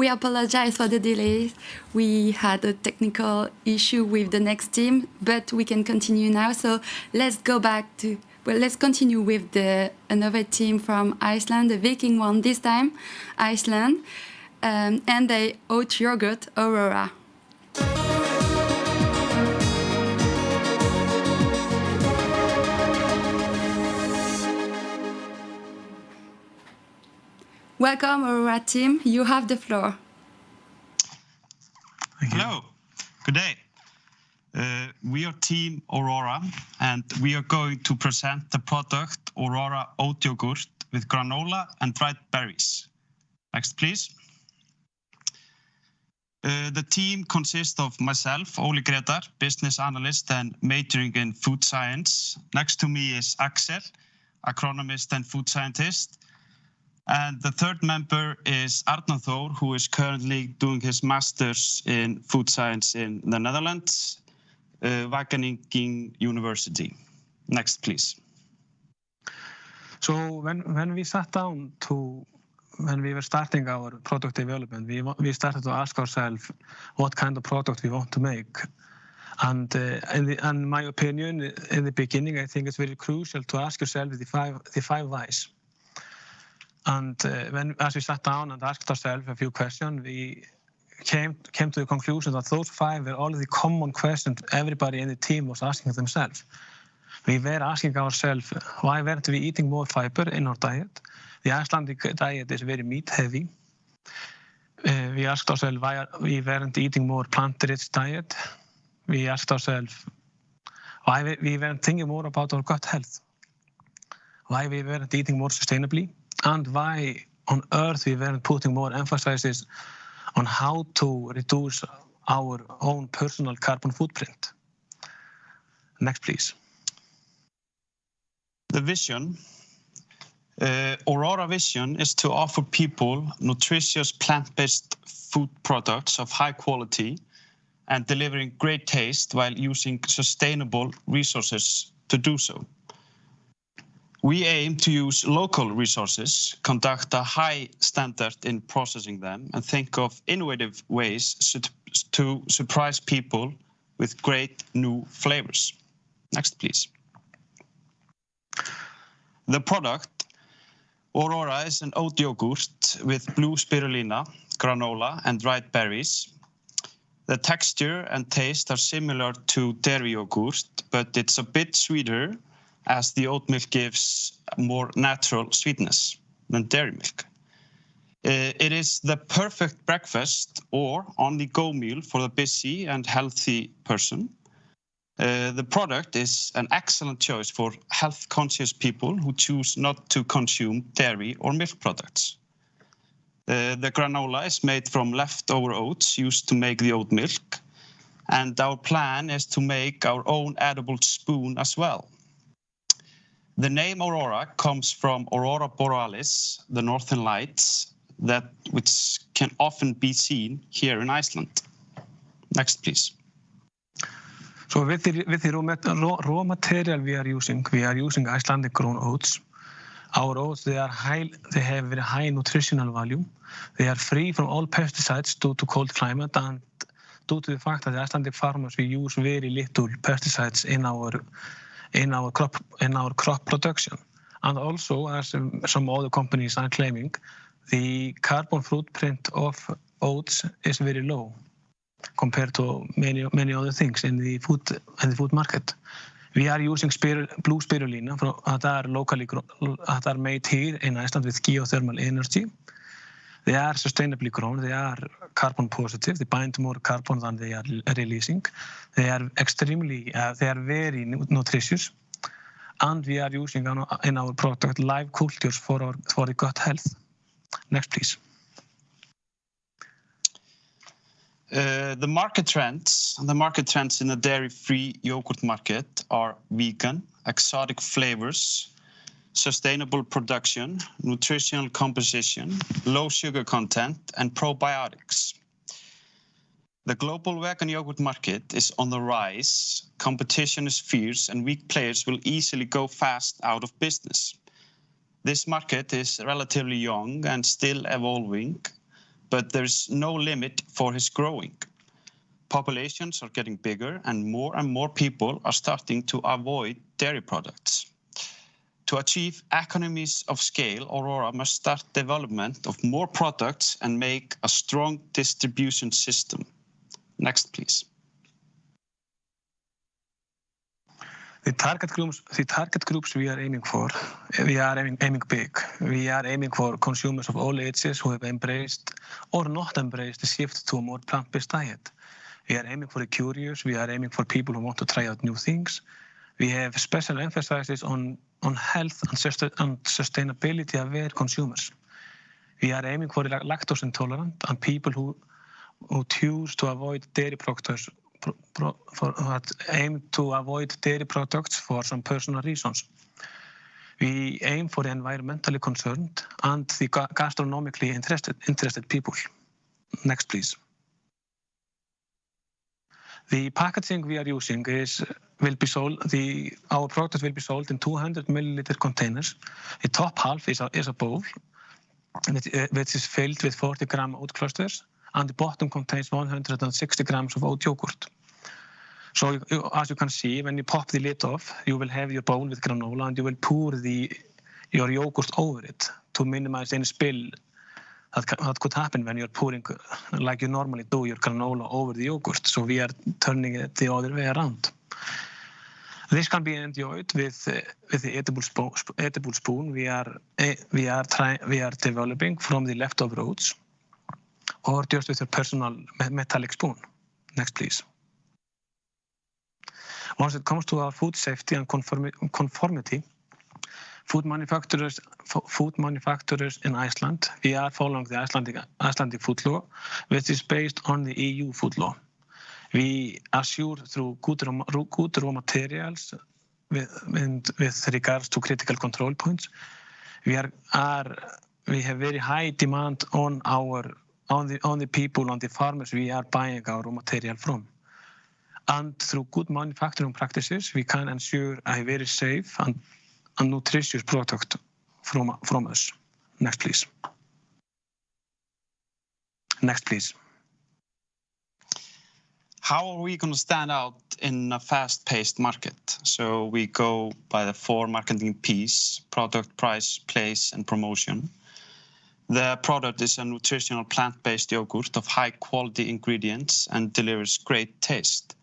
We apologize for the delays. We had a technical issue with the next team, but we can continue now. So let's go back to, well, let's continue with another team from Iceland, the Viking one this time, Iceland, and the oat yogurt Aurora. Welcome, Aurora team. You have the floor. Hello. Good day. We are Team Aurora, and we are going to present the product Aurora Oat Yogurt with granola and dried berries. Next, please. The team consists of myself, Ole Gretar, business analyst and majoring in food science. Next to me is Axel, agronomist and food scientist. And the third member is Arnar Thor, who is currently doing his master's in food science in the Netherlands, Wageningen University. Next, please. So when we sat down when we were starting our product development, we started to ask ourselves what kind of product we want to make. And in my opinion, in the beginning, I think it's very crucial to ask yourself the five whys. And as we sat down and asked ourselves a few questions, we came to the conclusion that those five were all the common questions everybody in the team was asking themselves. We were asking ourselves, why weren't we eating more fiber in our diet? The Icelandic diet is very meat-heavy. We asked ourselves why we weren't eating more plant-rich diet. We asked ourselves why we weren't thinking more about our gut health, why we weren't eating more sustainably, and why on earth we weren't putting more emphasis on how to reduce our own personal carbon footprint. Next, please. The vision, Aurora vision, is to offer people nutritious plant-based food products of high quality and delivering great taste while using sustainable resources to do so. We aim to use local resources, conduct a high standard in processing them, and think of innovative ways to surprise people with great new flavors. Next, please. The product, Aurora, is an oat yogurt with blue spirulina, granola, and dried berries. The texture and taste are similar to dairy yogurt, but it's a bit sweeter as the oat milk gives more natural sweetness than dairy milk. It is the perfect breakfast or on-the-go meal for the busy and healthy person. The product is an excellent choice for health-conscious people who choose not to consume dairy or milk products. The granola is made from leftover oats used to make the oat milk, and our plan is to make our own edible spoon as well. The name Aurora comes from Aurora Borealis, the northern lights, which can often be seen here in Iceland. Next, please. So with the raw material we are using Icelandic grown oats. Our oats, they have very high nutritional value. They are free from all pesticides due to cold climate and due to the fact that the Icelandic farmers, we use very little pesticides in our crop production. And also, as some other companies are claiming, the carbon footprint of oats is very low compared to many other things in the food market. We are using blue spirulina that are made here in Iceland with geothermal energy. They are sustainably grown. They are carbon positive. They bind more carbon than they are releasing. They are very nutritious. And we are using in our product live cultures for the gut health. Next, please. The market trends in the dairy-free yogurt market are vegan, exotic flavors, sustainable production, nutritional composition, low sugar content, and probiotics. The global vegan yogurt market is on the rise, competition is fierce, and weak players will easily go fast out of business. This market is relatively young and still evolving, but there's no limit for his growing. Populations are getting bigger and more people are starting to avoid dairy products. To achieve economies of scale, Aurora must start development of more products and make a strong distribution system. Next, please. The target groups we are aiming for, we are aiming big. We are aiming for consumers of all ages who have embraced or not embraced the shift to a more plant-based diet. We are aiming for the curious. We are aiming for people who want to try out new things. We have special emphasis on health and sustainability-aware consumers. We are aiming for lactose intolerant and people who choose to avoid dairy products. Aim to avoid dairy products for some personal reasons. We aim for the environmentally concerned and the gastronomically interested people. Next, please. The packaging we are using our product will be sold in 200 milliliter containers. The top half is a bowl, which is filled with 40 gram oat clusters, and the bottom contains 160 grams of oat yogurt. So as you can see, when you pop the lid off, you will have your bowl with granola and you will pour your yogurt over it to minimize any spill that could happen when you're pouring, like you normally do, your granola over the yogurt. So we are turning it the other way around. This can be enjoyed with the edible spoon we are developing from the leftover oats, or just with your personal metallic spoon. Next, please. Once it comes to our food safety and conformity, food manufacturers in Iceland, we are following the Icelandic food law, which is based on the EU food law. We assure through good raw materials with regards to critical control points. We have very high demand on the people, on the farmers we are buying our raw material from. And through good manufacturing practices, we can ensure a very safe and nutritious product from us. Next, please. Next, please. How are we going to stand out in a fast-paced market? So we go by the 4 marketing P's: product, price, place, and promotion. The product is a nutritional plant-based yogurt of high-quality ingredients and delivers great taste.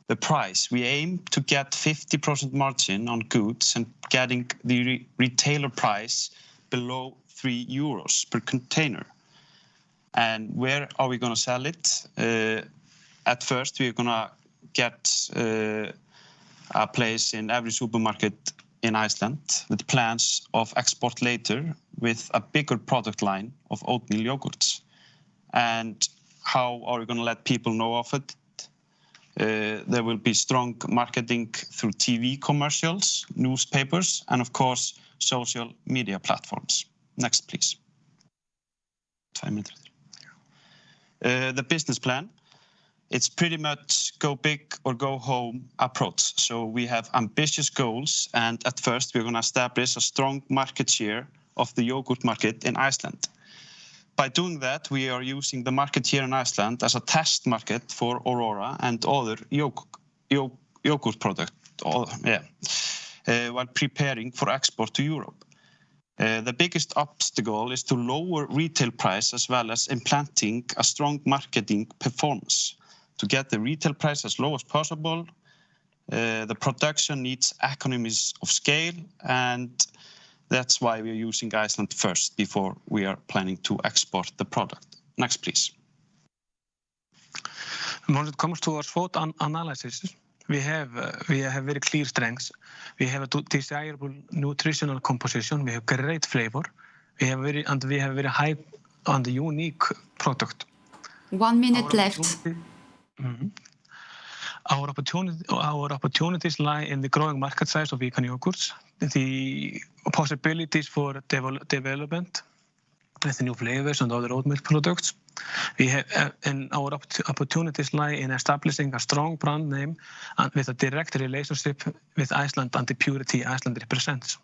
The price, we aim to get 50% margin on goods and getting the retailer price below €3 per container. And where are we going to sell it? At first, we're going to get a place in every supermarket in Iceland with plans of export later with a bigger product line of oatmeal yogurts. And how are we going to let people know of it? There will be strong marketing through TV commercials, newspapers, and of course, social media platforms. Next, please. 5 minutes. The business plan, it's pretty much go big or go home approach. So we have ambitious goals, and at first we're going to establish a strong market share of the yogurt market in Iceland. By doing that, we are using the market here in Iceland as a test market for Aurora and other yogurt products, while preparing for export to Europe. The biggest obstacle is to lower retail price as well as implementing a strong marketing performance. To get the retail price as low as possible, the production needs economies of scale, and that's why we are using Iceland first before we are planning to export the product. Next, please. When it comes to our SWOT analysis, we have very clear strengths. We have a desirable nutritional composition. We have great flavor. We have very high and unique product. 1 minute left. Mm-hmm. Our opportunities lie in the growing market size of vegan yogurts, the possibilities for development with new flavors and other oatmeal products. And our opportunities lie in establishing a strong brand name and with a direct relationship with Iceland and the purity Iceland represents.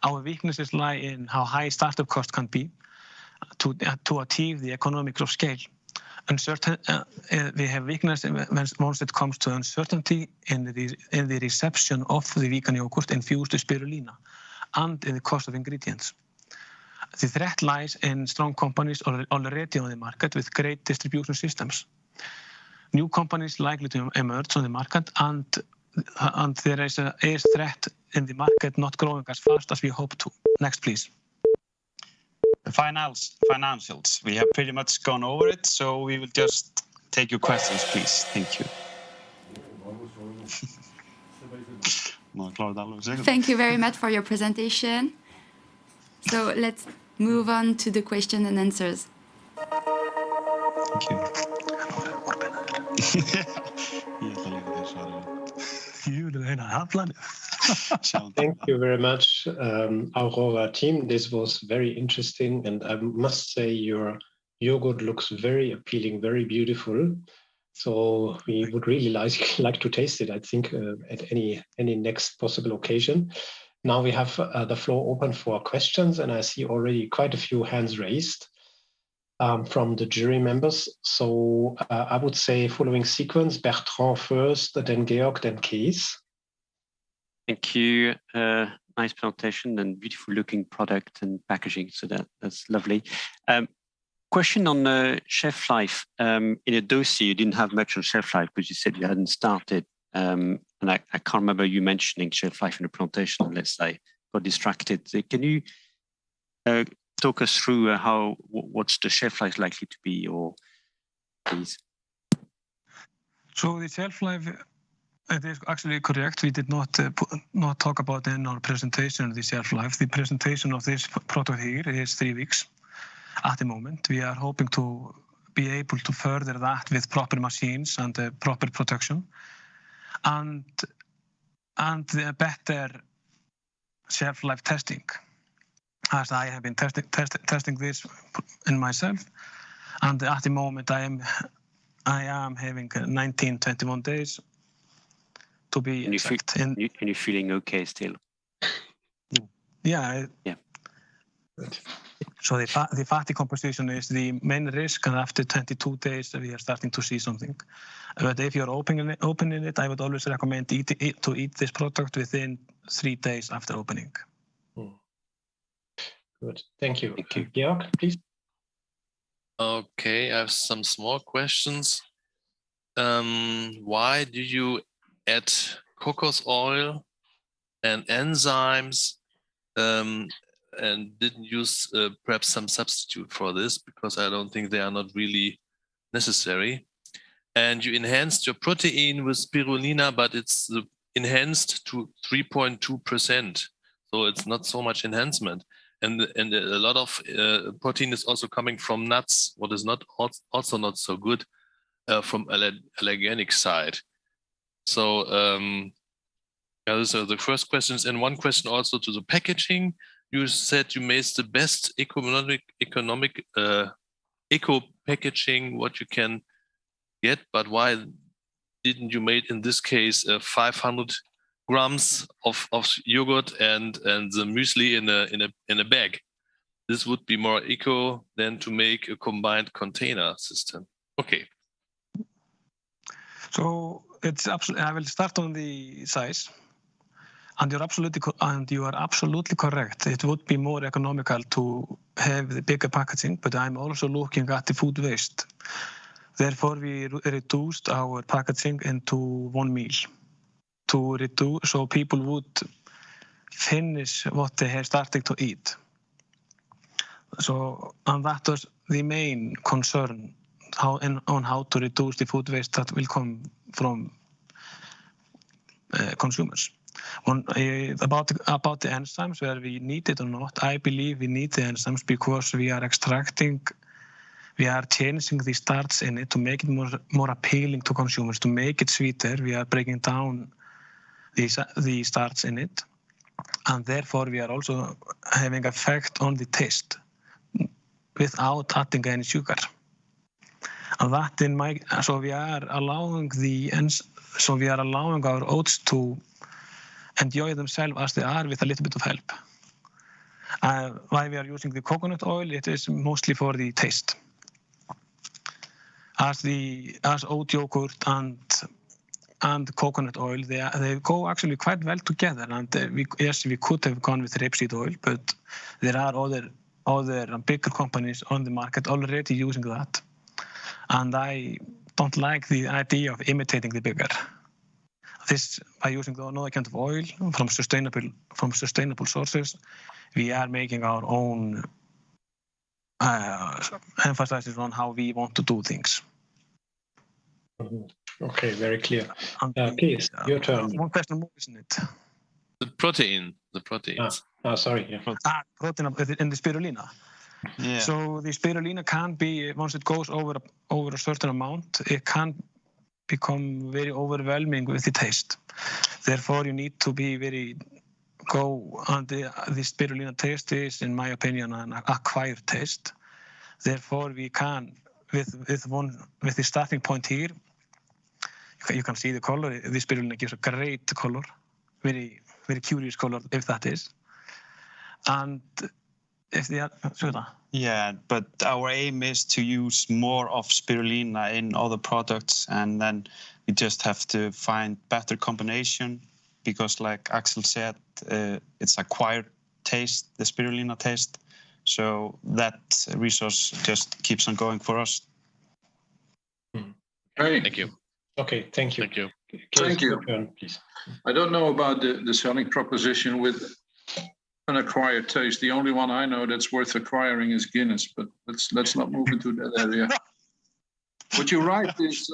Our weaknesses lie in how high startup costs can be to achieve the economics of scale. We have weakness once it comes to uncertainty in the reception of the vegan yogurt infused with spirulina and in the cost of ingredients. The threat lies in strong companies already on the market with great distribution systems. New companies likely to emerge on the market, and there is a threat in the market not growing as fast as we hope to. Next, please. The financials. We have pretty much gone over it, so we will just take your questions, please. Thank you. Thank you very much for your presentation. So let's move on to the question and answers. Thank you. Thank you very much, Aurora team. This was very interesting, and I must say your yogurt looks very appealing, very beautiful. So we would really like to taste it, I think, at any next possible occasion. Now we have the floor open for questions, and I see already quite a few hands raised from the jury members. So I would say following sequence, Bertrand first, then Georg, then Kees. Thank you. Nice presentation and beautiful looking product and packaging. So that's lovely. Question on shelf life. In a dossier, you didn't have much on shelf life because you said you hadn't started. And I can't remember you mentioning shelf life in the presentation unless I got distracted. So can you talk us through what's the shelf life likely to be, or please? So the shelf life, it is actually correct. We did not talk about in our presentation the shelf life. The presentation of this product here is 3 weeks at the moment. We are hoping to be able to further that with proper machines and proper production and the better shelf life testing, as I have been testing this in myself, and at the moment I am having 19-21 days to be exact. And you're feeling okay still? Yeah. Good. So the fatty composition is the main risk, and after 22 days we are starting to see something. But if you're opening it, I would always recommend to eat this product within 3 days after opening. Good, thank you. Thank you. Georg, please. Okay, I have some small questions. Why do you add cocos oil and enzymes and didn't use perhaps some substitute for this, because I don't think they are not really necessary. And you enhanced your protein with spirulina, but it's enhanced to 3.2%. So it's not so much enhancement. And a lot of protein is also coming from nuts, what is not also not so good from allergenic side. So those are the first questions. And one question also to the packaging. You said you made the best economic eco packaging what you can get, but why didn't you make in this case 500 grams of yogurt and the muesli in a bag? This would be more eco than to make a combined container system. Okay. So it's absolutely. I will start on the size. And you are absolutely correct. It would be more economical to have the bigger packaging, but I'm also looking at the food waste. Therefore, we reduced our packaging into 1 meal to reduce, so people would finish what they have started to eat. So, and that was the main concern on how to reduce the food waste that will come from consumers. About the enzymes, whether we need it or not, I believe we need the enzymes because we are changing the starch in it to make it more appealing to consumers, to make it sweeter. We are breaking down the starch in it, and therefore we are also having effect on the taste without adding any sugar. And that so we are allowing our oats to enjoy themselves as they are with a little bit of help. Why we are using the coconut oil? It is mostly for the taste. As oat yogurt and coconut oil, they go actually quite well together. And we could have gone with rapeseed oil, but there are other bigger companies on the market already using that. And I don't like the idea of imitating the bigger. This, by using another kind of oil from sustainable sources, we are making our own emphasis on how we want to do things. Okay, very clear. Kees, your turn. One question more, isn't it? The proteins. Sorry. Yeah. Protein in the spirulina. Yeah. So the spirulina can be, once it goes over a certain amount, it can become very overwhelming with the taste. Therefore, you need to be and the spirulina taste is, in my opinion, an acquired taste. Therefore, we can, with the starting point here, you can see the color. The spirulina gives a great color, very, very curious color, if that is. And if they are, yeah, but our aim is to use more of spirulina in other products, and then we just have to find better combination, because like Axel said, it's acquired taste, the spirulina taste. So that resource just keeps on going for us. Hey. Thank you. Okay, thank you. Thank you. Thank you. Your turn, please. I don't know about the selling proposition with an acquired taste. The only one I know that's worth acquiring is Guinness, but let's not move into that area. What you write is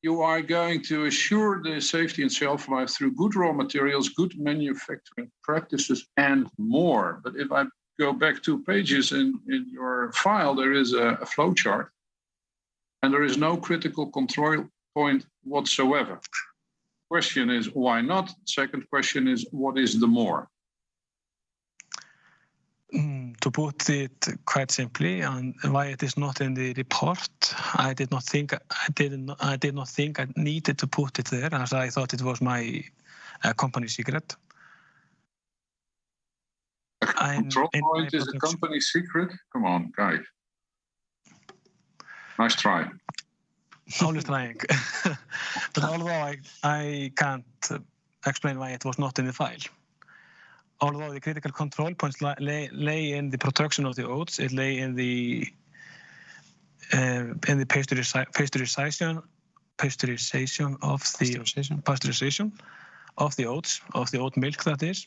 you are going to assure the safety and shelf life through good raw materials, good manufacturing practices, and more. But if I go back 2 pages in your file, there is a flow chart, and there is no critical control point whatsoever. Question is, why not? Second question is, what is the more? To put it quite simply, and why it is not in the report, I did not think I needed to put it there, as I thought it was my company secret. Control point is a company secret? Come on, guys. Nice try. Always trying. But although I can't explain why it was not in the file. Although the critical control points lay in the production of the oats, it lay in the pasteurization of the oats, of the oat milk, that is.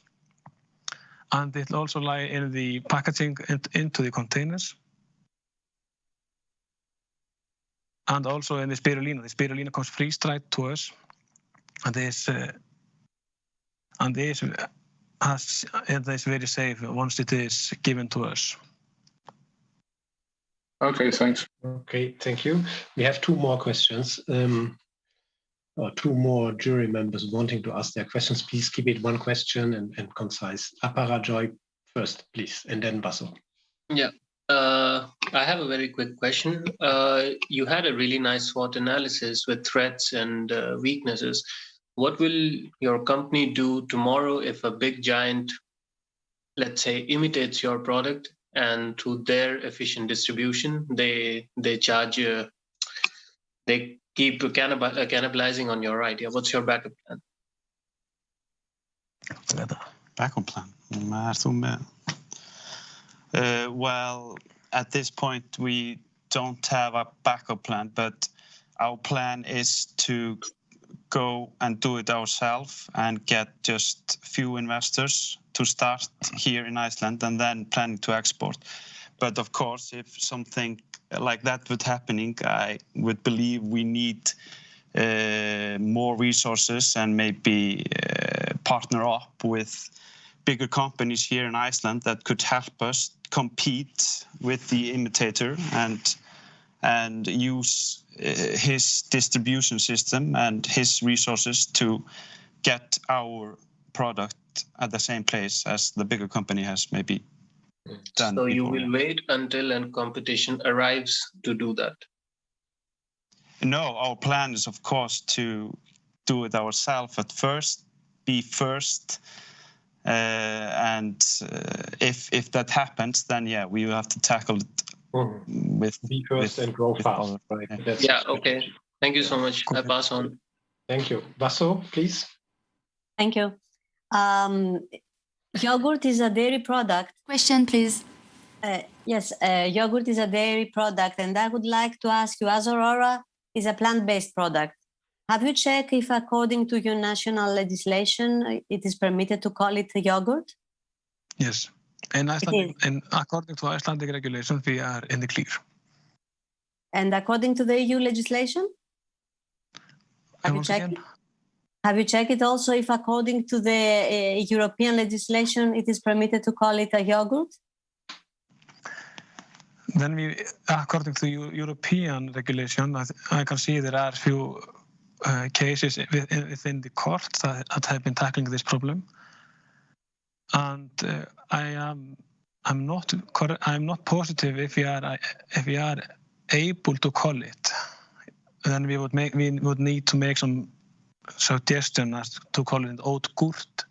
And it also lie in the packaging into the containers. And also in the spirulina. The spirulina comes freeze-dried to us, and this is very safe once it is given to us. Okay, thanks. Okay, thank you. We have 2 more questions. Or 2 more jury members wanting to ask their questions. Please keep it 1 question and concise. Aparajoy first, please, and then Basso. Yeah. I have a very quick question. You had a really nice SWOT analysis with threats and weaknesses. What will your company do tomorrow if a big giant, let's say, imitates your product, and through their efficient distribution, they charge you, they keep cannibalizing on your idea? What's your backup plan? Backup plan? Well, at this point, we don't have a backup plan, but our plan is to go and do it ourselves and get just few investors to start here in Iceland, and then planning to export. But of course, if something like that would happening, I would believe we need more resources and maybe partner up with bigger companies here in Iceland that could help us compete with the imitator and use his distribution system and his resources to get our product at the same place as the bigger company has maybe done. So you before. will wait until a competition arrives to do that? No, our plan is, of course, to do it ourselves at first, be first, If that happens, then yeah, we will have to tackle it with be first and grow fast. Right. Yeah. Okay. Thank you so much. I pass on. Thank you. Vaso, please. Thank you. Yogurt is a dairy product. Question, please. Yes, yogurt is a dairy product, and I would like to ask you, as Aurora is a plant-based product, have you checked if, according to your national legislation, it is permitted to call it a yogurt? Yes, and according to Icelandic regulations, we are in the clear. And according to the EU legislation? Have you checked it? Have you checked it also if, according to the European legislation, it is permitted to call it a yogurt? Then according to European regulation, I can see there are a few cases within the court that have been tackling this problem, and I'm not positive if we are able to call it. Then we would need to make some suggestion as to call it oat gurt,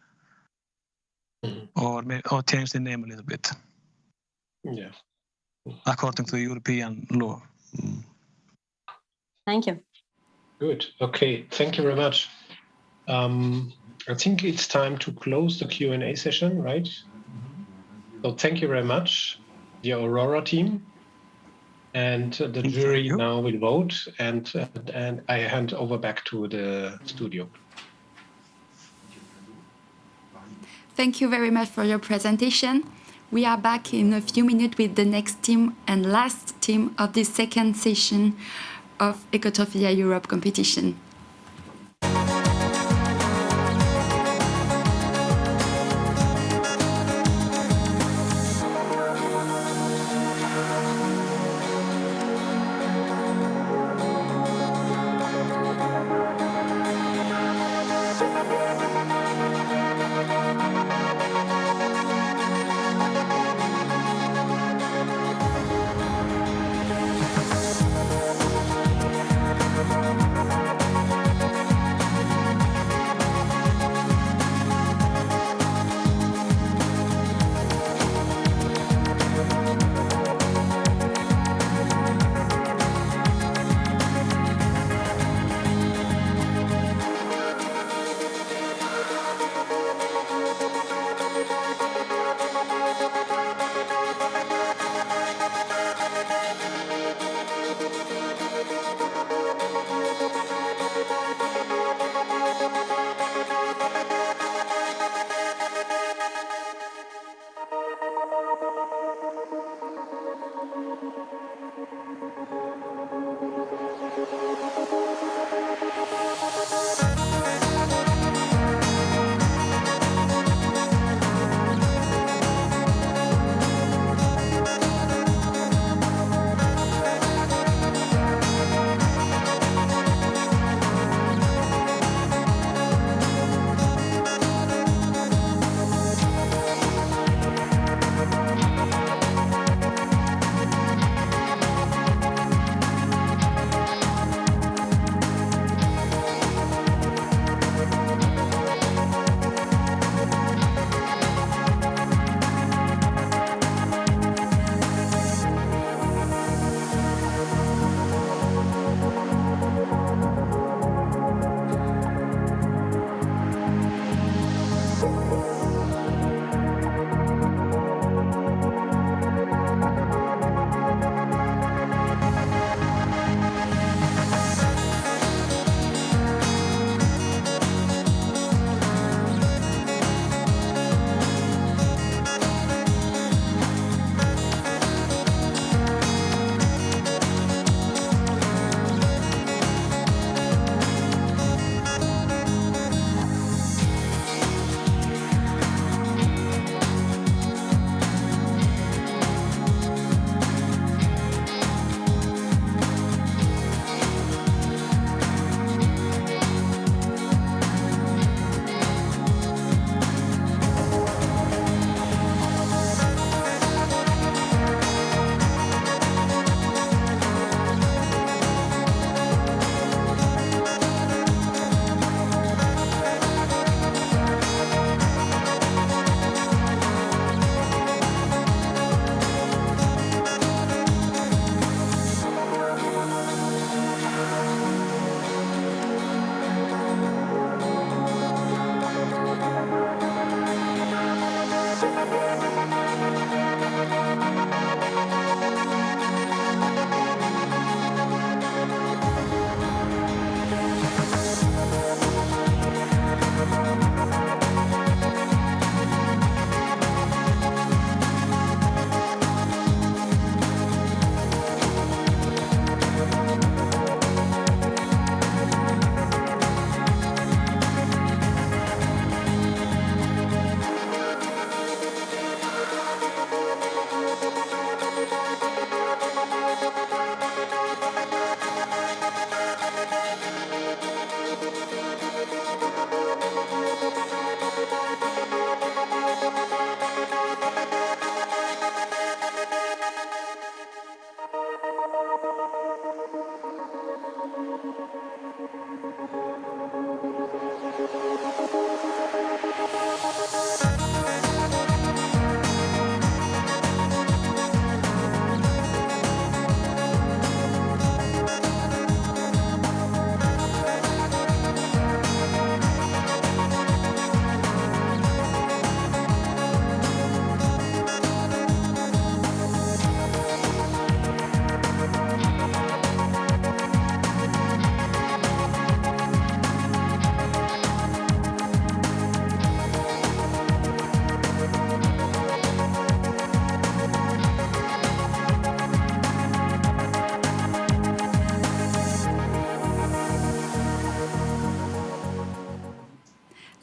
or change the name a little bit. Yeah. According to the European law. Thank you. Good. Okay. Thank you very much. I think it's time to close the Q&A session, right? So thank you very much, the Aurora team. And the jury now will vote, and I hand over back to the studio. Thank you very much for your presentation. We are back in a few minutes with the next team and last team of the second session of Ecotrophelia Europe competition.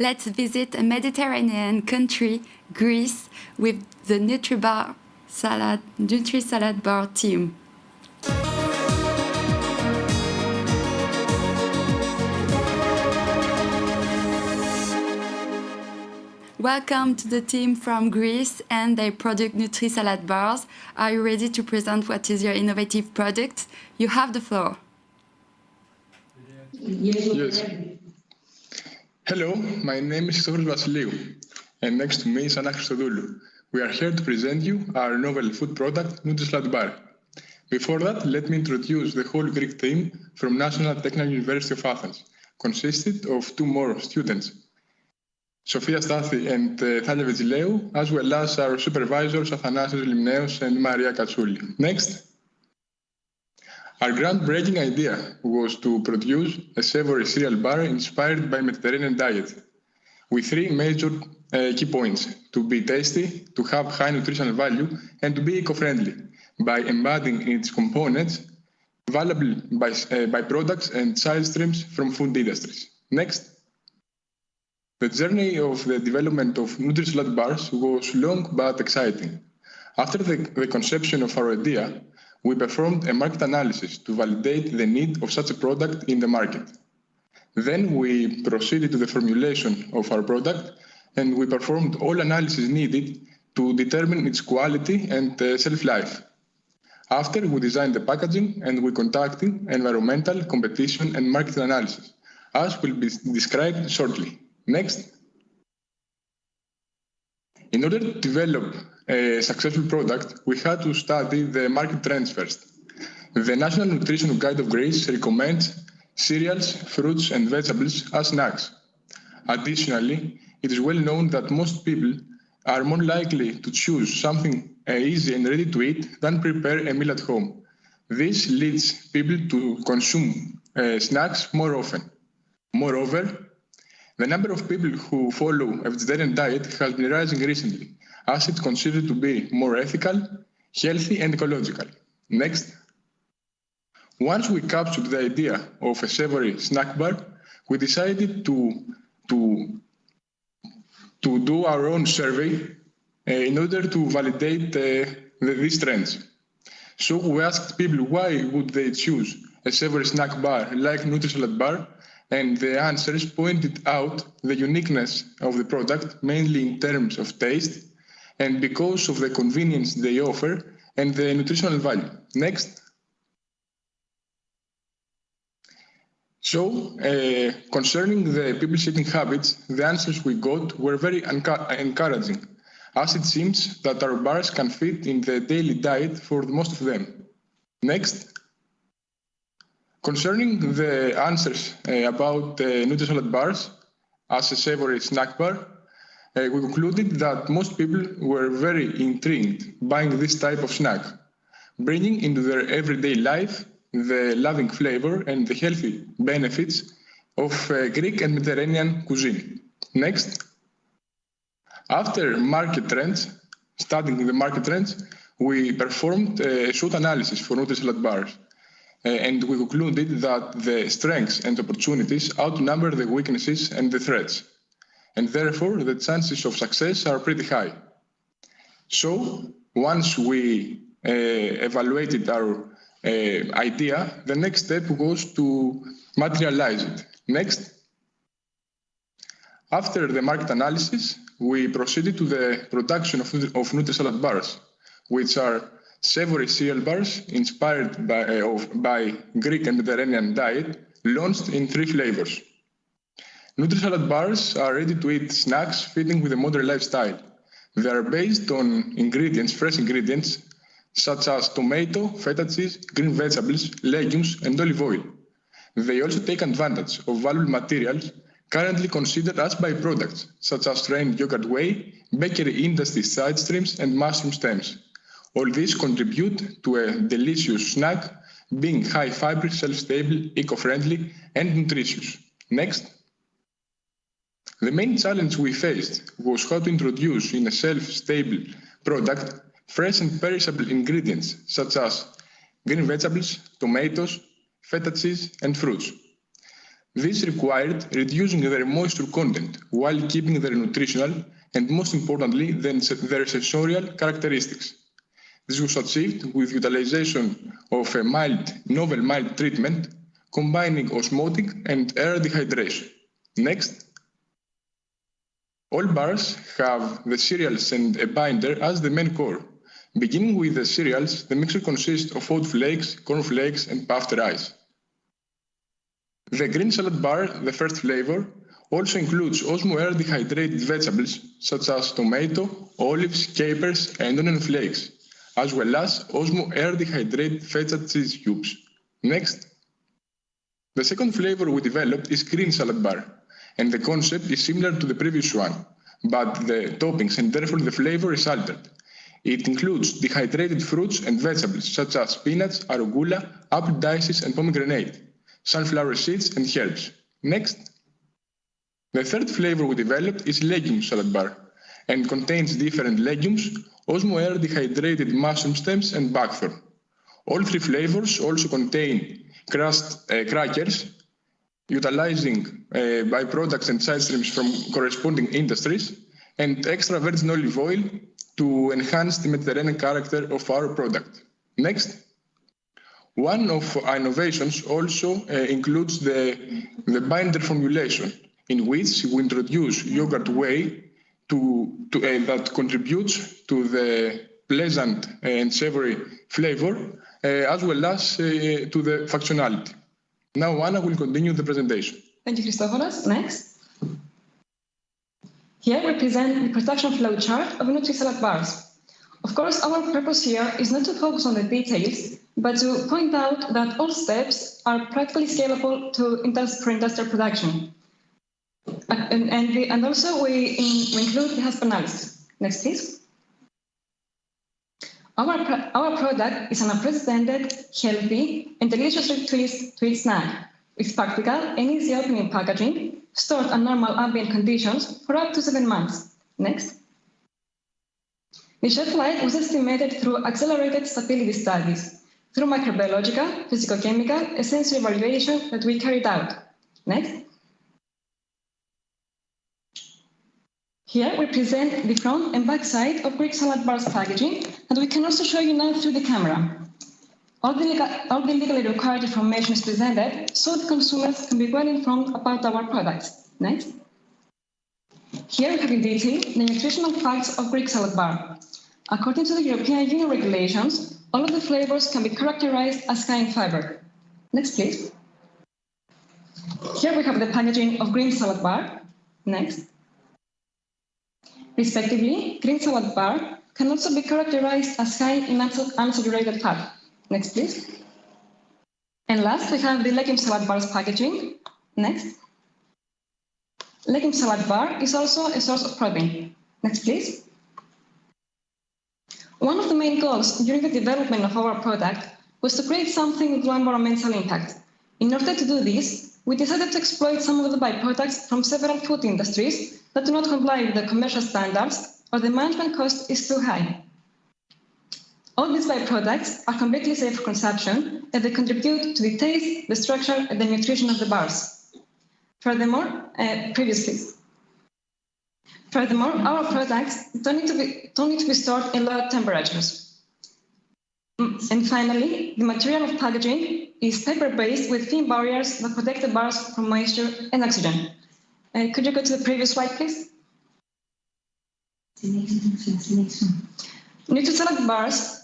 let's visit a Mediterranean country, Greece, with the Nutri Salad Bar team. Welcome to the team from Greece and their product Nutri Salad Bars. Are you ready to present what is your innovative product? You have the floor. Yes. Hello, my name is Christopoulos Vasiliou, and next to me is Anna Christodoulou. We are here to present you our novel food product, Nutri Salad Bar. Before that, let me introduce the whole Greek team from National Technical University of Athens, consisted of 2 more students, Sofia Stathi and Thalia Vegileu, as well as our supervisors Athanasios Limneos and Maria Katsouli. Next. Our groundbreaking idea was to produce a savory cereal bar inspired by Mediterranean diet, with 3 major key points: to be tasty, to have high nutritional value, and to be eco-friendly, by embodying its components valuable by products and side streams from food industries. Next. The journey of the development of Nutri Salad Bars was long but exciting. After the conception of our idea, we performed a market analysis to validate the need of such a product in the market. Then we proceeded to the formulation of our product, and we performed all analysis needed to determine its quality and shelf life. After, we designed the packaging, and we conducted environmental, competition, and market analysis, as will be described shortly. Next. In order to develop a successful product, we had to study the market trends first. The National Nutrition Guide of Greece recommends cereals, fruits, and vegetables as snacks. Additionally, it is well known that most people are more likely to choose something easy and ready to eat than prepare a meal at home. This leads people to consume snacks more often. Moreover, the number of people who follow a vegetarian diet has been rising recently, as it's considered to be more ethical, healthy, and ecological. Next. Once we captured the idea of a savory snack bar, we decided to do our own survey in order to validate these trends. So we asked people why would they choose a savory snack bar like Nutri Salad Bar, and the answers pointed out the uniqueness of the product, mainly in terms of taste, and because of the convenience they offer and the nutritional value. Next. So, concerning the people's eating habits, the answers we got were very encouraging, as it seems that our bars can fit in the daily diet for most of them. Next. Concerning the answers about Nutri Salad Bars as a savory snack bar, we concluded that most people were very intrigued buying this type of snack, bringing into their everyday life the loving flavor and the healthy benefits of Greek and Mediterranean cuisine. Next. After market trends, studying the market trends, we performed a SWOT analysis for Nutri Salad Bars. And we concluded that the strengths and opportunities outnumber the weaknesses and the threats, and therefore the chances of success are pretty high. So, once we evaluated our idea, the next step was to materialize it. Next. After the market analysis, we proceeded to the production of Nutri Salad Bars, which are savory cereal bars inspired by Greek and Mediterranean diet, launched in 3 flavors. Nutri Salad Bars are ready-to-eat snacks fitting with a modern lifestyle. They are based on fresh ingredients, such as tomato, feta cheese, green vegetables, legumes, and olive oil. They also take advantage of valuable materials currently considered as byproducts, such as strained yogurt whey, bakery industry side streams, and mushroom stems. All these contribute to a delicious snack, being high fiber, shelf-stable, eco-friendly, and nutritious. Next. The main challenge we faced was how to introduce in a shelf-stable product fresh and perishable ingredients such as green vegetables, tomatoes, feta cheese, and fruits. This required reducing their moisture content while keeping their nutritional and, most importantly, their sensorial characteristics. This was achieved with utilization of a novel mild treatment, combining osmotic and air dehydration. Next. All bars have the cereals and a binder as the main core. Beginning with the cereals, the mixture consists of oat flakes, corn flakes, and puffed rice. The green salad bar, the first flavor, also includes osmo-air dehydrated vegetables such as tomato, olives, capers, and onion flakes, as well as osmo-air dehydrated feta cheese cubes. Next. The second flavor we developed is green salad bar, and the concept is similar to the previous one, but the toppings and therefore the flavor is altered. It includes dehydrated fruits and vegetables such as spinach, arugula, apple dices, and pomegranate, sunflower seeds, and herbs. Next. The third flavor we developed is legume salad bar and contains different legumes, osmo-air dehydrated mushroom stems, and buckthorn. All three flavors also contain crushed crackers, utilizing byproducts and side streams from corresponding industries, and extra virgin olive oil to enhance the Mediterranean character of our product. Next. One of our innovations also includes the binder formulation, in which we introduce yogurt whey that contributes to the pleasant and savory flavor, as well as to the functionality. Now, Anna will continue the presentation. Thank you, Christopoulos. Next. Here we present the production flow chart of Nutri-Salad bars. Of course, our purpose here is not to focus on the details, but to point out that all steps are practically scalable for industrial production. And also we include the HACCP analysis. Next, please. Our product is an unprecedented, healthy, and deliciously to eat snack with practical and easy opening packaging, stored at normal ambient conditions for up to 7 months. Next. The shelf life was estimated through accelerated stability studies, through microbiological, physicochemical, and sensory evaluation that we carried out. Next. Here we present the front and back side of Greek salad bars packaging, and we can also show you now through the camera. All the legally required information is presented so the consumers can be well informed about our products. Next. Here we have in detail the nutritional facts of Greek salad bar. According to the European Union regulations, all of the flavors can be characterized as high in fiber. Next, please. Here we have the packaging of green salad bar. Next. Respectively, green salad bar can also be characterized as high in unsaturated fat. Next, please. And last, we have the legume salad bars packaging. Next. Legume salad bar is also a source of protein. Next, please. One of the main goals during the development of our product was to create something with low environmental impact. In order to do this, we decided to exploit some of the byproducts from several food industries that do not comply with the commercial standards or the management cost is too high. All these byproducts are completely safe for consumption and they contribute to the taste, the structure, and the nutrition of the bars. Furthermore, our products don't need to be stored in low temperatures. And finally, the material of packaging is paper-based with thin barriers that protect the bars from moisture and oxygen. Could you go to the previous slide, please? Nutri-Salad bars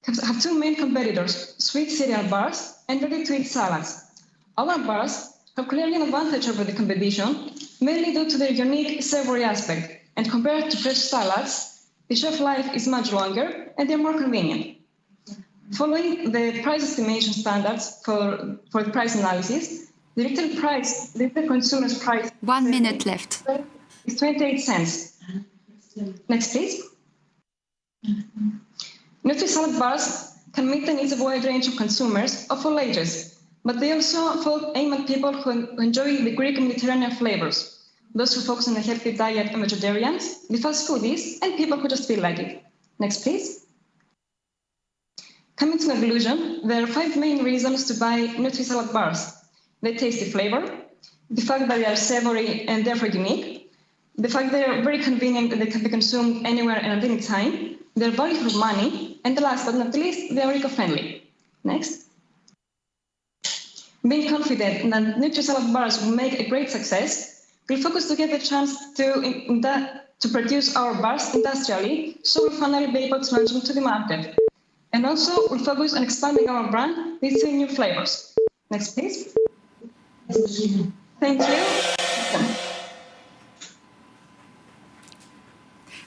have two main competitors, sweet cereal bars and ready-to-eat salads. Our bars have clearly an advantage over the competition, mainly due to their unique savory aspect, and compared to fresh salads, the shelf life is much longer and they're more convenient. Following the price estimation standards for the price analysis, the retail consumer's price 1 minute left. Is 28 cents. Next, please. Nutri-Salad bars can meet the needs of a wide range of consumers of all ages, but they also aim at people who enjoy the Greek Mediterranean flavors, those who focus on a healthy diet and vegetarians, the fast foodies, and people who just feel like it. Next, please. Coming to conclusion, there are 5 main reasons to buy Nutri-Salad bars. The tasty flavor, the fact that they are savory and therefore unique, the fact they are very convenient and they can be consumed anywhere and at any time, their value for money, and the last but not least, they are eco-friendly. Next. Being confident that Nutri-Salad bars will make a great success, we'll focus to get the chance to produce our bars industrially, so we'll finally be able to launch them to the market. And also, we'll focus on expanding our brand with 3 new flavors. Next, please. Thank you.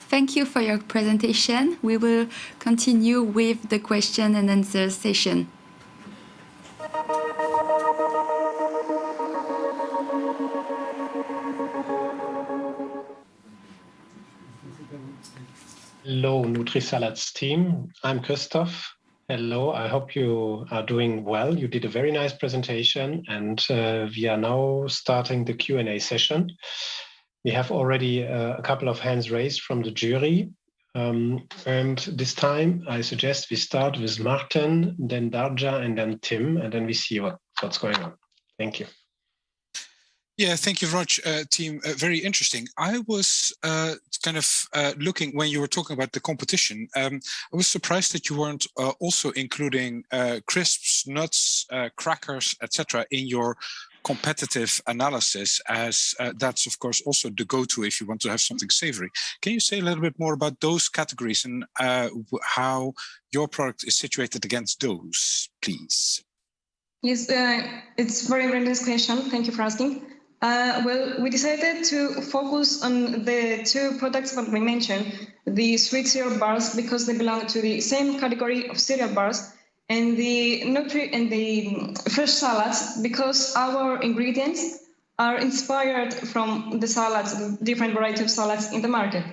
Thank you for your presentation. We will continue with the question and answer session. Hello, Nutri-Salads team. I'm Christoph. Hello, I hope you are doing well. You did a very nice presentation, and we are now starting the Q&A session. We have already a couple of hands raised from the jury. And this time, I suggest we start with Martin, then Darja, and then Tim, and then we see what's going on. Thank you. Yeah, thank you very much, team. Very interesting. I was looking when you were talking about the competition. I was surprised that you weren't also including crisps, nuts, crackers, etc. in your competitive analysis, as that's of course also the go-to if you want to have something savory. Can you say a little bit more about those categories and how your product is situated against those, please? Yes, it's a very, very nice question. Thank you for asking. Well, we decided to focus on the 2 products that we mentioned, the sweet cereal bars, because they belong to the same category of cereal bars, and the fresh salads, because our ingredients are inspired from the salads, the different varieties of salads in the market.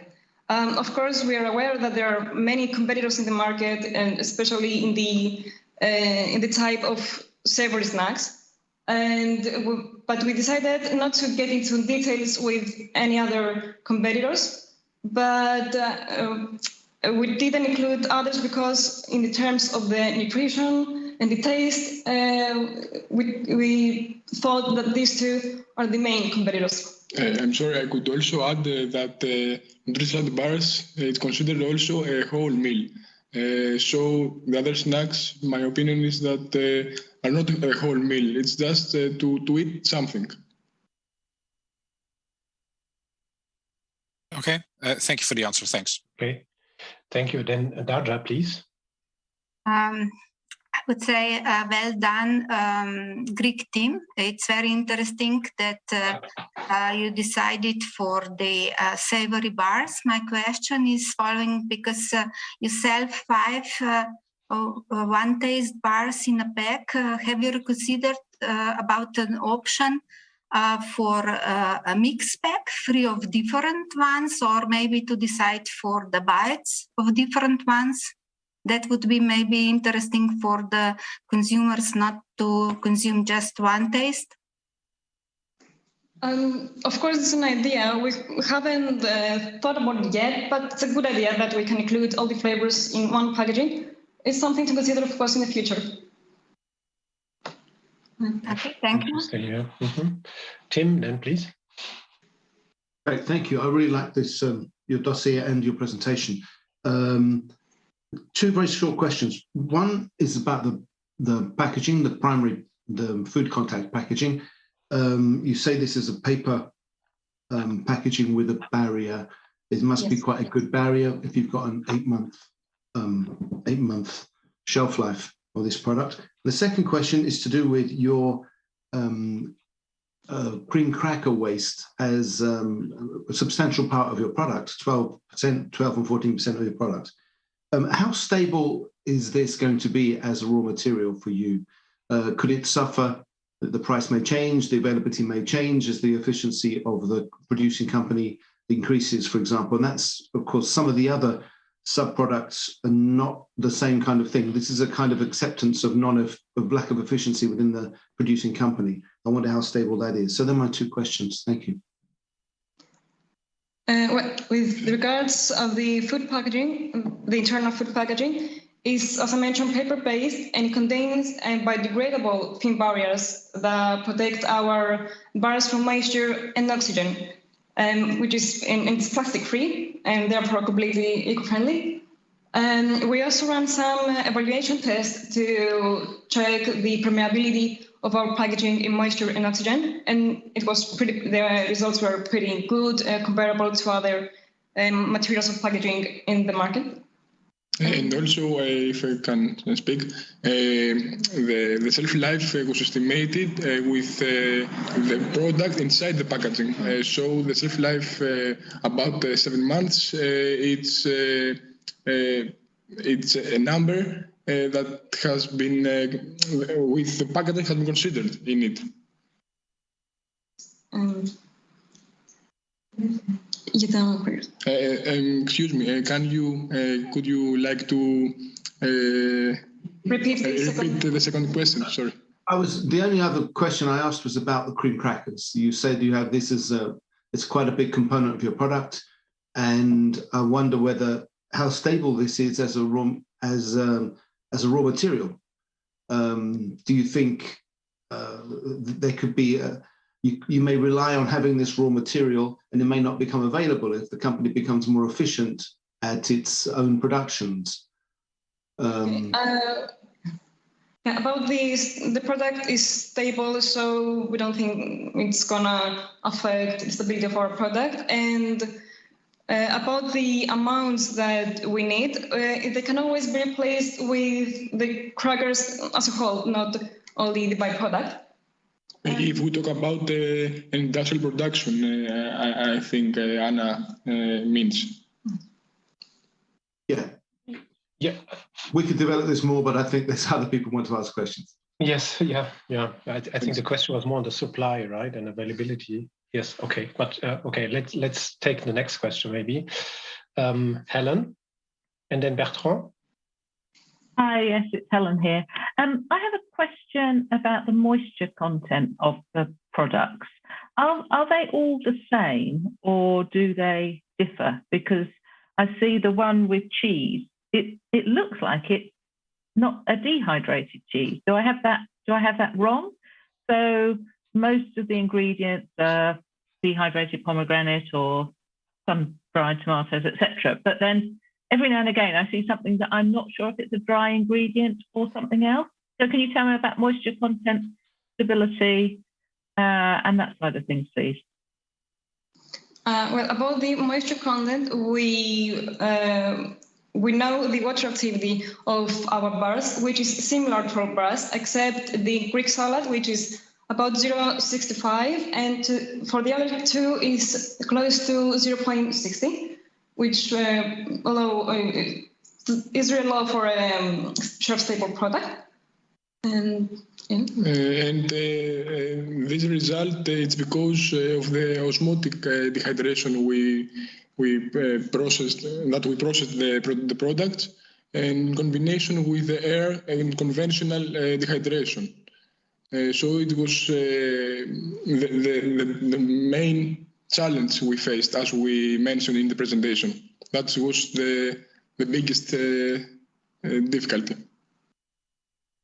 Of course, we are aware that there are many competitors in the market, and especially in the type of savory snacks. But we decided not to get into details with any other competitors, but we didn't include others because in the terms of the nutrition and the taste, we thought that these 2 are the main competitors. I'm sorry, I could also add that Nutri-Salad bars, it's considered also a whole meal. So the other snacks, my opinion is that are not a whole meal. It's just to eat something. Okay, thank you for the answer. Thanks. Okay, thank you. Then Darja, please. I would say well done, Greek team. It's very interesting that you decided for the savory bars. My question is following because you sell 5 one taste bars in a pack. Have you considered about an option for a mixed pack, 3 of different ones, or maybe to decide for the bites of different ones? That would be maybe interesting for the consumers not to consume just one taste. Of course, it's an idea. We haven't thought about it yet, but it's a good idea that we can include all the flavors in one packaging. It's something to consider, of course, in the future. Okay, thank you. Mm-hmm. Tim, then please. Great, thank you. I really like this, your dossier and your presentation. 2 very short questions. One is about the packaging, the food contact packaging. You say this is a paper packaging with a barrier. It must be quite a good barrier if you've got an 8-month shelf life of this product. The second question is to do with your cream cracker waste as a substantial part of your product, 12% and 14% of your product. How stable is this going to be as a raw material for you? Could it suffer? The price may change, the availability may change as the efficiency of the producing company increases, for example. And that's, of course, some of the other sub-products are not the same kind of thing. This is a kind of acceptance of lack of efficiency within the producing company. I wonder how stable that is. So they're my 2 questions. Thank you. With regards of the food packaging, the internal food packaging, is, as I mentioned, paper-based, and it contains biodegradable thin barriers that protect our bars from moisture and oxygen, which is and it's plastic-free and therefore completely eco-friendly. We also ran some evaluation tests to check the permeability of our packaging in moisture and oxygen, and the results were pretty good, comparable to other materials of packaging in the market. And also, if I can speak, the shelf life was estimated with the product inside the packaging. So the shelf life about 7 months. It's a number that has been with the packaging has been considered in it. Excuse me. Could you like to repeat the second question? Sorry. The only other question I asked was about the cream crackers. You said you have this as it's quite a big component of your product, and I wonder how stable this is as a raw material. Do you think there could be you may rely on having this raw material, and it may not become available if the company becomes more efficient at its own productions? About this, the product is stable, so we don't think it's gonna affect the stability of our product. And about the amounts that we need, they can always be replaced with the crackers as a whole, not only the byproduct. If we talk about the industrial production, I think Anna means. Yeah. We could develop this more, but I think there's other people want to ask questions. Yes, yeah. I think the question was more on the supply, right, and availability. Yes, okay. But okay, let's take the next question maybe. Helen, and then Bertrand. Hi, yes, it's Helen here. I have a question about the moisture content of the products. Are they all the same, or do they differ? Because I see the one with cheese. It looks like it's not a dehydrated cheese. Do I have that wrong? So most of the ingredients are dehydrated pomegranate or some dried tomatoes, etc. But then every now and again, I see something that I'm not sure if it's a dry ingredient or something else. So can you tell me about moisture content, stability, and that side of things, please? Well, about the moisture content, we know the water activity of our bars, which is similar to our bars, except the Greek salad, which is about 0.65, and for the other two is close to 0.60, which although is very low for a shelf-stable product. And this result, it's because of the osmotic dehydration we processed the product, in combination with the air and conventional dehydration. So it was the main challenge we faced, as we mentioned in the presentation. That was the biggest difficulty.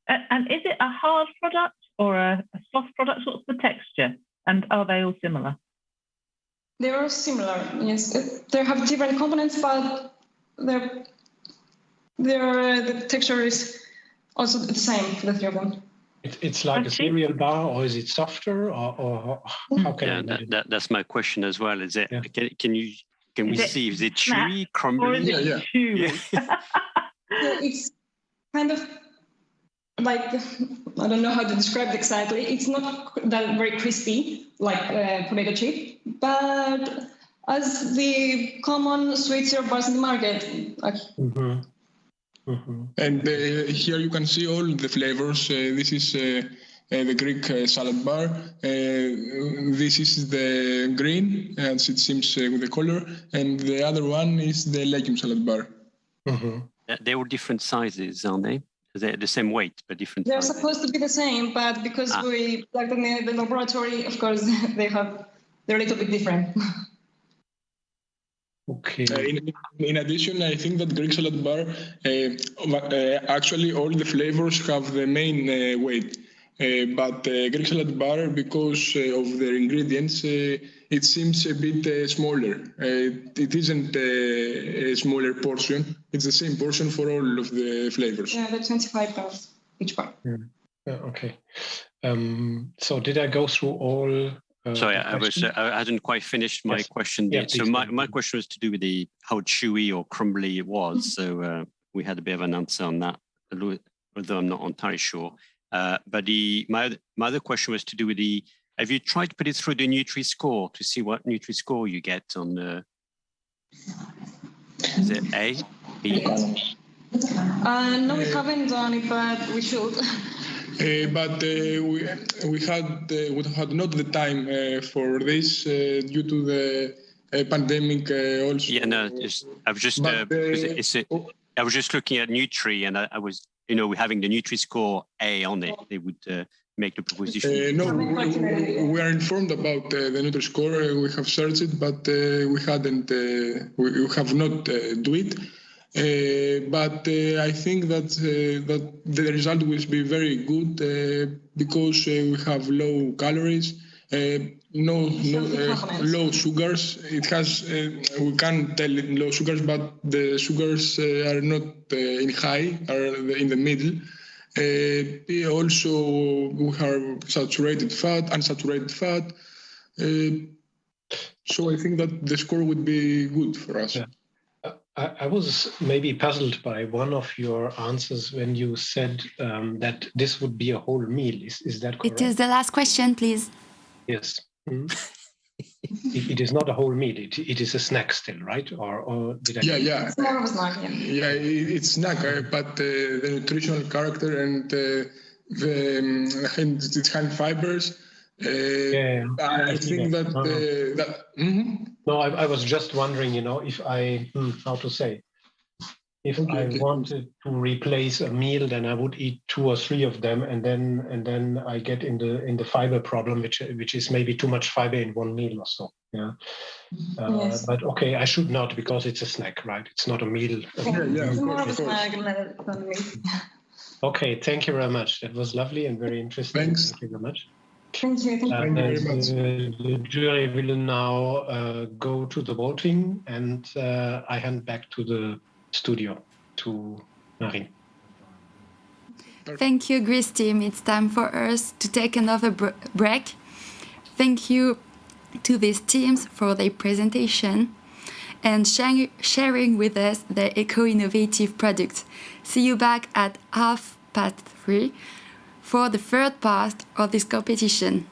And is it a hard product or a soft product? What's the texture? And are they all similar? They are similar, yes. They have different components, but the texture is also the same for the three of them. It's like a cereal bar, or is it softer, or how can that's my question as well. Is it? Yeah. Can we see? Is it chewy, crumbly? Or is it chewy? It's kind of like, I don't know how to describe it exactly. It's not that very crispy like potato chip, but as the common sweet syrup bars in the market. And here you can see all the flavors. This is the Greek salad bar. This is the green, as it seems with the color, and the other one is the legume salad bar. They're all different sizes, aren't they? They're the same weight, but different. They're supposed to be the same, but because we plugged them in the laboratory, of course, they're a little bit different. Okay. In addition, I think that Greek salad bar, actually all the flavors have the main weight. But Greek salad bar, because of their ingredients, it seems a bit smaller. It isn't a smaller portion. It's the same portion for all of the flavors. Yeah, they're 25 grams each bar. Okay. So did I go through all? Sorry, I hadn't quite finished my question. Yeah, so my question was to do with how chewy or crumbly it was. So we had a bit of an answer on that, although I'm not entirely sure. But my other question was to do with have you tried to put it through the Nutri-Score to see what Nutri-Score you get on the, is it A, B? No, we haven't done it, but we should. But we had not the time for this due to the pandemic also. Yeah, no, I was just I was just looking at Nutri, and I was having the Nutri-Score A on it. They would make the proposition. No, we are informed about the Nutri-Score. We have searched it, but we hadn't. We have not do it. But I think that the result will be very good because we have low calories, low sugars. It has we can't tell it low sugars, but the sugars are not in high, are in the middle. Also, we have saturated fat, unsaturated fat. So I think that the score would be good for us. Yeah. I was maybe puzzled by one of your answers when you said that this would be a whole meal. Is that correct? It is the last question, please. Yes. It is not a whole meal. It is a snack still, right? Or did I? Yeah. It's more of a snack. Yeah, it's snack, but the nutritional character and its high fibers. I think that. No, I was just wondering, if I wanted to replace a meal, then I would eat 2 or 3 of them, and then I get in the fiber problem, which is maybe too much fiber in one meal or so. Yeah. Yes. But okay, I should not, because it's a snack, right? It's not a meal. It's more of a snack than a meal. Okay, thank you very much. That was lovely and very interesting. Thanks. Thank you very much. Thank you. Thank you very much. The jury will now go to the voting, and I hand back to the studio to Marine. Thank you, Greece team. It's time for us to take another break. Thank you to these teams for their presentation and sharing with us their eco-innovative products. See you back at 3:30 for the third part of this competition.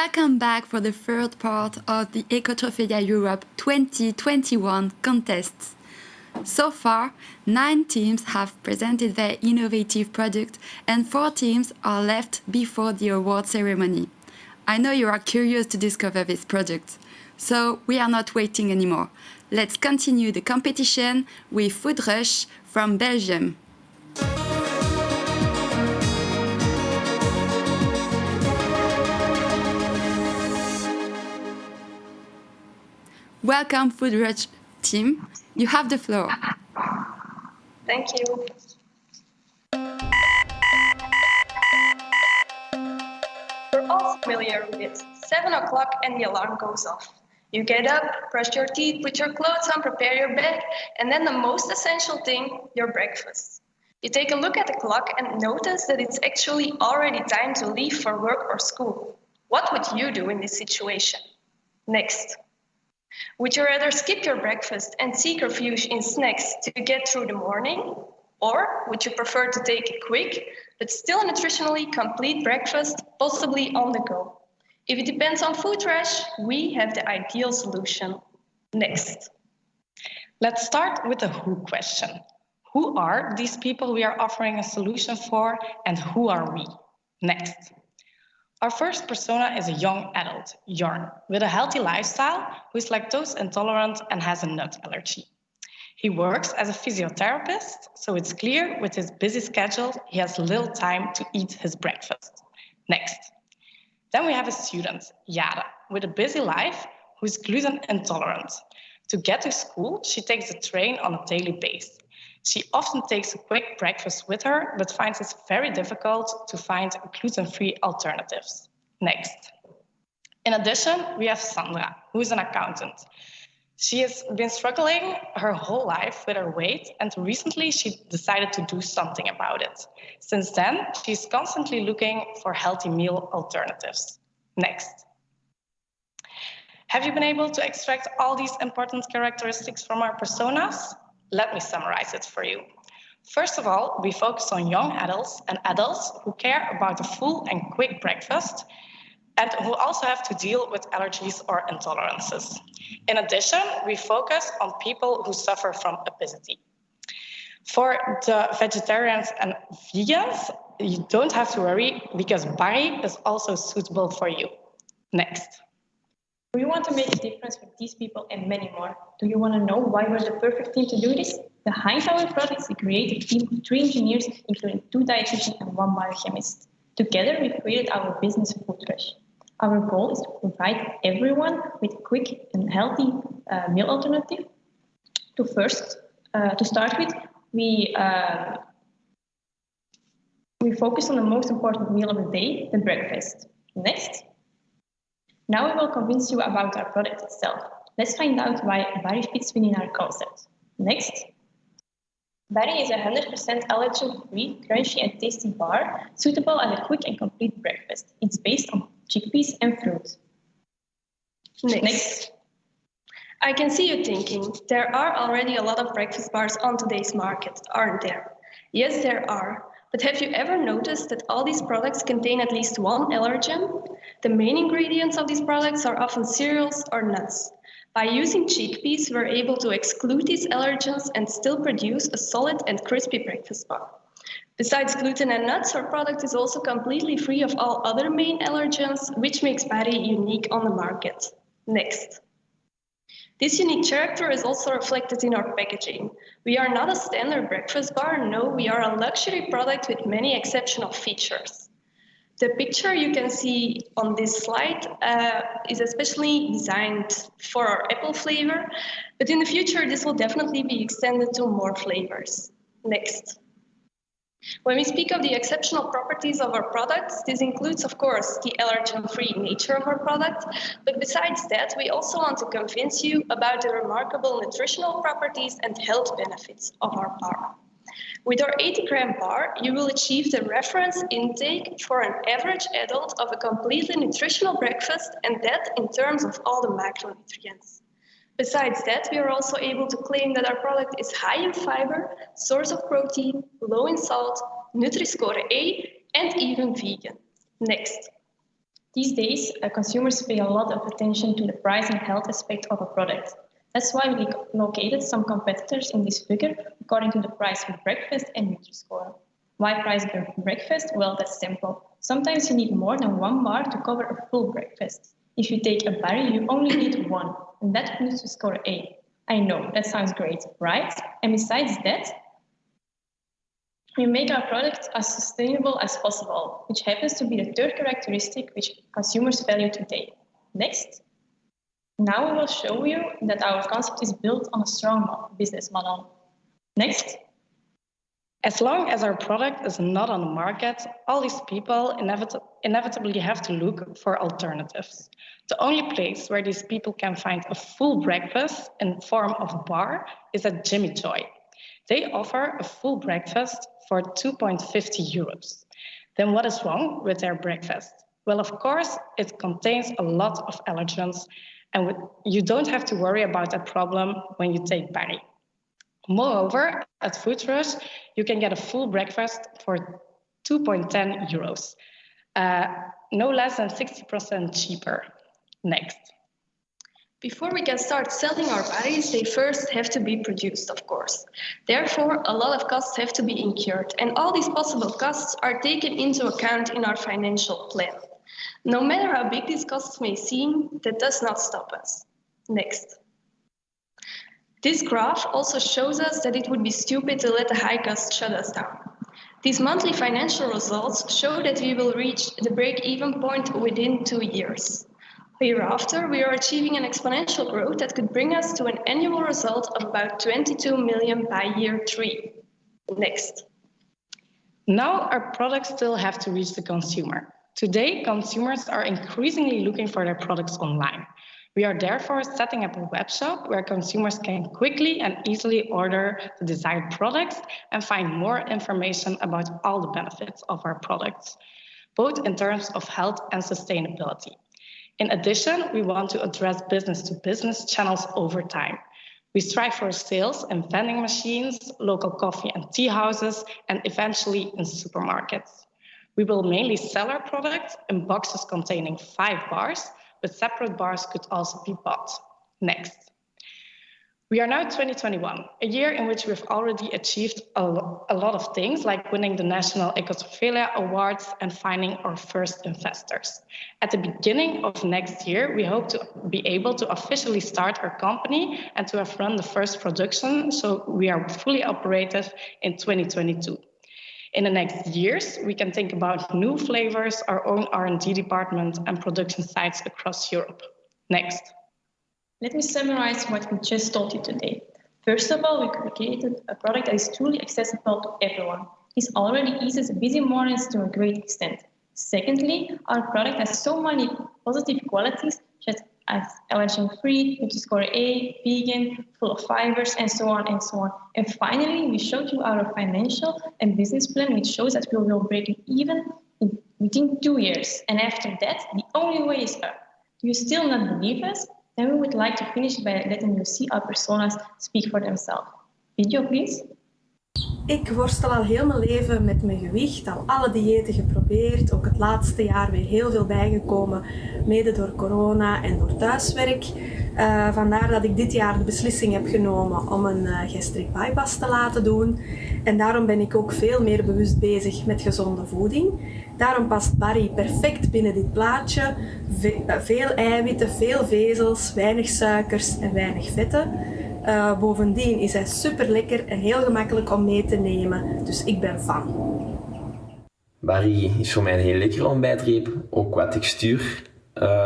Welcome back for the third part of the Ecotrophelia Europe 2021 contests. So far, 9 teams have presented their innovative product and 4 teams are left before the award ceremony. I know you are curious to discover this product, so we are not waiting anymore. Let's continue the competition with Food Rush from Belgium. Welcome, Food Rush team. You have the floor. Thank you. You're all familiar with it. 7 o'clock and the alarm goes off. You get up, brush your teeth, put your clothes on, prepare your bag, and then the most essential thing, your breakfast. You take a look at the clock and notice that it's actually already time to leave for work or school. What would you do in this situation? Next. Would you rather skip your breakfast and seek refuge in snacks to get through the morning? Or would you prefer to take a quick, but still nutritionally complete breakfast, possibly on the go? If it depends on Food Rush, we have the ideal solution. Next. Let's start with the who question. Who are these people we are offering a solution for, and who are we? Next. Our first persona is a young adult, Jorn, with a healthy lifestyle who is lactose intolerant and has a nut allergy. He works as a physiotherapist, so it's clear with his busy schedule, he has little time to eat his breakfast. Next. Then we have a student, Yara, with a busy life who is gluten intolerant. To get to school, she takes the train on a daily basis. She often takes a quick breakfast with her, but finds it very difficult to find gluten-free alternatives. Next. In addition, we have Sandra, who is an accountant. She has been struggling her whole life with her weight, and recently she decided to do something about it. Since then, she's constantly looking for healthy meal alternatives. Next. Have you been able to extract all these important characteristics from our personas? Let me summarize it for you. First of all, we focus on young adults and adults who care about a full and quick breakfast and who also have to deal with allergies or intolerances. In addition, we focus on people who suffer from obesity. For the vegetarians and vegans, you don't have to worry because Barry is also suitable for you. Next. We want to make a difference with these people and many more. Do you want to know why we're the perfect team to do this? Behind our products, we created a team of 3 engineers, including 2 dietitians and 1 biochemist. Together, we created our business Food Rush. Our goal is to provide everyone with a quick and healthy meal alternative. To start with, we focus on the most important meal of the day, the breakfast. Next. Now we will convince you about our product itself. Let's find out why Barry fits within our concept. Next. Barry is a 100% allergen-free, crunchy and tasty bar, suitable as a quick and complete breakfast. It's based on chickpeas and fruit. Next. I can see you thinking, there are already a lot of breakfast bars on today's market, aren't there? Yes, there are. But have you ever noticed that all these products contain at least 1 allergen? The main ingredients of these products are often cereals or nuts. By using chickpeas, we're able to exclude these allergens and still produce a solid and crispy breakfast bar. Besides gluten and nuts, our product is also completely free of all other main allergens, which makes Barry unique on the market. Next. This unique character is also reflected in our packaging. We are not a standard breakfast bar, no, we are a luxury product with many exceptional features. The picture you can see on this slide is especially designed for our apple flavor, but in the future this will definitely be extended to more flavors. Next. When we speak of the exceptional properties of our products, this includes, of course, the allergen-free nature of our product, but besides that, we also want to convince you about the remarkable nutritional properties and health benefits of our bar. With our 80-gram bar, you will achieve the reference intake for an average adult of a completely nutritional breakfast, and that in terms of all the macronutrients. Besides that, we are also able to claim that our product is high in fiber, source of protein, low in salt, Nutri-Score A, and even vegan. Next. These days, consumers pay a lot of attention to the price and health aspect of a product. That's why we located some competitors in this figure according to the price with breakfast and Nutri-Score. Why price breakfast? Well, that's simple. Sometimes you need more than one bar to cover a full breakfast. If you take a berry, you only need one, and that Nutri-Score A. I know, that sounds great, right? And besides that, we make our products as sustainable as possible, which happens to be the third characteristic which consumers value today. Next. Now we will show you that our concept is built on a strong business model. Next. As long as our product is not on the market, all these people inevitably have to look for alternatives. The only place where these people can find a full breakfast in form of a bar is at Jimmy Joy. They offer a full breakfast for 2.50 euros. Then what is wrong with their breakfast? Well, of course, it contains a lot of allergens, and you don't have to worry about that problem when you take berry. Moreover, at Food Rush, you can get a full breakfast for 2.10 euros, no less than 60% cheaper. Next. Before we can start selling our berries, they first have to be produced, of course. Therefore, a lot of costs have to be incurred, and all these possible costs are taken into account in our financial plan. No matter how big these costs may seem, that does not stop us. Next. This graph also shows us that it would be stupid to let the high costs shut us down. These monthly financial results show that we will reach the break-even point within 2 years. Hereafter, we are achieving an exponential growth that could bring us to an annual result of about 22 million by year 3. Next. Now our products still have to reach the consumer. Today, consumers are increasingly looking for their products online. We are therefore setting up a web shop where consumers can quickly and easily order the desired products and find more information about all the benefits of our products, both in terms of health and sustainability. In addition, we want to address business-to-business channels over time. We strive for sales in vending machines, local coffee and tea houses, and eventually in supermarkets. We will mainly sell our products in boxes containing 5 bars, but separate bars could also be bought. Next. We are now 2021, a year in which we've already achieved a lot of things, like winning the National Ecotrophelia Awards and finding our first investors. At the beginning of next year, we hope to be able to officially start our company and to have run the first production, so we are fully operative in 2022. In the next years, we can think about new flavors, our own R&D department, and production sites across Europe. Next. Let me summarize what we just told you today. First of all, we created a product that is truly accessible to everyone. This already eases busy mornings to a great extent. Secondly, our product has so many positive qualities, such as allergen-free, Nutri-Score A, vegan, full of fibers, and so on and so on. And finally, we showed you our financial and business plan, which shows that we will break even within 2 years. And after that, the only way is up. Do you still not believe us? Then we would like to finish by letting you see our personas speak for themselves. Video, please. Ik worstel al heel mijn leven met mijn gewicht, al alle diëten geprobeerd, ook het laatste jaar weer heel veel bijgekomen, mede door corona en door thuiswerk. Vandaar dat ik dit jaar de beslissing heb genomen om een gastric bypass te laten doen. En daarom ben ik ook veel meer bewust bezig met gezonde voeding. Daarom past Barry perfect binnen dit plaatje. Veel eiwitten, veel vezels, weinig suikers en weinig vetten. Bovendien is hij super lekker en heel gemakkelijk om mee te nemen, dus ik ben fan. Barry is voor mij een heel lekkere ontbijtreep, ook qua textuur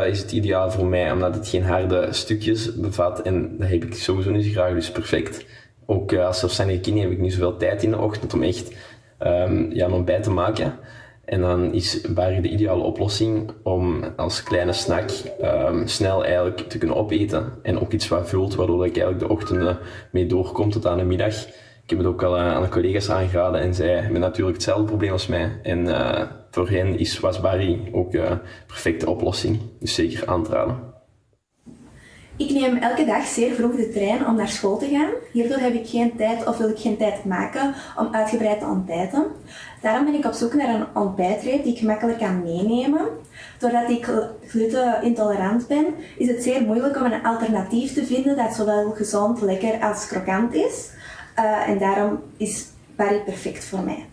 is het ideaal voor mij omdat het geen harde stukjes bevat en dat heb ik sowieso niet zo graag, dus perfect. Ook als zelfstandige kind heb ik niet zoveel tijd in de ochtend om echt een ontbijt te maken. En dan is Barry de ideale oplossing om als kleine snack snel eigenlijk te kunnen opeten. En ook iets wat vult, waardoor ik eigenlijk de ochtenden mee doorkom tot aan de middag. Ik heb het ook al aan de collega's aangeraden en zij hebben natuurlijk hetzelfde probleem als mij. En voor hen was Barry ook een perfecte oplossing. Dus zeker aan te raden. Ik neem elke dag zeer vroeg de trein om naar school te gaan. Hierdoor heb ik geen tijd of wil ik geen tijd maken om uitgebreid te ontbijten. Daarom ben ik op zoek naar een ontbijtreep die ik gemakkelijk kan meenemen. Doordat ik glutenintolerant ben, is het zeer moeilijk om een alternatief te vinden dat zowel gezond, lekker als krokant is. En daarom is Barry perfect voor mij.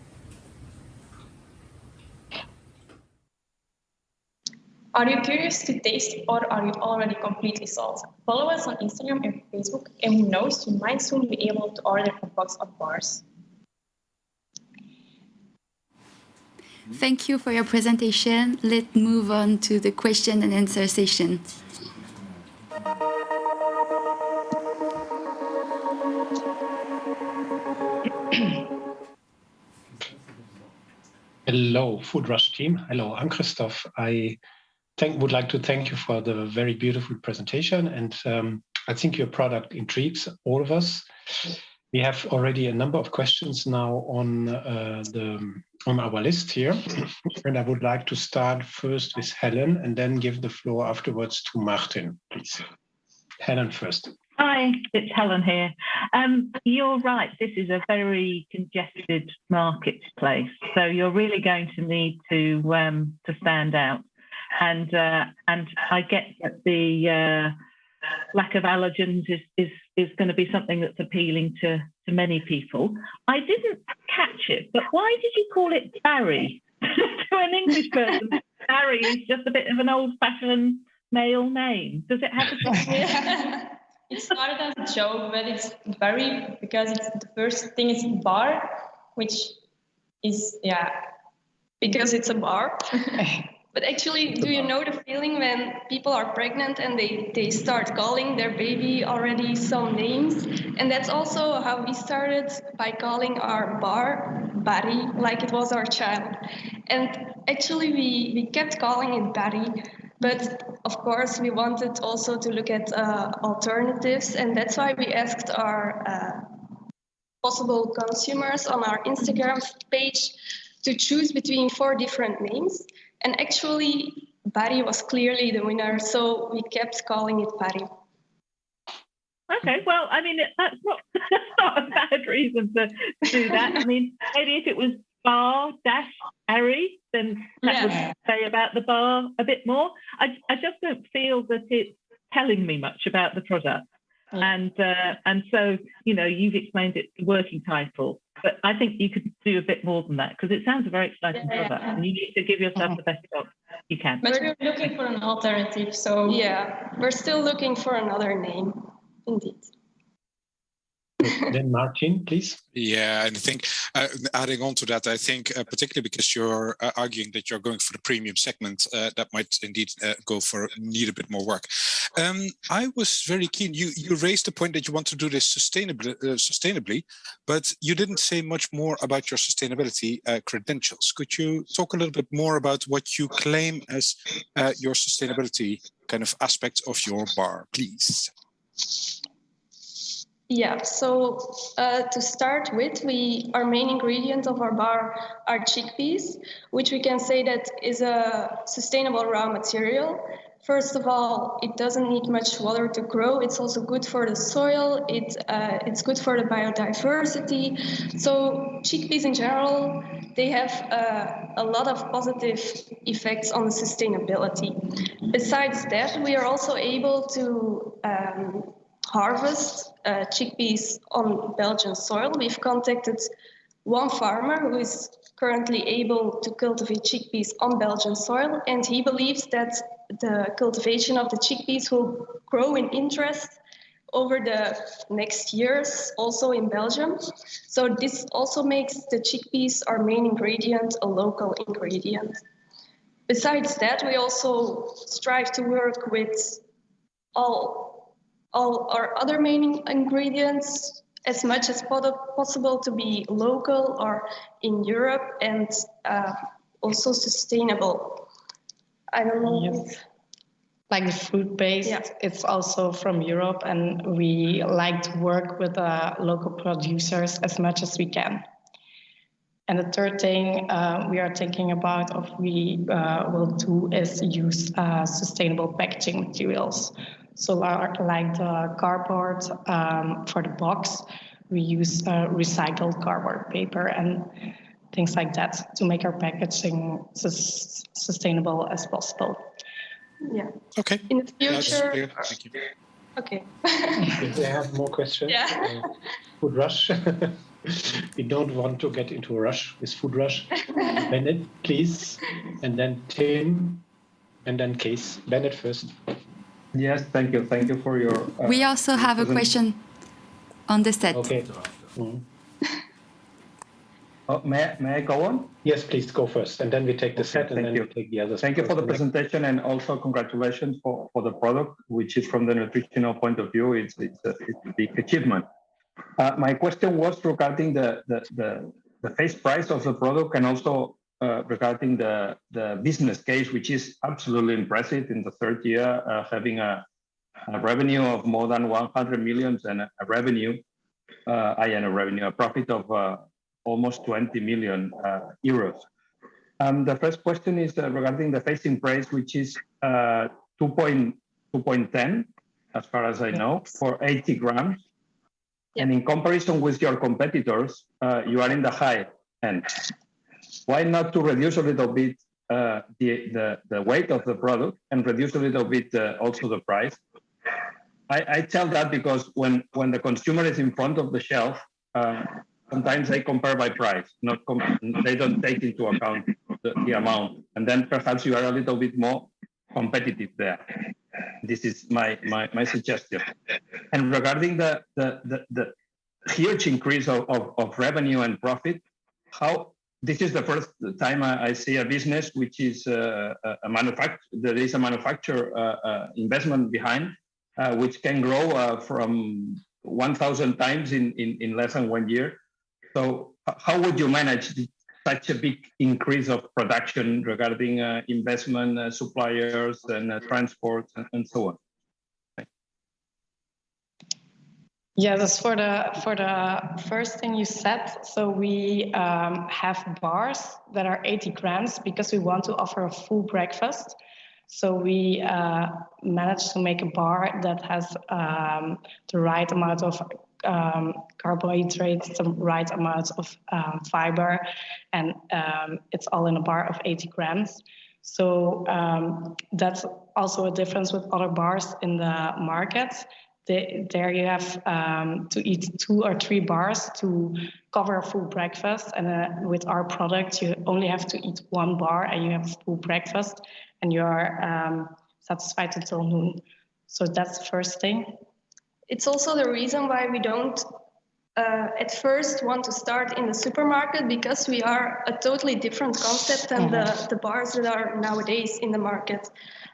Are you curious to taste or are you already completely sold? Follow us on Instagram and Facebook, and who knows, you might soon be able to order a box of bars. Thank you for your presentation. Let's move on to the question and answer session. Hello, Food Rush team. Hello, I'm Christoph. I would like to thank you for the very beautiful presentation, and I think your product intrigues all of us. We have already a number of questions now on our list here, and I would like to start first with Helen and then give the floor afterwards to Martin, please. Helen first. Hi, it's Helen here. You're right, this is a very congested marketplace, so you're really going to need to stand out. And I get that the lack of allergens is going to be something that's appealing to many people. I didn't catch it, but why did you call it Barry? To an English person, Barry is just a bit of an old-fashioned male name. Does it have a... It started as a joke, but it's Barry because it's the first thing is bar, which is, because it's a bar. But actually, do you know the feeling when people are pregnant and they start calling their baby already some names? And that's also how we started, by calling our bar Barry, like it was our child. And actually, we kept calling it Barry, but of course, we wanted also to look at alternatives, and that's why we asked our possible consumers on our Instagram page to choose between 4 different names. And actually, Barry was clearly the winner, so we kept calling it Barry. Okay, well, I mean, that's not a bad reason to do that. I mean, maybe if it was bar-Barry, then that would say about the bar a bit more. I just don't feel that it's telling me much about the product. And so, you know, you've explained it's the working title, but I think you could do a bit more than that because it sounds a very exciting product and you need to give yourself the best shot you can. But we're looking for an alternative, so yeah, we're still looking for another name, indeed. Then Martin, please. Yeah, and I think adding on to that, I think particularly because you're arguing that you're going for the premium segment, that might indeed need a bit more work. I was very keen. You raised the point that you want to do this sustainably, but you didn't say much more about your sustainability credentials. Could you talk a little bit more about what you claim as your sustainability kind of aspects of your bar, please? Yeah, so to start with, our main ingredient of our bar are chickpeas, which we can say that is a sustainable raw material. First of all, it doesn't need much water to grow. It's also good for the soil. It's good for the biodiversity. So chickpeas in general, they have a lot of positive effects on the sustainability. Besides that, we are also able to harvest chickpeas on Belgian soil. We've contacted one farmer who is currently able to cultivate chickpeas on Belgian soil, and he believes that the cultivation of the chickpeas will grow in interest over the next years, also in Belgium. So this also makes the chickpeas, our main ingredient, a local ingredient. Besides that, we also strive to work with all our other main ingredients as much as possible to be local or in Europe and also sustainable. I don't know. Yes. Like the fruit base, it's also from Europe, and we like to work with local producers as much as we can. And the third thing we are thinking about will do is use sustainable packaging materials. So like the cardboard for the box, we use recycled cardboard paper and things like that to make our packaging sustainable as possible. Yeah. Okay. In the future. Thank you. Okay. If you have more questions, Yeah. Food rush. We don't want to get into a rush with food rush. Bennett, please, and then Tim, and then Case. Bennett first. Yes, thank you. Thank you for your. We also have a question on the set. Okay. May I go on? Yes, please go first, and then we take the set, and then we take the others. Thank you for the presentation, and also congratulations for the product, which is from the nutritional point of view, it's a big achievement. My question was regarding the face price of the product, and also regarding the business case, which is absolutely impressive in the third year, having a revenue of more than 100 million and a profit of almost 20 million euros. The first question is regarding the facing price, which is 2.10, as far as I know, for 80 grams. Yeah. And in comparison with your competitors, you are in the high end. Why not to reduce a little bit the weight of the product and reduce a little bit also the price? I tell that because when the consumer is in front of the shelf, sometimes they compare by price, they don't take into account the amount, and then perhaps you are a little bit more competitive there. This is my suggestion. And regarding the huge increase of revenue and profit, this is the first time I see a business which is there is a manufacturer investment behind, which can grow from 1,000 times in less than 1 year. So how would you manage such a big increase of production regarding investment, suppliers, and transport, and so on? Yeah, that's for the first thing you said. So we have bars that are 80 grams because we want to offer a full breakfast. So we managed to make a bar that has the right amount of carbohydrates, the right amount of fiber, and it's all in a bar of 80 grams. So that's also a difference with other bars in the market. There you have to eat 2 or 3 bars to cover a full breakfast. And with our product, you only have to eat 1 bar and you have a full breakfast and you're satisfied until noon. So that's the first thing. It's also the reason why we don't at first want to start in the supermarket, because we are a totally different concept than the bars that are nowadays in the market.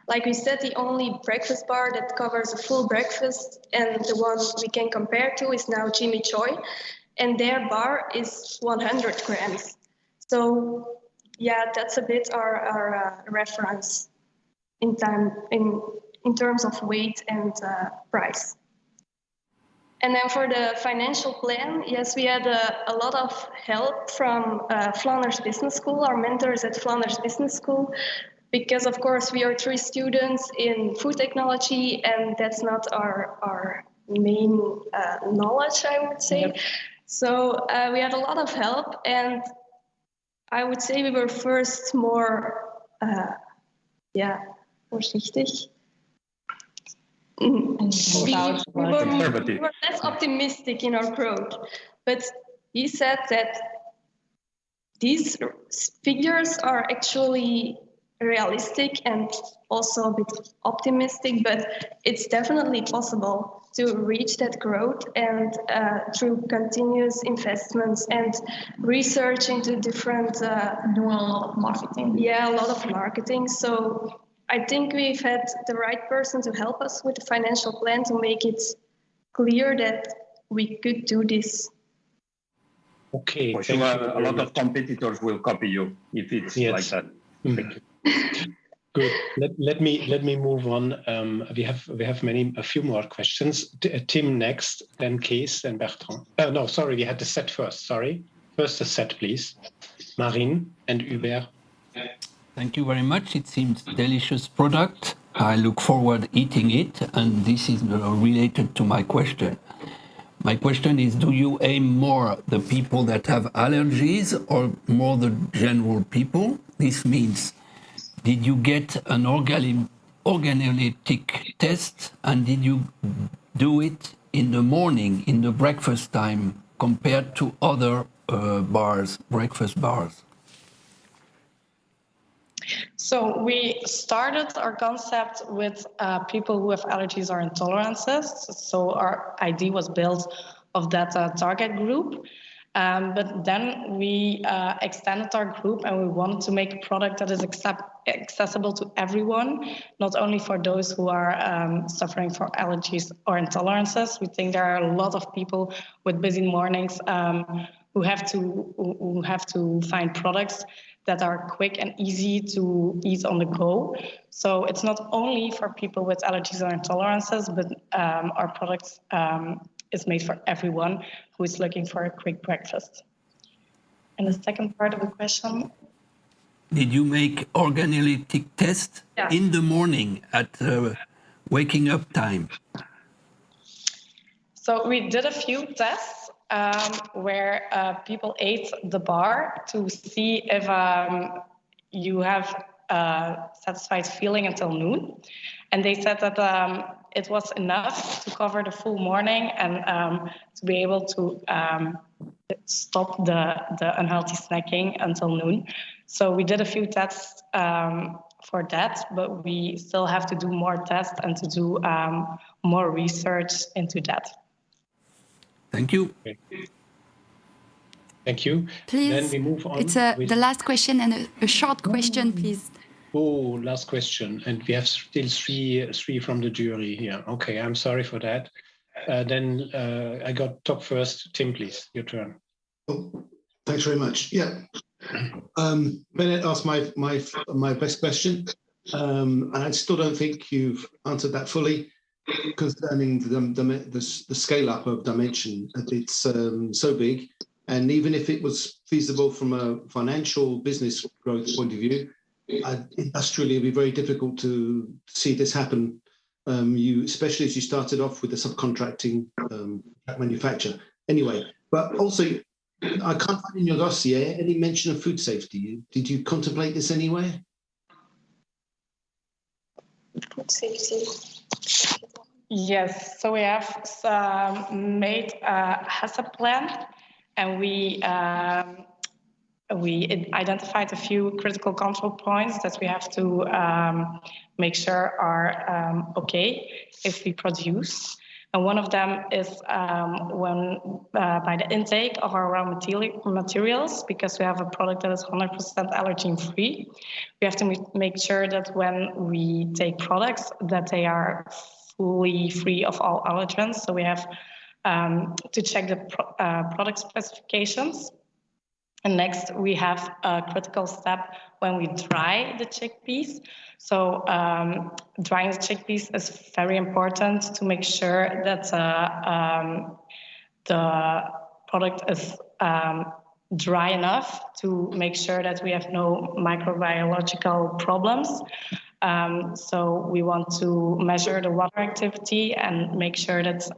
Like we said, the only breakfast bar that covers a full breakfast and the one we can compare to is now Jimmy Choi, and their bar is 100 grams. So yeah, that's a bit our reference in terms of weight and price. And then for the financial plan, yes, we had a lot of help from Flanders Business School, our mentors at Flanders Business School, because of course we are 3 students in food technology, and that's not our main knowledge, I would say. Yep. So we had a lot of help, and I would say we were first more, voorzichtig. We were less optimistic in our growth, but he said that these figures are actually realistic and also a bit optimistic, but it's definitely possible to reach that growth, and through continuous investments and research into different dual marketing. Yeah, a lot of marketing. So I think we've had the right person to help us with the financial plan to make it clear that we could do this. Okay. For sure, a lot of competitors will copy you if it's like that. Thank you. Good. Let me move on. We have a few more questions. Tim next, then Kees, then Bertrand. No, sorry, we had the set first. Sorry, first the set, please. Marine and Hubert. Thank you very much. It seems delicious product. I look forward eating it, and this is related to my question. My question is, do you aim more the people that have allergies or more the general people? This means, did you get an organoleptic test, and did you do it in the morning, in the breakfast time, compared to other breakfast bars? So we started our concept with people who have allergies or intolerances. So our idea was built of that target group. But then we extended our group and we wanted to make a product that is accessible to everyone, not only for those who are suffering from allergies or intolerances. We think there are a lot of people with busy mornings who have to find products that are quick and easy to eat on the go. So it's not only for people with allergies or intolerances, but our product is made for everyone who is looking for a quick breakfast. And the second part of the question? Did you make organoleptic test in the morning at waking up time? So we did a few tests where people ate the bar to see if you have a satisfied feeling until noon. And they said that it was enough to cover the full morning and to be able to stop the unhealthy snacking until noon. So we did a few tests for that, but we still have to do more tests and to do more research into that. Thank you. Thank you. Please, then we move on. It's the last question and a short question, please. Oh, last question. And we have still three from the jury here. Okay, I'm sorry for that. Then I got top first. Tim, please, your turn. Oh, thanks very much. Yeah. Bennett asked my best question, and I still don't think you've answered that fully concerning the scale up of Dimension. It's so big, and even if it was feasible from a financial business growth point of view, industrially it'd be very difficult to see this happen. Especially as you started off with the subcontracting manufacture. Anyway, but also I can't find in your dossier any mention of food safety. Did you contemplate this anywhere? Food safety. Yes, so we have made a HACCP plan, and we identified a few critical control points that we have to make sure are okay if we produce. And one of them is when by the intake of our raw materials, because we have a product that is 100% allergen free, we have to make sure that when we take products that they are fully free of all allergens. So we have to check the product specifications. And next, we have a critical step when we dry the chickpeas. So drying the chickpeas is very important to make sure that the product is dry enough to make sure that we have no microbiological problems. So we want to measure the water activity and make sure that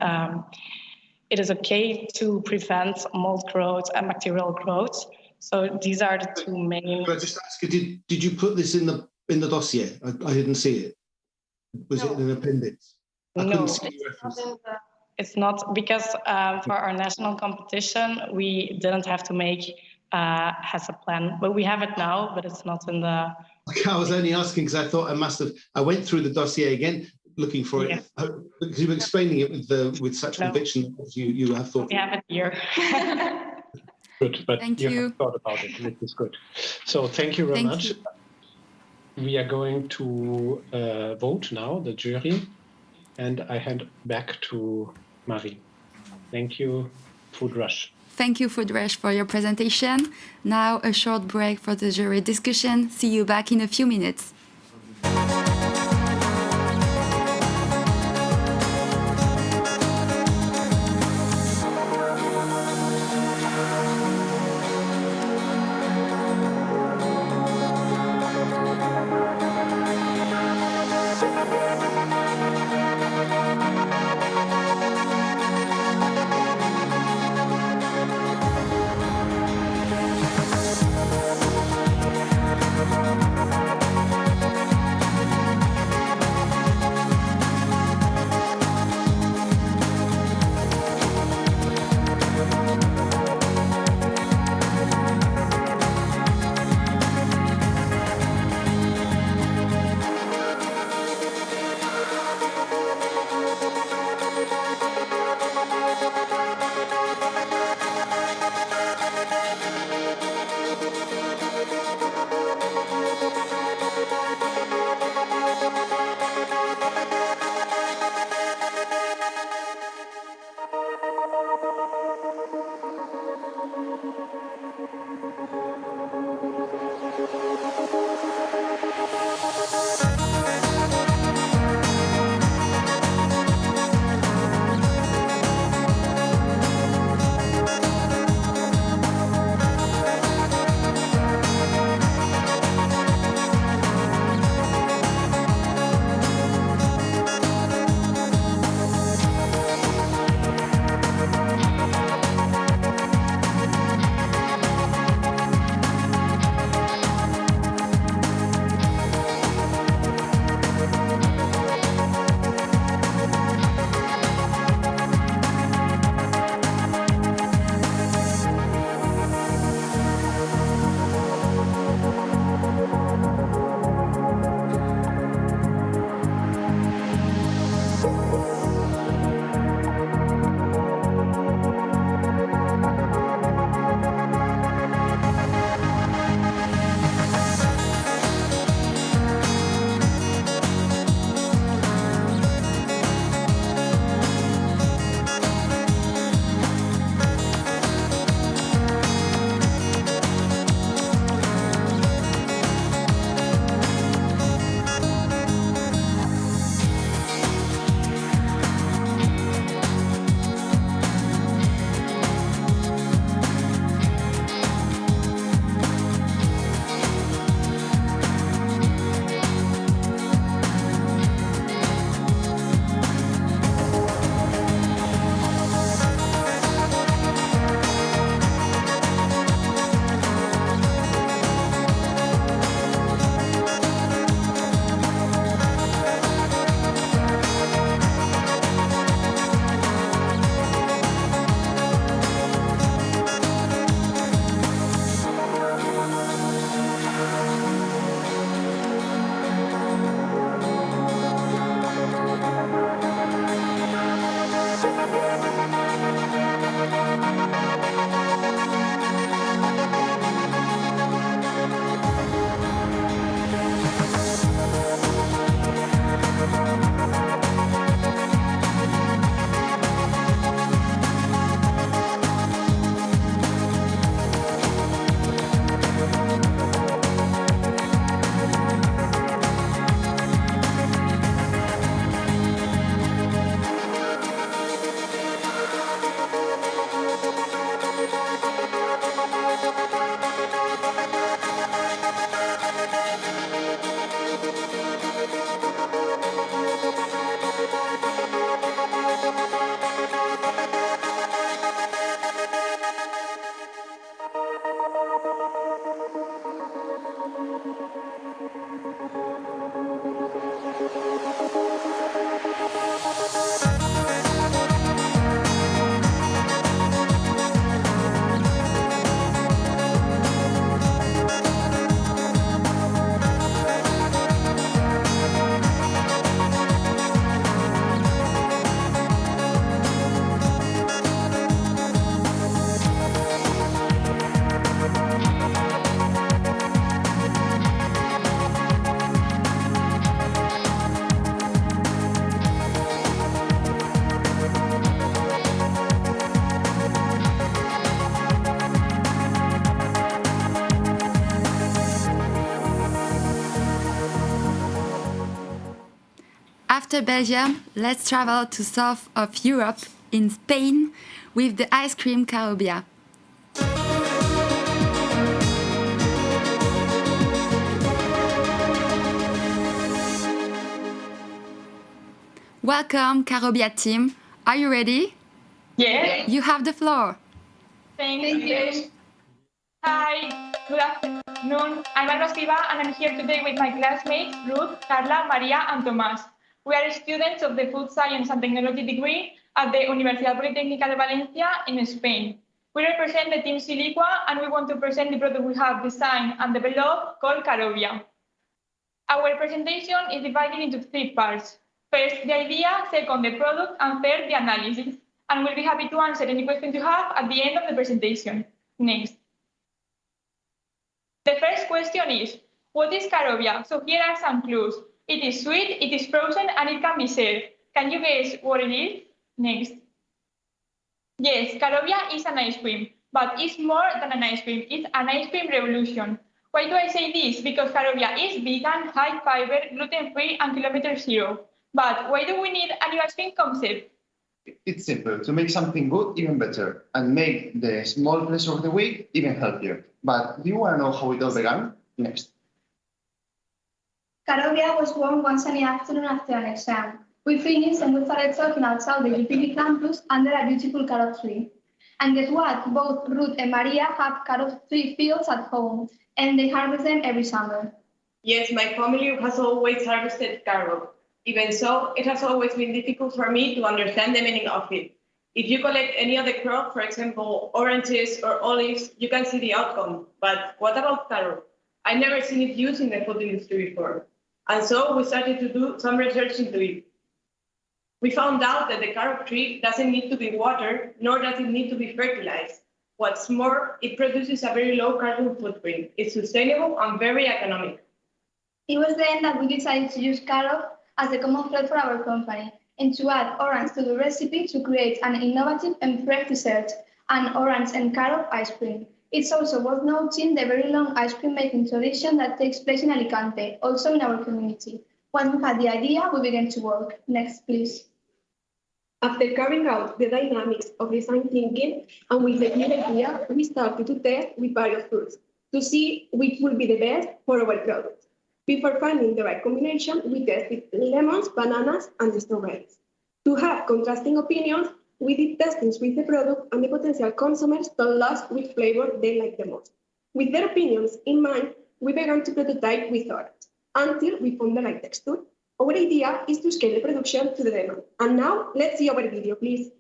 it is okay to prevent mold growth and bacterial growth. So these are the two main. Can I just ask you, did you put this in the dossier? I didn't see it. Was it in an appendix? No, it's not because for our national competition we didn't have to make HACCP plan, but we have it now, but it's not in the. Okay, I was only asking because I thought I went through the dossier again looking for it. Because you were explaining it with such conviction as you have thought. We have it here. Good, but thank you you have thought about it. This is good. So thank you very much. We are going to vote now, the jury, and I hand back to Marie. Thank you, Food Rush. Thank you, Food Rush, for your presentation. Now a short break for the jury discussion. See you back in a few minutes. After Belgium, let's travel to south of Europe in Spain with the ice cream Carobia. Welcome, Carobia team. Are you ready? Yes. You have the floor. Thank you. Hi, good afternoon. I'm Alba Silva, and I'm here today with my classmates, Ruth, Carla, Maria, and Tomás. We are students of the Food Science and Technology degree at the Universidad Politécnica de Valencia in Spain. We represent the team Silicua, and we want to present the product we have designed and developed called Carobia. Our presentation is divided into 3 parts. First, the idea, second, the product, and third, the analysis. And we'll be happy to answer any questions you have at the end of the presentation. Next. The first question is, what is Carobia? So here are some clues. It is sweet, it is frozen, and it can be served. Can you guess what it is? Next. Yes, Carobia is an ice cream, but it's more than an ice cream. It's an ice cream revolution. Why do I say this? Because Carobia is vegan, high fiber, gluten-free, and kilometer zero. But why do we need a new ice cream concept? It's simple, to make something good even better and make the small pleasure of the week even healthier. But do you want to know how it all began? Next. Carobia was born one sunny afternoon after an exam. We finished and we started talking outside the UPB campus under a beautiful carrot tree. And guess what? Both Ruth and Maria have carrot tree fields at home, and they harvest them every summer. Yes, my family has always harvested carrot. Even so, it has always been difficult for me to understand the meaning of it. If you collect any other crop, for example, oranges or olives, you can see the outcome. But what about carrot? I've never seen it used in the food industry before. And so we started to do some research into it. We found out that the carrot tree doesn't need to be watered, nor does it need to be fertilized. What's more, it produces a very low carbon footprint. It's sustainable and very economic. It was then that we decided to use carrot as the common thread for our company, and to add orange to the recipe to create an innovative and fresh dessert, an orange and carrot ice cream. It's also worth noting the very long ice cream making tradition that takes place in Alicante, also in our community. Once we had the idea, we began to work. Next, please. After carrying out the dynamics of design thinking and with the clear idea, we started to test with various fruits to see which would be the best for our product. Before finding the right combination, we tested lemons, bananas, and strawberries. To have contrasting opinions, we did testings with the product, and the potential consumers told us which flavor they liked the most. With their opinions in mind, we began to prototype with orange until we found the right texture. Our idea is to scale the production to the demand. And now, let's see our video, please.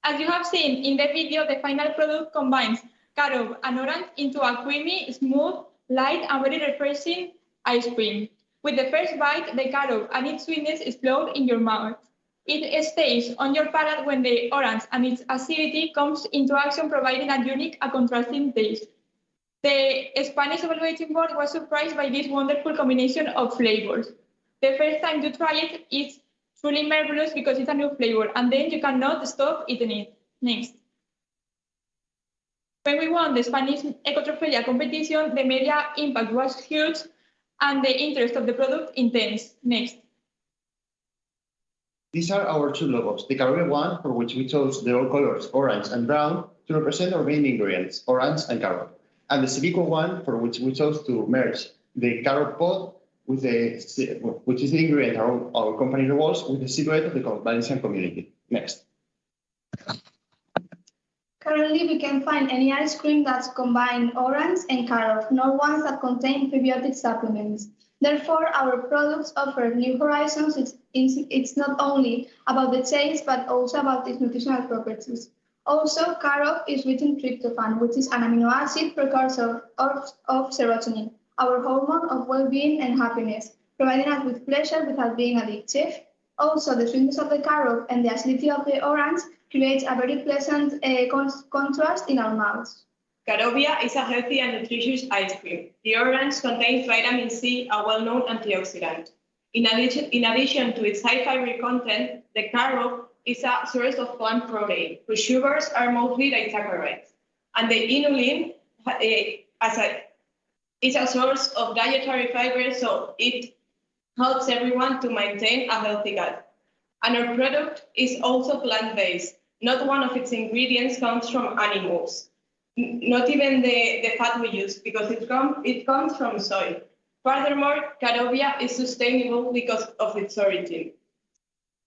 As you have seen in the video, the final product combines carob and orange into a creamy, smooth, light, and very refreshing ice cream. With the first bite, the carob and its sweetness explode in your mouth. It stays on your palate when the orange and its acidity comes into action, providing a unique and contrasting taste. The Spanish evaluating board was surprised by this wonderful combination of flavors. The first time you try it, it's truly marvelous because it's a new flavor, and then you cannot stop eating it. Next. When we won the Spanish Ecotrophelia competition, the media impact was huge and the interest of the product intense. Next. These are our two logos, the Carovia one, for which we chose the all colors orange and brown to represent our main ingredients, orange and carrot. And the Civico one, for which we chose to merge the carrot pod with which is the ingredient our company revolves, with the silhouette of the Valencian community. Next. Currently, we can find any ice cream that's combined orange and carrot, nor ones that contain prebiotic supplements. Therefore, our products offer new horizons. It's not only about the taste, but also about its nutritional properties. Also, carrot is rich in tryptophan, which is an amino acid precursor of serotonin, our hormone of well-being and happiness, providing us with pleasure without being addictive. Also, the sweetness of the carrot and the acidity of the orange creates a very pleasant contrast in our mouths. Carovia is a healthy and nutritious ice cream. The orange contains vitamin C, a well-known antioxidant. In addition to its high fiber content, the carrot is a source of plant protein, whose sugars are mostly disaccharides. And the inulin is a source of dietary fiber, so it helps everyone to maintain a healthy gut. And our product is also plant-based. Not one of its ingredients comes from animals. Not even the fat we use, because it comes from soy. Furthermore, Carovia is sustainable because of its origin.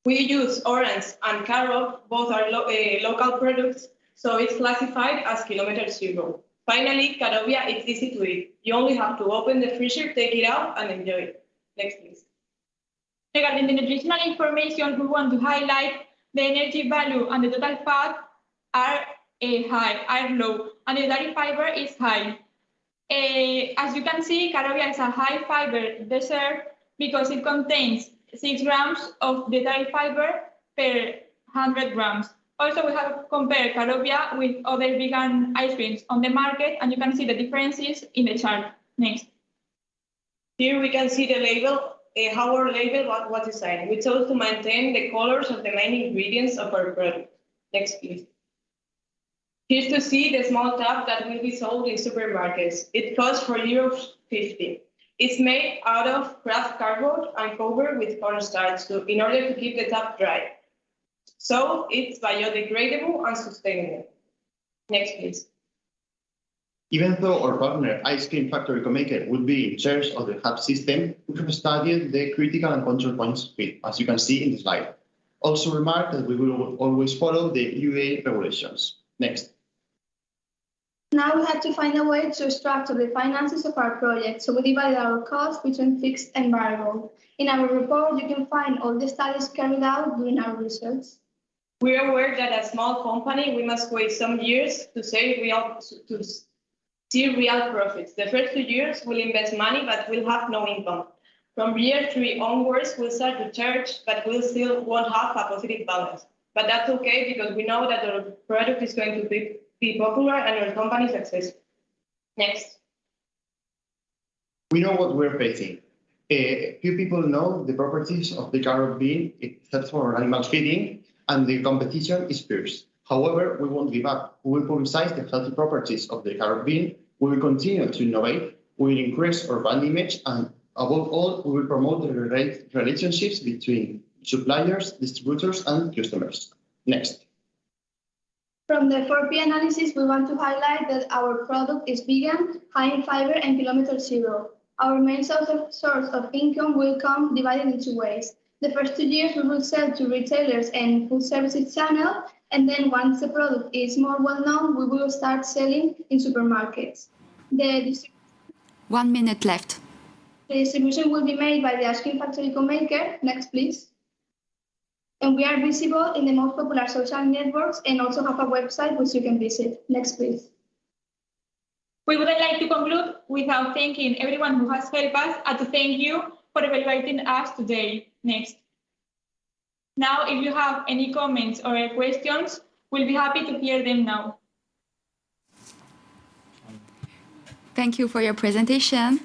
We use orange and carrot, both are local products, so it's classified as kilometer zero. Finally, Carovia is easy to eat. You only have to open the freezer, take it out, and enjoy it. Next, please. Regarding the nutritional information, we want to highlight the energy value and the total fat are low, and the dairy fiber is high. As you can see, Carovia is a high fiber dessert because it contains 6 grams of the dairy fiber per 100 grams. Also, we have compared Carovia with other vegan ice creams on the market, and you can see the differences in the chart. Next. Here we can see the label, how our label was designed. We chose to maintain the colors of the main ingredients of our product. Next, please. Here's to see the small tub that will be sold in supermarkets. It costs €50. It's made out of craft cardboard and covered with cornstarch in order to keep the tub dry. So it's biodegradable and sustainable. Next, please. Even though our partner, Ice Cream Factory Ecomaker, would be in charge of the hub system, we have studied the critical and control points of it, as you can see in the slide. Also remark that we will always follow the UA regulations. Next. Now we have to find a way to structure the finances of our project, so we divide our costs between fixed and variable. In our report, you can find all the studies carried out during our research. We are aware that as a small company, we must wait some years to see real profits. The first 2 years, we'll invest money, but we'll have no income. From year 3 onwards, we'll start to charge, but we'll still won't have a positive balance. But that's okay, because we know that our product is going to be popular and our company successful. Next. We know what we're facing. Few people know the properties of the carrot bean. It helps for animal feeding, and the competition is fierce. However, we won't give up. We will publicize the healthy properties of the carrot bean. We will continue to innovate. We will increase our brand image, and above all, we will promote the relationships between suppliers, distributors, and customers. Next. From the 4P analysis, we want to highlight that our product is vegan, high in fiber, and kilometer zero. Our main source of income will come divided in 2 ways. The first 2 years, we will sell to retailers and food services channel, and then once the product is more well-known, we will start selling in supermarkets. 1 minute left. The distribution will be made by the Ice Cream Factory Ecomaker. Next, please. And we are visible in the most popular social networks and also have a website which you can visit. Next, please. We would like to conclude without thanking everyone who has helped us and to thank you for evaluating us today. Next. Now, if you have any comments or questions, we'll be happy to hear them now. Thank you for your presentation.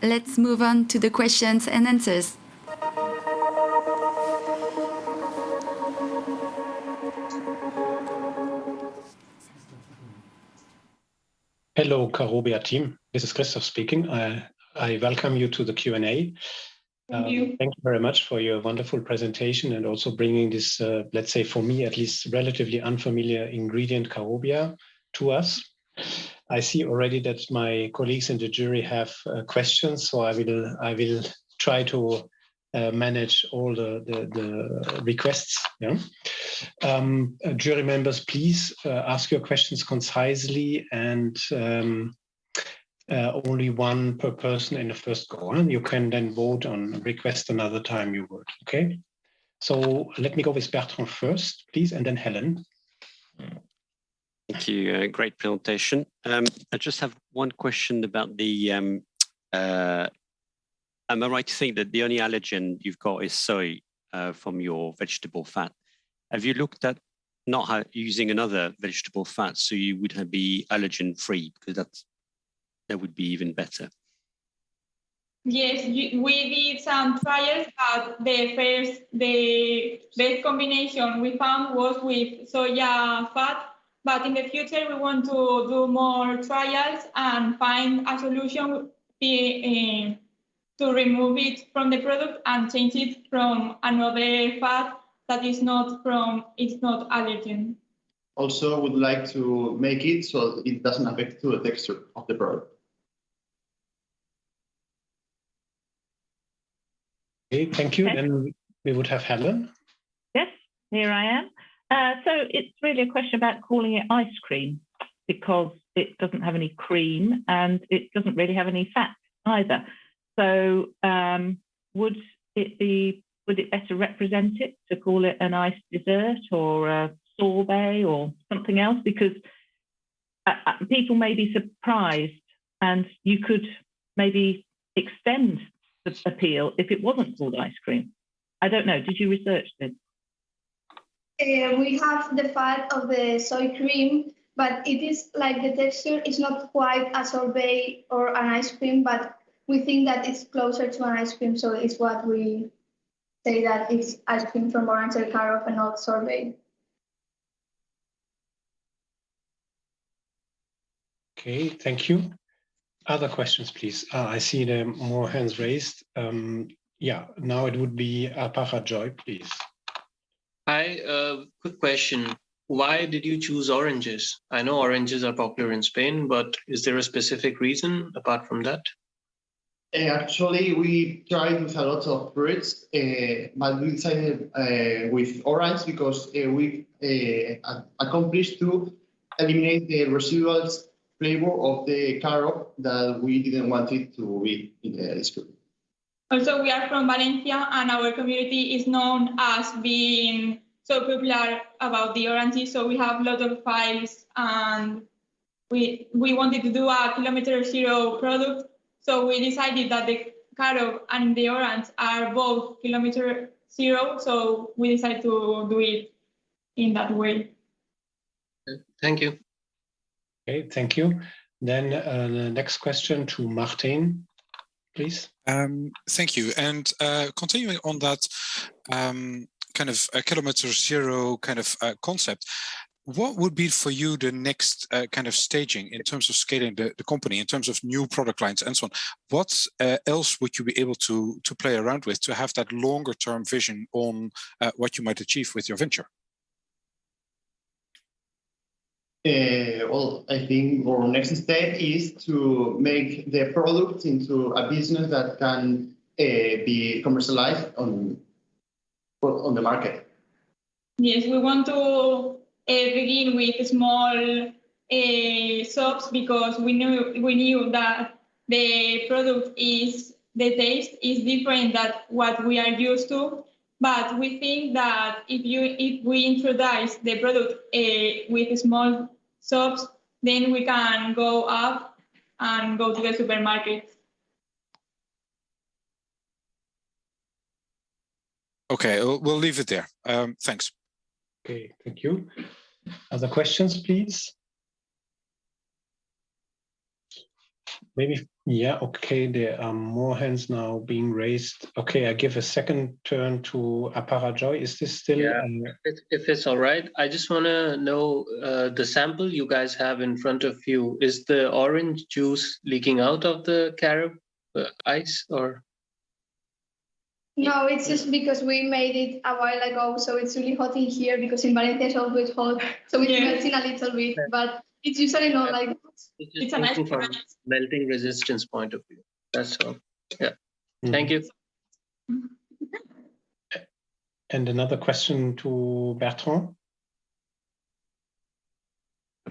Let's move on to the questions and answers. Hello, Carobia team. This is Christoph speaking. I welcome you to the Q&A. Thank you. Thank you very much for your wonderful presentation and also bringing this, let's say for me at least, relatively unfamiliar ingredient Carobia to us. I see already that my colleagues in the jury have questions, so I will try to manage all the requests. Yeah. Jury members, please ask your questions concisely and only one per person in the first go. You can then vote on request another time you would. Okay. So let me go with Bertrand first, please, and then Helen. Thank you. Great presentation. I just have one question about the. Am I right to think that the only allergen you've got is soy from your vegetable fat? Have you looked at not using another vegetable fat so you would be allergen free? Because that would be even better. Yes, we did some trials, but the best combination we found was with soya fat. But in the future, we want to do more trials and find a solution to remove it from the product and change it from another fat that is not allergen. Also, would like to make it so it doesn't affect the texture of the product. Okay, thank you. Then we would have Helen. Yes, here I am. So it's really a question about calling it ice cream because it doesn't have any cream and it doesn't really have any fat either. So would it better represent it to call it an ice dessert or a sorbet or something else? Because people may be surprised and you could maybe extend the appeal if it wasn't called ice cream. I don't know. Did you research this? We have the fat of the soy cream, but it is like the texture is not quite a sorbet or an ice cream, but we think that it's closer to an ice cream, so it's what we say that it's ice cream from orange and carob and not sorbet. Okay, thank you. Other questions, please. I see there more hands raised. Yeah, now it would be Apara Joy, please. Hi, quick question. Why did you choose oranges? I know oranges are popular in Spain, but is there a specific reason apart from that? Actually, we tried with a lot of fruits, but we decided with orange because we accomplished to eliminate the residual flavor of the carob that we didn't want it to be in the ice cream. Also, we are from Valencia, and our community is known as being so popular about the oranges. So we have a lot of files, and we wanted to do a kilometer zero product. So we decided that the carob and the orange are both kilometer zero. So we decided to do it in that way. Thank you. Okay, thank you. Then the next question to Martin, please. Thank you. And continuing on that kind of a kilometer zero kind of concept, what would be for you the next kind of staging in terms of scaling the company, in terms of new product lines and so on? What else would you be able to play around with to have that longer term vision on what you might achieve with your venture? Well, I think our next step is to make the product into a business that can be commercialized on the market. Yes, we want to begin with small shops because we knew that the taste is different than what we are used to. But we think that if we introduce the product with small shops, then we can go up and go to the supermarket. Okay, we'll leave it there. Thanks. Okay, thank you. Other questions, please? maybe, yeah, okay, there are more hands now being raised. Okay, I give a second turn to Aparajoy. Is this still? Yeah, if it's all right, I just want to know the sample you guys have in front of you. Is the orange juice leaking out of the carob ice or? No, it's just because we made it a while ago, so it's really hot in here because in Valencia it's always hot, so it's melting a little bit, but it's usually not like that. It's a nice from melting resistance point of view. That's all. Yeah. Thank you. And another question to Bertrand.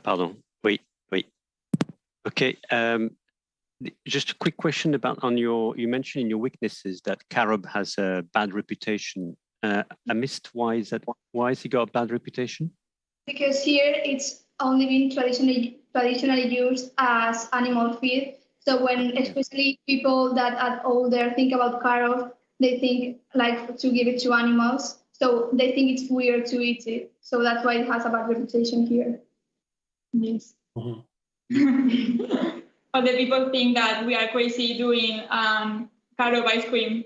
Pardon. Wait. Okay. Just a quick question about you mentioned in your weaknesses that carob has a bad reputation. I missed why has it got a bad reputation? Because here it's only been traditionally used as animal feed. So when especially people that are older think about carob, they think like to give it to animals. So they think it's weird to eat it. So that's why it has a bad reputation here. Yes. Other people think that we are crazy doing carob ice cream.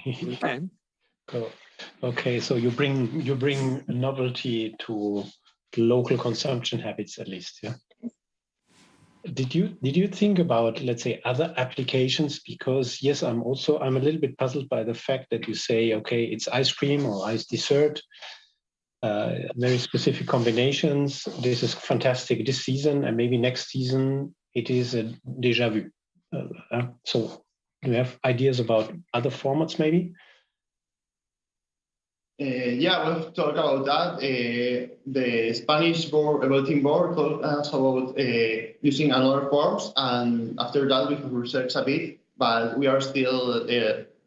Okay. Okay, so you bring novelty to local consumption habits, at least, yeah. Did you think about, let's say, other applications? Because yes, I'm a little bit puzzled by the fact that you say, okay, it's ice cream or ice dessert, very specific combinations. This is fantastic this season, and maybe next season it is a déjà vu. So do you have ideas about other formats, maybe? Yeah, we've talked about that. The Spanish bulletin board told us about using another forms, and after that we have researched a bit, but we are still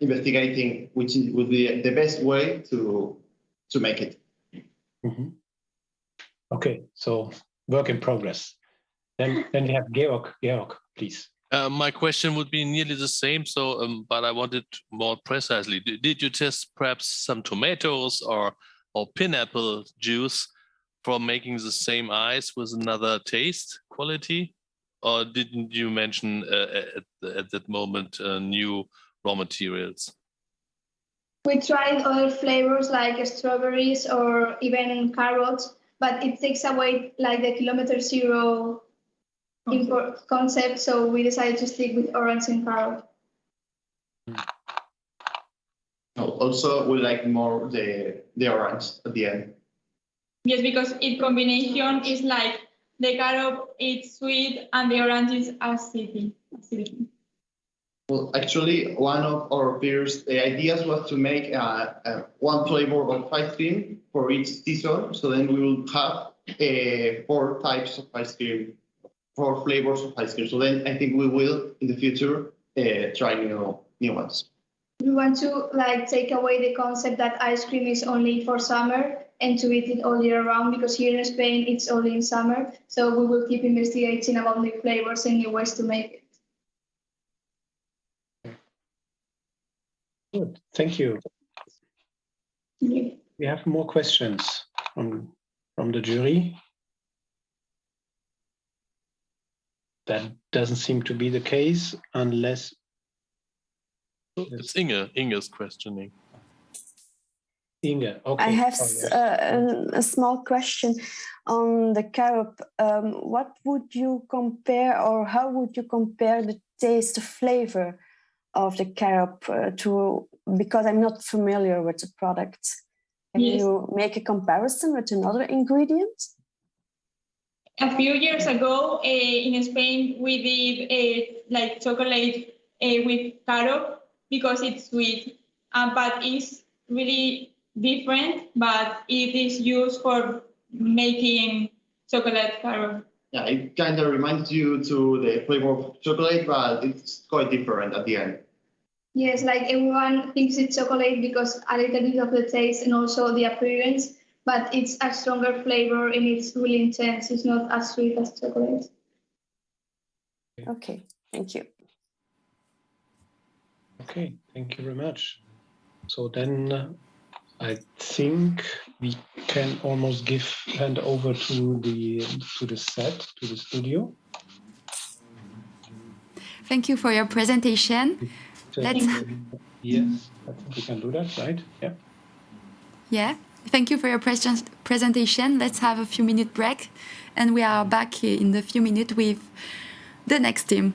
investigating which would be the best way to make it. Mm-hmm. Okay, so work in progress. Then we have Georg. Georg, please. My question would be nearly the same, so but I wanted more precisely. Did you test perhaps some tomatoes or pineapple juice for making the same ice with another taste quality, or didn't you mention at that moment new raw materials? We tried other flavors like strawberries or even carrots, but it takes away like the kilometer zero import concept, so we decided to stick with orange and carrot. Also, we like more the orange at the end. Yes, because its combination is like the carob is sweet and the orange is acidic. Well, actually, one of our peers' ideas was to make one flavor of ice cream for each season. So then we will have 4 types of ice cream, 4 flavors of ice cream. So then I think we will, in the future, try new ones. We want to like take away the concept that ice cream is only for summer and to eat it all year round, because here in Spain it's only in summer. So we will keep investigating about new flavors and new ways to make it. Good, thank you. We have more questions from the jury. That doesn't seem to be the case unless... It's Inge's questioning. Inge, okay. I have a small question on the carob. What would you compare, or how would you compare the taste, flavor of the carob to, because I'm not familiar with the product. Can you make a comparison with another ingredient? A few years ago in Spain, we did like chocolate with carob because it's sweet, but it's really different, but it is used for making chocolate carob. Yeah, it kind of reminds you to the flavor of chocolate, but it's quite different at the end. Yes, like everyone thinks it's chocolate because a little bit of the taste and also the appearance, but it's a stronger flavor and it's really intense. It's not as sweet as chocolate. Okay, thank you. Okay, thank you very much. So then I think we can almost hand over to the studio. Thank you for your presentation. Yes, I think we can do that, right? Yeah. Yeah. Thank you for your presentation. Let's have a few minute break, and we are back in a few minutes with the next team.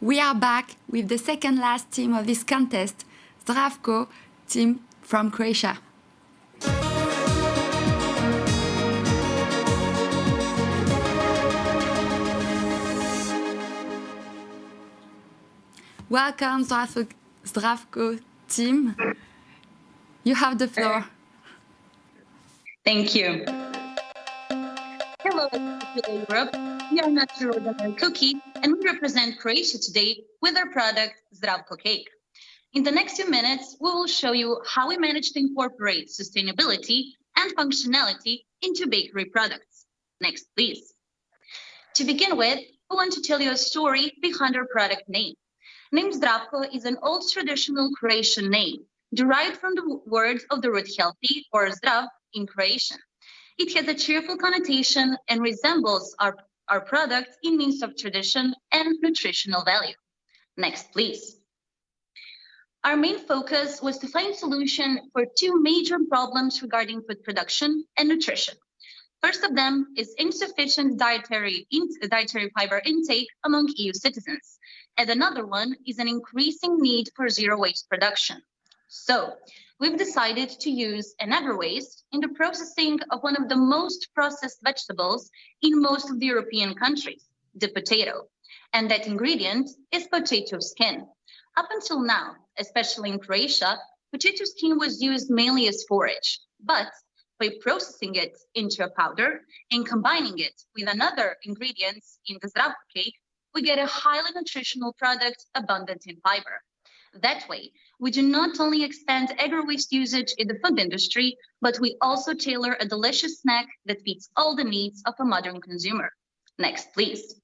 We are back with the second last team of this contest, Zdravko team from Croatia. Welcome, Zdravko team. You have the floor. Thank you. Hello, Ecotrophelia Europe. We are Natural Organic Cookie, and we represent Croatia today with our product, Zdravko Cake. In the next few minutes, we will show you how we managed to incorporate sustainability and functionality into bakery products. Next, please. To begin with, we want to tell you a story behind our product name. Name Zdravko is an old traditional Croatian name, derived from the words of the root healthy or zdrav in Croatian. It has a cheerful connotation and resembles our product in means of tradition and nutritional value. Next, please. Our main focus was to find solution for two major problems regarding food production and nutrition. First of them is insufficient dietary fiber intake among EU citizens, and another one is an increasing need for zero waste production. So, we've decided to use an waste in the processing of one of the most processed vegetables in most of the European countries, the potato. And that ingredient is potato skin. Up until now, especially in Croatia, potato skin was used mainly as forage. But by processing it into a powder and combining it with another ingredients in the Zdravko cake, we get a highly nutritional product abundant in fiber. That way, we do not only expand agro-waste usage in the food industry, but we also tailor a delicious snack that fits all the needs of a modern consumer. Next, please.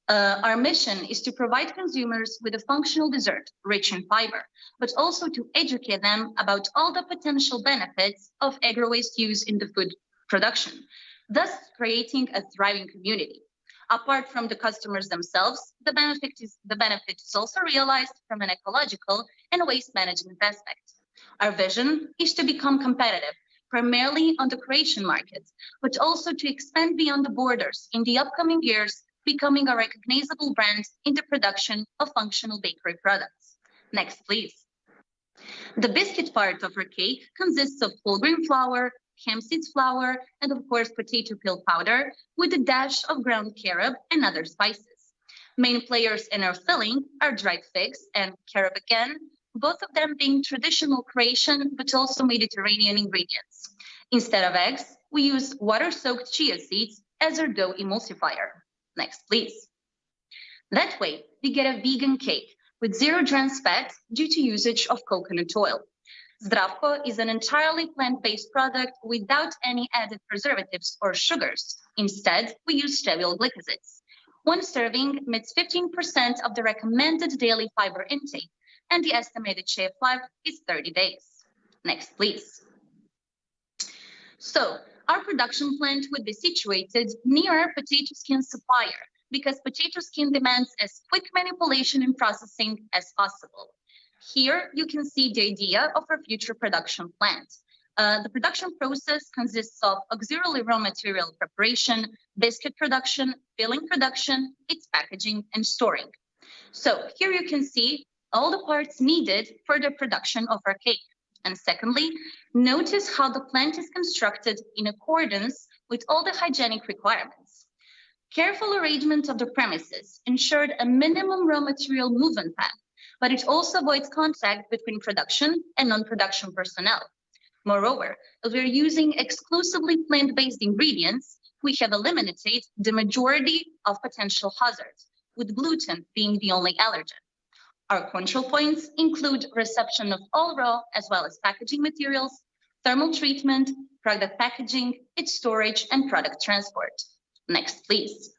Our mission is to provide consumers with a functional dessert rich in fiber, but also to educate them about all the potential benefits of agro-waste use in the food production, thus creating a thriving community. Apart from the customers themselves, the benefit is also realized from an ecological and waste management aspect. Our vision is to become competitive, primarily on the Croatian market, but also to expand beyond the borders in the upcoming years, becoming a recognizable brand in the production of functional bakery products. Next, please. The biscuit part of our cake consists of whole grain flour, hemp seeds flour, and of course potato peel powder with a dash of ground carob and other spices. Main players in our filling are dried figs and carob again, both of them being traditional Croatian but also Mediterranean ingredients. Instead of eggs, we use water-soaked chia seeds as our dough emulsifier. Next, please. That way, we get a vegan cake with 0 trans fat due to usage of coconut oil. Zdravko is an entirely plant-based product without any added preservatives or sugars. Instead, we use stevia glycosides. One serving meets 15% of the recommended daily fiber intake, and the estimated shelf life is 30 days. Next, please. So, our production plant would be situated near our potato skin supplier because potato skin demands as quick manipulation and processing as possible. Here, you can see the idea of our future production plant. The production process consists of auxiliary raw material preparation, biscuit production, filling production, its packaging, and storing. So here you can see all the parts needed for the production of our cake. And secondly, notice how the plant is constructed in accordance with all the hygienic requirements. Careful arrangement of the premises ensured a minimum raw material movement path, but it also avoids contact between production and non-production personnel. Moreover, as we're using exclusively plant-based ingredients, we have eliminated the majority of potential hazards, with gluten being the only allergen. Our control points include reception of all raw as well as packaging materials, thermal treatment, product packaging, its storage, and product transport. Next, please.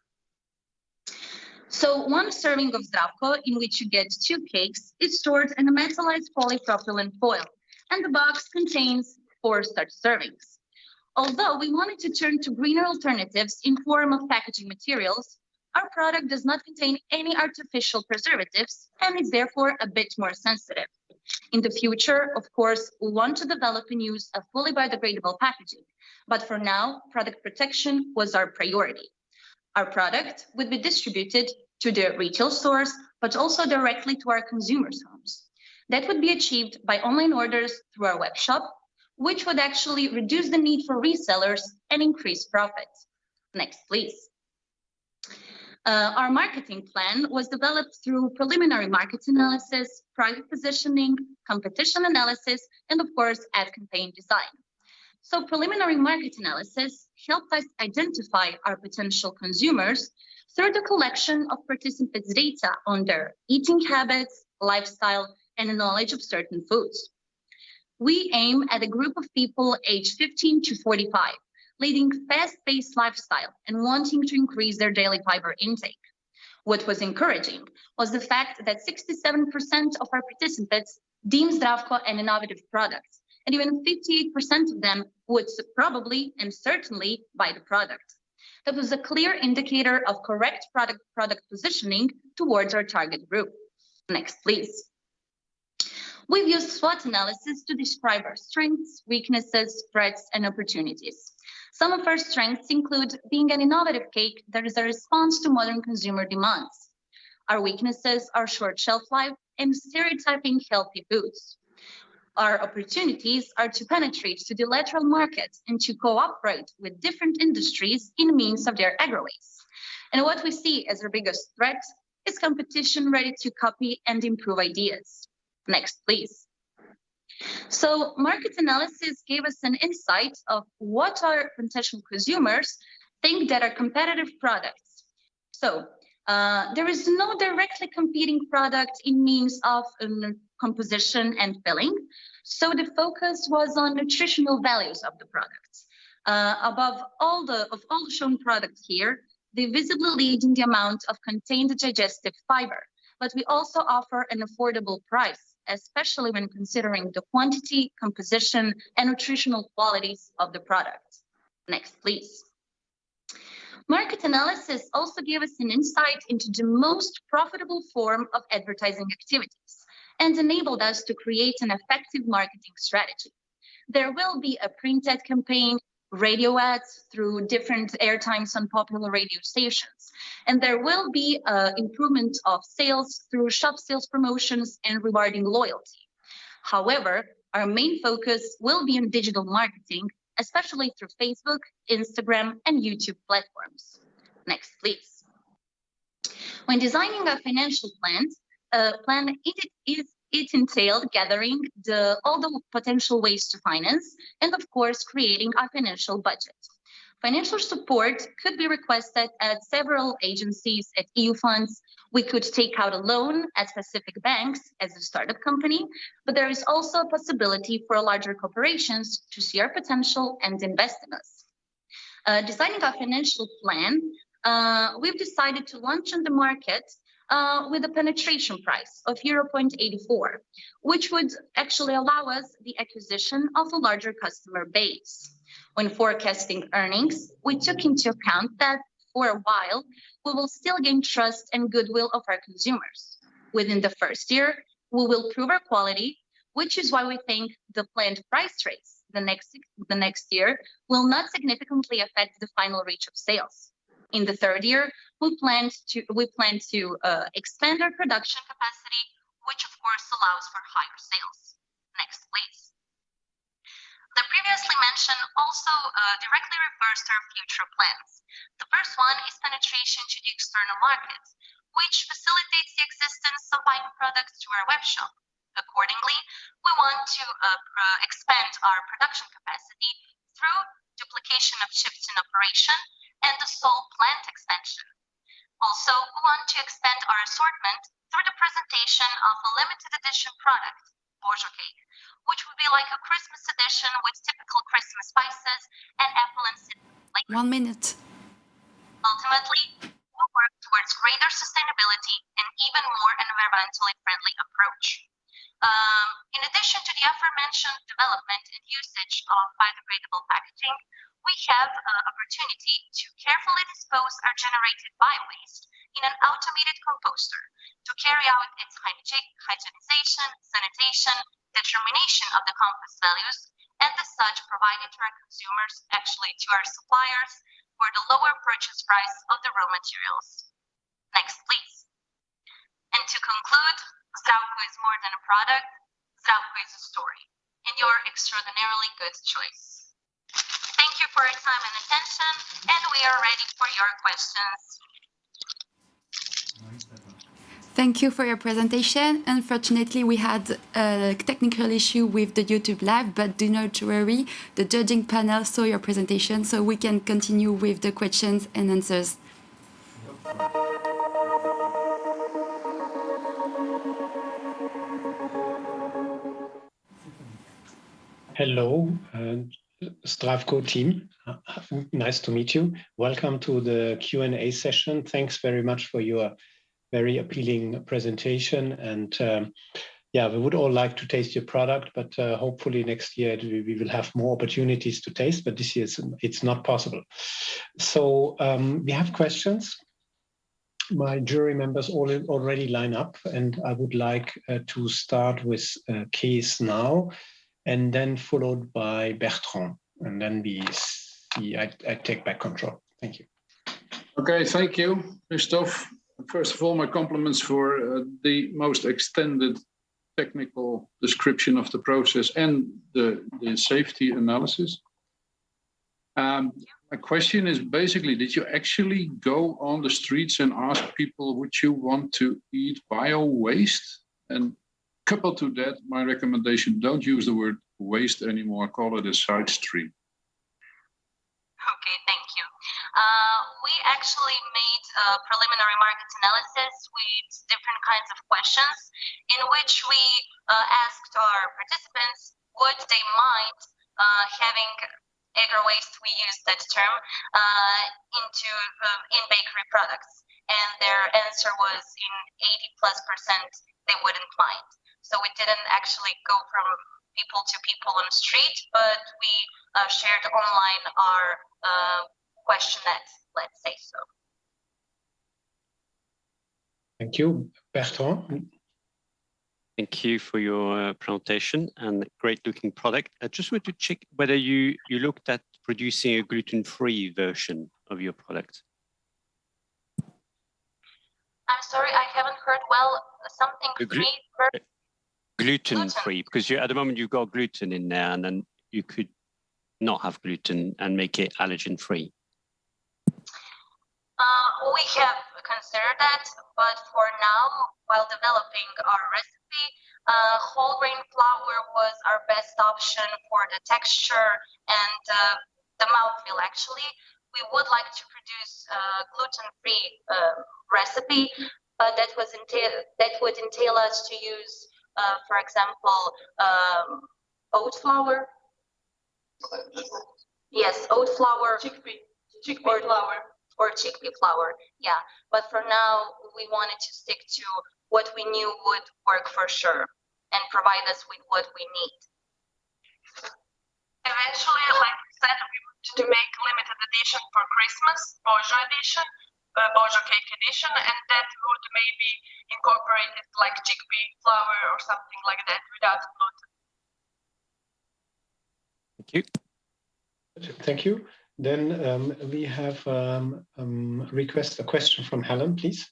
So one serving of Zdravko, in which you get 2 cakes, is stored in a metallized polypropylene foil, and the box contains 4 such servings. Although we wanted to turn to greener alternatives in form of packaging materials, our product does not contain any artificial preservatives and is therefore a bit more sensitive. In the future, of course, we want to develop and use a fully biodegradable packaging, but for now, product protection was our priority. Our product would be distributed to the retail stores, but also directly to our consumers' homes. That would be achieved by online orders through our web shop, which would actually reduce the need for resellers and increase profits. Next, please. Our marketing plan was developed through preliminary market analysis, product positioning, competition analysis, and of course, ad campaign design. So preliminary market analysis helped us identify our potential consumers through the collection of participants' data on their eating habits, lifestyle, and knowledge of certain foods. We aim at a group of people aged 15 to 45, leading fast-paced lifestyle and wanting to increase their daily fiber intake. What was encouraging was the fact that 67% of our participants deem Zdravko an innovative product, and even 58% of them would probably and certainly buy the product. That was a clear indicator of correct product positioning towards our target group. Next, please. We've used SWOT analysis to describe our strengths, weaknesses, threats, and opportunities. Some of our strengths include being an innovative cake that is a response to modern consumer demands. Our weaknesses are short shelf life and stereotyping healthy foods. Our opportunities are to penetrate to the lateral markets and to cooperate with different industries in means of their agro-waste. And what we see as our biggest threat is competition ready to copy and improve ideas. Next, please. So market analysis gave us an insight of what our potential consumers think that are competitive products. So there is no directly competing product in means of composition and filling. So the focus was on nutritional values of the products. Above all the shown products here, they visibly lead in the amount of contained digestive fiber, but we also offer an affordable price, especially when considering the quantity, composition, and nutritional qualities of the product. Next, please. Market analysis also gave us an insight into the most profitable form of advertising activities and enabled us to create an effective marketing strategy. There will be a print ad campaign, radio ads through different airtimes on popular radio stations. And there will be improvement of sales through shop sales promotions and rewarding loyalty. However, our main focus will be on digital marketing, especially through Facebook, Instagram, and YouTube platforms. Next, please. When designing a financial plan, it entailed gathering all the potential ways to finance and, of course, creating a financial budget. Financial support could be requested at several agencies, at EU funds. We could take out a loan at specific banks as a startup company, but there is also a possibility for larger corporations to see our potential and invest in us. Designing a financial plan, we've decided to launch on the market with a penetration price of 0.84, which would actually allow us the acquisition of a larger customer base. When forecasting earnings, we took into account that for a while, we will still gain trust and goodwill of our consumers. Within the first year, we will prove our quality, which is why we think the planned price raise the next year will not significantly affect the final reach of sales. In the third year, we plan to expand our production capacity, which of course allows for higher sales. Next, please. The previously mentioned also directly refers to our future plans. The first one is penetration to the external market, which facilitates the existence of buying products to our web shop. Accordingly, we want to expand our production capacity through duplication of shifts in operation and the sole plant expansion. Also, we want to expand our assortment through the presentation of a limited edition product, Bourgeois cake, which would be like a Christmas edition with typical Christmas spices and apple and cinnamon flavors. 1 minute. Ultimately, we'll work towards greater sustainability and even more environmentally friendly approach. In addition to the aforementioned development and usage of biodegradable packaging, we have an opportunity to carefully dispose our generated biowaste in an automated composter to carry out its hygienization, sanitation, determination of the compost values, and as such provided to our consumers, actually to our suppliers, for the lower purchase price of the raw materials. Next, please. And to conclude, Zdravko is more than a product. Zdravko is a story, and you're extraordinarily good choice. Thank you for your time and attention, and we are ready for your questions. Thank you for your presentation. Unfortunately, we had a technical issue with the YouTube Live, but do not worry, the judging panel saw your presentation, so we can continue with the questions and answers. Hello, Zdravko team. Nice to meet you. Welcome to the Q&A session. Thanks very much for your very appealing presentation. And yeah, we would all like to taste your product, but hopefully next year we will have more opportunities to taste, but this year it's not possible. So we have questions. My jury members already line up, and I would like to start with Kees now, and then followed by Bertrand, and then I take back control. Thank you. Okay, thank you, Christophe. First of all, my compliments for the most extended technical description of the process and the safety analysis. My question is basically, did you actually go on the streets and ask people, would you want to eat bio waste? And coupled to that, my recommendation, don't use the word waste anymore, call it a side stream. Okay, thank you. We actually made a preliminary market analysis with different kinds of questions in which we asked our participants would they mind having agro waste, we use that term, in bakery products. And their answer was in 80+% they wouldn't mind. So we didn't actually go from people to people on the street, but we shared online our questionnaire, let's say so. Thank you. Bertrand? Thank you for your presentation and great looking product. I just want to check whether you looked at producing a gluten-free version of your product. I'm sorry, I haven't heard well. Something Gluten-free, because at the moment you've got gluten in there, and then you could not have gluten and make it allergen-free. We have considered that, but for now, while developing our recipe, whole grain flour was our best option for the texture and the mouthfeel. Actually, we would like to produce a gluten-free recipe, but that would entail us to use, for example, oat flour. Yes, oat flour. Chickpea flour. Or chickpea flour, yeah. But for now, we wanted to stick to what we knew would work for sure and provide us with what we need. Eventually, like we said, we wanted to make limited edition for Christmas, Bojo edition, Bojo cake edition, and that would maybe incorporate it like chickpea flour or something like that without gluten. Thank you. Thank you. Then we have a question from Helen, please.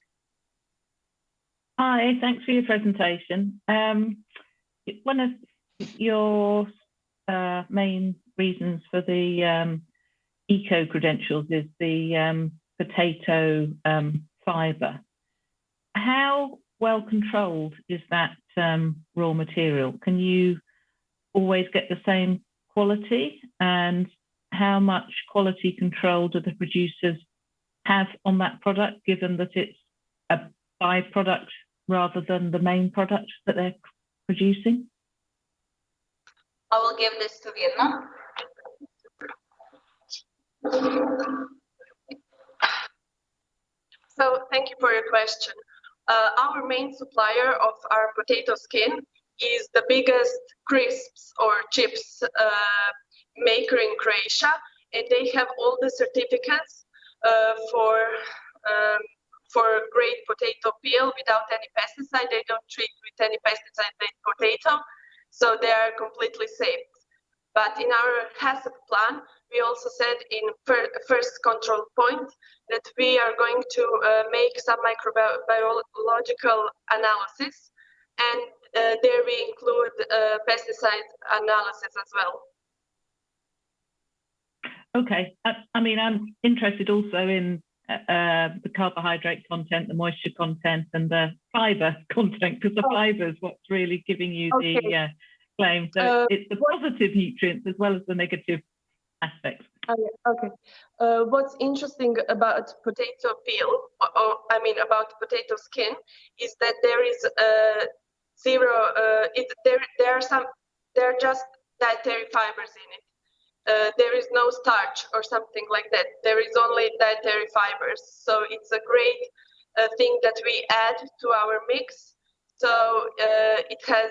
Hi, thanks for your presentation. One of your main reasons for the eco credentials is the potato fibre. How well controlled is that raw material? Can you always get the same quality? And how much quality control do the producers have on that product, given that it's a byproduct rather than the main product that they're producing? I will give this to Vienna. So thank you for your question. Our main supplier of our potato skin is the biggest crisps or chips maker in Croatia, and they have all the certificates for great potato peel without any pesticide. They don't treat with any pesticide the potato, so they are completely safe. But in our HACCP plan, we also said in first control point that we are going to make some microbiological analysis, and there we include pesticide analysis as well. Okay, I mean, I'm interested also in the carbohydrate content, the moisture content, and the fiber content, because the fiber is what's really giving you the claim. So it's the positive nutrients as well as the negative aspects. Okay. What's interesting about potato peel, or I mean about potato skin, is that there is zero. There are just dietary fibers in it. There is no starch or something like that. There is only dietary fibers. So it's a great thing that we add to our mix. So it has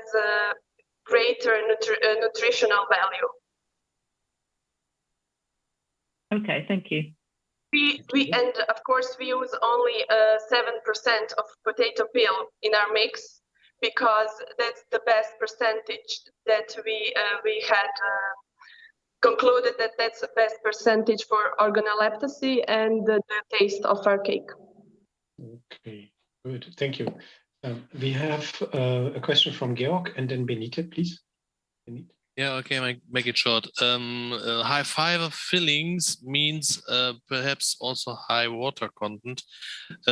greater nutritional value. Okay, thank you. And of course we use only 7% of potato peel in our mix, because that's the best percentage that we had concluded that that's the best percentage for organoleptacy and the taste of our cake. Okay, good, thank you. We have a question from Georg and then Benita, please. Benita. Yeah, okay, make it short. High fiber fillings means perhaps also high water content.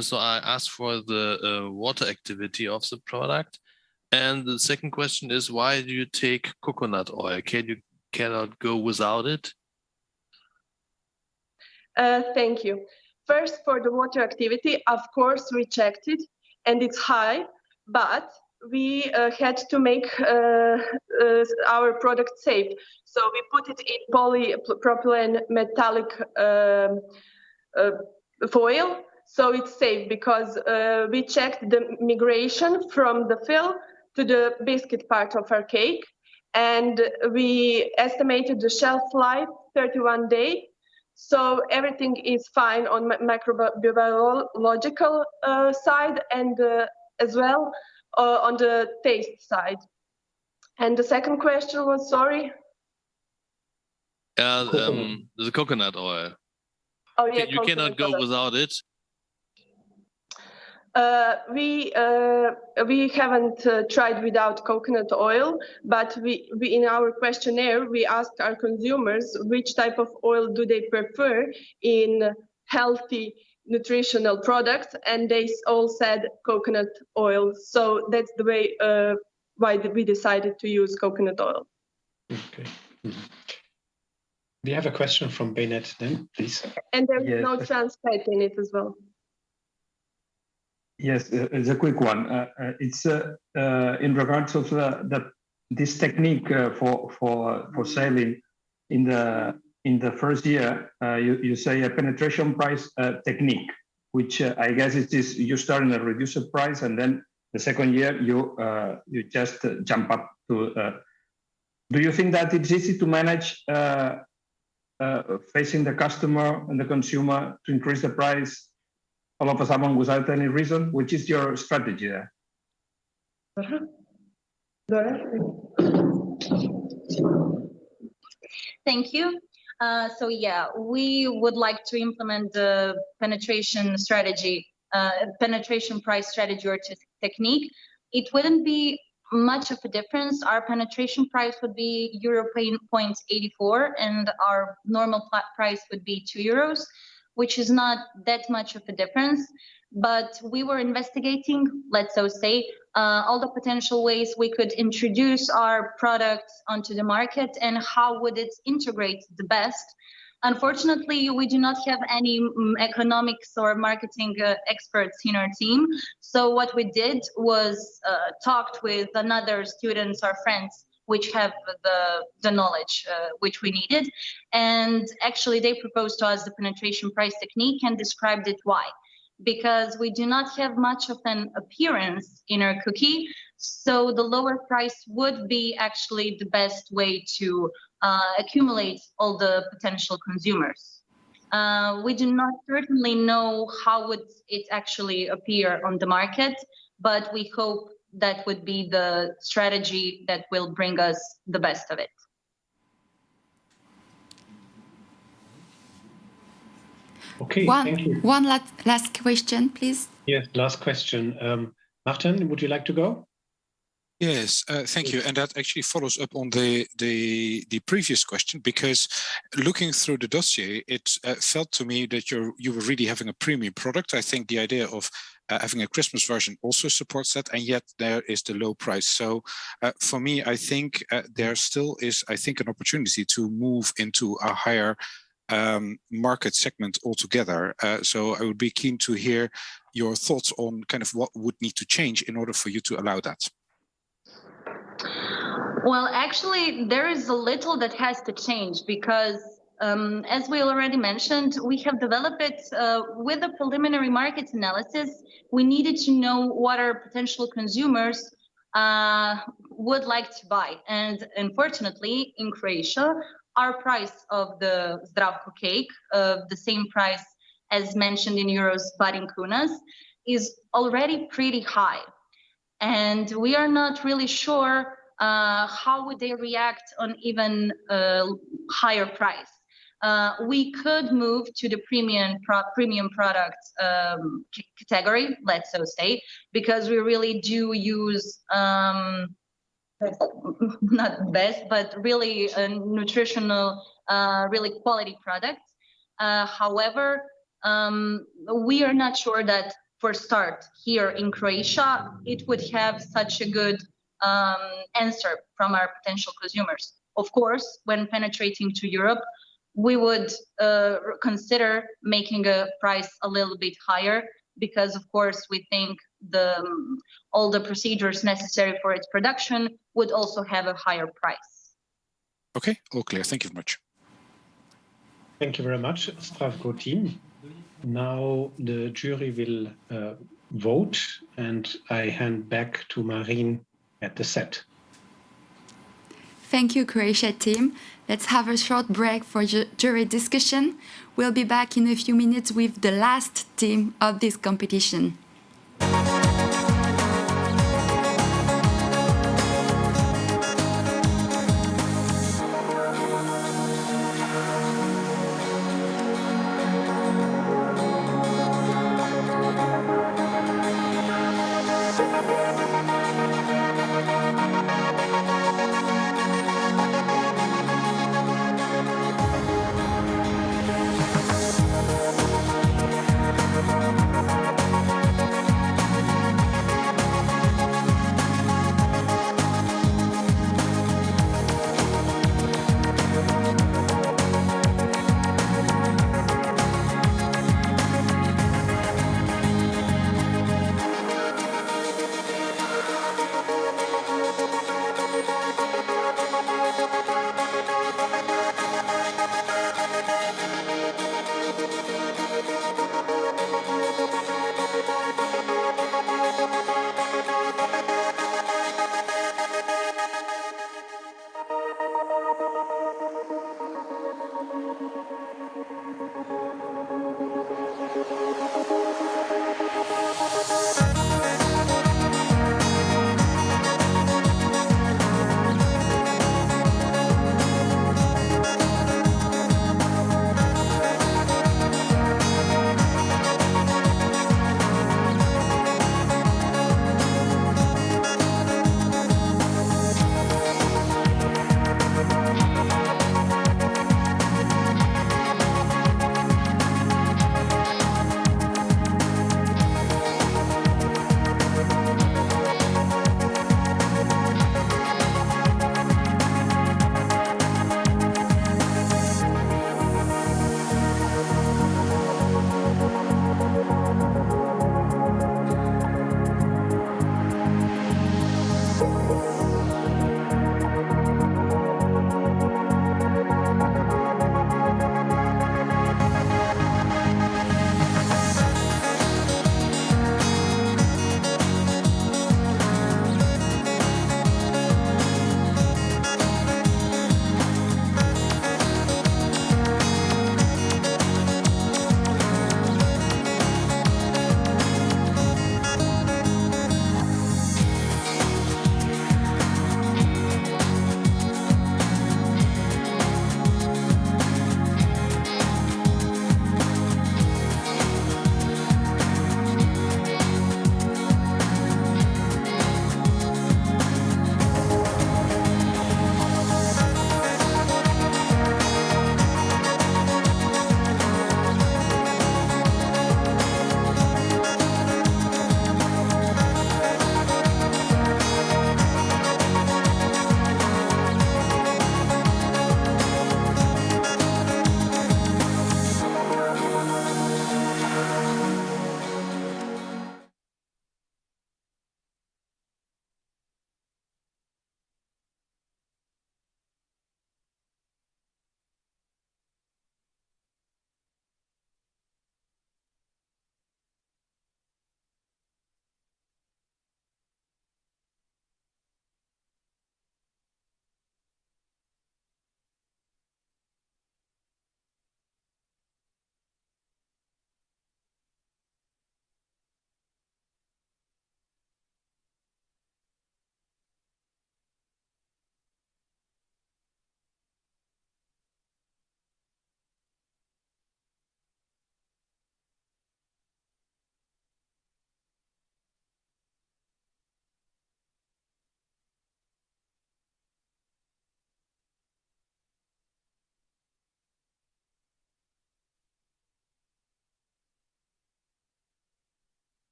So I asked for the water activity of the product. And the second question is, why do you take coconut oil? Cannot go without it? Thank you. First, for the water activity, of course, we checked it and it's high, but we had to make our product safe. So we put it in polypropylene metallic foil. So it's safe because we checked the migration from the fill to the biscuit part of our cake. And we estimated the shelf life 31 days. So everything is fine on microbiological side and as well on the taste side. And the second question was, sorry? The coconut oil. Oh yeah, you cannot go without it. We haven't tried without coconut oil, but we in our questionnaire we asked our consumers which type of oil do they prefer in healthy nutritional products, and they all said coconut oil. So that's the way why we decided to use coconut oil. Okay. We have a question from Bennett then, please. And there is no trans fat in it as well. Yes, it's a quick one. It's in regards of this technique for selling in the first year. You say a penetration price technique, which I guess it is you start in a reduced price, and then the second year you just jump up to. Do you think that it's easy to manage facing the customer and the consumer to increase the price all of a sudden without any reason? Which is your strategy there? Thank you. So yeah, we would like to implement the penetration strategy, penetration price strategy or technique. It wouldn't be much of a difference. Our penetration price would be €0.84 and our normal price would be €2, which is not that much of a difference. But we were investigating, let's so say, all the potential ways we could introduce our products onto the market and how would it integrate the best. Unfortunately, we do not have any economics or marketing experts in our team. So what we did was talked with another students or friends which have the knowledge which we needed. And actually they proposed to us the penetration price technique and described it why. Because we do not have much of an appearance in our cookie. So the lower price would be actually the best way to accumulate all the potential consumers. We do not certainly know how would it actually appear on the market, but we hope that would be the strategy that will bring us the best of it. Okay, thank you. One last question, please. Yes, last question. Martin, would you like to go? Yes, thank you. And that actually follows up on the previous question, because looking through the dossier, it felt to me that you were really having a premium product. I think the idea of having a Christmas version also supports that, and yet there is the low price. So for me, I think there still is, I think, an opportunity to move into a higher market segment altogether. So I would be keen to hear your thoughts on kind of what would need to change in order for you to allow that. Well, actually, there is a little that has to change because, as we already mentioned, we have developed it with a preliminary market analysis. We needed to know what our potential consumers would like to buy. And unfortunately, in Croatia, our price of the Zdravko cake, the same price as mentioned in euros but in kunas, is already pretty high. And we are not really sure how would they react on even higher price. We could move to the premium product category, let's so say, because we really do use not best, but really nutritional, really quality products. However, we are not sure that for start here in Croatia, it would have such a good answer from our potential consumers. Of course, when penetrating to Europe, we would consider making a price a little bit higher because, of course, we think all the procedures necessary for its production would also have a higher price. Okay, all clear. Thank you very much. Thank you very much, Zdravko team. Now the jury will vote, and I hand back to Marine at the set. Thank you, Croatia team. Let's have a short break for jury discussion. We'll be back in a few minutes with the last team of this competition.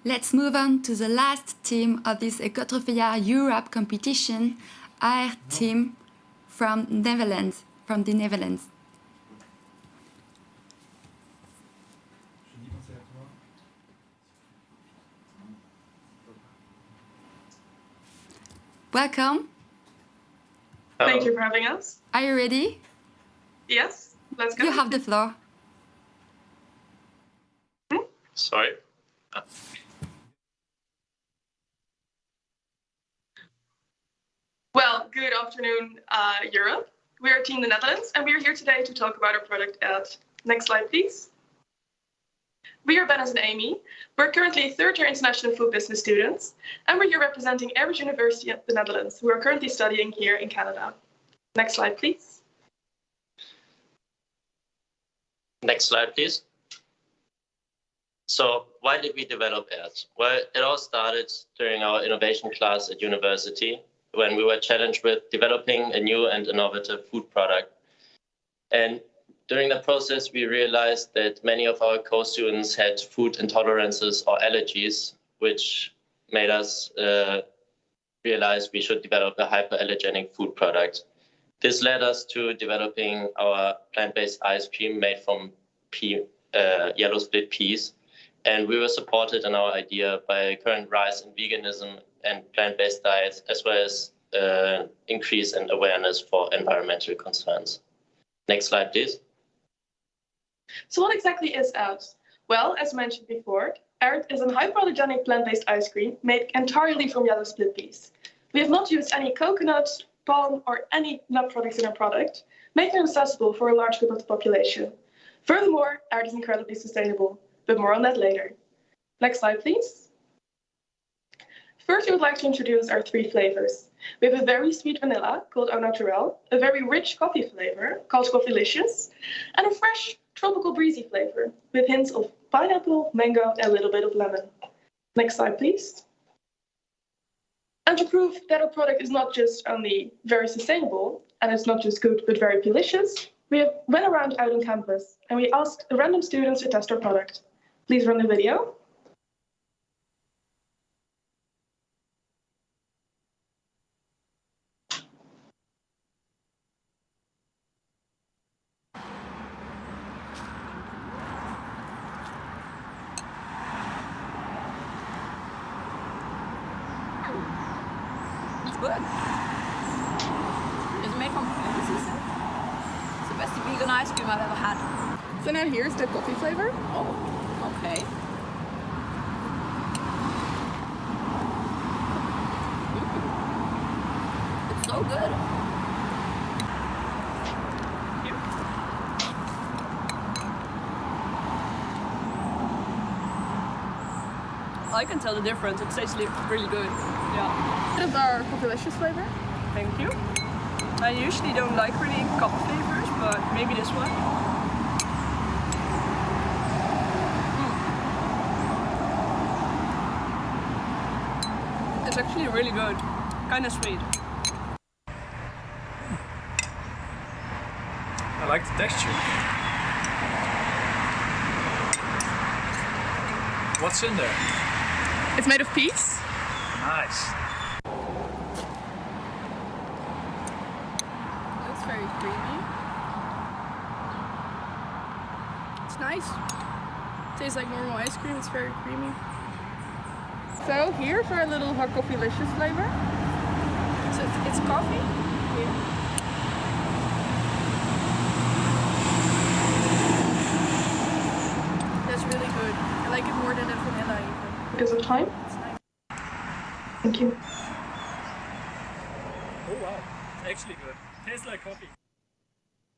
Let's move on to the last team of this Ecotrophelia Europe competition, our team from the Netherlands. Welcome. Thank you for having us. Are you ready? Yes, let's go. You have the floor. Sorry. Well, good afternoon, Europe. We are Team the Netherlands, and we are here today to talk about our product ad. Next slide, please. We are Bennis and Amy. We're currently third-year international food business students, and we're here representing Average University of the Netherlands, who are currently studying here in Canada. Next slide, please. Next slide, please. So why did we develop ads? Well, it all started during our innovation class at university when we were challenged with developing a new and innovative food product. And during the process, we realized that many of our co-students had food intolerances or allergies, which made us realize we should develop a hyperallergenic food product. This led us to developing our plant-based ice cream made from yellow split peas. And we were supported in our idea by a current rise in veganism and plant-based diets, as well as increase in awareness for environmental concerns. Next slide, please. So what exactly is ART? Well, as mentioned before, ART is a hypoallergenic plant-based ice cream made entirely from yellow split peas. We have not used any coconut, palm, or any nut products in our product, making it accessible for a large group of the population. Furthermore, ART is incredibly sustainable, but more on that later. Next slide, please. First, we would like to introduce our 3 flavors. We have a very sweet vanilla called Au Naturel, a very rich coffee flavor called Coffeelicious, and a fresh tropical breezy flavor with hints of pineapple, mango, and a little bit of lemon. Next slide, please. And to prove that our product is not just only very sustainable, and it's not just good, but very delicious, we went around out on campus, and we asked random students to test our product. Please run the video. It's good. It's made from peas. It's the best vegan ice cream I've ever had. So now here's the coffee flavor. Oh, okay. It's so good. I can tell the difference. It tastes really good. Yeah. Bit of our Coffeelicious flavor. Thank you. I usually don't like really coffee flavors, but maybe this one. It's actually really good. Kind of sweet. I like the texture. What's in there? It's made of peas. Nice. It's very creamy. It's nice. Tastes like normal ice cream. It's very creamy. So here's our little hot Coffeelicious flavor. So it's coffee. Yeah. That's really good. I like it more than the vanilla even. Because of time? Thank you. Oh wow, it's actually good. Tastes like coffee.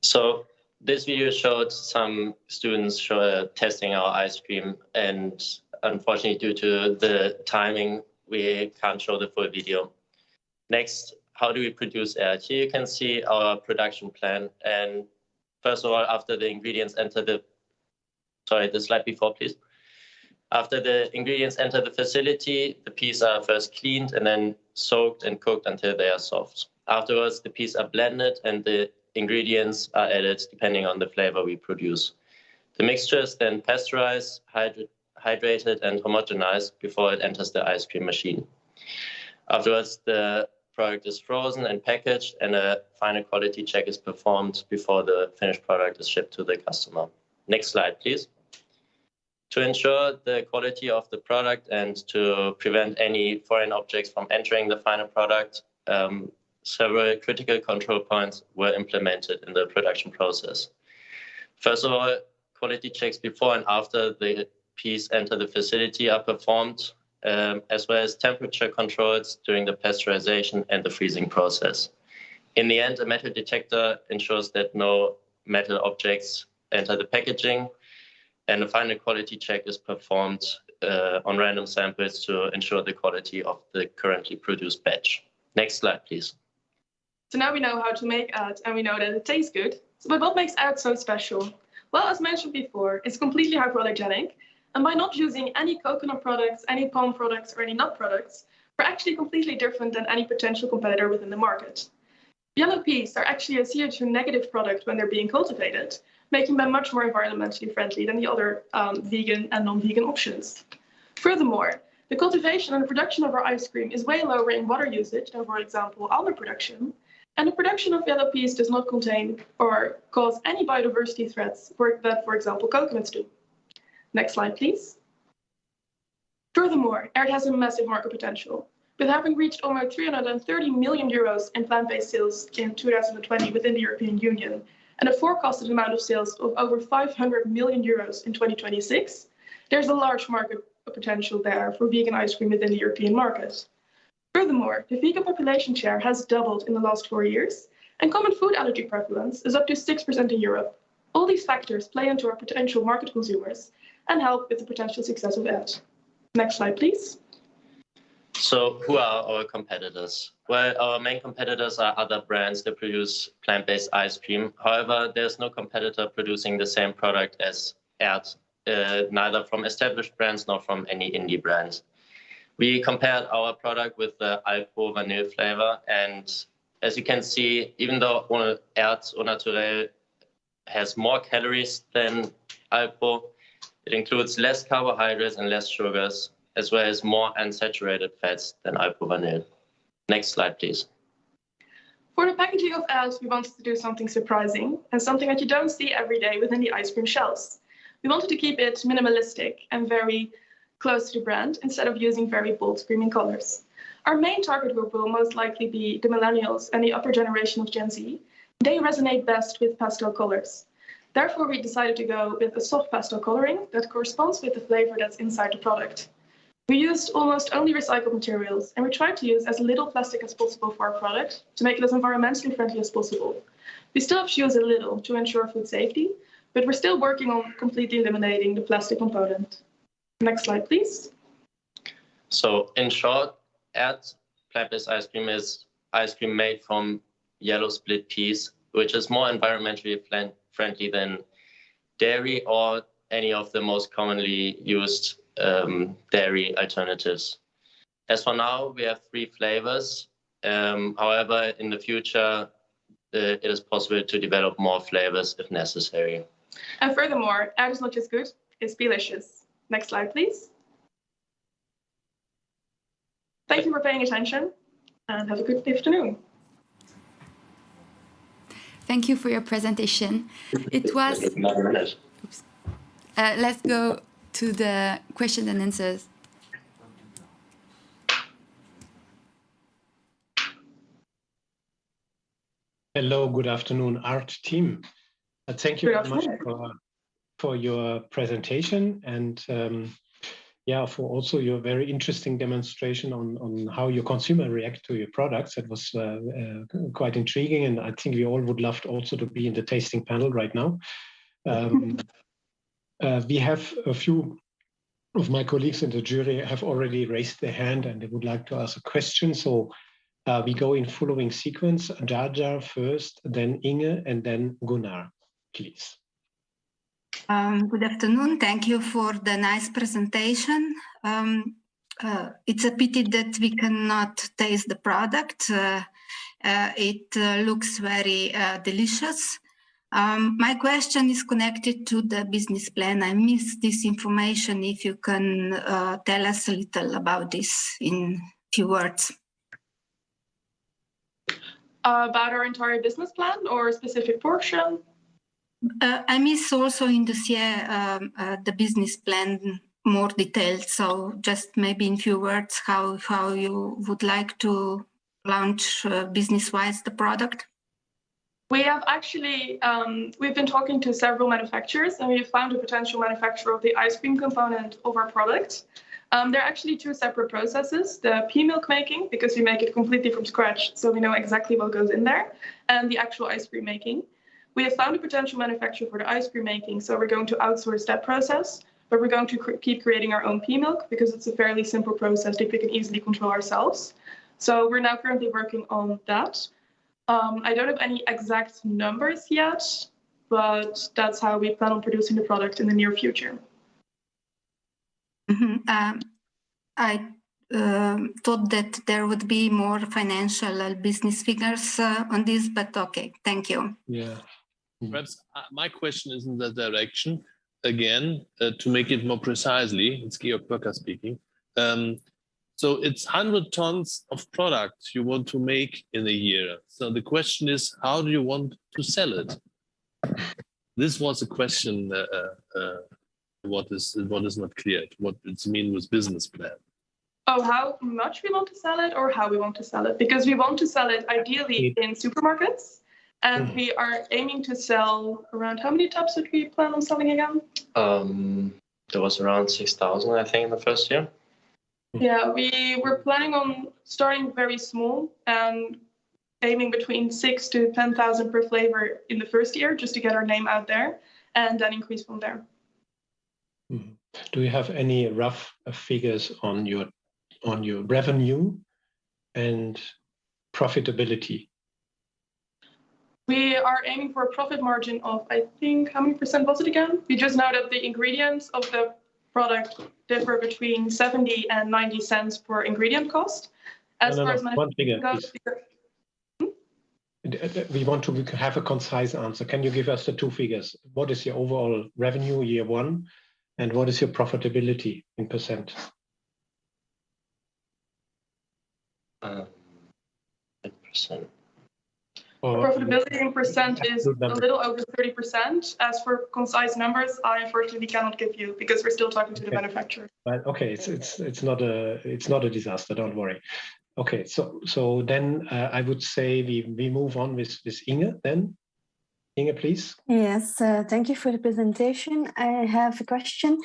So this video showed some students testing our ice cream, and unfortunately due to the timing, we can't show the full video. Next, how do we produce air? Here you can see our production plan. And first of all, after the ingredients enter the slide before, please. After the ingredients enter the facility, the peas are first cleaned and then soaked and cooked until they are soft. Afterwards, the peas are blended and the ingredients are added depending on the flavor we produce. The mixture is then pasteurized, hydrated and homogenized before it enters the ice cream machine. Afterwards, the product is frozen and packaged, and a final quality check is performed before the finished product is shipped to the customer. Next slide, please. To ensure the quality of the product and to prevent any foreign objects from entering the final product, several critical control points were implemented in the production process. First of all, quality checks before and after the peas enter the facility are performed, as well as temperature controls during the pasteurization and the freezing process. In the end, a metal detector ensures that no metal objects enter the packaging, and a final quality check is performed on random samples to ensure the quality of the currently produced batch. Next slide, please. So now we know how to make ads, and we know that it tastes good. So, but what makes ads so special? Well, as mentioned before, it's completely hypoallergenic. And by not using any coconut products, any palm products, or any nut products, we're actually completely different than any potential competitor within the market. Yellow peas are actually a CO2 negative product when they're being cultivated, making them much more environmentally friendly than the other vegan and non-vegan options. Furthermore, the cultivation and the production of our ice cream is way lower in water usage than, for example, almond production. And the production of yellow peas does not contain or cause any biodiversity threats that, for example, coconuts do. Next slide, please. Furthermore, AIRT has a massive market potential. With having reached almost 330 million euros in plant-based sales in 2020 within the European Union, and a forecasted amount of sales of over 500 million euros in 2026, there's a large market potential there for vegan ice cream within the European market. Furthermore, the vegan population share has doubled in the last 4 years, and common food allergy prevalence is up to 6% in Europe. All these factors play into our potential market consumers and help with the potential success of ads. Next slide, please. So who are our competitors? Well, our main competitors are other brands that produce plant-based ice cream. However, there's no competitor producing the same product as AIRT, neither from established brands nor from any indie brands. We compared our product with the Alpro vanille flavor, and as you can see, even though AIRT Au Naturel has more calories than Alpro, it includes less carbohydrates and less sugars, as well as more unsaturated fats than Alpro vanille. Next slide, please. For the packaging of ads, we wanted to do something surprising and something that you don't see every day within the ice cream shelves. We wanted to keep it minimalistic and very close to the brand instead of using very bold, screaming colors. Our main target group will most likely be the millennials and the upper generation of Gen Z. They resonate best with pastel colors. Therefore, we decided to go with a soft pastel coloring that corresponds with the flavor that's inside the product. We used almost only recycled materials, and we tried to use as little plastic as possible for our product to make it as environmentally friendly as possible. We still have to use a little to ensure food safety, but we're still working on completely eliminating the plastic component. Next slide, please. So in short, AIRT plant-based ice cream is ice cream made from yellow split peas, which is more environmentally friendly than dairy or any of the most commonly used dairy alternatives. As for now, we have 3 flavors. However, in the future, it is possible to develop more flavors if necessary. And furthermore, AIRT is not just good, it's delicious. Next slide, please. Thank you for paying attention and have a good afternoon. Thank you for your presentation. It was... let's go to the questions and answers. Hello, good afternoon, ART team. Thank you very much for your presentation and for also your very interesting demonstration on how your consumer react to your products. That was quite intriguing, and I think we all would love also to be in the tasting panel right now. We have a few of my colleagues in the jury have already raised their hand and they would like to ask a question. So we go in following sequence, Jaja first, then Inge, and then Gunnar, please. Good afternoon. Thank you for the nice presentation. It's a pity that we cannot taste the product. It looks very delicious. My question is connected to the business plan. I missed this information. If you can tell us a little about this in few words. About our entire business plan or a specific portion? I miss also in the the business plan more detailed. So just maybe in few words, how you would like to launch business-wise the product. We have actually, we've been talking to several manufacturers and we've found a potential manufacturer of the ice cream component of our product. There are actually two separate processes, the pea milk making, because we make it completely from scratch, so we know exactly what goes in there, and the actual ice cream making. We have found a potential manufacturer for the ice cream making, so we're going to outsource that process, but we're going to keep creating our own pea milk because it's a fairly simple process that we can easily control ourselves. So we're now currently working on that. I don't have any exact numbers yet, but that's how we plan on producing the product in the near future. Mm-hmm. I thought that there would be more financial business figures on this, but okay, thank you. Yeah. Perhaps my question is in that direction. Again, to make it more precisely, it's Georg Böcker speaking. So it's 100 tons of product you want to make in a year. So the question is, how do you want to sell it? This was a question. What is not clear? What it's mean with business plan? Oh, how much we want to sell it, or how we want to sell it? Because we want to sell it ideally in supermarkets, and we are aiming to sell around how many tubs did we plan on selling again? There was around 6,000, I think, in the first year. Yeah, we were planning on starting very small and aiming between 6,000 to 10,000 per flavor in the first year, just to get our name out there, and then increase from there. Do you have any rough figures on your revenue and profitability? We are aiming for a profit margin of, I think, how many percent was it again? We just know that the ingredients of the product differ between 70 and 90 cents per ingredient cost. As far as one figure, goes, we want to have a concise answer. Can you give us the two figures? What is your overall revenue year one, and what is your profitability in percent? 10%. Profitability in percent is a little over 30%. As for concise numbers, I unfortunately cannot give you because we're still talking to the manufacturer. But okay, it's not a disaster. Don't worry. Okay, so then I would say we move on with Inge then. Inge, please. Yes, thank you for the presentation. I have a question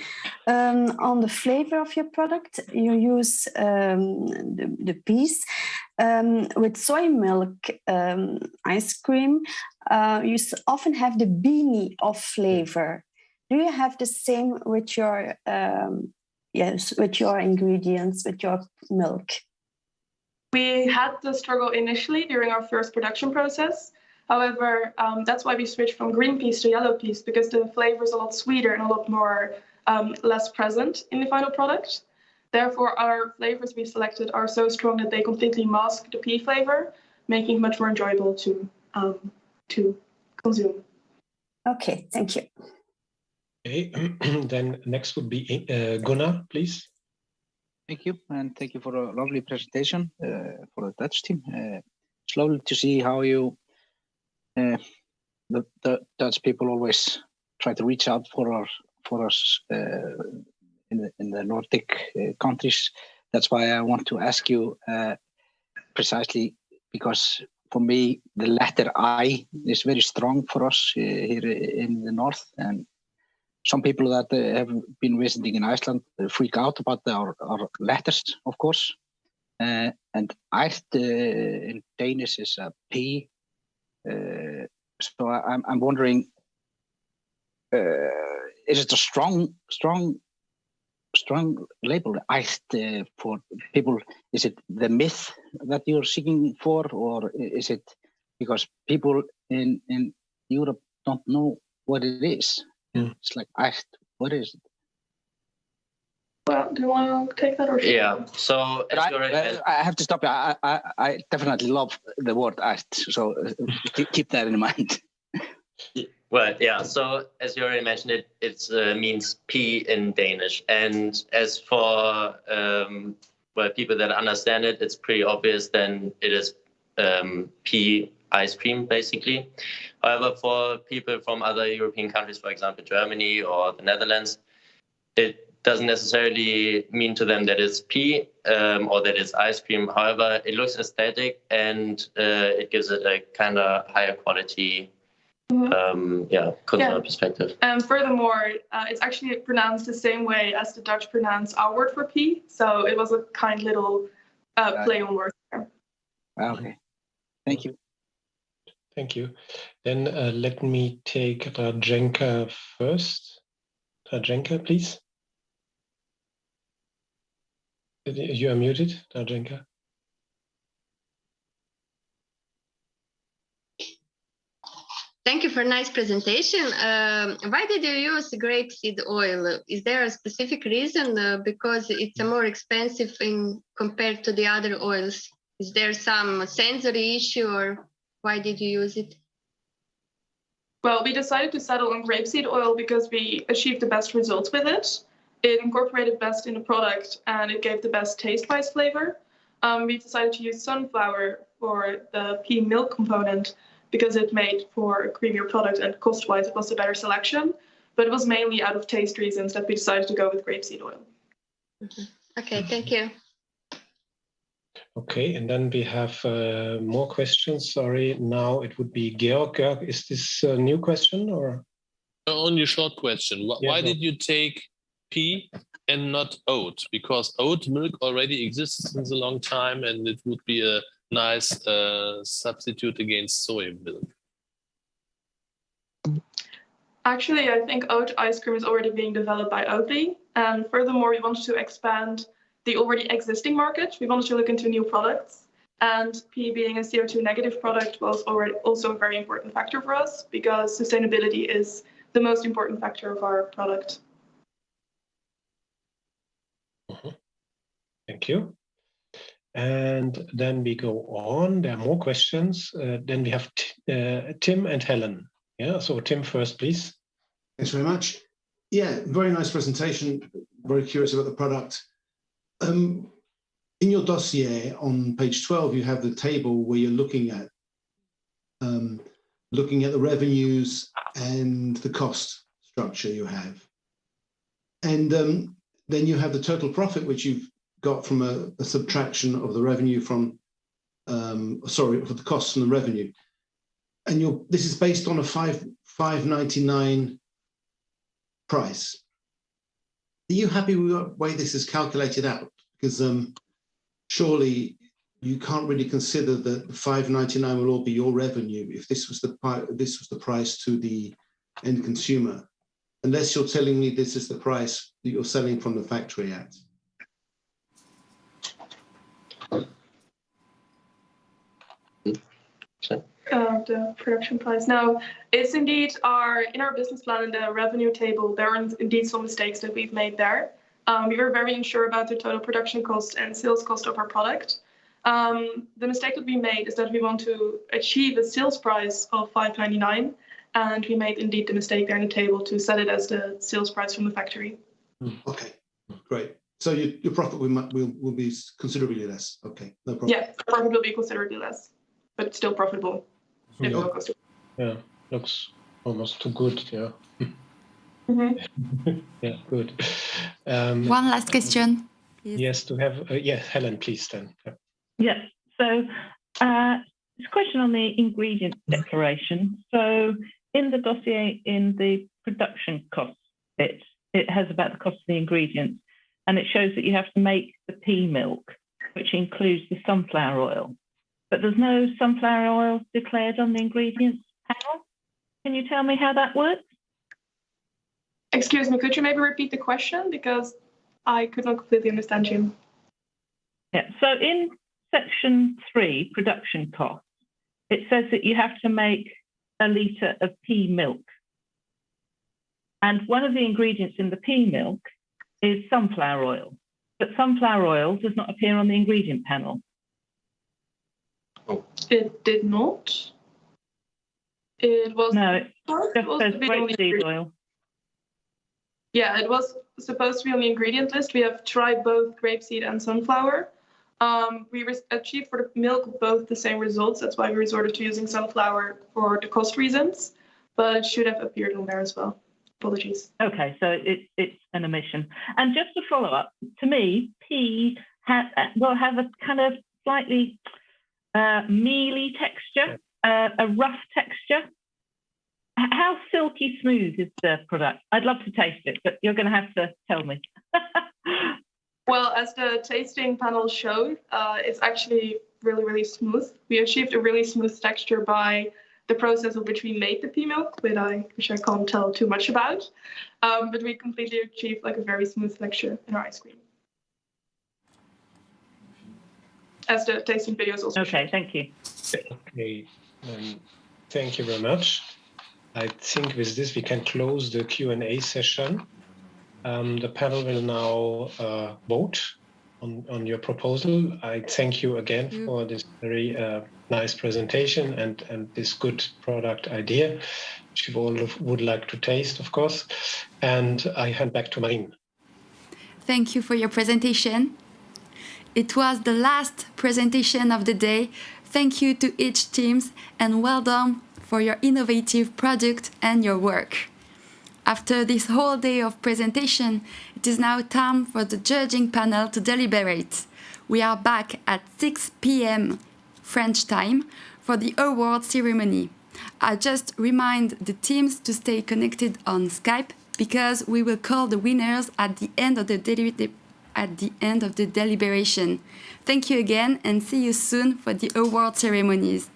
on the flavor of your product. You use the peas. With soy milk ice cream, you often have the beanie of flavor. Do you have the same with your with your ingredients, with your milk? We had the struggle initially during our first production process. However, that's why we switched from green peas to yellow peas, because the flavor is a lot sweeter and a lot more less present in the final product. Therefore, our flavors we selected are so strong that they completely mask the pea flavor, making it much more enjoyable to consume. Okay, thank you. Okay, then next would be Gunnar, please. Thank you, and thank you for a lovely presentation for the Dutch team. It's lovely to see how you, the Dutch people always try to reach out for us in the Nordic countries. That's why I want to ask you precisely, because for me the letter I is very strong for us here in the north, and some people that have been visiting in Iceland freak out about our letters, of course. And Ært in Danish is a P. So I'm wondering, is it a strong label, Ært, for people? Is it the myth that you're seeking for, or is it because people in Europe don't know what it is? It's like, what is it? Well, do you want to take that or? Yeah. So I have to stop you. I definitely love the word Ært, so keep that in mind. Well, yeah. So as you already mentioned, it means pea in Danish. And as for people that understand it, it's pretty obvious. Then it is pea ice cream, basically. However, for people from other European countries, for example, Germany or the Netherlands, it doesn't necessarily mean to them that it's pea or that it's ice cream. However, it looks aesthetic and it gives it a kind of higher quality consumer perspective. And furthermore, it's actually pronounced the same way as the Dutch pronounce our word for pea. So it was a kind little play on words there. Okay, thank you. Thank you. Then let me take Rajenka first. Rajenka, please. You are muted, Rajenka. Thank you for a nice presentation. Why did you use grapeseed oil? Is there a specific reason? Because it's a more expensive thing compared to the other oils. Is there some sensory issue, or why did you use it? Well, we decided to settle on grapeseed oil because we achieved the best results with it. It incorporated best in the product and it gave the best taste-wise flavor. We decided to use sunflower for the pea milk component because it made for a creamier product and cost-wise it was a better selection. But it was mainly out of taste reasons that we decided to go with grapeseed oil. Okay, thank you. Okay, and then we have more questions. Sorry, now it would be Georg. Georg, is this a new question or? Only a short question. Why did you take pea and not oat? Because oat milk already exists since a long time and it would be a nice substitute against soy milk. Actually, I think oat ice cream is already being developed by Oatly. And furthermore, we wanted to expand the already existing market. We wanted to look into new products. And pea being a CO2 negative product was already also a very important factor for us because sustainability is the most important factor of our product. Thank you. And then we go on. There are more questions. Then we have Tim and Helen. Yeah, so Tim first, please. Thanks very much. Yeah, very nice presentation. Very curious about the product. In your dossier on page 12, you have the table where you're looking at the revenues and the cost structure you have. And then you have the total profit, which you've got from a subtraction of the revenue from, for the costs from the revenue. And this is based on a $5.99 price. Are you happy with the way this is calculated out? Because surely you can't really consider that $5.99 will all be your revenue if this was the price to the end consumer, unless you're telling me this is the price that you're selling from the factory at. The production price. No, it's indeed in our business plan in the revenue table, there are indeed some mistakes that we've made there. We were very unsure about the total production cost and sales cost of our product. The mistake that we made is that we want to achieve a sales price of $5.99, and we made indeed the mistake there in the table to set it as the sales price from the factory. Okay, great. So your profit will be considerably less. Okay, no problem. Yeah, the profit will be considerably less, but still profitable. Yeah, looks almost too good. Yeah. Yeah, good. One last question. Please. Yes, to have Helen, please then. Yeah. Yes. So it's a question on the ingredient declaration. So in the dossier, in the production costs bit, it has about the cost of the ingredients, and it shows that you have to make the pea milk, which includes the sunflower oil. But there's no sunflower oil declared on the ingredients panel. Can you tell me how that works? Excuse me, could you maybe repeat the question? Because I could not completely understand you. Yeah, so in section 3, production costs, it says that you have to make a litre of pea milk. And one of the ingredients in the pea milk is sunflower oil. But sunflower oil does not appear on the ingredient panel. It did not. It was No, it just supposed says to be on the grapeseed oil. Yeah, it was supposed to be on the ingredient list. We have tried both grapeseed and sunflower. We achieved for the milk both the same results. That's why we resorted to using sunflower for the cost reasons, but it should have appeared on there as well. Apologies. Okay, so it's an omission. And just to follow up, to me, pea will have a kind of slightly mealy texture, a rough texture. How silky smooth is the product? I'd love to taste it, but you're going to have to tell me. Well, as the tasting panel showed, it's actually really, really smooth. We achieved a really smooth texture by the process of which we made the pea milk, which I can't tell too much about. But we completely achieved like a very smooth texture in our ice cream. As the tasting videos also Okay, showed. thank you. Okay, thank you very much. I think with this we can close the Q&A session. The panel will now vote on your proposal. I thank you again for this very nice presentation and this good product idea, which you all would like to taste, of course. And I hand back to Marine. Thank you for your presentation. It was the last presentation of the day. Thank you to each team and well done for your innovative product and your work. After this whole day of presentation, it is now time for the judging panel to deliberate. We are back at 6 p.m. French time for the award ceremony. I just remind the teams to stay connected on Skype because we will call the winners at the end of the deliberation. Thank you again and see you soon for the award ceremonies.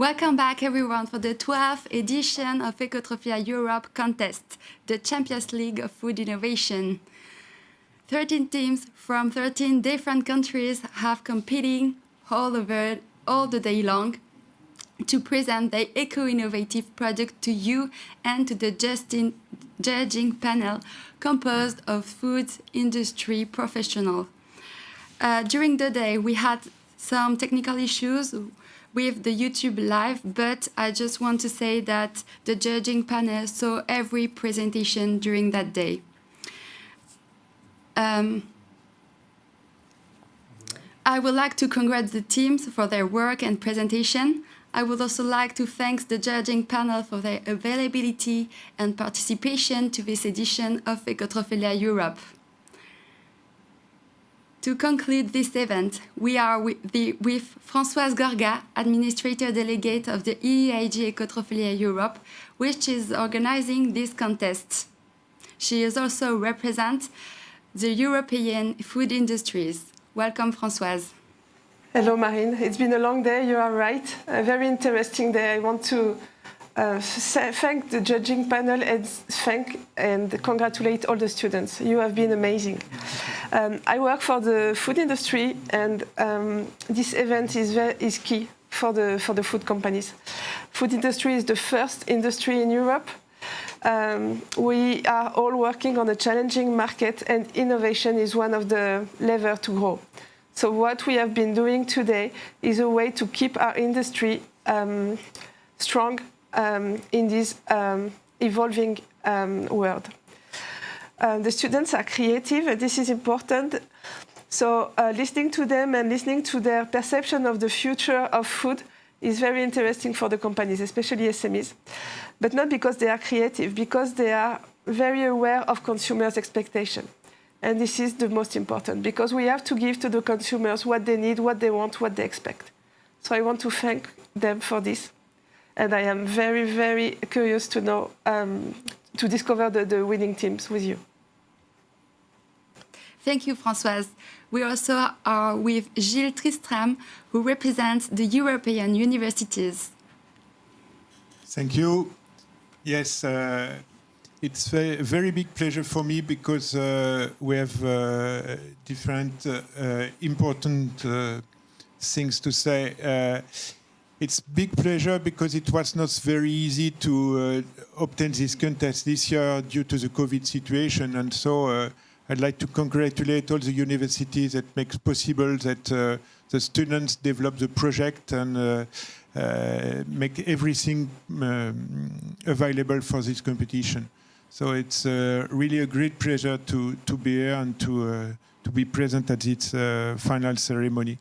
Welcome back everyone for the 12th edition of Ecotrophelia Europe contest, the Champions League of Food Innovation. 13 teams from 13 different countries have competing all the day long to present their eco-innovative product to you and to the judging panel composed of food industry professionals. During the day, we had some technical issues with the YouTube live, but I just want to say that the judging panel saw every presentation during that day. I would like to congratulate the teams for their work and presentation. I would also like to thank the judging panel for their availability and participation to this edition of Ecotrophelia Europe. To conclude this event, we are with Françoise Gorga, Administrator Delegate of the EEIG Ecotrophelia Europe, which is organizing this contest. She is also represents the European food industries. Welcome, Françoise. Hello, Marine. It's been a long day, you are right. A very interesting day. I want to thank the judging panel and congratulate all the students. You have been amazing. I work for the food industry, and this event is key for the food companies. Food industry is the first industry in Europe. We are all working on a challenging market, and innovation is one of the levers to grow. So what we have been doing today is a way to keep our industry strong in this evolving world. The students are creative, and this is important. So listening to them and listening to their perception of the future of food is very interesting for the companies, especially SMEs. But not because they are creative, because they are very aware of consumers' expectations. And this is the most important, because we have to give to the consumers what they need, what they want, what they expect. So I want to thank them for this. And I am very, very curious to know, to discover the winning teams with you. Thank you, Françoise. We also are with Gilles Tristram, who represents the European universities. Thank you. Yes, it's a very big pleasure for me because we have different important things to say. It's big pleasure because it was not very easy to obtain this contest this year due to the COVID situation, and so I'd like to congratulate all the universities that makes possible that the students develop the project and make everything available for this competition. So it's really a great pleasure to be here and to be present at this final ceremony.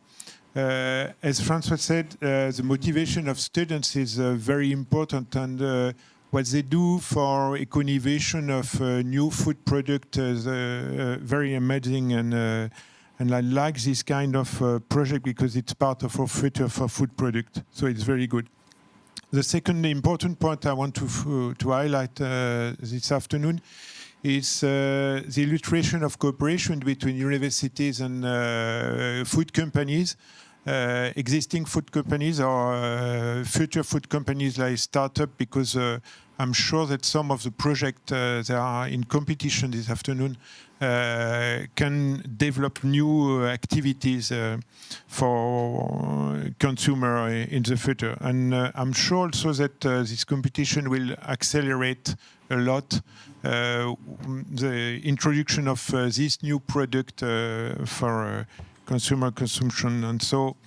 As François said, the motivation of students is very important, and what they do for eco-innovation of new food product is very amazing, and I like this kind of project because it's part of our future for food product. So it's very good. The second important point I want to highlight this afternoon is the illustration of cooperation between universities and food companies, existing food companies or future food companies like startup, because I'm sure that some of the projects that are in competition this afternoon can develop new activities for consumer in the future. And I'm sure also that this competition will accelerate a lot the introduction of this new product for consumer consumption. And so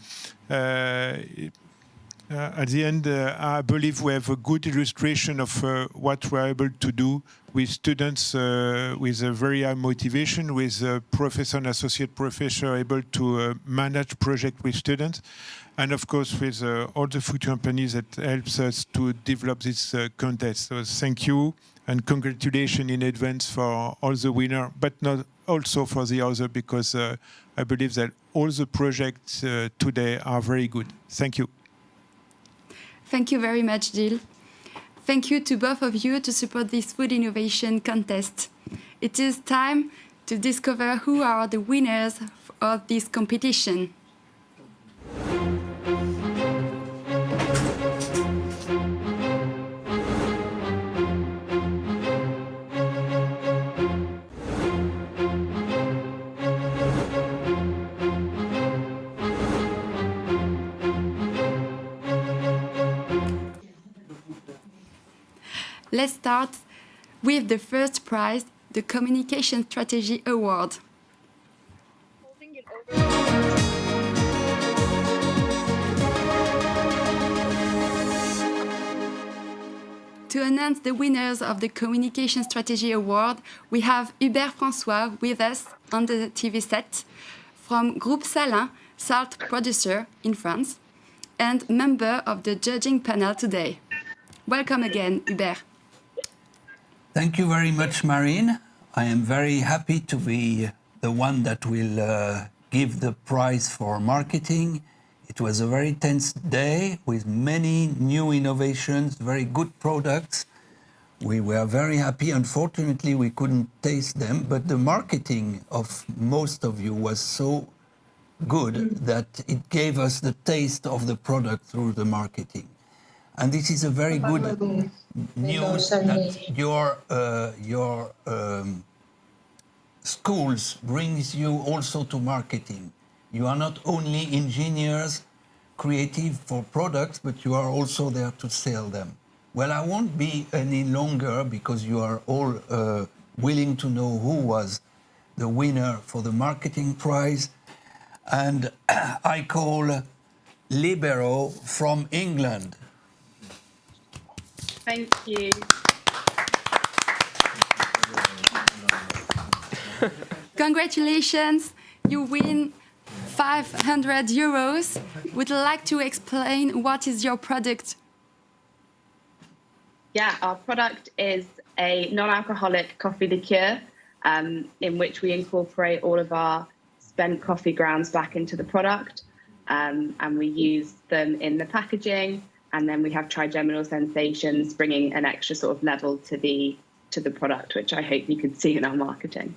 at the end, I believe we have a good illustration of what we're able to do with students with a very high motivation, with a professor and associate professor able to manage projects with students, and of course with all the food companies that helps us to develop this contest. So thank you and congratulations in advance for all the winners, but not also for the other, because I believe that all the projects today are very good. Thank you. Thank you very much, Gilles. Thank you to both of you to support this food innovation contest. It is time to discover who are the winners of this competition. let's start with the first prize, the Communication Strategy Award. To announce the winners of the Communication Strategy Award, we have Hubert François with us on the TV set from Groupe Salin, salt producer in France, and member of the judging panel today. Welcome again, Hubert. Thank you very much, Marine. I am very happy to be the one that will give the prize for marketing. It was a very tense day with many new innovations, very good products. We were very happy. Unfortunately, we couldn't taste them, but the marketing of most of you was so good that it gave us the taste of the product through the marketing. And this is a very good news that your schools brings you also to marketing. You are not only engineers, creative for products, but you are also there to sell them. Well, I won't be any longer because you are all willing to know who was the winner for the marketing prize. And I call Libero from England. Thank you. Congratulations, you win 500 euros. Would you like to explain what is your product? Yeah, our product is a non-alcoholic coffee liqueur in which we incorporate all of our spent coffee grounds back into the product, and we use them in the packaging, and then we have trigeminal sensations, bringing an extra sort of level to the product, which I hope you could see in our marketing.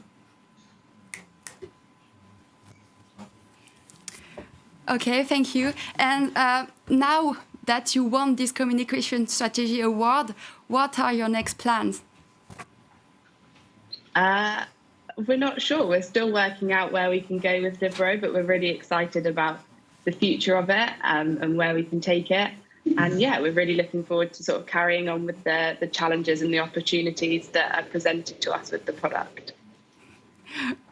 Okay, thank you. And now that you won this Communication Strategy Award, what are your next plans? We're not sure. We're still working out where we can go with Libero, but we're really excited about the future of it and where we can take it. And yeah, we're really looking forward to sort of carrying on with the challenges and the opportunities that are presented to us with the product.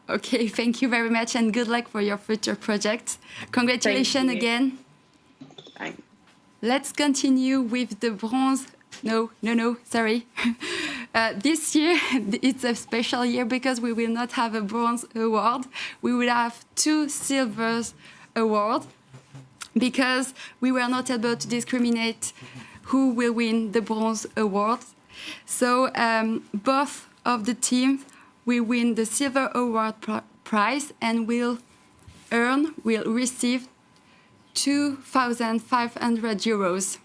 Okay, thank you very much and good luck for your future projects. Congratulations again. Thanks. Let's continue with the bronze. No, sorry. This year, it's a special year because we will not have a bronze award. We will have 2 silver awards because we were not able to discriminate who will win the bronze award. So both of the teams will win the silver award prize and will receive 2,500 euros.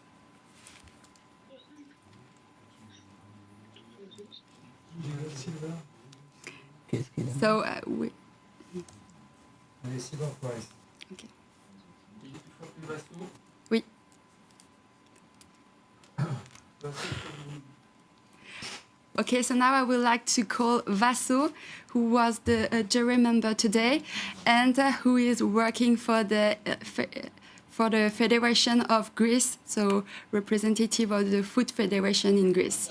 So okay. Oui. Okay, so now I would like to call Vasso, who was the jury member today, and who is working for the Federation of Greece, so representative of the Food Federation in Greece.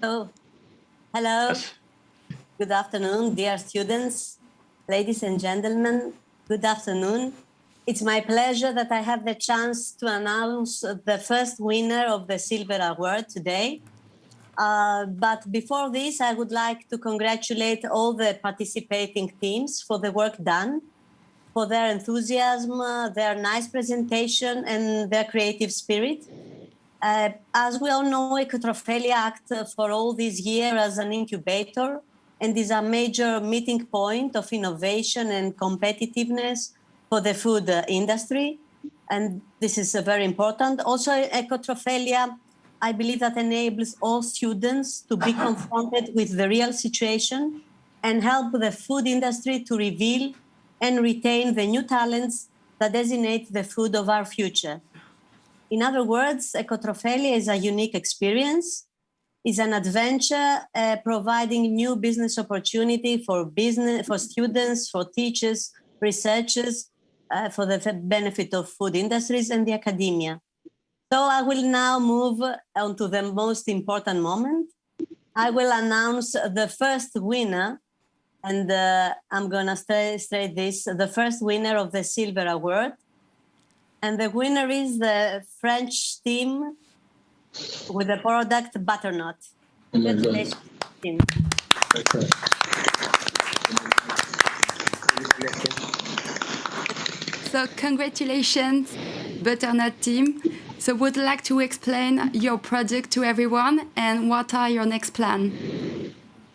Oh, hello. Good afternoon, dear students, ladies and gentlemen. Good afternoon. It's my pleasure that I have the chance to announce the first winner of the Silver Award today. But before this, I would like to congratulate all the participating teams for the work done, for their enthusiasm, their nice presentation, and their creative spirit. As we all know, Ecotrophelia acts for all this year as an incubator and is a major meeting point of innovation and competitiveness for the food industry. And this is very important. Also, Ecotrophelia, I believe, that enables all students to be confronted with the real situation and help the food industry to reveal and retain the new talents that designate the food of our future. In other words, Ecotrophelia is a unique experience, is an adventure providing new business opportunity for students, for teachers, researchers, for the benefit of food industries and the academia. So I will now move on to the most important moment. I will announce the first winner, and I'm gonna straight this, the first winner of the Silver Award. And the winner is the French team with the product Butternut. Congratulations, team. So congratulations, Butternut team. So would you like to explain your product to everyone and what are your next plans?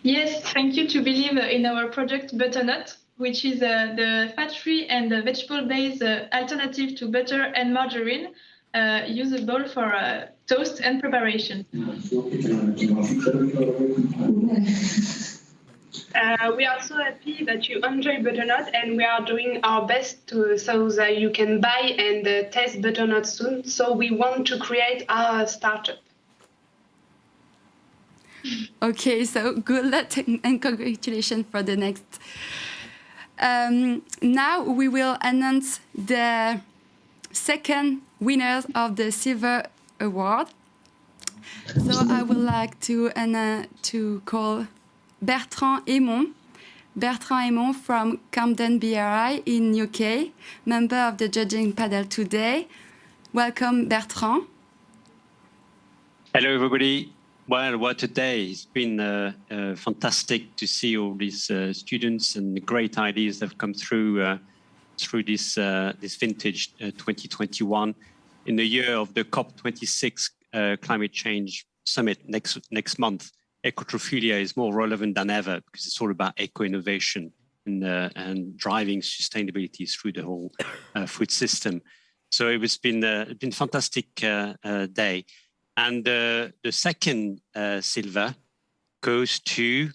Yes, thank you to believe in our project Butternut, which is the fat-free and vegetable-based alternative to butter and margarine, usable for toast and preparation. We are so happy that you enjoy Butternut, and we are doing our best so that you can buy and taste Butternut soon. So we want to create our startup. Okay, so good luck and congratulations for the next. Now we will announce the second winners of the Silver Award. So I would like to call Bertrand Aymon. Bertrand Aymon from Camden BRI in UK, member of the judging panel today. Welcome, Bertrand. Hello, everybody. Well, what a day. It's been fantastic to see all these students and the great ideas that have come through this vintage 2021 in the year of the COP26 climate change summit next month. Ecotrophelia is more relevant than ever because it's all about eco-innovation and driving sustainability through the whole food system. So it's been a fantastic day. And the second silver goes to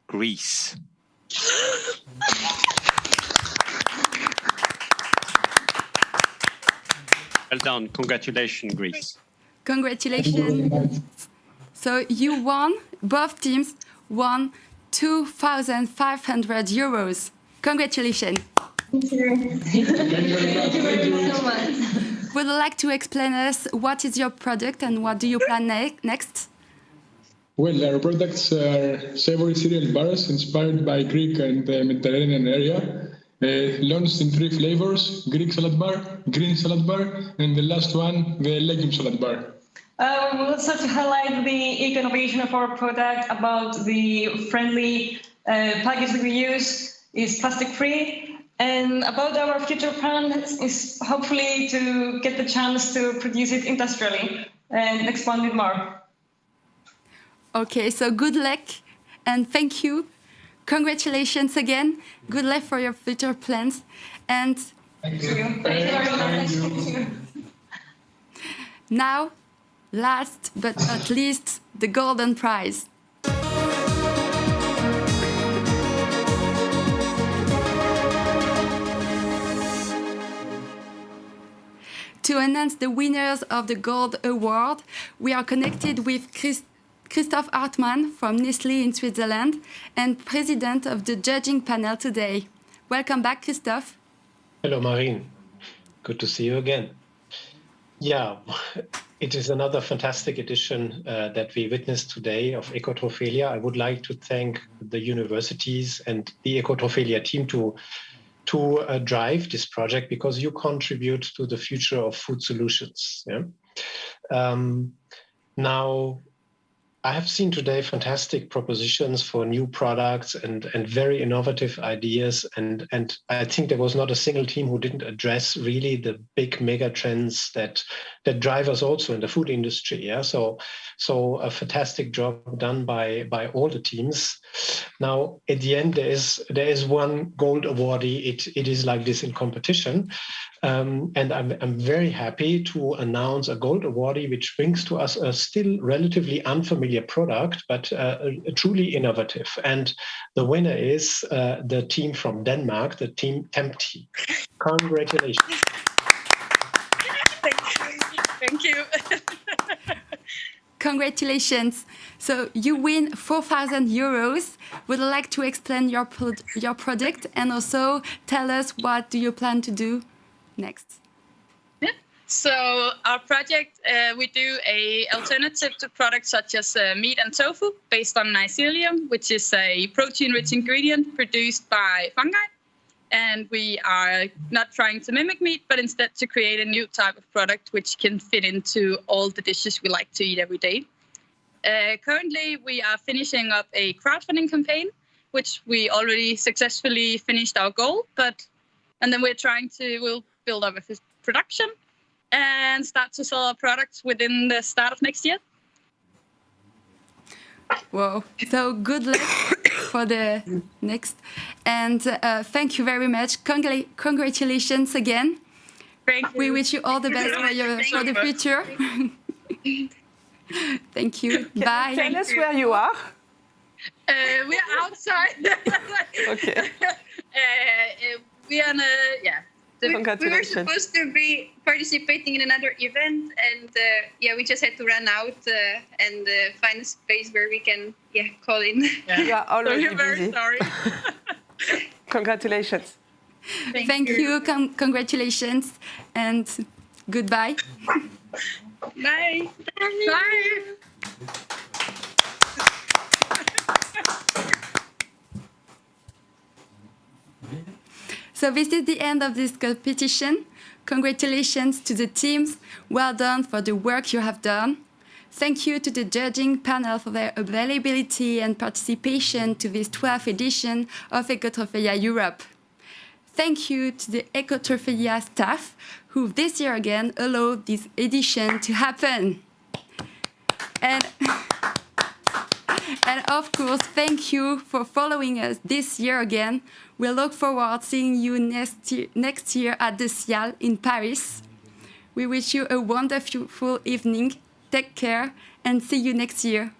Greece. Well done. Congratulations, Greece. Congratulations. So you won, both teams won 2,500 euros. Congratulations. Thank you. Thank you very much. Would you like to explain us what is your product and what do you plan next? Well, our products are savory cereal bars inspired by Greek and the Mediterranean area. Launched in 3 flavors: Greek salad bar, green salad bar, and the last one, the legume salad bar. We would also to highlight the eco-innovation of our product, about the friendly package we use is plastic-free, and about our future plan is hopefully to get the chance to produce it industrially and expand it more. Okay, so good luck and thank you. Congratulations again. Good luck for your future plans. And thank you. Thank you very much. Now, last but not least, the golden prize. To announce the winners of the Gold Award, we are connected with Christoph Hartmann from Nestlé in Switzerland and president of the judging panel today. Welcome back, Christoph. Hello, Marine. Good to see you again. Yeah, it is another fantastic edition that we witnessed today of Ecotrophelia. I would like to thank the universities and the Ecotrophelia team to drive this project, because you contribute to the future of food solutions. Yeah? Now, I have seen today fantastic propositions for new products and very innovative ideas. And I think there was not a single team who didn't address really the big mega trends that drive us also in the food industry. Yeah. So a fantastic job done by all the teams. Now, at the end, there is one gold awardee. It is like this in competition. And I'm very happy to announce a gold awardee, which brings to us a still relatively unfamiliar product, but truly innovative. And the winner is the team from Denmark, the team Tempti. Congratulations. Thank you. congratulations. So you win 4,000 euros. Would you like to explain your project and also tell us what do you plan to do next? So our project, we do a alternative to products such as meat and tofu based on mycelium, which is a protein-rich ingredient produced by fungi. And we are not trying to mimic meat, but instead to create a new type of product which can fit into all the dishes we like to eat every day. Currently, we are finishing up a crowdfunding campaign, which we already successfully finished our goal. And then we'll build up a production and start to sell our products within the start of next year. Wow. So good luck for the next. And thank you very much. Congratulations again. Thank you. We wish you all the best for the future. Thank you. Bye. Tell us where you are. We're outside. Okay. We are we were supposed to be participating in another event, and we just had to run out and find a space where we can call in. Yeah, already so we're very sorry. Congratulations. Thank you. Congratulations and goodbye. Bye. Bye. So this is the end of this competition. Congratulations to the teams. Well done for the work you have done. Thank you to the judging panel for their availability and participation to this 12th edition of Ecotrophelia Europe. Thank you to the Ecotrophelia staff who this year again allowed this edition to happen. And of course, thank you for following us this year again. We look forward to seeing you next year at the Cial in Paris. We wish you a wonderful evening. Take care and see you next year.